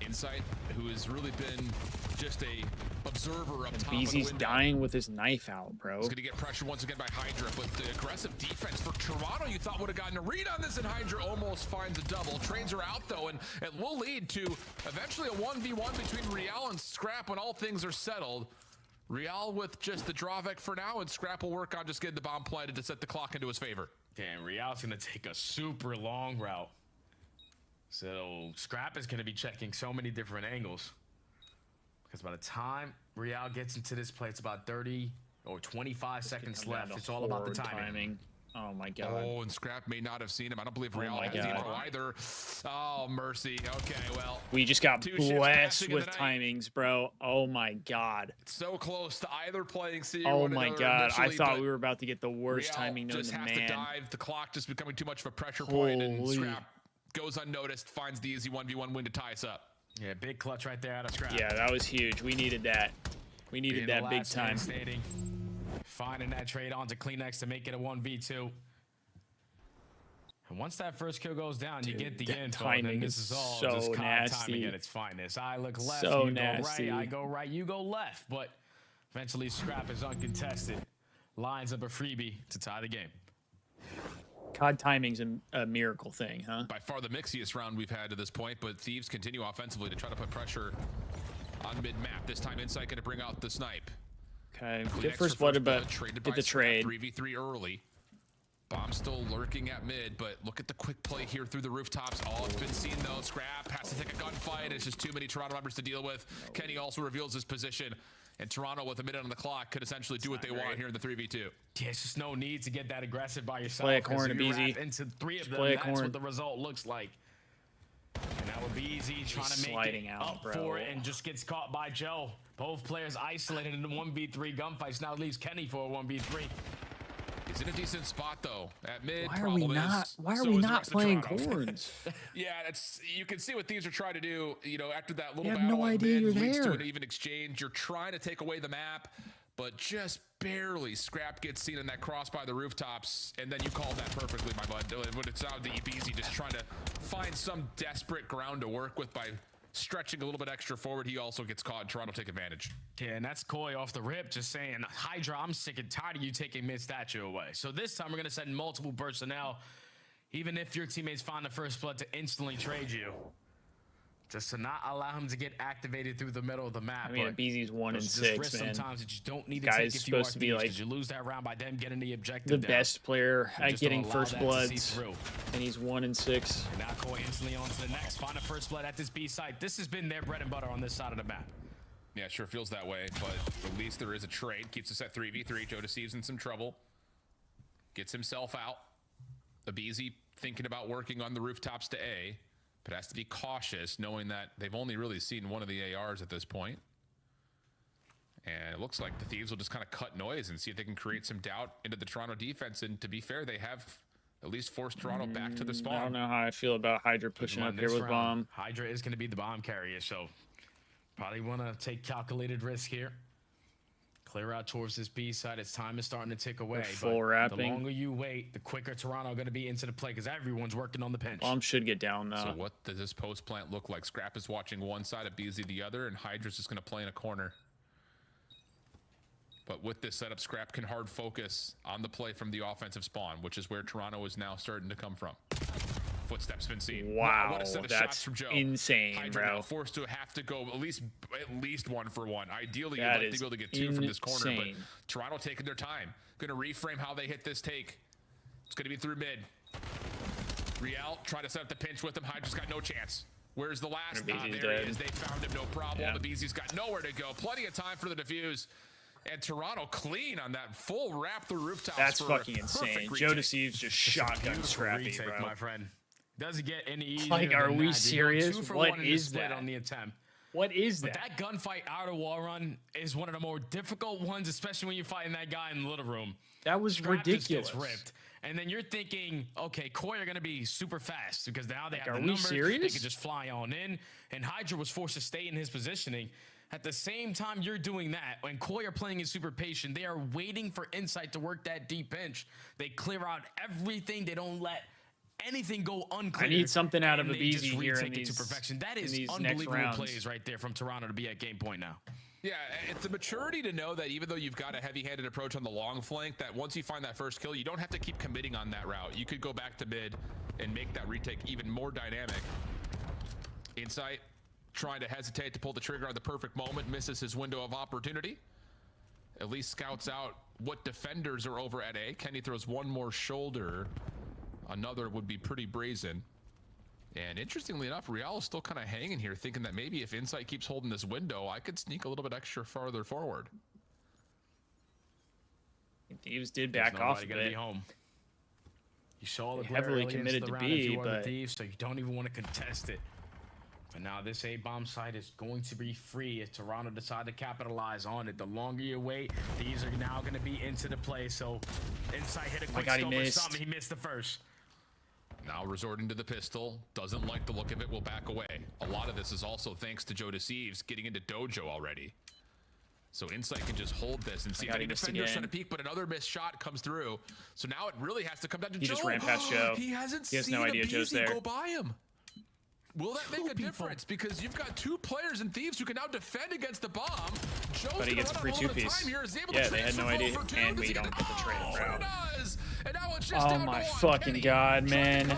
S4: Insight, who has really been just a observer up top of the
S3: BZ's
S4: window.
S3: dying with his knife out, bro.
S4: He's going to get pressure once again by Hydra, but the aggressive defense for Toronto you thought would have gotten a read on this, and Hydra almost finds a double. Trades are out, though, and it will lead to eventually a 1v1 between Real and Scrap when all things are settled. Real with just the drawback for now, and Scrap will work on just getting the bomb planted to set the clock into his favor.
S5: Damn, Real's going to take a super long route. So Scrap is going to be checking so many different angles. Because by the time Real gets into this play, it's about 30 or 25 seconds left. It's all about the timing.
S3: Oh my god.
S4: Oh, and Scrap may not have seen him. I don't believe Real
S3: my
S4: has
S3: God.
S4: info either. Oh, mercy. Okay, well.
S3: We just got
S4: two ships
S3: blessed
S4: passing in
S3: with
S4: the night.
S3: timings, bro. Oh my god.
S4: So close to either playing C.
S3: Oh my god. I thought
S4: we
S3: we were about to get the worst
S4: Real
S3: timing known
S4: just
S3: to
S4: has
S3: man.
S4: to dive. The clock just becoming too much of a pressure point, and
S3: Holy.
S4: Scrap goes unnoticed, finds the easy 1v1 win to tie us up.
S5: Yeah, big clutch right there out of Scrap.
S3: Yeah, that was huge. We needed that. We needed
S5: Being the
S3: that big
S5: last man
S3: time.
S5: standing. Finding that trade onto Kleenex to make it a 1v2. And once that first kill goes down, you get the info, and then this is all just COD timing at its finest. I look left, you go right, I go right, you go left. But eventually Scrap is uncontested. Lines up a freebie to tie the game.
S3: COD timing's a miracle thing, huh?
S4: By far the mixiest round we've had to this point, but Thieves continue offensively to try to put pressure on mid-map. This time Insight going to bring out the snipe.
S3: Okay, get first blood, but get the trade.
S4: 3v3 early. Bomb still lurking at mid, but look at the quick play here through the rooftops. All it's been seen though. Scrap has to take a gunfight. It's just too many Toronto members to deal with. Kenny also reveals his position. And Toronto, with a minute on the clock, could essentially do what they want here in the 3v2.
S5: Yeah, it's just no need to get that aggressive by yourself.
S3: Play a corner, easy.
S5: Into three of them, that's what the result looks like. And that would be easy, trying to make it up for it, and just gets caught by Joe. Both players isolated in the 1v3 gunfights. Now leaves Kenny for a 1v3.
S4: He's in a decent spot though at mid.
S3: Why are we not playing corns?
S4: Yeah, that's, you can see what Thieves are trying to do. You know, after that little
S3: you have
S4: battle
S3: no
S4: at
S3: idea
S4: mid
S3: you're
S4: leads
S3: there.
S4: to an even exchange. You're trying to take away the map, but just barely. Scrap gets seen in that cross by the rooftops, and then you called that perfectly, my bud. When it's out the easy, just trying to find some desperate ground to work with by stretching a little bit extra forward. He also gets caught, and Toronto take advantage.
S5: Yeah, and that's Koi off the rip, just saying, Hydra, I'm sick and tired of you taking mid-statue away. So this time we're going to send multiple personnel, even if your teammates find the first blood, to instantly trade you. Just to not allow him to get activated through the middle of the map.
S3: I mean, BZ's 1 and 6, man.
S5: Sometimes that you don't need to take if you are Thieves, because you lose that round by them getting the objective
S3: the best player at getting first bloods, and he's 1 and 6.
S5: And now Koi instantly on to the next. Find a first blood at this B site. This has been their bread and butter on this side of the map.
S4: Yeah, sure feels that way, but at least there is a trade. Keeps us at 3v3. Joe Deceives in some trouble. Gets himself out. Abizi thinking about working on the rooftops to A, but has to be cautious, knowing that they've only really seen one of the ARs at this point. And it looks like the Thieves will just kind of cut noise and see if they can create some doubt into the Toronto defense. And to be fair, they have at least forced Toronto back to the spawn.
S3: I don't know how I feel about Hydra pushing up here with bomb.
S5: Hydra is going to be the bomb carrier, so probably want to take calculated risk here. Clear out towards this B side. Its time is starting to tick away.
S3: Full wrapping.
S5: The longer you wait, the quicker Toronto are going to be into the play, because everyone's working on the pinch.
S3: Bomb should get down now.
S4: So what does this post plant look like? Scrap is watching one side of BZ the other, and Hydra's just going to play in a corner. But with this setup, Scrap can hard focus on the play from the offensive spawn, which is where Toronto is now starting to come from. Footsteps been seen.
S3: Wow,
S4: what a set of
S3: that's
S4: shots from Joe.
S3: insane,
S4: Hydra
S3: bro.
S4: now forced to have to go at least 1-for-1. Ideally, you'd like to be able to get 2 from this corner, but Toronto taking their time. Going to reframe how they hit this take. It's going to be through mid. Real trying to set up the pinch with him. Hydra's got no chance. Where's the last? There he is. They found him, no problem.
S3: Yeah.
S4: The BZ's got nowhere to go. Plenty of time for the defuse. And Toronto clean on that full wrap through rooftops.
S3: That's fucking insane. Joe Deceives just shotgun Scrappy, bro.
S5: My friend. Doesn't get any easier.
S3: Like, are we serious?
S5: What is that on the attempt?
S3: What is that?
S5: But that gunfight out of wall run is one of the more difficult ones, especially when you're fighting that guy in the little room.
S3: That was ridiculous.
S5: Gets ripped. And then you're thinking, okay, Koi are going to be super fast because now they have the
S3: are we
S5: numbers.
S3: serious?
S5: They can just fly on in. And Hydra was forced to stay in his positioning. At the same time you're doing that, when Koi are playing is super patient, they are waiting for Insight to work that deep bench. They clear out everything. They don't let anything go unclear.
S3: I need something out of
S5: Abizi
S3: here in
S5: these, to perfection. That is
S3: these
S5: unbelievable plays right there from Toronto to be at game point now.
S4: Yeah, it's a maturity to know that even though you've got a heavy-handed approach on the long flank, that once you find that first kill, you don't have to keep committing on that route. You could go back to mid and make that retake even more dynamic. Insight trying to hesitate to pull the trigger on the perfect moment, misses his window of opportunity. At least scouts out what defenders are over at A. Kenny throws one more shoulder. Another would be pretty brazen. And interestingly enough, Real is still kind of hanging here, thinking that maybe if Insight keeps holding this window, I could sneak a little bit extra farther forward.
S3: Thieves did back off a bit.
S5: Be home. You saw the
S3: heavily committed to B, but
S5: Thieves, so you don't even want to contest it. But now this A-bomb site is going to be free if Toronto decide to capitalize on it. The longer you wait, these are now going to be into the play. So Insight hit a quick scope or something. He missed the first.
S4: Now resorting to the pistol. Doesn't like the look of it. Will back away. A lot of this is also thanks to Joe Deceives getting into Dojo already. So Insight can just hold this and see if any defenders trying to peek, but another missed shot comes through. So now it really has to come down to Joe.
S3: He just ran past Joe.
S4: He hasn't
S3: He has
S4: seen
S3: no idea Joe's there.
S4: go by him. Will that make a difference? Because you've got 2 players in Thieves who can now defend against the bomb. Joe's
S3: but he gets a free 2-piece. Yeah, they had no idea. And we don't get the trade, bro. Oh my fucking god, man.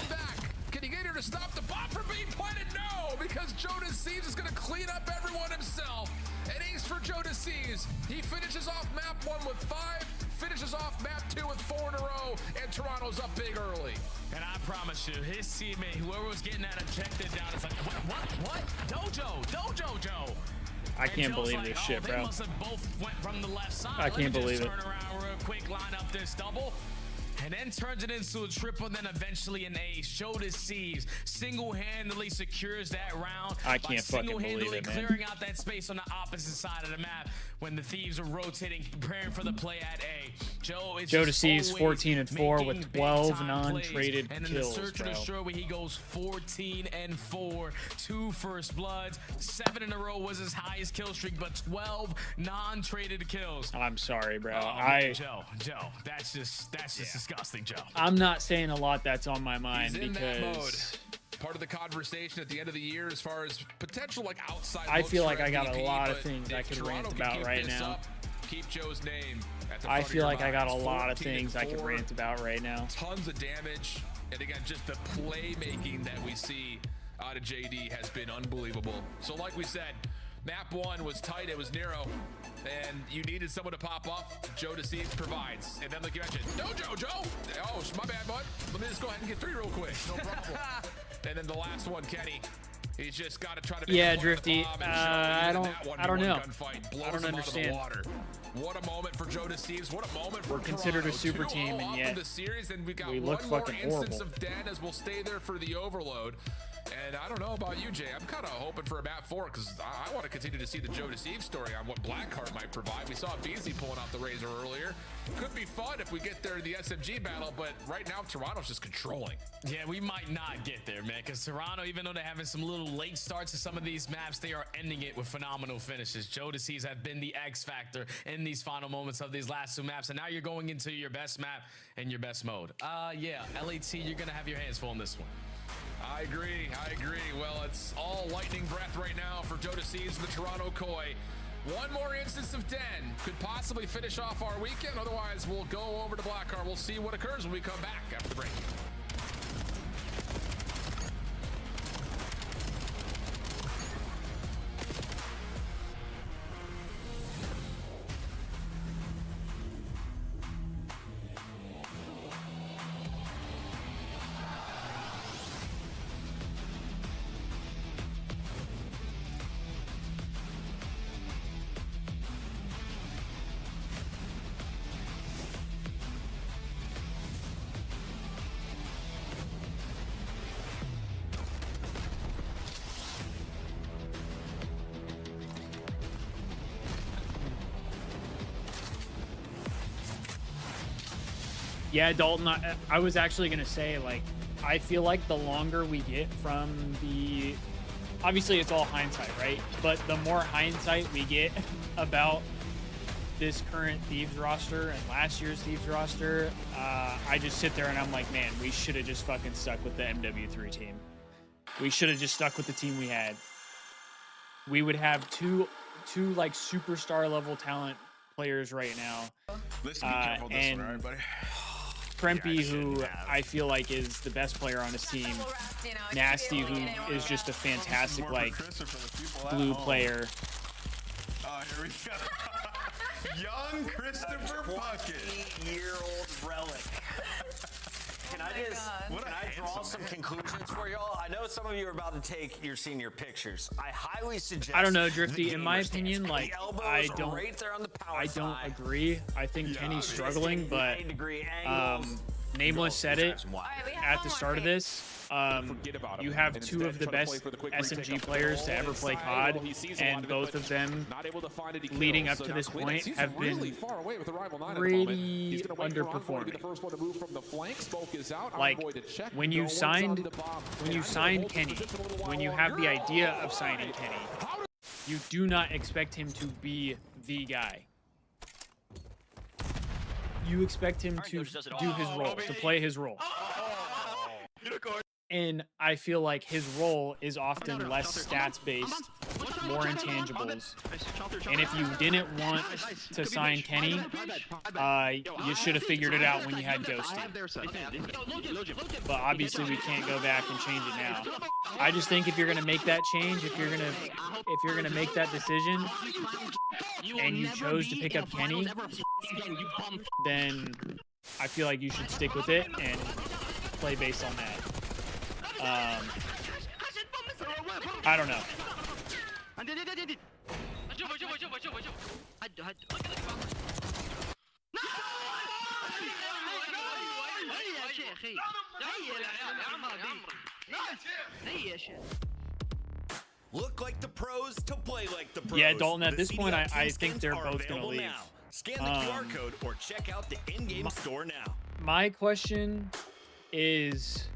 S4: Can he get here to stop the bomb from being planted? No, because Thieves is going to clean up everyone himself. An ace for Thieves. He finishes off map 1 with 5, finishes off map 2 with 4 in a row, and Toronto's up big early.
S5: And I promise you, his teammate, whoever was getting that objective down, is like, what? Dojo, Joe.
S3: I can't believe this shit, bro.
S5: They must have both went from the left side.
S3: I can't believe it.
S5: Turn around real quick, line up this double. And then turns it into a triple, and then eventually an ace. Thieves single-handedly secures that round.
S3: I can't fucking believe it, man.
S5: Clearing out that space on the opposite side of the map when the Thieves are rotating, preparing for the play at A. Joe
S3: Thieves 14-4 with 12 non-traded kills,
S5: and in the search and destroy where he goes 14-4, 2 first bloods, 7 in a row was his highest kill streak, but 12 non-traded kills.
S3: I'm sorry, bro.
S5: Joe, that's just disgusting, Joe.
S3: I'm not saying a lot that's on my mind
S4: He's in
S3: because
S4: that mode. Part of the conversation at the end of the year as far as potential like outside.
S3: I feel like I got a lot of things I could rant about right now.
S4: Keep Joe's name at the
S3: I feel like I got a lot of things I could rant about right now.
S4: Tons of damage, and again, just the playmaking that we see out of JD has been unbelievable. So like we said, map 1 was tight, it was narrow, and you needed someone to pop off. Thieves provides. And then like you mentioned, Joe. Oh, my bad, bud. Let me just go ahead and get 3 real quick. No problem. And then the last one, Kenny. He's just got to try to
S3: make Drifty. I don't know. I don't understand.
S4: What a moment for Thieves. What a moment for
S3: We're considered a super team, and yet
S4: the series, and we got
S3: we look
S4: one
S3: fucking
S4: more instance
S3: horrible.
S4: of dead as we'll stay there for the overload. And I don't know about you, Jay. I'm kind of hoping for a map 4 because I want to continue to see the Thieves story on what Blackheart might provide. We saw Beasley pulling out the Razor earlier. Could be fun if we get there in the SMG battle, but right now Toronto's just controlling.
S5: Yeah, we might not get there, man, because Toronto, even though they're having some little late starts to some of these maps, they are ending it with phenomenal finishes. Thieves have been the X factor in these final moments of these last 2 maps, and now you're going into your best map and your best mode. Yeah, LAT, you're going to have your hands full in this one.
S4: I agree. Well, it's all lightning breath right now for Thieves and the Toronto Koi. One more instance of Den could possibly finish off our weekend. Otherwise, we'll go over to Blackheart. We'll see what occurs when we come back after the break.
S3: Yeah, Dalton, I was actually going to say, like, I feel like the longer we get from the... Obviously, it's all hindsight, right? But the more hindsight we get about this current Thieves roster and last year's Thieves roster, I just sit there and I'm like, man, we should have just fucking stuck with the MW3 team. We should have just stuck with the team we had. We would have two like, superstar-level talent players right now.
S1: Listen, be careful with this one, all right, buddy?
S3: Prempy, who I feel like is the best player on his team. Nasty, who is just a fantastic, like, blue player.
S1: Oh, here we go. Young Christopher Puckett.
S20: 8-year-old relic. Can I draw some conclusions for y'all? I know some of you are about to take your senior pictures. I highly suggest.
S3: I don't know, Drifty. In my opinion, like, I don't agree. I think Kenny's struggling, but Nameless said it at the start of this. You have 2 of the best SMG players to ever play COD, and both of them, leading up to this point, have been pretty underperforming. Like, when you signed Kenny, when you have the idea of signing Kenny, you do not expect him to be the guy. You expect him to do his role, to play his role. And I feel like his role is often less stats-based, more intangibles. And if you didn't want to sign Kenny, you should have figured it out when you had Ghosty. But obviously we can't go back and change it now. I just think if you're gonna make that change, if you're gonna make that decision, and you chose to pick up Kenny, then I feel like you should stick with it and play based on that. I don't know.
S12: Look like the pros to play like the pros.
S3: Yeah, Dalton, at
S12: The
S3: this point,
S12: CDL
S3: I
S12: team
S3: think
S12: skins
S3: they're
S12: are
S3: both going to
S12: available
S3: leave.
S12: now. Scan the QR code or check out the in-game store now.
S3: My question is...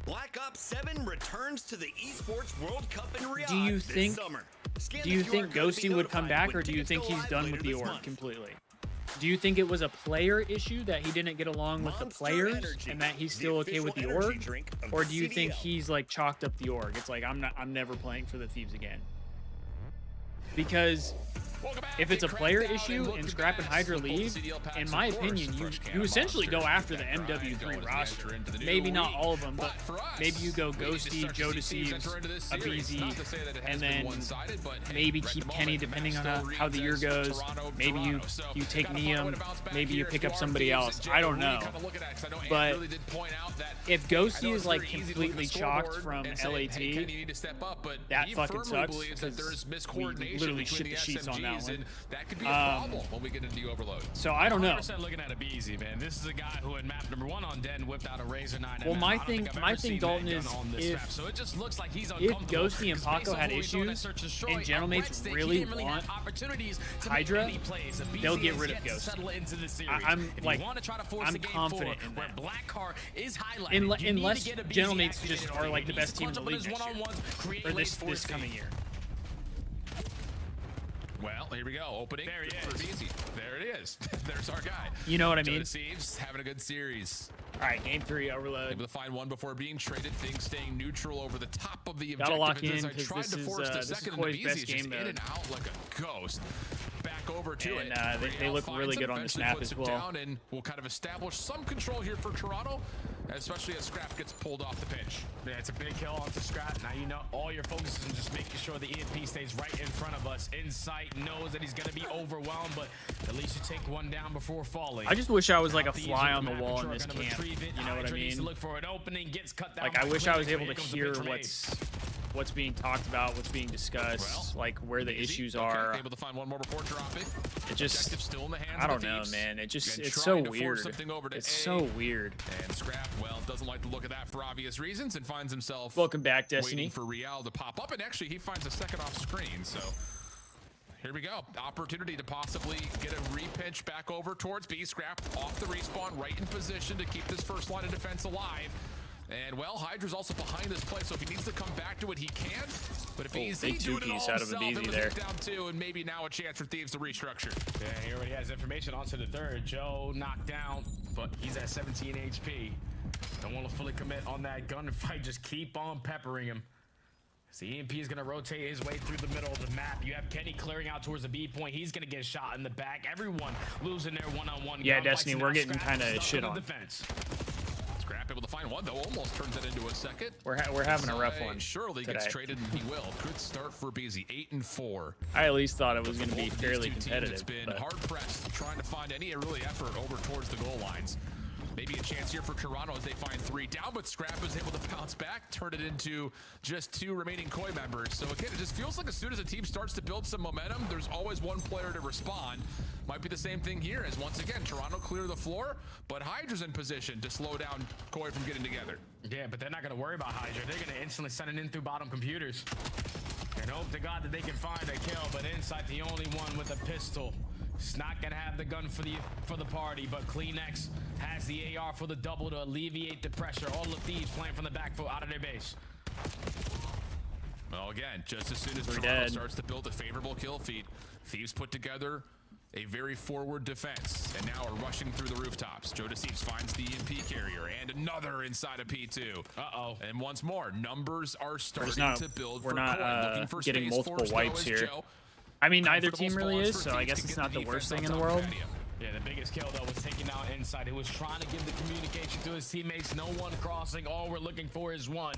S12: Black Ops 7 returns to the Esports World Cup in Riyadh
S3: Do you
S12: this
S3: think
S12: summer. Scan
S3: do
S12: the
S3: you
S12: QR
S3: think
S12: code to be
S3: Ghosty would come
S12: notified
S3: back,
S12: when
S3: or do you
S12: tickets
S3: think
S12: go
S3: he's
S12: live
S3: done
S12: later
S3: with the
S12: this
S3: org
S12: month.
S3: completely? Do you think it was a player issue that he didn't get along with the players
S12: Energy,
S3: and that he's
S12: the
S3: still okay with the
S12: official energy
S3: org?
S12: drink of
S3: Or
S12: the
S3: do you think
S12: CDL.
S3: he's like chalked up the org? It's like I'm never playing for the Thieves again. Because if it's a player issue and Scrap and Hydra leave, in my opinion, you essentially go after the MW3 roster. Maybe not all of them, but maybe you go Ghosty, Joe Deceives, Abizi, and then maybe keep Kenny depending on how the year goes. Maybe you take Neum, maybe you pick up somebody else. I don't know. But if Ghosty is like completely chalked from LAT, that fucking sucks because we literally shit the sheets on that one.
S4: That could be a problem when we get into the overload.
S3: So I don't know.
S5: 100% looking at Abizi, man. This is a guy who in map number 1 on Den whipped out a Razor 9.
S3: Well, my thing, Dalton, is
S5: so it just looks like he's
S3: if Ghosty and Paco had issues and Gentlemates really want Hydra, they'll get rid of Ghosty. I'm confident in that. Unless Gentlemates just are like the best team in the league next year, or this coming year.
S4: Well, here we go. Opening. There he is. There it is. There's our guy.
S3: You know what I mean?
S4: Thieves having a good series.
S3: All right, game 3, overload.
S4: Able to find one before being traded. Things staying neutral over the top of the objective.
S3: Gotta lock in
S4: I
S3: because
S4: tried to force the second, and
S3: Koi's
S4: Abizi
S3: best
S4: is just
S3: game
S4: in
S3: mode.
S4: and out like a ghost. Back over to
S3: And,
S4: it.
S3: they look really good on this map as well.
S4: Down and we'll kind of establish some control here for Toronto, especially as Scrap gets pulled off the pitch.
S5: Yeah, it's a big kill onto Scrap. Now you know all your focus is on just making sure the EMP stays right in front of us. In sight, knows that he's going to be overwhelmed, but at least you take one down before falling.
S3: I just wish I was like a fly on the wall in this camp. You know what I mean?
S5: Look for an opening, gets cut down.
S3: Like I wish I was able to hear what's being talked about, what's being discussed, like where the issues are.
S4: Able to find one more before dropping.
S3: It just,
S4: still in the hands
S3: I don't
S4: of the
S3: know,
S4: Thieves.
S3: man. It just,
S4: Again,
S3: it's so
S4: trying to force
S3: weird.
S4: something over to
S3: It's
S4: A.
S3: so weird.
S4: And Scrap, well, doesn't like the look of that for obvious reasons and finds himself
S3: Welcome back, Destiny.
S4: waiting for Real to pop up. And actually, he finds a second off screen. So here we go. Opportunity to possibly get a repitch back over towards B. Scrap off the respawn, right in position to keep this first line of defense alive. And well, Hydra's also behind this play, so if he needs to come back to it, he can. But if he's
S3: big
S4: doing it all
S3: two-piece out of
S4: himself,
S3: Abizi
S4: it was
S3: there.
S4: down 2, and maybe now a chance for Thieves to restructure.
S5: Yeah, he already has information onto the third. Joe knocked down, but he's at 17 HP. Don't want to fully commit on that gunfight. Just keep on peppering him. The EMP is going to rotate his way through the middle of the map. You have Kenny clearing out towards the B point. He's going to get shot in the back. Everyone losing their one-on-one.
S3: Yeah, Destiny, we're getting kind of shit on.
S4: Scrap able to find one, though. Almost turns it into a second.
S3: We're having a rough one
S4: Surely
S3: today.
S4: gets traded, and he will. Good start for Beezy. 8-4.
S3: I at least thought it was going to be fairly
S4: It's
S3: competitive.
S4: been
S3: But
S4: hard pressed trying to find any really effort over towards the goal lines. Maybe a chance here for Toronto as they find 3 down, but Scrap is able to bounce back, turn it into just 2 remaining Koi members. So again, it just feels like as soon as a team starts to build some momentum, there's always one player to respond. Might be the same thing here as once again, Toronto clear the floor, but Hydra's in position to slow down Koi from getting together.
S5: Yeah, but they're not going to worry about Hydra. They're going to instantly send it in through bottom computers. And hope to God that they can find a kill, but Insight the only one with a pistol. It's not gonna have the gun for the party, but CleanX has the AR for the double to alleviate the pressure. All the Thieves playing from the back foot out of their base.
S4: Well, again, just as soon as Toronto starts to build a favorable kill feed, Thieves put together a very forward defense, and now are rushing through the rooftops. Thieves finds the EMP carrier, and another inside of P2.
S5: Uh-oh.
S4: And once more, numbers are starting to build for
S3: We're not
S4: looking for
S3: getting multiple wipes here.
S4: Joe.
S3: I mean, neither team really is, so I guess it's not the worst thing in the world.
S5: Yeah, the biggest kill, though, was taking out inside. He was trying to give the communication to his teammates. No one crossing. All we're looking for is one.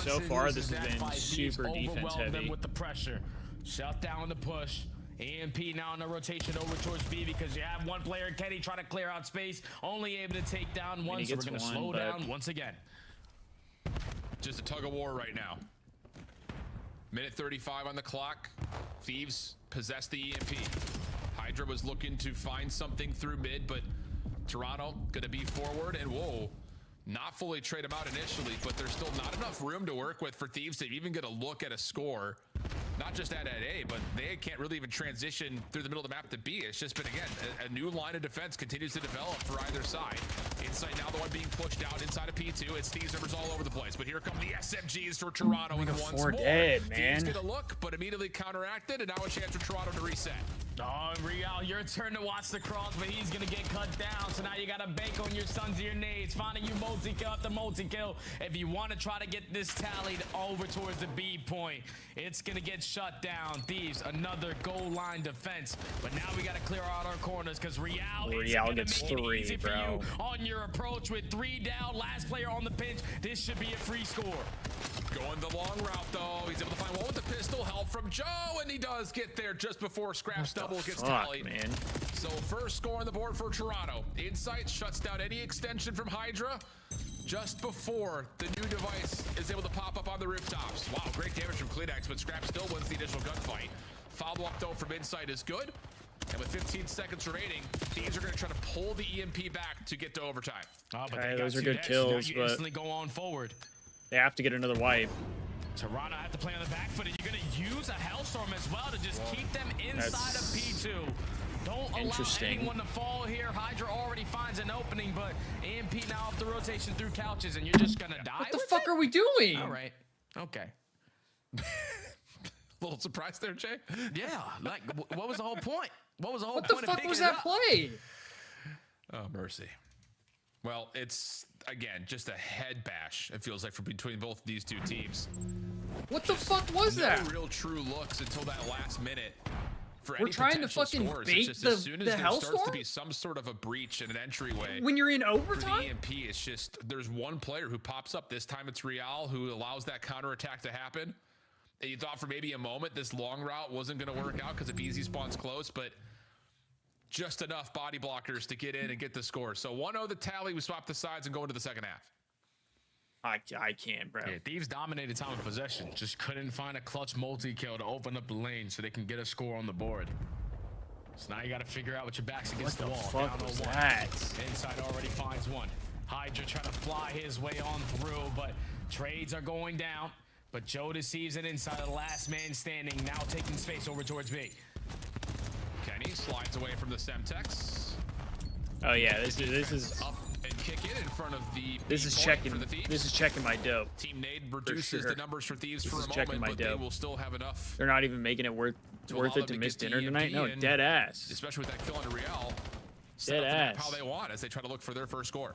S3: So far, this has been super defense heavy.
S5: Them with the pressure. Shut down the push. EMP now in a rotation over towards B because you have one player, Kenny, trying to clear out space. Only able to take down one, so we're going to slow down once again.
S4: Just a tug of war right now. Minute 35 on the clock. Thieves possess the EMP. Hydra was looking to find something through mid, but Toronto going to be forward, and whoa, not fully trade him out initially, but there's still not enough room to work with for Thieves to even get a look at a score. Not just at A, but they can't really even transition through the middle of the map to B. It's just been, again, a new line of defense continues to develop for either side. Inside now, the one being pushed out inside of P2. It's Thieves numbers all over the place, but here come the SMGs for Toronto, and once more, Thieves get a look, but immediately counteracted, and now a chance for Toronto to reset.
S5: Oh, Real, your turn to watch the cross, but he's gonna get cut down. So now you gotta bank on your sons of your nades, finding you multi-kill after multi-kill. If you want to try to get this tallied over towards the B point, it's gonna get shut down. Thieves, another goal line defense, but now we gotta clear out our corners because Real
S3: gets three, bro.
S5: On your approach with 3 down, last player on the pinch. This should be a free score.
S4: Going the long route though, he's able to find one with the pistol. Help from Joe, and he does get there just before Scrap's double gets tallied.
S3: Man.
S4: So first score on the board for Toronto. Insight shuts down any extension from Hydra just before the new device is able to pop up on the rooftops. Wow, great damage from Kleenex, but Scrap still wins the initial gunfight. Follow-up though from Insight is good. And with 15 seconds remaining, Thieves are going to try to pull the EMP back to get to overtime.
S5: Oh, but
S3: okay, those are good kills,
S5: so but instantly go on forward.
S3: They have to get another wipe.
S5: Toronto have to play on the back foot, and you're going to use a Hellstorm as well to just keep them inside of P2. Don't allow anyone to fall here. Hydra already finds an opening, but EMP now off the rotation through couches, and you're just going to die.
S16: What the fuck are we doing?
S5: All right. Okay.
S4: Little surprise there, Jay?
S5: Yeah. Like, what was the whole point? What was the whole point?
S16: What the fuck was that play?
S4: Oh, mercy. Well, it's, again, just a head bash, it feels like, for between both of these two teams.
S16: What the fuck was that?
S4: No real true looks until that last minute. For
S16: We're trying to fucking
S4: scores.
S16: bait
S4: just,
S16: the
S4: as soon as there
S16: Hellstorm?
S4: starts to be some sort of a breach and an entryway.
S16: When you're in overtime?
S4: For the EMP, it's just, there's one player who pops up. This time it's Real who allows that counterattack to happen. And you thought for maybe a moment this long route wasn't going to work out because if Easy spawns close, but just enough body blockers to get in and get the score. So 1-0 the tally. We swap the sides and go into the second half.
S3: I can't, bro.
S5: Yeah, Thieves dominated time of possession. Just couldn't find a clutch multi-kill to open up the lane so they can get a score on the board. So now you got to figure out what your back's against the wall.
S3: What the fuck was that?
S5: Inside already finds one. Hydra trying to fly his way on through, but trades are going down. But Joe deceives it inside of the last man standing, now taking space over towards B.
S4: Kenny slides away from the Semtex.
S3: Oh yeah, this is
S4: up and kick in front of the.
S3: This is checking. This is checking my dope.
S4: Team Nade reduces the numbers for Thieves for a moment, but they will still have enough.
S3: They're not even making it worth it to miss dinner tonight. No, dead ass.
S4: Especially with that kill under Real.
S3: Dead ass.
S4: How they want as they try to look for their first score.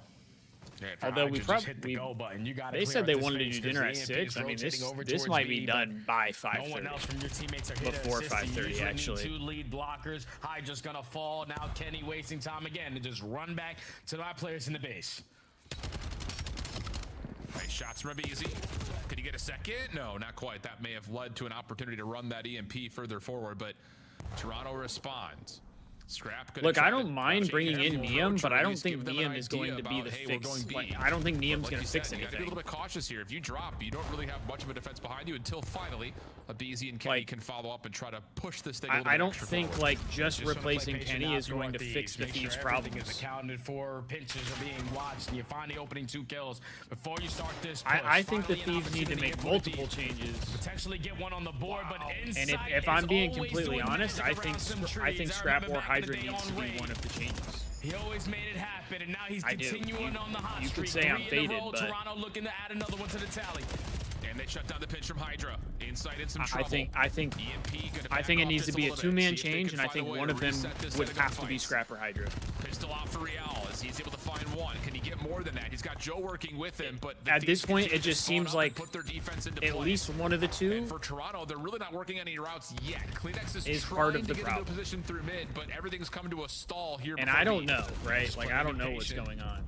S5: Yeah,
S3: although we probably
S5: hit the go button. You gotta
S3: they said they wanted to do dinner at 6. I mean, this might be done by 5:30.
S5: No one else from your teammates are
S3: before 5:30 actually.
S5: 2 lead blockers. Hydra's gonna fall. Now Kenny wasting time again to just run back to my players in the base.
S4: Nice shots from Easy. Could he get a second? No, not quite. That may have led to an opportunity to run that EMP further forward, but Toronto responds. Scrap.
S3: Look, I don't mind bringing in Neum, but I don't think Neum is going to be the fix. I don't think Neum's going to fix anything.
S4: You gotta be a little bit cautious here. If you drop, you don't really have much of a defense behind you until finally Abizi and Kenny can follow up and try to push this thing a little bit.
S3: I don't think forward. Just replacing Kenny is going to fix the Thieves' problems.
S5: Is accounted for, pinches are being watched, and you finally opening 2 kills before you start this push.
S3: I think the Thieves need to make multiple changes.
S5: Potentially get one on the board, but
S3: and if I'm being completely honest, I think Scrap or Hydra needs to be one of the changes.
S5: He always made it happen, and now he's continuing on the hot streak.
S3: You could say I'm faded, but
S5: Toronto looking to add another one to the tally.
S4: And they shut down the pitch from Hydra. Inside in some trouble.
S3: I think it needs to be a two-man change, and I think one of them would have to be Scrap or Hydra.
S4: Pistol out for Real as he's able to find one. Can he get more than that? He's got Joe working with him, but
S3: at this point, it just seems like
S4: put their defense into
S3: at least one of the two.
S4: And for Toronto, they're really not working any routes yet. Kleenex is
S3: part of the
S4: trying to get
S3: problem.
S4: into a position through mid, but everything's come to a stall here.
S3: And I don't know, right? Like I don't know what's going on.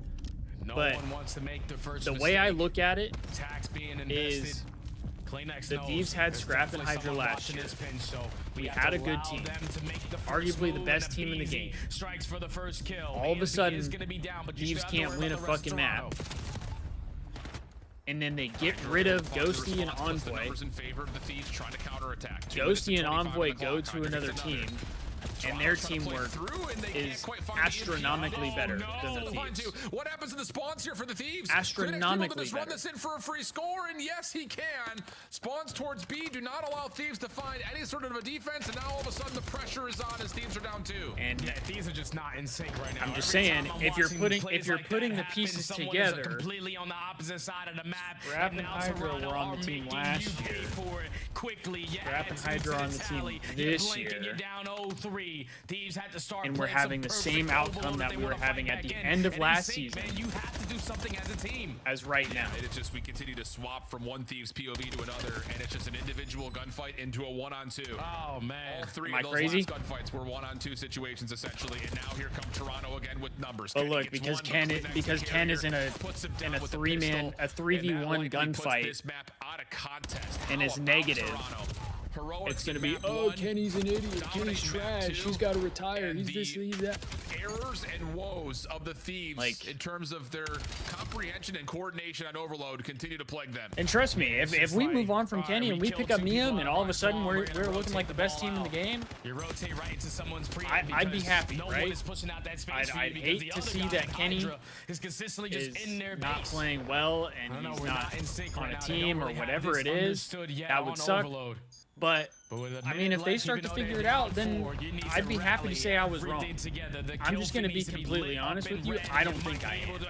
S3: But
S5: one wants to make the first
S3: the way I look at it
S5: tax being invested.
S3: is the Thieves had Scrap and Hydra last year. We had a good team, arguably the best team in the game. All of a sudden, Thieves can't win a fucking map. And then they get rid of Ghosty and Envoy. Ghosty and Envoy go to another team, and their teamwork is astronomically better than the Thieves.
S4: What happens in the spawns here for the Thieves?
S3: Astronomically
S4: better. Run this in for a free score, and yes, he can. Spawns towards B do not allow Thieves to find any sort of a defense, and now all of a sudden the pressure is on as Thieves are down 2.
S3: And
S5: yeah, Thieves are just not in sync right now.
S3: I'm just saying, if you're putting the pieces together,
S5: completely on the opposite side of the map.
S3: Scrap and Hydra were on the team last year. Scrap and Hydra on the team this year.
S5: Thieves had to start
S3: and we're having the same outcome that we were having at the end of last season.
S5: You have to do something as a team.
S3: As right now.
S4: It's just we continue to swap from one Thieves POV to another, and it's just an individual gunfight into a 1-on-2.
S5: Oh man,
S4: all 3
S3: Am I
S4: of those
S3: crazy?
S4: last gunfights were 1-on-2 situations essentially, and now here come Toronto again with numbers.
S3: But look, because Ken is in a 3v1 gunfight,
S4: this map out of contest.
S3: and is negative. It's gonna be, oh, Kenny's an idiot. Kenny's trash. He's got to retire. He's this, he's that.
S4: Errors and woes of the Thieves, like in terms of their comprehension and coordination on Overload, continue to plague them.
S3: And trust me, if we move on from Kenny and we pick up Miam, and all of a sudden we're looking like the best team in the game,
S5: you rotate right into someone's pre.
S3: I'd be happy,
S5: no
S3: right?
S5: One is pushing out that space
S3: I'd hate to see that Kenny
S5: is consistently just in their
S3: not
S5: base.
S3: playing well and he's not on a team or whatever it is. That would suck. But I mean, if they start to figure it out, then I'd be happy to say I was wrong. I'm just going to be completely honest with you. I don't think I am.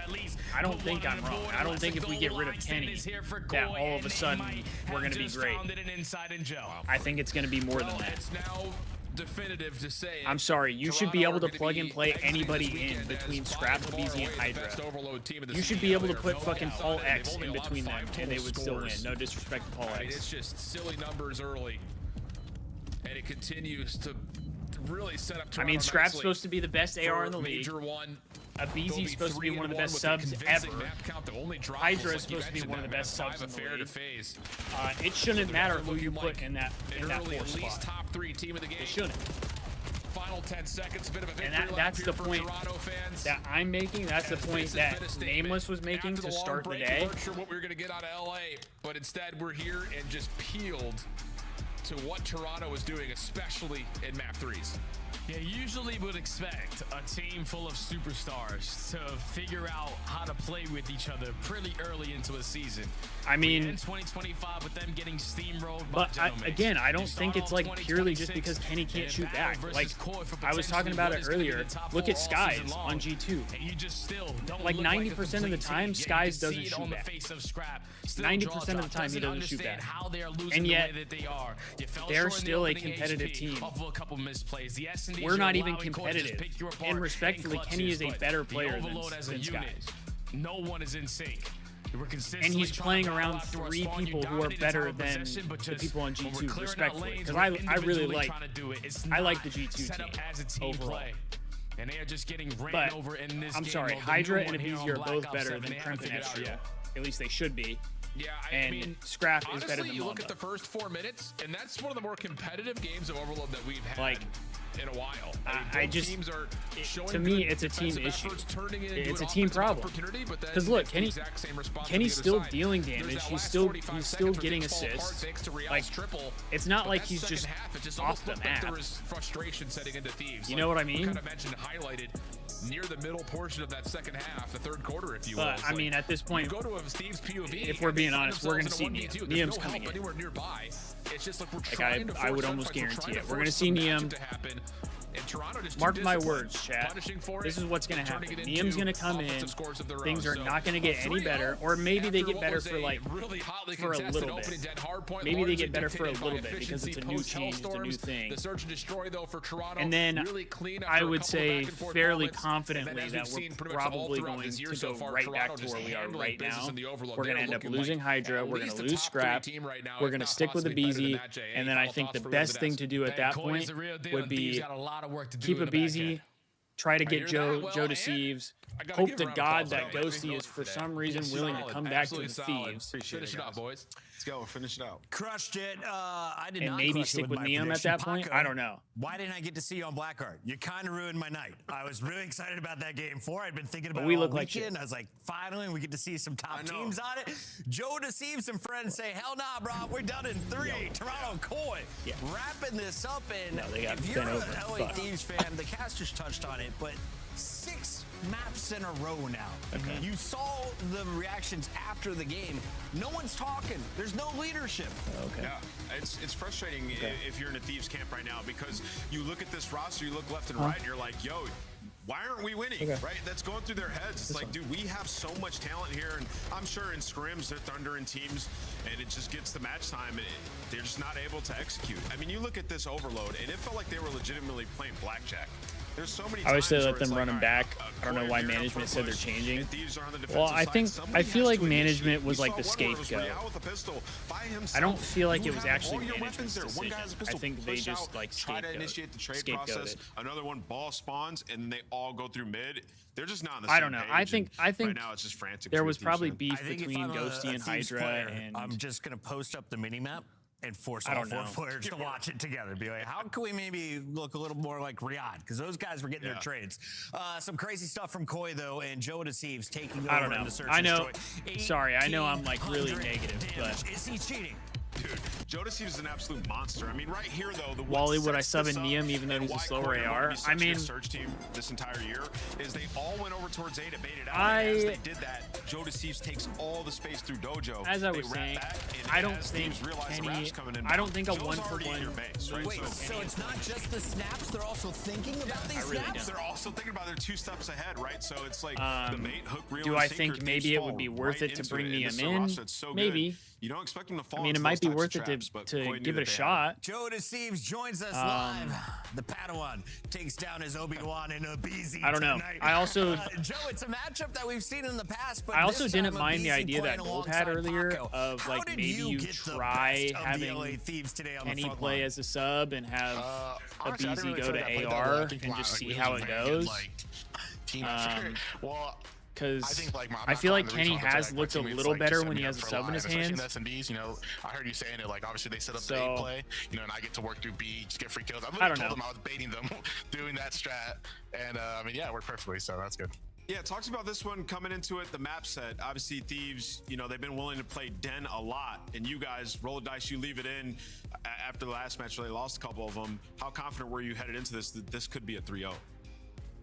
S3: I don't think I'm wrong. I don't think if we get rid of Kenny, that all of a sudden we're going to be great. I think it's going to be more than that.
S4: Definitive to say.
S3: I'm sorry, you should be able to plug and play anybody in between Scrap, BZ, and Hydra. You should be able to put fucking Paul X in between them, and they would still win. No disrespect to Paul X.
S4: It's just silly numbers early, and it continues to really set up Toronto.
S3: I mean, Scrap's supposed to be the best AR in the league.
S4: A
S3: BZ's supposed to be one of the best subs ever. Hydra is supposed to be one of the best subs in the league. It shouldn't matter who you put in that 4th spot.
S4: Top 3 team of the game.
S3: It shouldn't.
S4: Final 10 seconds, a bit of a victory
S3: and that's the point
S4: that
S3: I'm making. That's the point that Nameless was making to start the day.
S4: We weren't sure what we were going to get out of LA, but instead we're here and just peeled to what Toronto is doing, especially in map 3s.
S5: Yeah, usually would expect a team full of superstars to figure out how to play with each other pretty early into a season.
S3: I mean,
S5: in 2025 with them getting steamrolled.
S3: But again, I don't think it's like purely just because Kenny can't shoot back. Like I was talking about it earlier. Look at Skies on G2. Like 90% of the time, Skies doesn't shoot back. 90% of the time, he doesn't shoot back. And yet, they're still a competitive team. We're not even competitive. And respectfully, Kenny is a better player than Skies.
S5: No one is in sync.
S3: And he's playing around 3 people who are better than the people on G2, respectfully. Because I really like the G2 team overall.
S5: And they are just getting ran over in this
S3: I'm sorry, Hydra and Abizi are both better than Crimp and Ezreal. At least they should be.
S4: Yeah,
S3: I mean, Scrap is better than
S4: you look
S3: Mamba.
S4: at the first 4 minutes, and that's one of the more competitive games of Overload that we've had in a while. I mean, teams are
S3: to me, it's a team issue. It's a team problem. Because look, Kenny's still dealing damage. He's still getting assists. Like, it's not like he's just off the map.
S4: There was frustration setting into Thieves.
S3: You know what I mean?
S4: Kind of mentioned highlighted near the middle portion of that second half, the third quarter, if you will.
S3: But I mean, at this point,
S4: go to a Thieves POV.
S3: If we're being honest, we're going to see Niam. Niam's coming in.
S4: Anywhere nearby. It's just like we're trying to
S3: I would almost guarantee it. We're going to see Niam.
S4: And Toronto just
S3: mark my words, chat. This is what's going to happen. Niam's going to come in. Things are not going to get any better, or maybe they get better for like for a little bit. Maybe they get better for a little bit because it's a new change, it's a new thing. And then I would say fairly confidently that we're probably going to go right back to where we are right now. We're going to end up losing Hydra. We're going to lose Scrap. We're going to stick with the BZ. And then I think the best thing to do at that point would be keep a BZ, try to get Joe to Thieves. Hope to God that Ghosty is for some reason willing to come back to the Thieves.
S4: Finish it out, boys.
S1: Let's go. Finish it out.
S12: Crushed it. I did
S2: and
S12: not
S2: maybe stick with Niam at that point. I don't know.
S12: Why didn't I get to see you on Blackheart? You kind of ruined my night. I was really excited about that game 4. I'd been thinking about it all weekend. I was like, finally, we get to see some top teams on it. Joe deceives some friends. Say, hell nah, bro. We're done in 3. Toronto Koi. Wrapping this up in. If you're an LA Thieves fan, the casters touched on it, but 6 maps in a row now. You saw the reactions after the game. No one's talking. There's no leadership.
S1: Yeah, it's frustrating if you're in a Thieves camp right now because you look at this roster, you look left and right, and you're like, yo, why aren't we winning, right? That's going through their heads. It's like, dude, we have so much talent here, and I'm sure in scrims, they're thundering teams, and it just gets to match time, and they're just not able to execute. I mean, you look at this overload, and it felt like they were legitimately playing blackjack. There's so many
S3: I wish they let them run them back. I don't know why management said they're changing. Well, I feel like management was like the scapegoat. I don't feel like it was actually management's decision. I think they just like scapegoated.
S1: Another one ball spawns and they all go through mid. They're just not on the same
S3: I don't know. I think
S1: right now it's just frantic.
S3: There was probably beef between Ghosty and Hydra, and
S12: I'm just gonna post up the mini map and force all 4 players to watch it together. Be like, how can we maybe look a little more like Riyadh? Because those guys were getting their trades. Some crazy stuff from Koi, though, and Joe Deceives taking over.
S3: I don't know.
S12: In the search
S3: I know.
S12: Destroy.
S3: Sorry, I know I'm like really negative, but
S12: is he cheating?
S1: Dude, Joe Deceives is an absolute monster. I mean, right here though, the
S3: Wally, would I sub in Niam even though he's a slower AR? I mean,
S1: search team this entire year is they all went over towards A to bait it out. As they did that, Joe Deceives takes all the space through Dojo.
S3: As I was saying, I don't think Kenny. I don't think a 1-for-1.
S12: Wait, so it's not just the snaps; they're also thinking about these snaps.
S1: They're also thinking about their 2 steps ahead, right? So it's like the bait, hook, reel.
S3: Do I think maybe it would be worth it to bring Niam in? Maybe.
S1: You don't expect him to fall.
S3: I mean, it might be worth it to give it a shot.
S12: Joe Deceives joins us live. The Padawan takes down his Obi-Wan in a BZ.
S3: I don't know.
S12: Tonight.
S3: I also
S12: Joe, it's a matchup that we've seen in the past, but
S3: I also didn't mind the idea that Gold had earlier of like maybe you try having Kenny play as a sub and have a BZ go to AR and just see how it goes. Because I feel like Kenny has looked a little better when he has a sub in his hands.
S9: You know, I heard you saying it. Like, obviously they set up the A play, you know, and I get to work through B, just get free kills. I literally told them I was baiting them, doing that strat, and I mean, yeah, it worked perfectly. So that's good.
S1: Yeah, talks about this one coming into it, the map set. Obviously, Thieves, you know, they've been willing to play Den a lot, and you guys roll the dice, you leave it in. After the last match where they lost a couple of them, how confident were you headed into this that this could be a 3-0?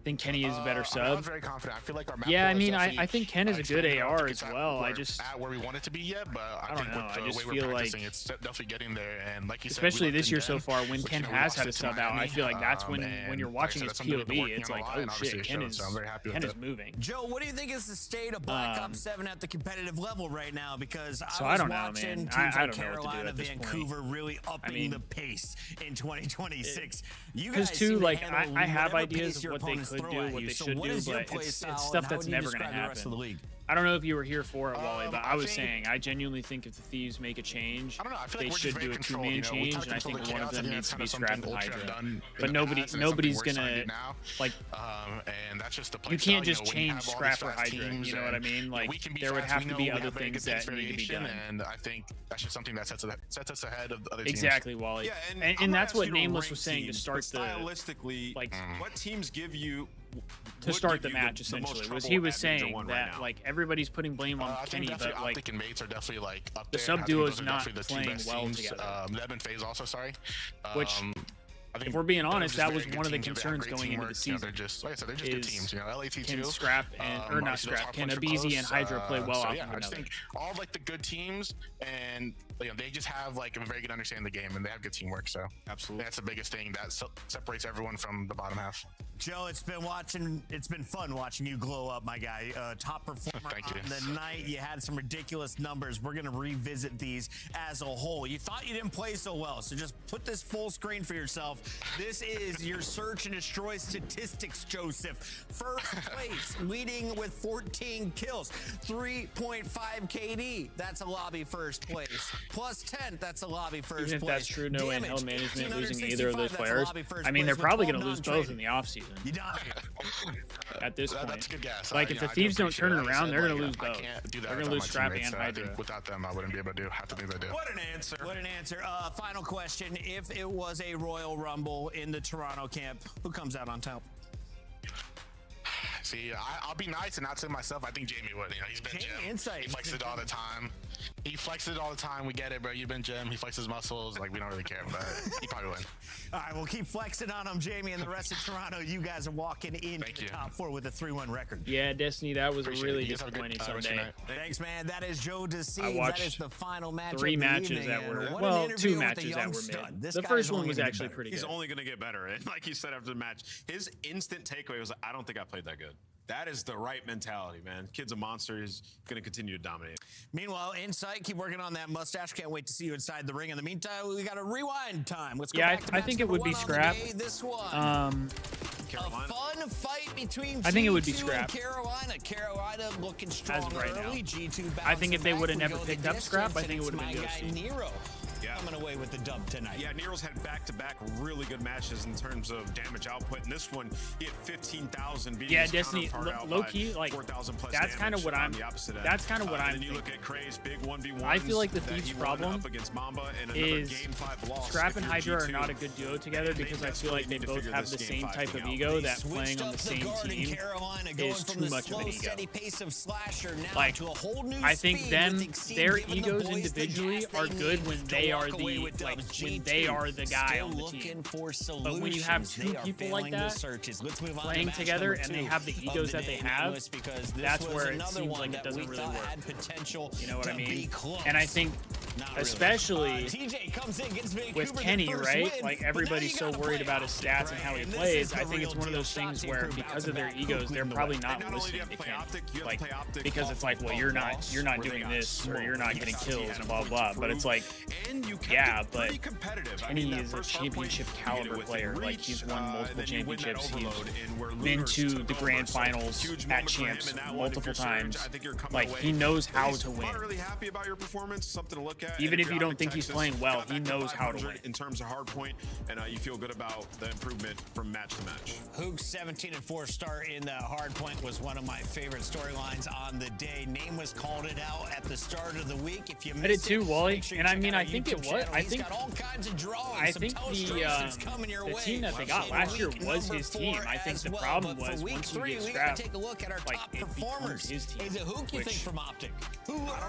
S3: I think Kenny is a better sub.
S9: I was very confident. I feel like our map
S3: I mean, I think Ken is a good AR as well. I just
S9: at where we want it to be yet, but I think
S3: don't know.
S9: with the way we're practicing, it's definitely getting there. And like you said,
S3: especially this year so far, when Ken has had a sub out, I feel like that's when you're watching his POV, it's like, oh shit, Ken is moving.
S12: Joe, what do you think is the state of Black Ops 7 at the competitive level right now? Because
S3: I
S12: was
S3: don't know,
S12: watching
S3: man.
S12: teams
S3: I
S12: like
S3: don't know what to do
S12: Carolina,
S3: at this
S12: Vancouver
S3: point.
S12: really upping the pace in 2026. You
S3: Because
S12: guys
S3: too,
S12: seem
S3: like
S12: to handle
S3: I have
S12: whatever
S3: ideas
S12: pace
S3: of
S12: your
S3: what they
S12: opponents
S3: could
S12: throw
S3: do,
S12: at
S3: what
S12: you.
S3: they
S12: So
S3: should
S12: what
S3: do,
S12: is your
S3: but
S12: play
S3: it's
S12: style,
S3: stuff
S12: and
S3: that's
S12: how would you
S3: never going to
S12: describe the rest of the
S3: happen.
S12: league?
S3: I don't know if you were here for it, Wally, but I was saying I genuinely think if the Thieves make a change, they should do a 2-man change, and I think one of them needs to be Scrap and Hydra. But nobody's gonna like.
S9: And that's just the
S3: you can't just change Scrap or Hydra. You know what I mean? Like there would have to be other things that need to be done.
S9: And I think that's just something that sets us ahead of the other teams.
S3: Exactly, Wally.
S1: Yeah,
S3: and that's what Nameless was saying to start the
S1: stylistically.
S3: Like
S1: what teams give you
S3: to start the match essentially was he was saying that like everybody's putting blame on Kenny, but like
S9: Optic and Mates are definitely like up
S3: the
S9: there.
S3: sub duo is not playing well together.
S9: Neb and FaZe also, sorry.
S3: Which if we're being honest, that was one of the concerns going into the season.
S9: They're just, like I said, they're just good teams. You know, LAT
S3: can
S9: too.
S3: Scrap and or not Scrap? Can Abizi and Hydra play well off
S9: yeah,
S3: of
S9: I just
S3: another?
S9: think all like the good teams, and you know, they just have like a very good understanding of the game, and they have good teamwork. So
S1: absolutely,
S9: that's the biggest thing that separates everyone from the bottom half.
S2: Joe, it's been fun watching you glow up, my guy. Top performer on the night. You had some ridiculous numbers. We're gonna revisit these as a whole. You thought you didn't play so well, so just put this full screen for yourself. This is your search and destroy statistics, Joseph. First place, leading with 14 kills, 3.5 KD. That's a lobby first place. Plus 10, that's a lobby first place.
S3: Even if that's true, no way in hell management losing either of those
S2: 1665,
S3: players. I mean, they're probably going to lose both in the offseason.
S2: You done
S3: At this point.
S9: That's a good guess.
S3: Like, if the Thieves don't turn it around, they're going to lose
S9: I
S3: both.
S9: can't do that.
S3: They're going to lose Scrap and
S9: I
S3: Hydra.
S9: think without them, I wouldn't be able to do half the things I do.
S2: What an answer. What an answer. Final question. If it was a Royal Rumble in the Toronto camp, who comes out on top?
S9: See, I'll be nice and not say myself. I think Jamie would. You know, he's been Jim.
S2: Insight.
S9: He flexes it all the time. He flexes it all the time. We get it, bro. You've been Jim. He flexes muscles. Like, we don't really care, but he probably win.
S2: All right, we'll keep flexing on him, Jamie, and the rest of Toronto. You guys are walking into the top four with a 3-1 record.
S3: Yeah, Destiny, that was a really disappointing Sunday.
S2: Thanks, man. That is Joe Deceives. That is the final match.
S3: 3 matches that were, well, 2 matches that were mid. The first one was actually pretty good.
S1: He's only going to get better. And like he said after the match, his instant takeaway was, I don't think I played that good. That is the right mentality, man. Kid's a monster. He's going to continue to dominate.
S2: Meanwhile, Insight, keep working on that mustache. Can't wait to see you inside the ring. In the meantime, we got a rewind time. Let's go back to
S3: I think it would be Scrap.
S2: This one.
S1: Carolina.
S2: A fun fight between
S3: I think it would be
S2: G2
S3: Scrap.
S2: and Carolina. Carolina looking strong
S3: right
S2: early.
S3: now.
S2: G2
S3: I think if they would have
S2: back.
S3: never
S2: We go
S3: picked
S2: the
S3: up Scrap, I
S2: distance,
S3: think it would have been
S2: my guy
S3: Josie.
S2: Nero coming away with the dub tonight.
S1: Yeah, Nero's had back-to-back really good matches in terms of damage output. And this one, he had 15,000 beating his
S3: Destiny,
S1: counterpart out
S3: low
S1: by
S3: key, like
S1: 4,000 plus
S3: that's kind of what I'm. That's kind of what I'm.
S1: And you look at Craze, big 1v1.
S3: I feel like the Thieves' problem
S1: up against Mamba and another
S3: is
S1: game 5 loss.
S3: Scrap and Hydra are not a good duo together because I feel like they both have the same type of ego that playing on the same team is too much of an ego. Like, I think their egos individually are good when they are the guy on the team. But when you have 2 people like that playing together and they have the egos that they have, that's where it seems like it doesn't really work. You know what I mean? And I think especially with Kenny, right? Like, everybody's so worried about his stats and how he plays. I think it's one of those things where because of their egos, they're probably not listening to Kenny. Like, because it's like, well, you're not doing this or you're not getting kills and blah blah. But it's like, yeah, but Kenny is a championship caliber player. Like, he's won multiple championships. He's been to the grand finals at champs multiple times. Like, he knows how to win.
S1: Really happy about your performance. Something to look at.
S3: Even if you don't think he's playing well, he knows how to win.
S1: In terms of hard point, and you feel good about the improvement from match to match.
S2: Hook's 17-4 start in the hard point was one of my favorite storylines on the day. Nameless called it out at the start of the week. If you
S3: I did too, Wally. And I mean, I think it was. I think the team that they got last year was his team. I think the problem was once you get Scrap, like, it becomes his team.
S2: Is it Hook, you think, from Optic?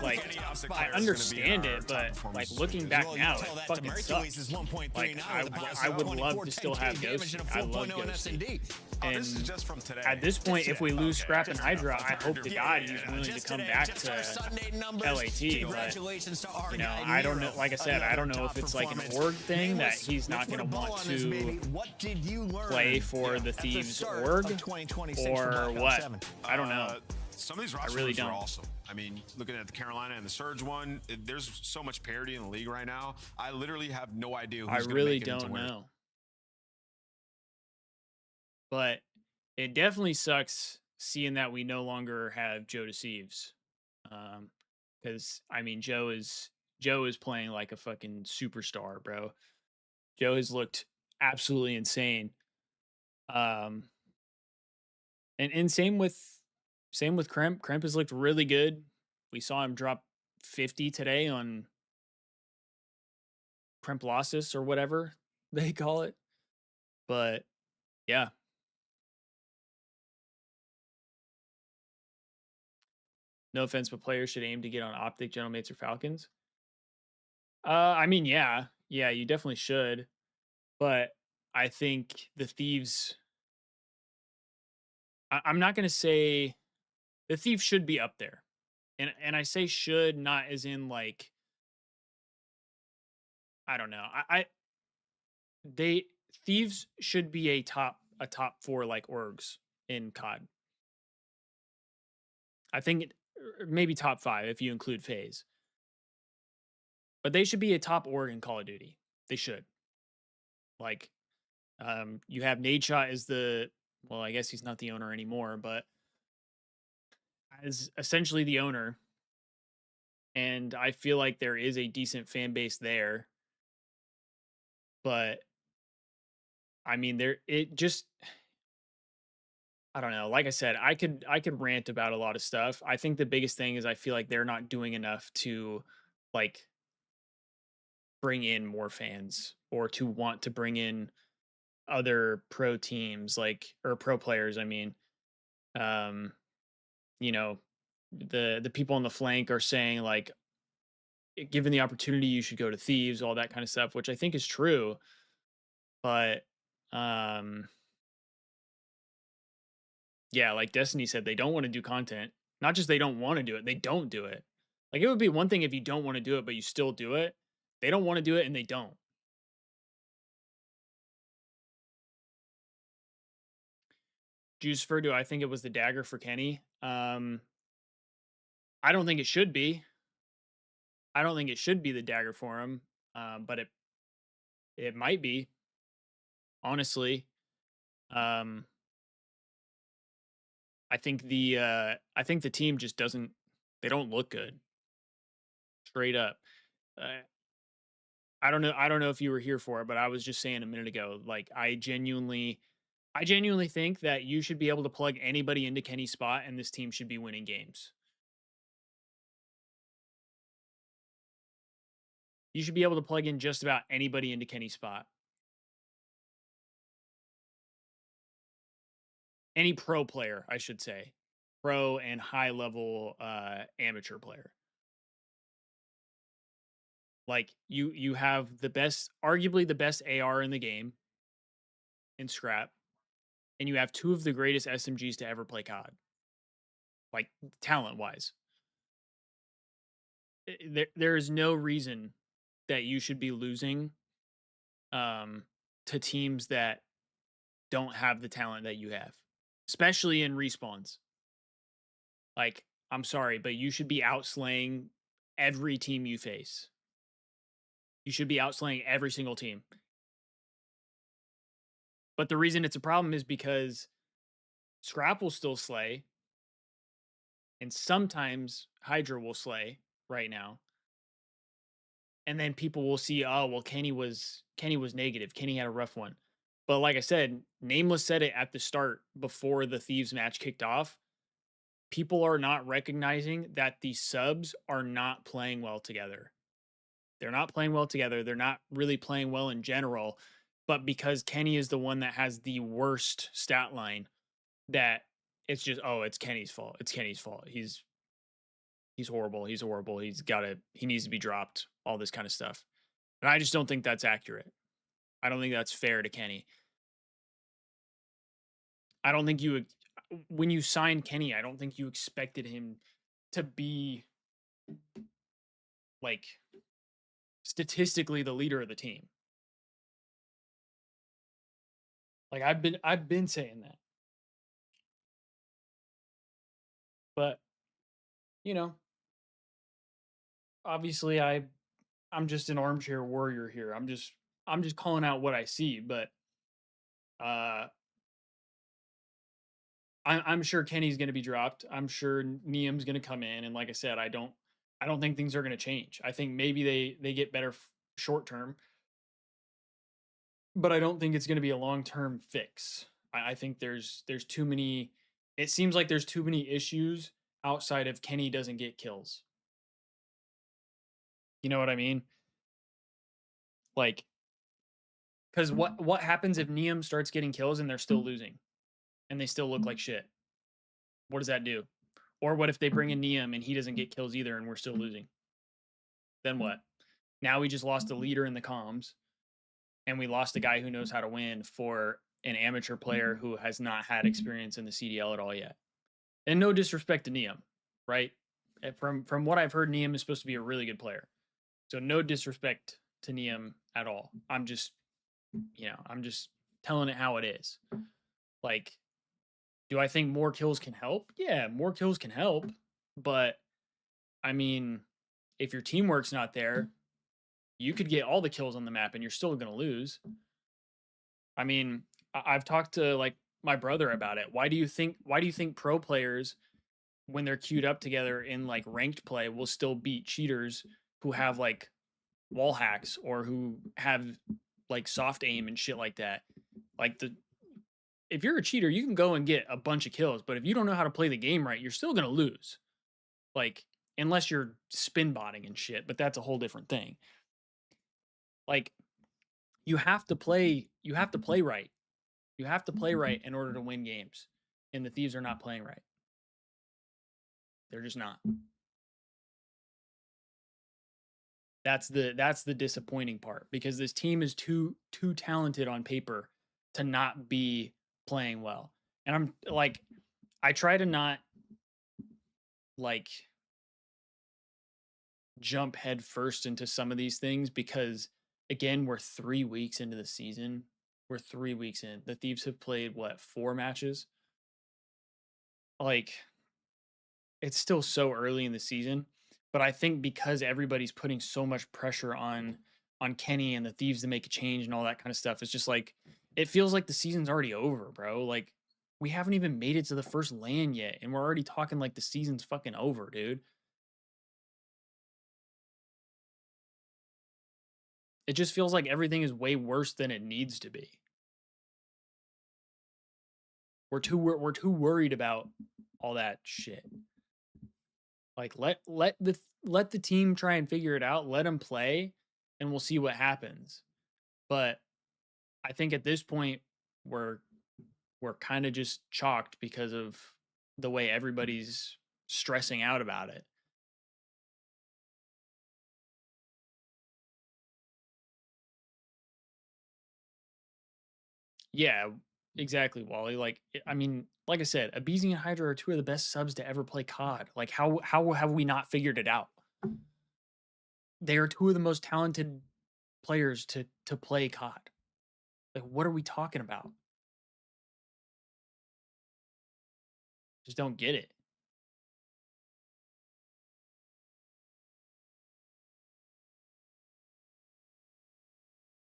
S3: Like, I understand it, but like, looking back now, it fucking sucks. Like, I would love to still have Ghost. I love Ghost. And at this point, if we lose Scrap and Hydra, I hope to God he's willing to come back to LAT. But, you know, I don't know. Like I said, I don't know if it's like an org thing that he's not going to want to play for the Thieves org or what. I don't know.
S1: Some of these roster moves are awesome. I mean, looking at the Carolina and the Surge one, there's so much parity in the league right now. I literally have no idea who's going to make it into winner.
S3: I really don't know. But it definitely sucks seeing that we no longer have Joe Deceives. Because, I mean, Joe is playing like a fucking superstar, bro. Joe has looked absolutely insane. And same with Kremp. Kremp has looked really good. We saw him drop 50 today on Kremplossus or whatever they call it. But yeah. No offense, but players should aim to get on Optic, Gentlemates, or Falcons. I mean, yeah, you definitely should. But I think the Thieves. I'm not going to say the Thieves should be up there, and I say should not as in like I don't know. They Thieves should be a top 4 like orgs in COD. I think maybe top 5 if you include FaZe. But they should be a top org in Call of Duty. They should. Like, you have Nadeshot as the, well, I guess he's not the owner anymore, but as essentially the owner. And I feel like there is a decent fan base there. But I mean, I don't know. Like I said, I could rant about a lot of stuff. I think the biggest thing is I feel like they're not doing enough to like bring in more fans or to want to bring in other pro teams or pro players. I mean, you know, the people on the flank are saying like, given the opportunity, you should go to Thieves, all that kind of stuff, which I think is true. But yeah, like Destiny said, they don't want to do content. Not just they don't want to do it, they don't do it. Like, it would be one thing if you don't want to do it, but you still do it. They don't want to do it, and they don't. Juicefer, do I think it was the dagger for Kenny? I don't think it should be. I don't think it should be the dagger for him, but it might be. Honestly, I think the team just doesn't. They don't look good. Straight up. I don't know if you were here for it, but I was just saying a minute ago, like I genuinely think that you should be able to plug anybody into Kenny's spot and this team should be winning games. You should be able to plug in just about anybody into Kenny's spot. Any pro player, I should say. Pro and high level amateur player. Like you have arguably the best AR in the game in Scrap, and you have 2 of the greatest SMGs to ever play COD. Like, talent wise. There is no reason that you should be losing to teams that don't have the talent that you have, especially in respawns. Like, I'm sorry, but you should be outslaying every team you face. You should be outslaying every single team. But the reason it's a problem is because Scrap will still slay, and sometimes Hydra will slay right now. And then people will see, oh, well, Kenny was negative. Kenny had a rough one. But like I said, Nameless said it at the start before the Thieves match kicked off. People are not recognizing that the subs are not playing well together. They're not playing well together. They're not really playing well in general. But because Kenny is the one that has the worst stat line, that it's just, oh, it's Kenny's fault. It's Kenny's fault. He's horrible. He's horrible. He needs to be dropped. All this kind of stuff. And I just don't think that's accurate. I don't think that's fair to Kenny. I don't think when you signed Kenny, I don't think you expected him to be like statistically the leader of the team. Like I've been saying that. But you know, obviously I'm just an armchair warrior here. I'm just calling out what I see, but I'm sure Kenny's going to be dropped. I'm sure Neum's going to come in, and like I said, I don't think things are going to change. I think maybe they get better short term, but I don't think it's going to be a long-term fix. I think there's too many. It seems like there's too many issues outside of Kenny doesn't get kills. You know what I mean? Like, because what happens if Neum starts getting kills and they're still losing, and they still look like shit? What does that do? Or what if they bring in Neum and he doesn't get kills either, and we're still losing? Then what? Now we just lost a leader in the comms, and we lost a guy who knows how to win for an amateur player who has not had experience in the CDL at all yet. And no disrespect to Neum, right? From what I've heard, Neum is supposed to be a really good player. So no disrespect to Neum at all. I'm just telling it how it is. Like, do I think more kills can help? Yeah, more kills can help. But, I mean, if your teamwork's not there, you could get all the kills on the map and you're still going to lose. I mean, I've talked to, like, my brother about it. Why do you think pro players, when they're queued up together in, like, ranked play, will still beat cheaters who have, like, wall hacks or who have, like, soft aim and shit like that? Like, if you're a cheater, you can go and get a bunch of kills, but if you don't know how to play the game right, you're still going to lose. Like, unless you're spin botting and shit, but that's a whole different thing. Like, you have to play right. You have to play right in order to win games. And the Thieves are not playing right. They're just not. That's the disappointing part, because this team is too talented on paper to not be playing well. And I'm like, I try to not, like, jump head first into some of these things, because again, we're 3 weeks into the season. We're 3 weeks in. The Thieves have played, what, 4 matches? Like, it's still so early in the season. But I think because everybody's putting so much pressure on Kenny and the Thieves to make a change and all that kind of stuff, it's just like, it feels like the season's already over, bro. Like, we haven't even made it to the first LAN yet, and we're already talking like the season's fucking over, dude. It just feels like everything is way worse than it needs to be. We're too worried about all that shit. Like, let the team try and figure it out. Let them play, and we'll see what happens. But I think at this point, we're kind of just chalked because of the way everybody's stressing out about it. Yeah, exactly, Wally. Like, I mean, like I said, Abizi and Hydra are 2 of the best subs to ever play COD. Like, how have we not figured it out? They are 2 of the most talented players to play COD. Like, what are we talking about? Just don't get it.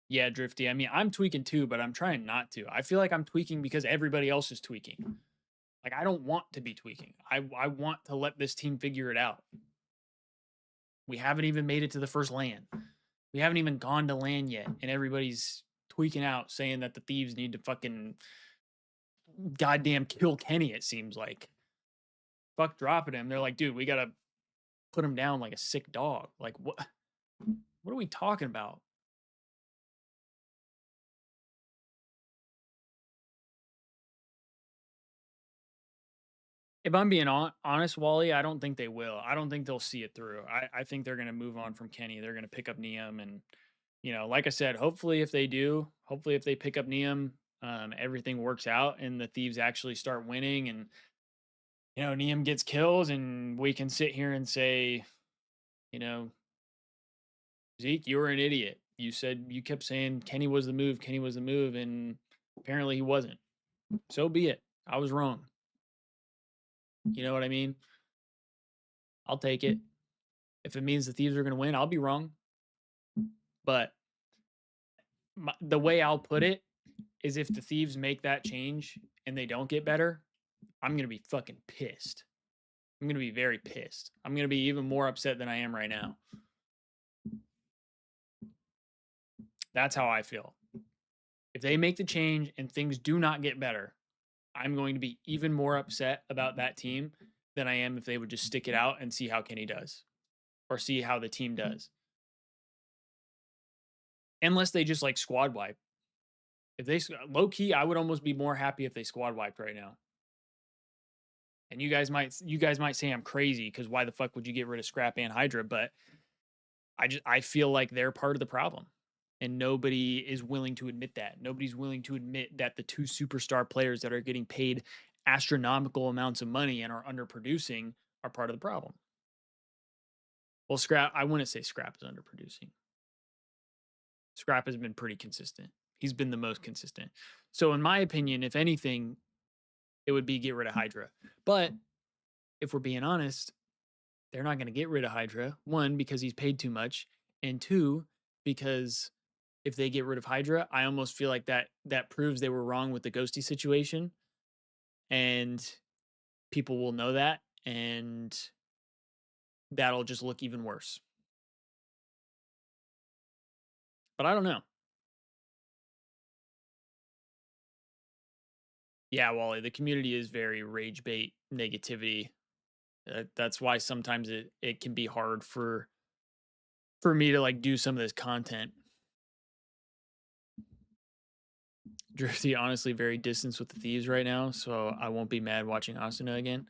S3: Yeah, Drifty. I mean, I'm tweaking too, but I'm trying not to. I feel like I'm tweaking because everybody else is tweaking. Like, I don't want to be tweaking. I want to let this team figure it out. We haven't even made it to the first LAN. We haven't even gone to LAN yet, and everybody's tweaking out, saying that the Thieves need to fucking goddamn kill Kenny, it seems like. Fuck dropping him. They're like, dude, we gotta put him down like a sick dog. Like, what are we talking about? If I'm being honest, Wally, I don't think they will. I don't think they'll see it through. I think they're going to move on from Kenny. They're going to pick up Neum. And, you know, like I said, hopefully if they pick up Neum, everything works out and the Thieves actually start winning, and, you know, Neum gets kills, and we can sit here and say, you know, Zeke, you were an idiot. You kept saying Kenny was the move, and apparently he wasn't. So be it. I was wrong. You know what I mean? I'll take it. If it means the Thieves are going to win, I'll be wrong. But the way I'll put it is, if the Thieves make that change and they don't get better, I'm going to be fucking pissed. I'm going to be very pissed. I'm going to be even more upset than I am right now. That's how I feel. If they make the change and things do not get better, I'm going to be even more upset about that team than I am if they would just stick it out and see how Kenny does, or see how the team does. Unless they just like squad wipe. If they low key, I would almost be more happy if they squad wiped right now. And you guys might say I'm crazy, because why the fuck would you get rid of Scrap and Hydra? But I feel like they're part of the problem. And nobody is willing to admit that. Nobody's willing to admit that the 2 superstar players that are getting paid astronomical amounts of money and are underproducing are part of the problem. Well, I wouldn't say Scrap is underproducing. Scrap has been pretty consistent. He's been the most consistent. So in my opinion, if anything, it would be get rid of Hydra. But if we're being honest, they're not going to get rid of Hydra. 1, because he's paid too much. And 2, because if they get rid of Hydra, I almost feel like that proves they were wrong with the Ghosty situation. And people will know that. And that'll just look even worse. But I don't know. Yeah, Wally, the community is very rage bait negativity. That's why sometimes it can be hard for me to like do some of this content. Drifty, honestly, very distanced with the Thieves right now, so I won't be mad watching Asuna again.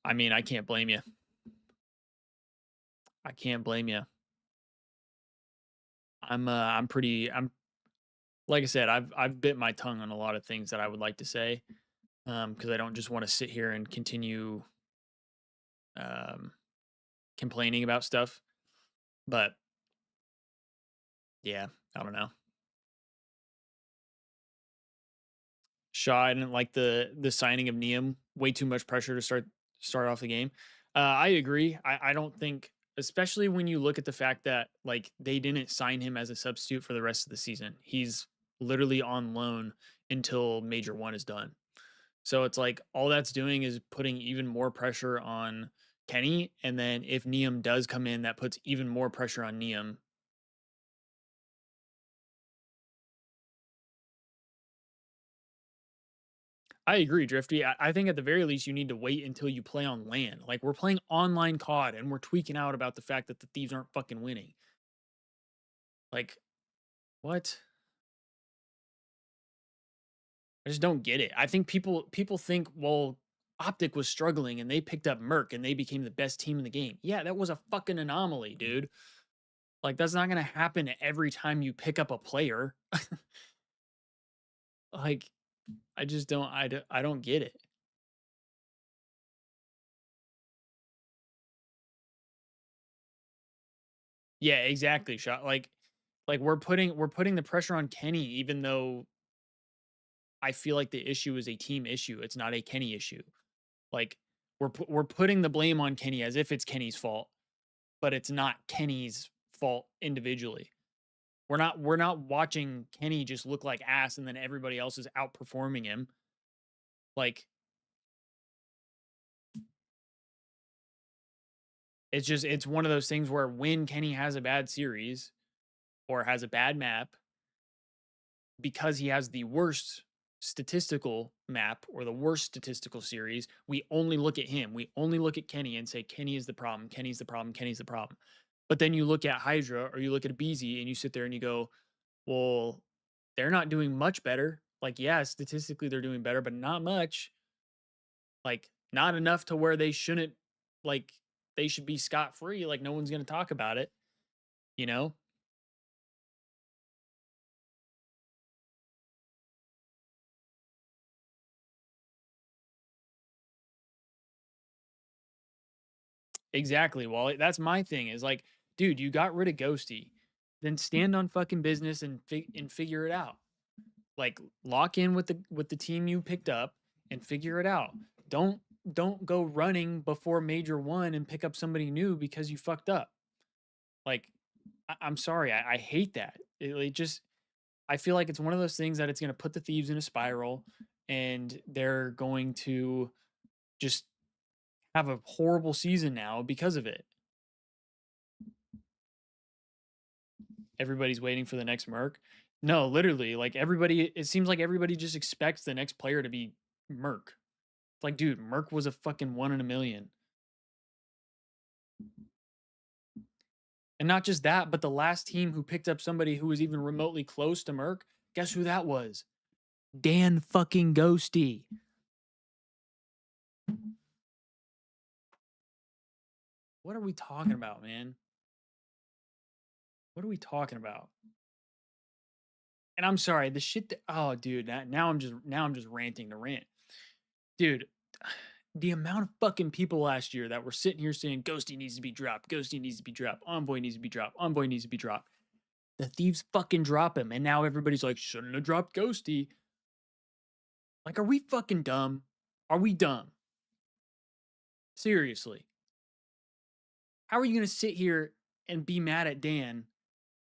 S3: I mean, I can't blame you. I can't blame you. I'm like I said, I've bit my tongue on a lot of things that I would like to say, because I don't just want to sit here and continue complaining about stuff. But yeah, I don't know. Shaw, I didn't like the signing of Neum. Way too much pressure to start off the game. I agree. I don't think, especially when you look at the fact that like they didn't sign him as a substitute for the rest of the season. He's literally on loan until Major 1 is done. So it's like all that's doing is putting even more pressure on Kenny. And then if Neum does come in, that puts even more pressure on Neum. I agree, Drifty. I think at the very least you need to wait until you play on LAN. Like we're playing online COD and we're tweaking out about the fact that the Thieves aren't fucking winning. Like, what? I just don't get it. I think people think, well, Optic was struggling and they picked up Merc and they became the best team in the game. Yeah, that was a fucking anomaly, dude. Like that's not gonna happen every time you pick up a player. Like, I just don't. I don't get it. Yeah, exactly. Shot like we're putting the pressure on Kenny, even though I feel like the issue is a team issue. It's not a Kenny issue. Like we're putting the blame on Kenny as if it's Kenny's fault, but it's not Kenny's fault individually. We're not watching Kenny just look like ass and then everybody else is outperforming him. Like it's one of those things where when Kenny has a bad series or has a bad map, because he has the worst statistical map or the worst statistical series, we only look at him. We only look at Kenny and say, Kenny is the problem. Kenny's the problem. Kenny's the problem. But then you look at Hydra or you look at BZ and you sit there and you go, well, they're not doing much better. Like, yeah, statistically they're doing better, but not much. Like, not enough to where they shouldn't, like, they should be scot-free. Like, no one's going to talk about it, you know? Exactly. Well, that's my thing is like, dude, you got rid of Ghosty. Then stand on fucking business and figure it out. Like lock in with the team you picked up and figure it out. Don't go running before Major 1 and pick up somebody new because you fucked up. Like I'm sorry, I hate that. It just I feel like it's one of those things that it's going to put the Thieves in a spiral and they're going to just have a horrible season now because of it. Everybody's waiting for the next Merc. No, literally, like everybody, it seems like everybody just expects the next player to be Merc. Like, dude, Merc was a fucking 1 in a million. And not just that, but the last team who picked up somebody who was even remotely close to Merc, guess who that was? Dan fucking Ghosty. What are we talking about, man? What are we talking about? And I'm sorry, the shit that, oh dude, now I'm just ranting to rant. Dude, the amount of fucking people last year that were sitting here saying Ghosty needs to be dropped, Ghosty needs to be dropped, Envoy needs to be dropped, Envoy needs to be dropped. The Thieves fucking drop him, and now everybody's like, shouldn't have dropped Ghosty. Like, are we fucking dumb? Are we dumb? Seriously. How are you gonna sit here and be mad at Dan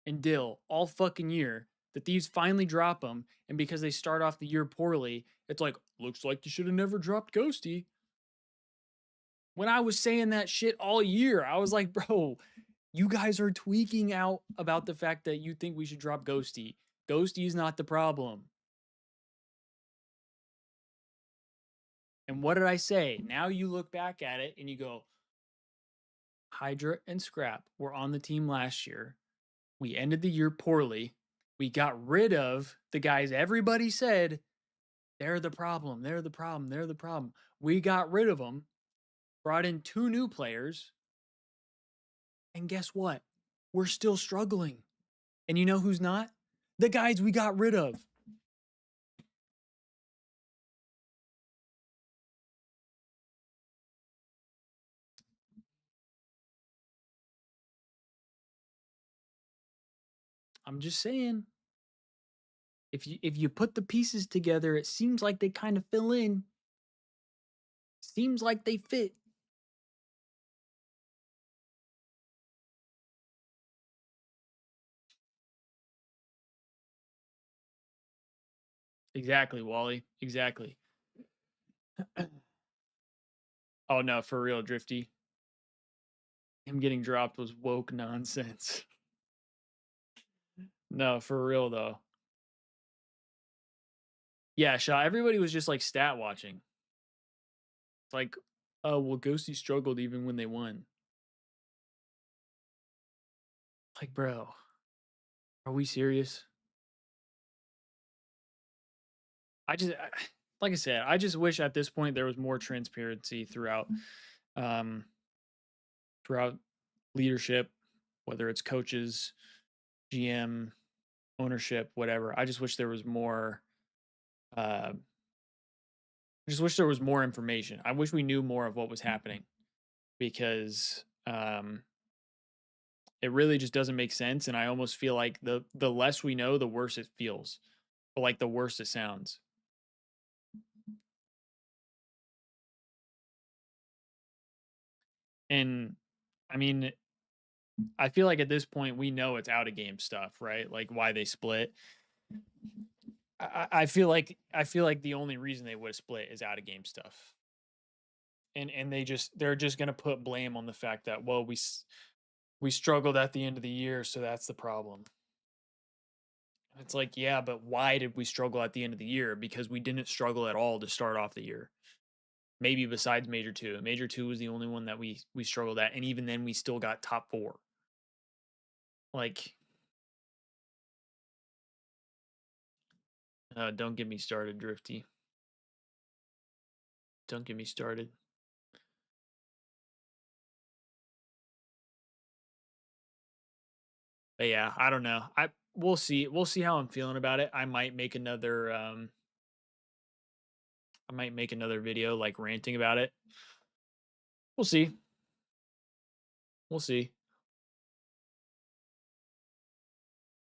S3: and Dill all fucking year? The Thieves finally drop him, and because they start off the year poorly, it's like, looks like you should have never dropped Ghosty. When I was saying that shit all year, I was like, bro, you guys are tweaking out about the fact that you think we should drop Ghosty. Ghosty is not the problem. And what did I say? Now you look back at it and you go, Hydra and Scrap were on the team last year. We ended the year poorly. We got rid of the guys everybody said, they're the problem, they're the problem, they're the problem. We got rid of them, brought in 2 new players, and guess what? We're still struggling. And you know who's not? The guys we got rid of. I'm just saying. If you put the pieces together, it seems like they kind of fill in. Seems like they fit. Exactly, Wally. Exactly. Oh no, for real, Drifty. Him getting dropped was woke nonsense. No, for real though. Yeah, Shaw, everybody was just like stat watching. It's like, oh, well, Ghosty struggled even when they won. Like, bro, are we serious? Like I said, I just wish at this point there was more transparency throughout leadership, whether it's coaches, GM, ownership, whatever. I just wish there was more I just wish there was more information. I wish we knew more of what was happening, because it really just doesn't make sense, and I almost feel like the less we know, the worse it feels, or like the worse it sounds. And I mean, I feel like at this point we know it's out of game stuff, right? Like why they split. I feel like the only reason they would have split is out of game stuff. And they're just gonna put blame on the fact that, well, we struggled at the end of the year, so that's the problem. It's like, yeah, but why did we struggle at the end of the year? Because we didn't struggle at all to start off the year. Maybe besides Major 2. Major 2 was the only one that we struggled at, and even then we still got top 4. Like, don't get me started, Drifty. Don't get me started. But yeah, I don't know. We'll see. We'll see how I'm feeling about it. I might make another video like ranting about it. We'll see. We'll see.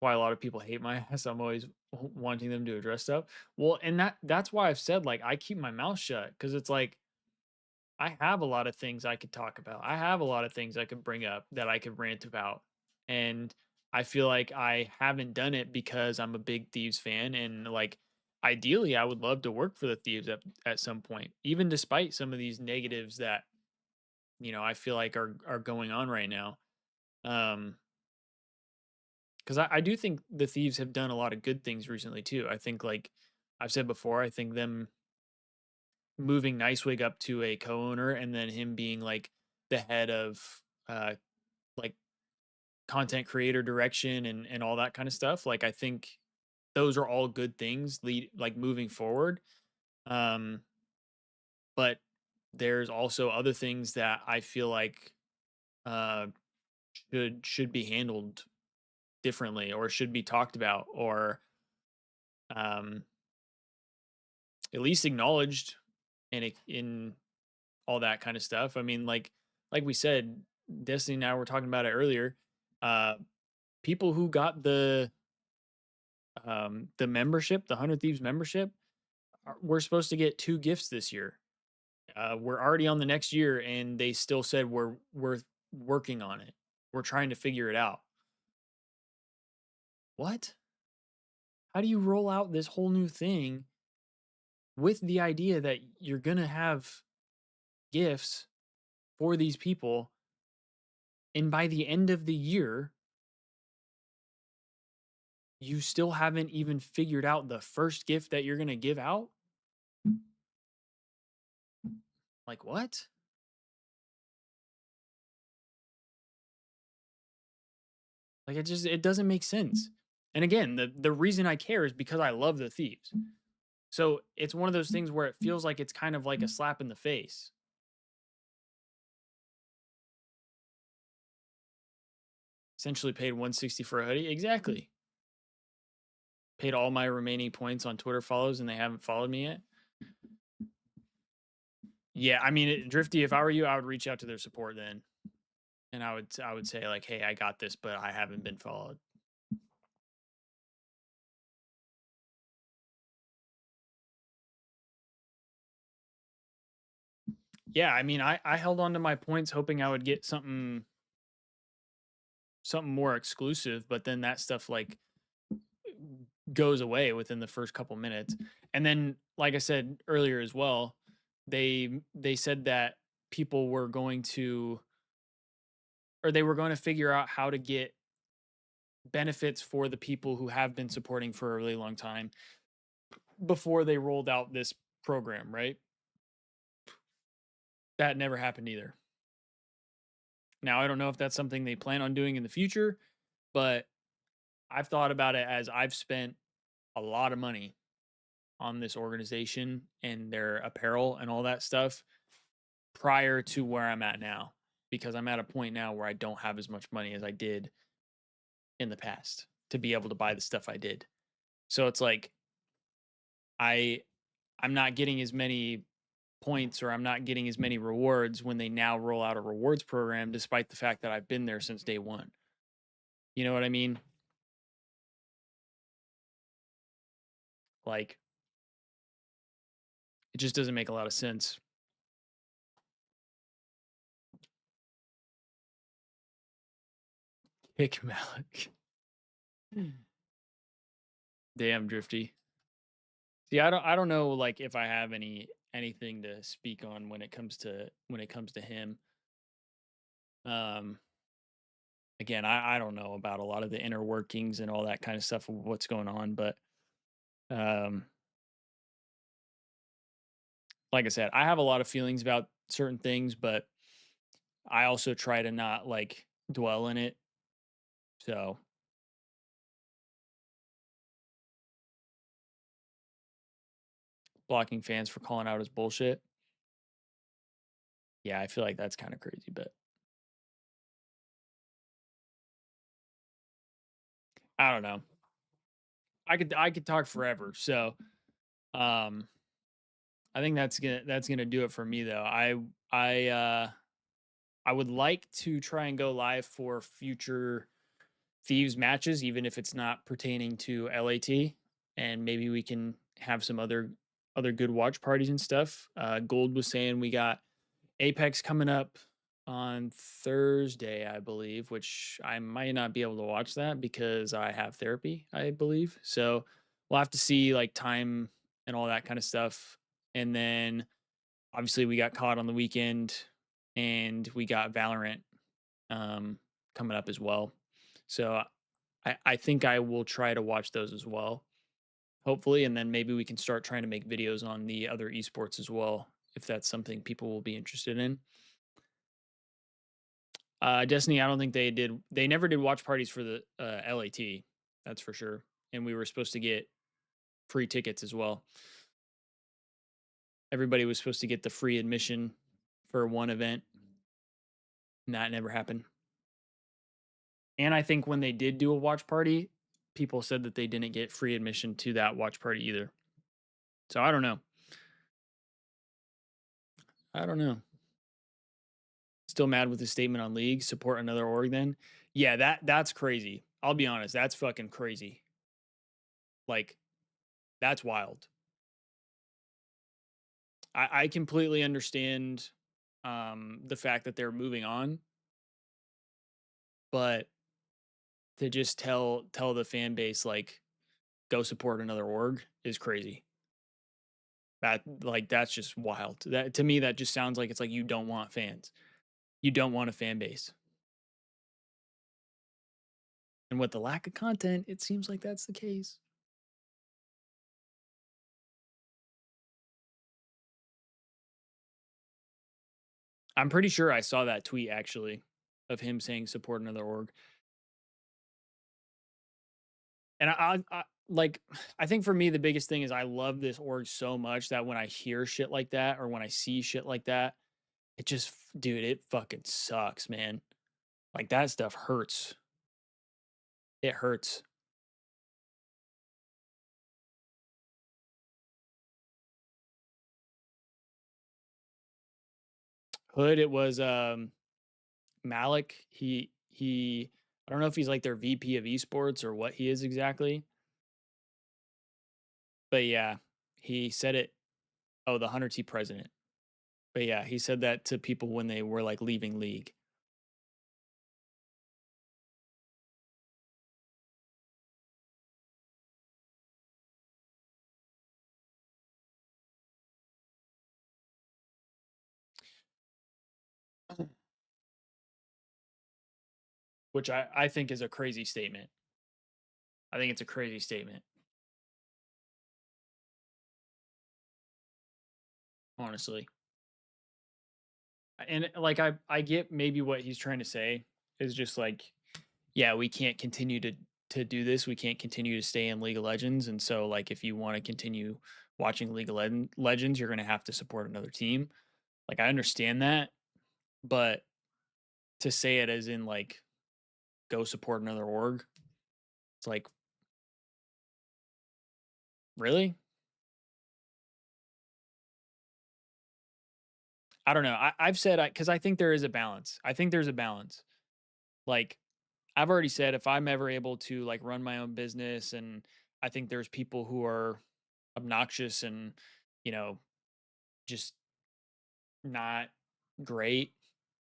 S3: Why a lot of people hate my ass. I'm always wanting them to address stuff. Well, and that's why I've said, like, I keep my mouth shut, because it's like I have a lot of things I could talk about. I have a lot of things I could bring up that I could rant about. And I feel like I haven't done it because I'm a big Thieves fan, and like ideally I would love to work for the Thieves at some point, even despite some of these negatives that, you know, I feel like are going on right now. Because I do think the Thieves have done a lot of good things recently too. I think, like I've said before, I think them moving Nicewig up to a co-owner, and then him being like the head of like content creator direction and all that kind of stuff. Like, I think those are all good things like moving forward. But there's also other things that I feel like should be handled differently, or should be talked about, or at least acknowledged in all that kind of stuff. I mean, like we said, Destiny and I were talking about it earlier. People who got the membership, the 100 Thieves membership, we're supposed to get 2 gifts this year. We're already on the next year, and they still said we're working on it. We're trying to figure it out. What? How do you roll out this whole new thing with the idea that you're gonna have gifts for these people, and by the end of the year, you still haven't even figured out the first gift that you're gonna give out? Like, what? Like, it doesn't make sense. And again, the reason I care is because I love the Thieves. So it's one of those things where it feels like it's kind of like a slap in the face. Essentially paid $160 for a hoodie. Exactly. Paid all my remaining points on Twitter follows, and they haven't followed me yet. Yeah, I mean, Drifty, if I were you, I would reach out to their support then. And I would say, like, hey, I got this, but I haven't been followed. Yeah, I mean, I held on to my points hoping I would get something more exclusive, but then that stuff like goes away within the first couple minutes. And then, like I said earlier as well, they said that people were going to, or they were going to figure out how to get benefits for the people who have been supporting for a really long time before they rolled out this program, right? That never happened either. Now, I don't know if that's something they plan on doing in the future, but I've thought about it as I've spent a lot of money on this organization and their apparel and all that stuff prior to where I'm at now, because I'm at a point now where I don't have as much money as I did in the past to be able to buy the stuff I did. So it's like I'm not getting as many points, or I'm not getting as many rewards when they now roll out a rewards program, despite the fact that I've been there since day one. You know what I mean? Like, it just doesn't make a lot of sense. Kick Malik. Damn, Drifty. See, I don't know, like, if I have anything to speak on when it comes to him. Again, I don't know about a lot of the inner workings and all that kind of stuff of what's going on, but like I said, I have a lot of feelings about certain things, but I also try to not like dwell in it. So blocking fans for calling out his bullshit. Yeah, I feel like that's kind of crazy, but I don't know. I could talk forever. So I think that's gonna do it for me though. I would like to try and go live for future Thieves matches, even if it's not pertaining to LAT, and maybe we can have some other good watch parties and stuff. Gold was saying we got Apex coming up on Thursday, I believe, which I might not be able to watch that because I have therapy, I believe. So we'll have to see like time and all that kind of stuff. And then obviously we got caught on the weekend, and we got Valorant coming up as well. So I think I will try to watch those as well, hopefully. And then maybe we can start trying to make videos on the other esports as well, if that's something people will be interested in. Destiny, I don't think they never did watch parties for the LAT. That's for sure. And we were supposed to get free tickets as well. Everybody was supposed to get the free admission for one event, and that never happened. And I think when they did do a watch party, people said that they didn't get free admission to that watch party either. So I don't know. I don't know. Still mad with the statement on league. Support another org then. Yeah, that's crazy. I'll be honest. That's fucking crazy. Like, that's wild. I completely understand the fact that they're moving on. But to just tell the fan base, like, go support another org is crazy. That's just wild. That, to me, that just sounds like it's like you don't want fans. You don't want a fan base. And with the lack of content, it seems like that's the case. I'm pretty sure I saw that tweet, actually, of him saying support another org. And I think for me, the biggest thing is I love this org so much that when I hear shit like that or when I see shit like that, it just, dude, it fucking sucks, man. Like, that stuff hurts. It hurts. Hood, it was Malik. He I don't know if he's like their VP of esports or what he is exactly. But yeah, he said it. Oh, the 100T president. But yeah, he said that to people when they were like leaving league. Which I think is a crazy statement. I think it's a crazy statement. Honestly. And like I get maybe what he's trying to say is just like, yeah, we can't continue to do this. We can't continue to stay in League of Legends. And so like if you want to continue watching League of Legends, you're gonna have to support another team. Like I understand that, but to say it as in like go support another org, it's like, really? I don't know. I've said, because I think there is a balance. I think there's a balance. Like, I've already said if I'm ever able to like run my own business, and I think there's people who are obnoxious and, you know, just not great.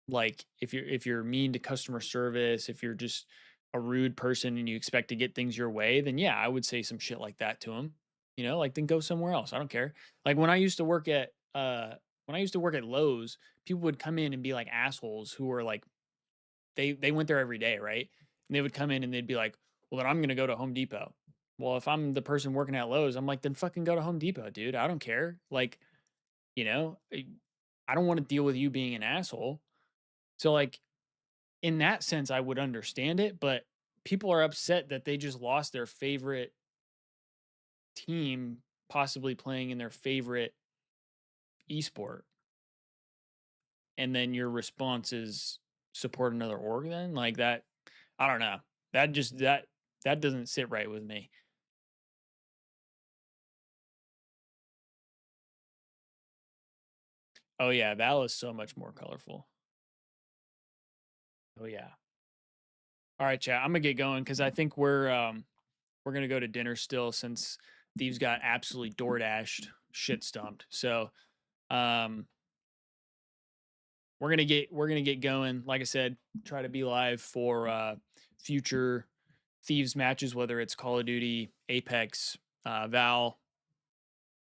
S3: Like if you're mean to customer service, if you're just a rude person and you expect to get things your way, then yeah, I would say some shit like that to them. You know, like then go somewhere else. I don't care. Like when I used to work at Lowe's, people would come in and be like assholes who were like they went there every day, right? And they would come in and they'd be like, well, then I'm going to go to Home Depot. Well, if I'm the person working at Lowe's, I'm like, then fucking go to Home Depot, dude. I don't care. Like, you know, I don't want to deal with you being an asshole. So like in that sense, I would understand it, but people are upset that they just lost their favorite team, possibly playing in their favorite esport. And then your response is support another org then? Like that, I don't know. That just that doesn't sit right with me. Oh yeah, Val is so much more colorful. Oh yeah. All right, chat. I'm gonna get going because I think we're gonna go to dinner still since Thieves got absolutely door dashed, shit stumped. So we're gonna get going. Like I said, try to be live for future Thieves matches, whether it's Call of Duty, Apex, Val.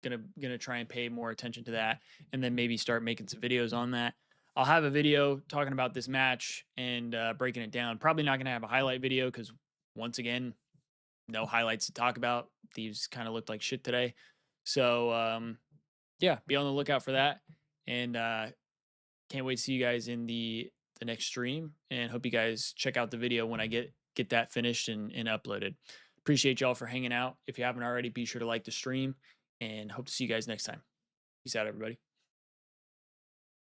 S3: Gonna try and pay more attention to that, and then maybe start making some videos on that. I'll have a video talking about this match and breaking it down. Probably not gonna have a highlight video because once again, no highlights to talk about. Thieves kind of looked like shit today. So yeah, be on the lookout for that. And can't wait to see you guys in the next stream. And hope you guys check out the video when I get that finished and uploaded. Appreciate y'all for hanging out. If you haven't already, be sure to like the stream and hope to see you guys next time. Peace out, everybody.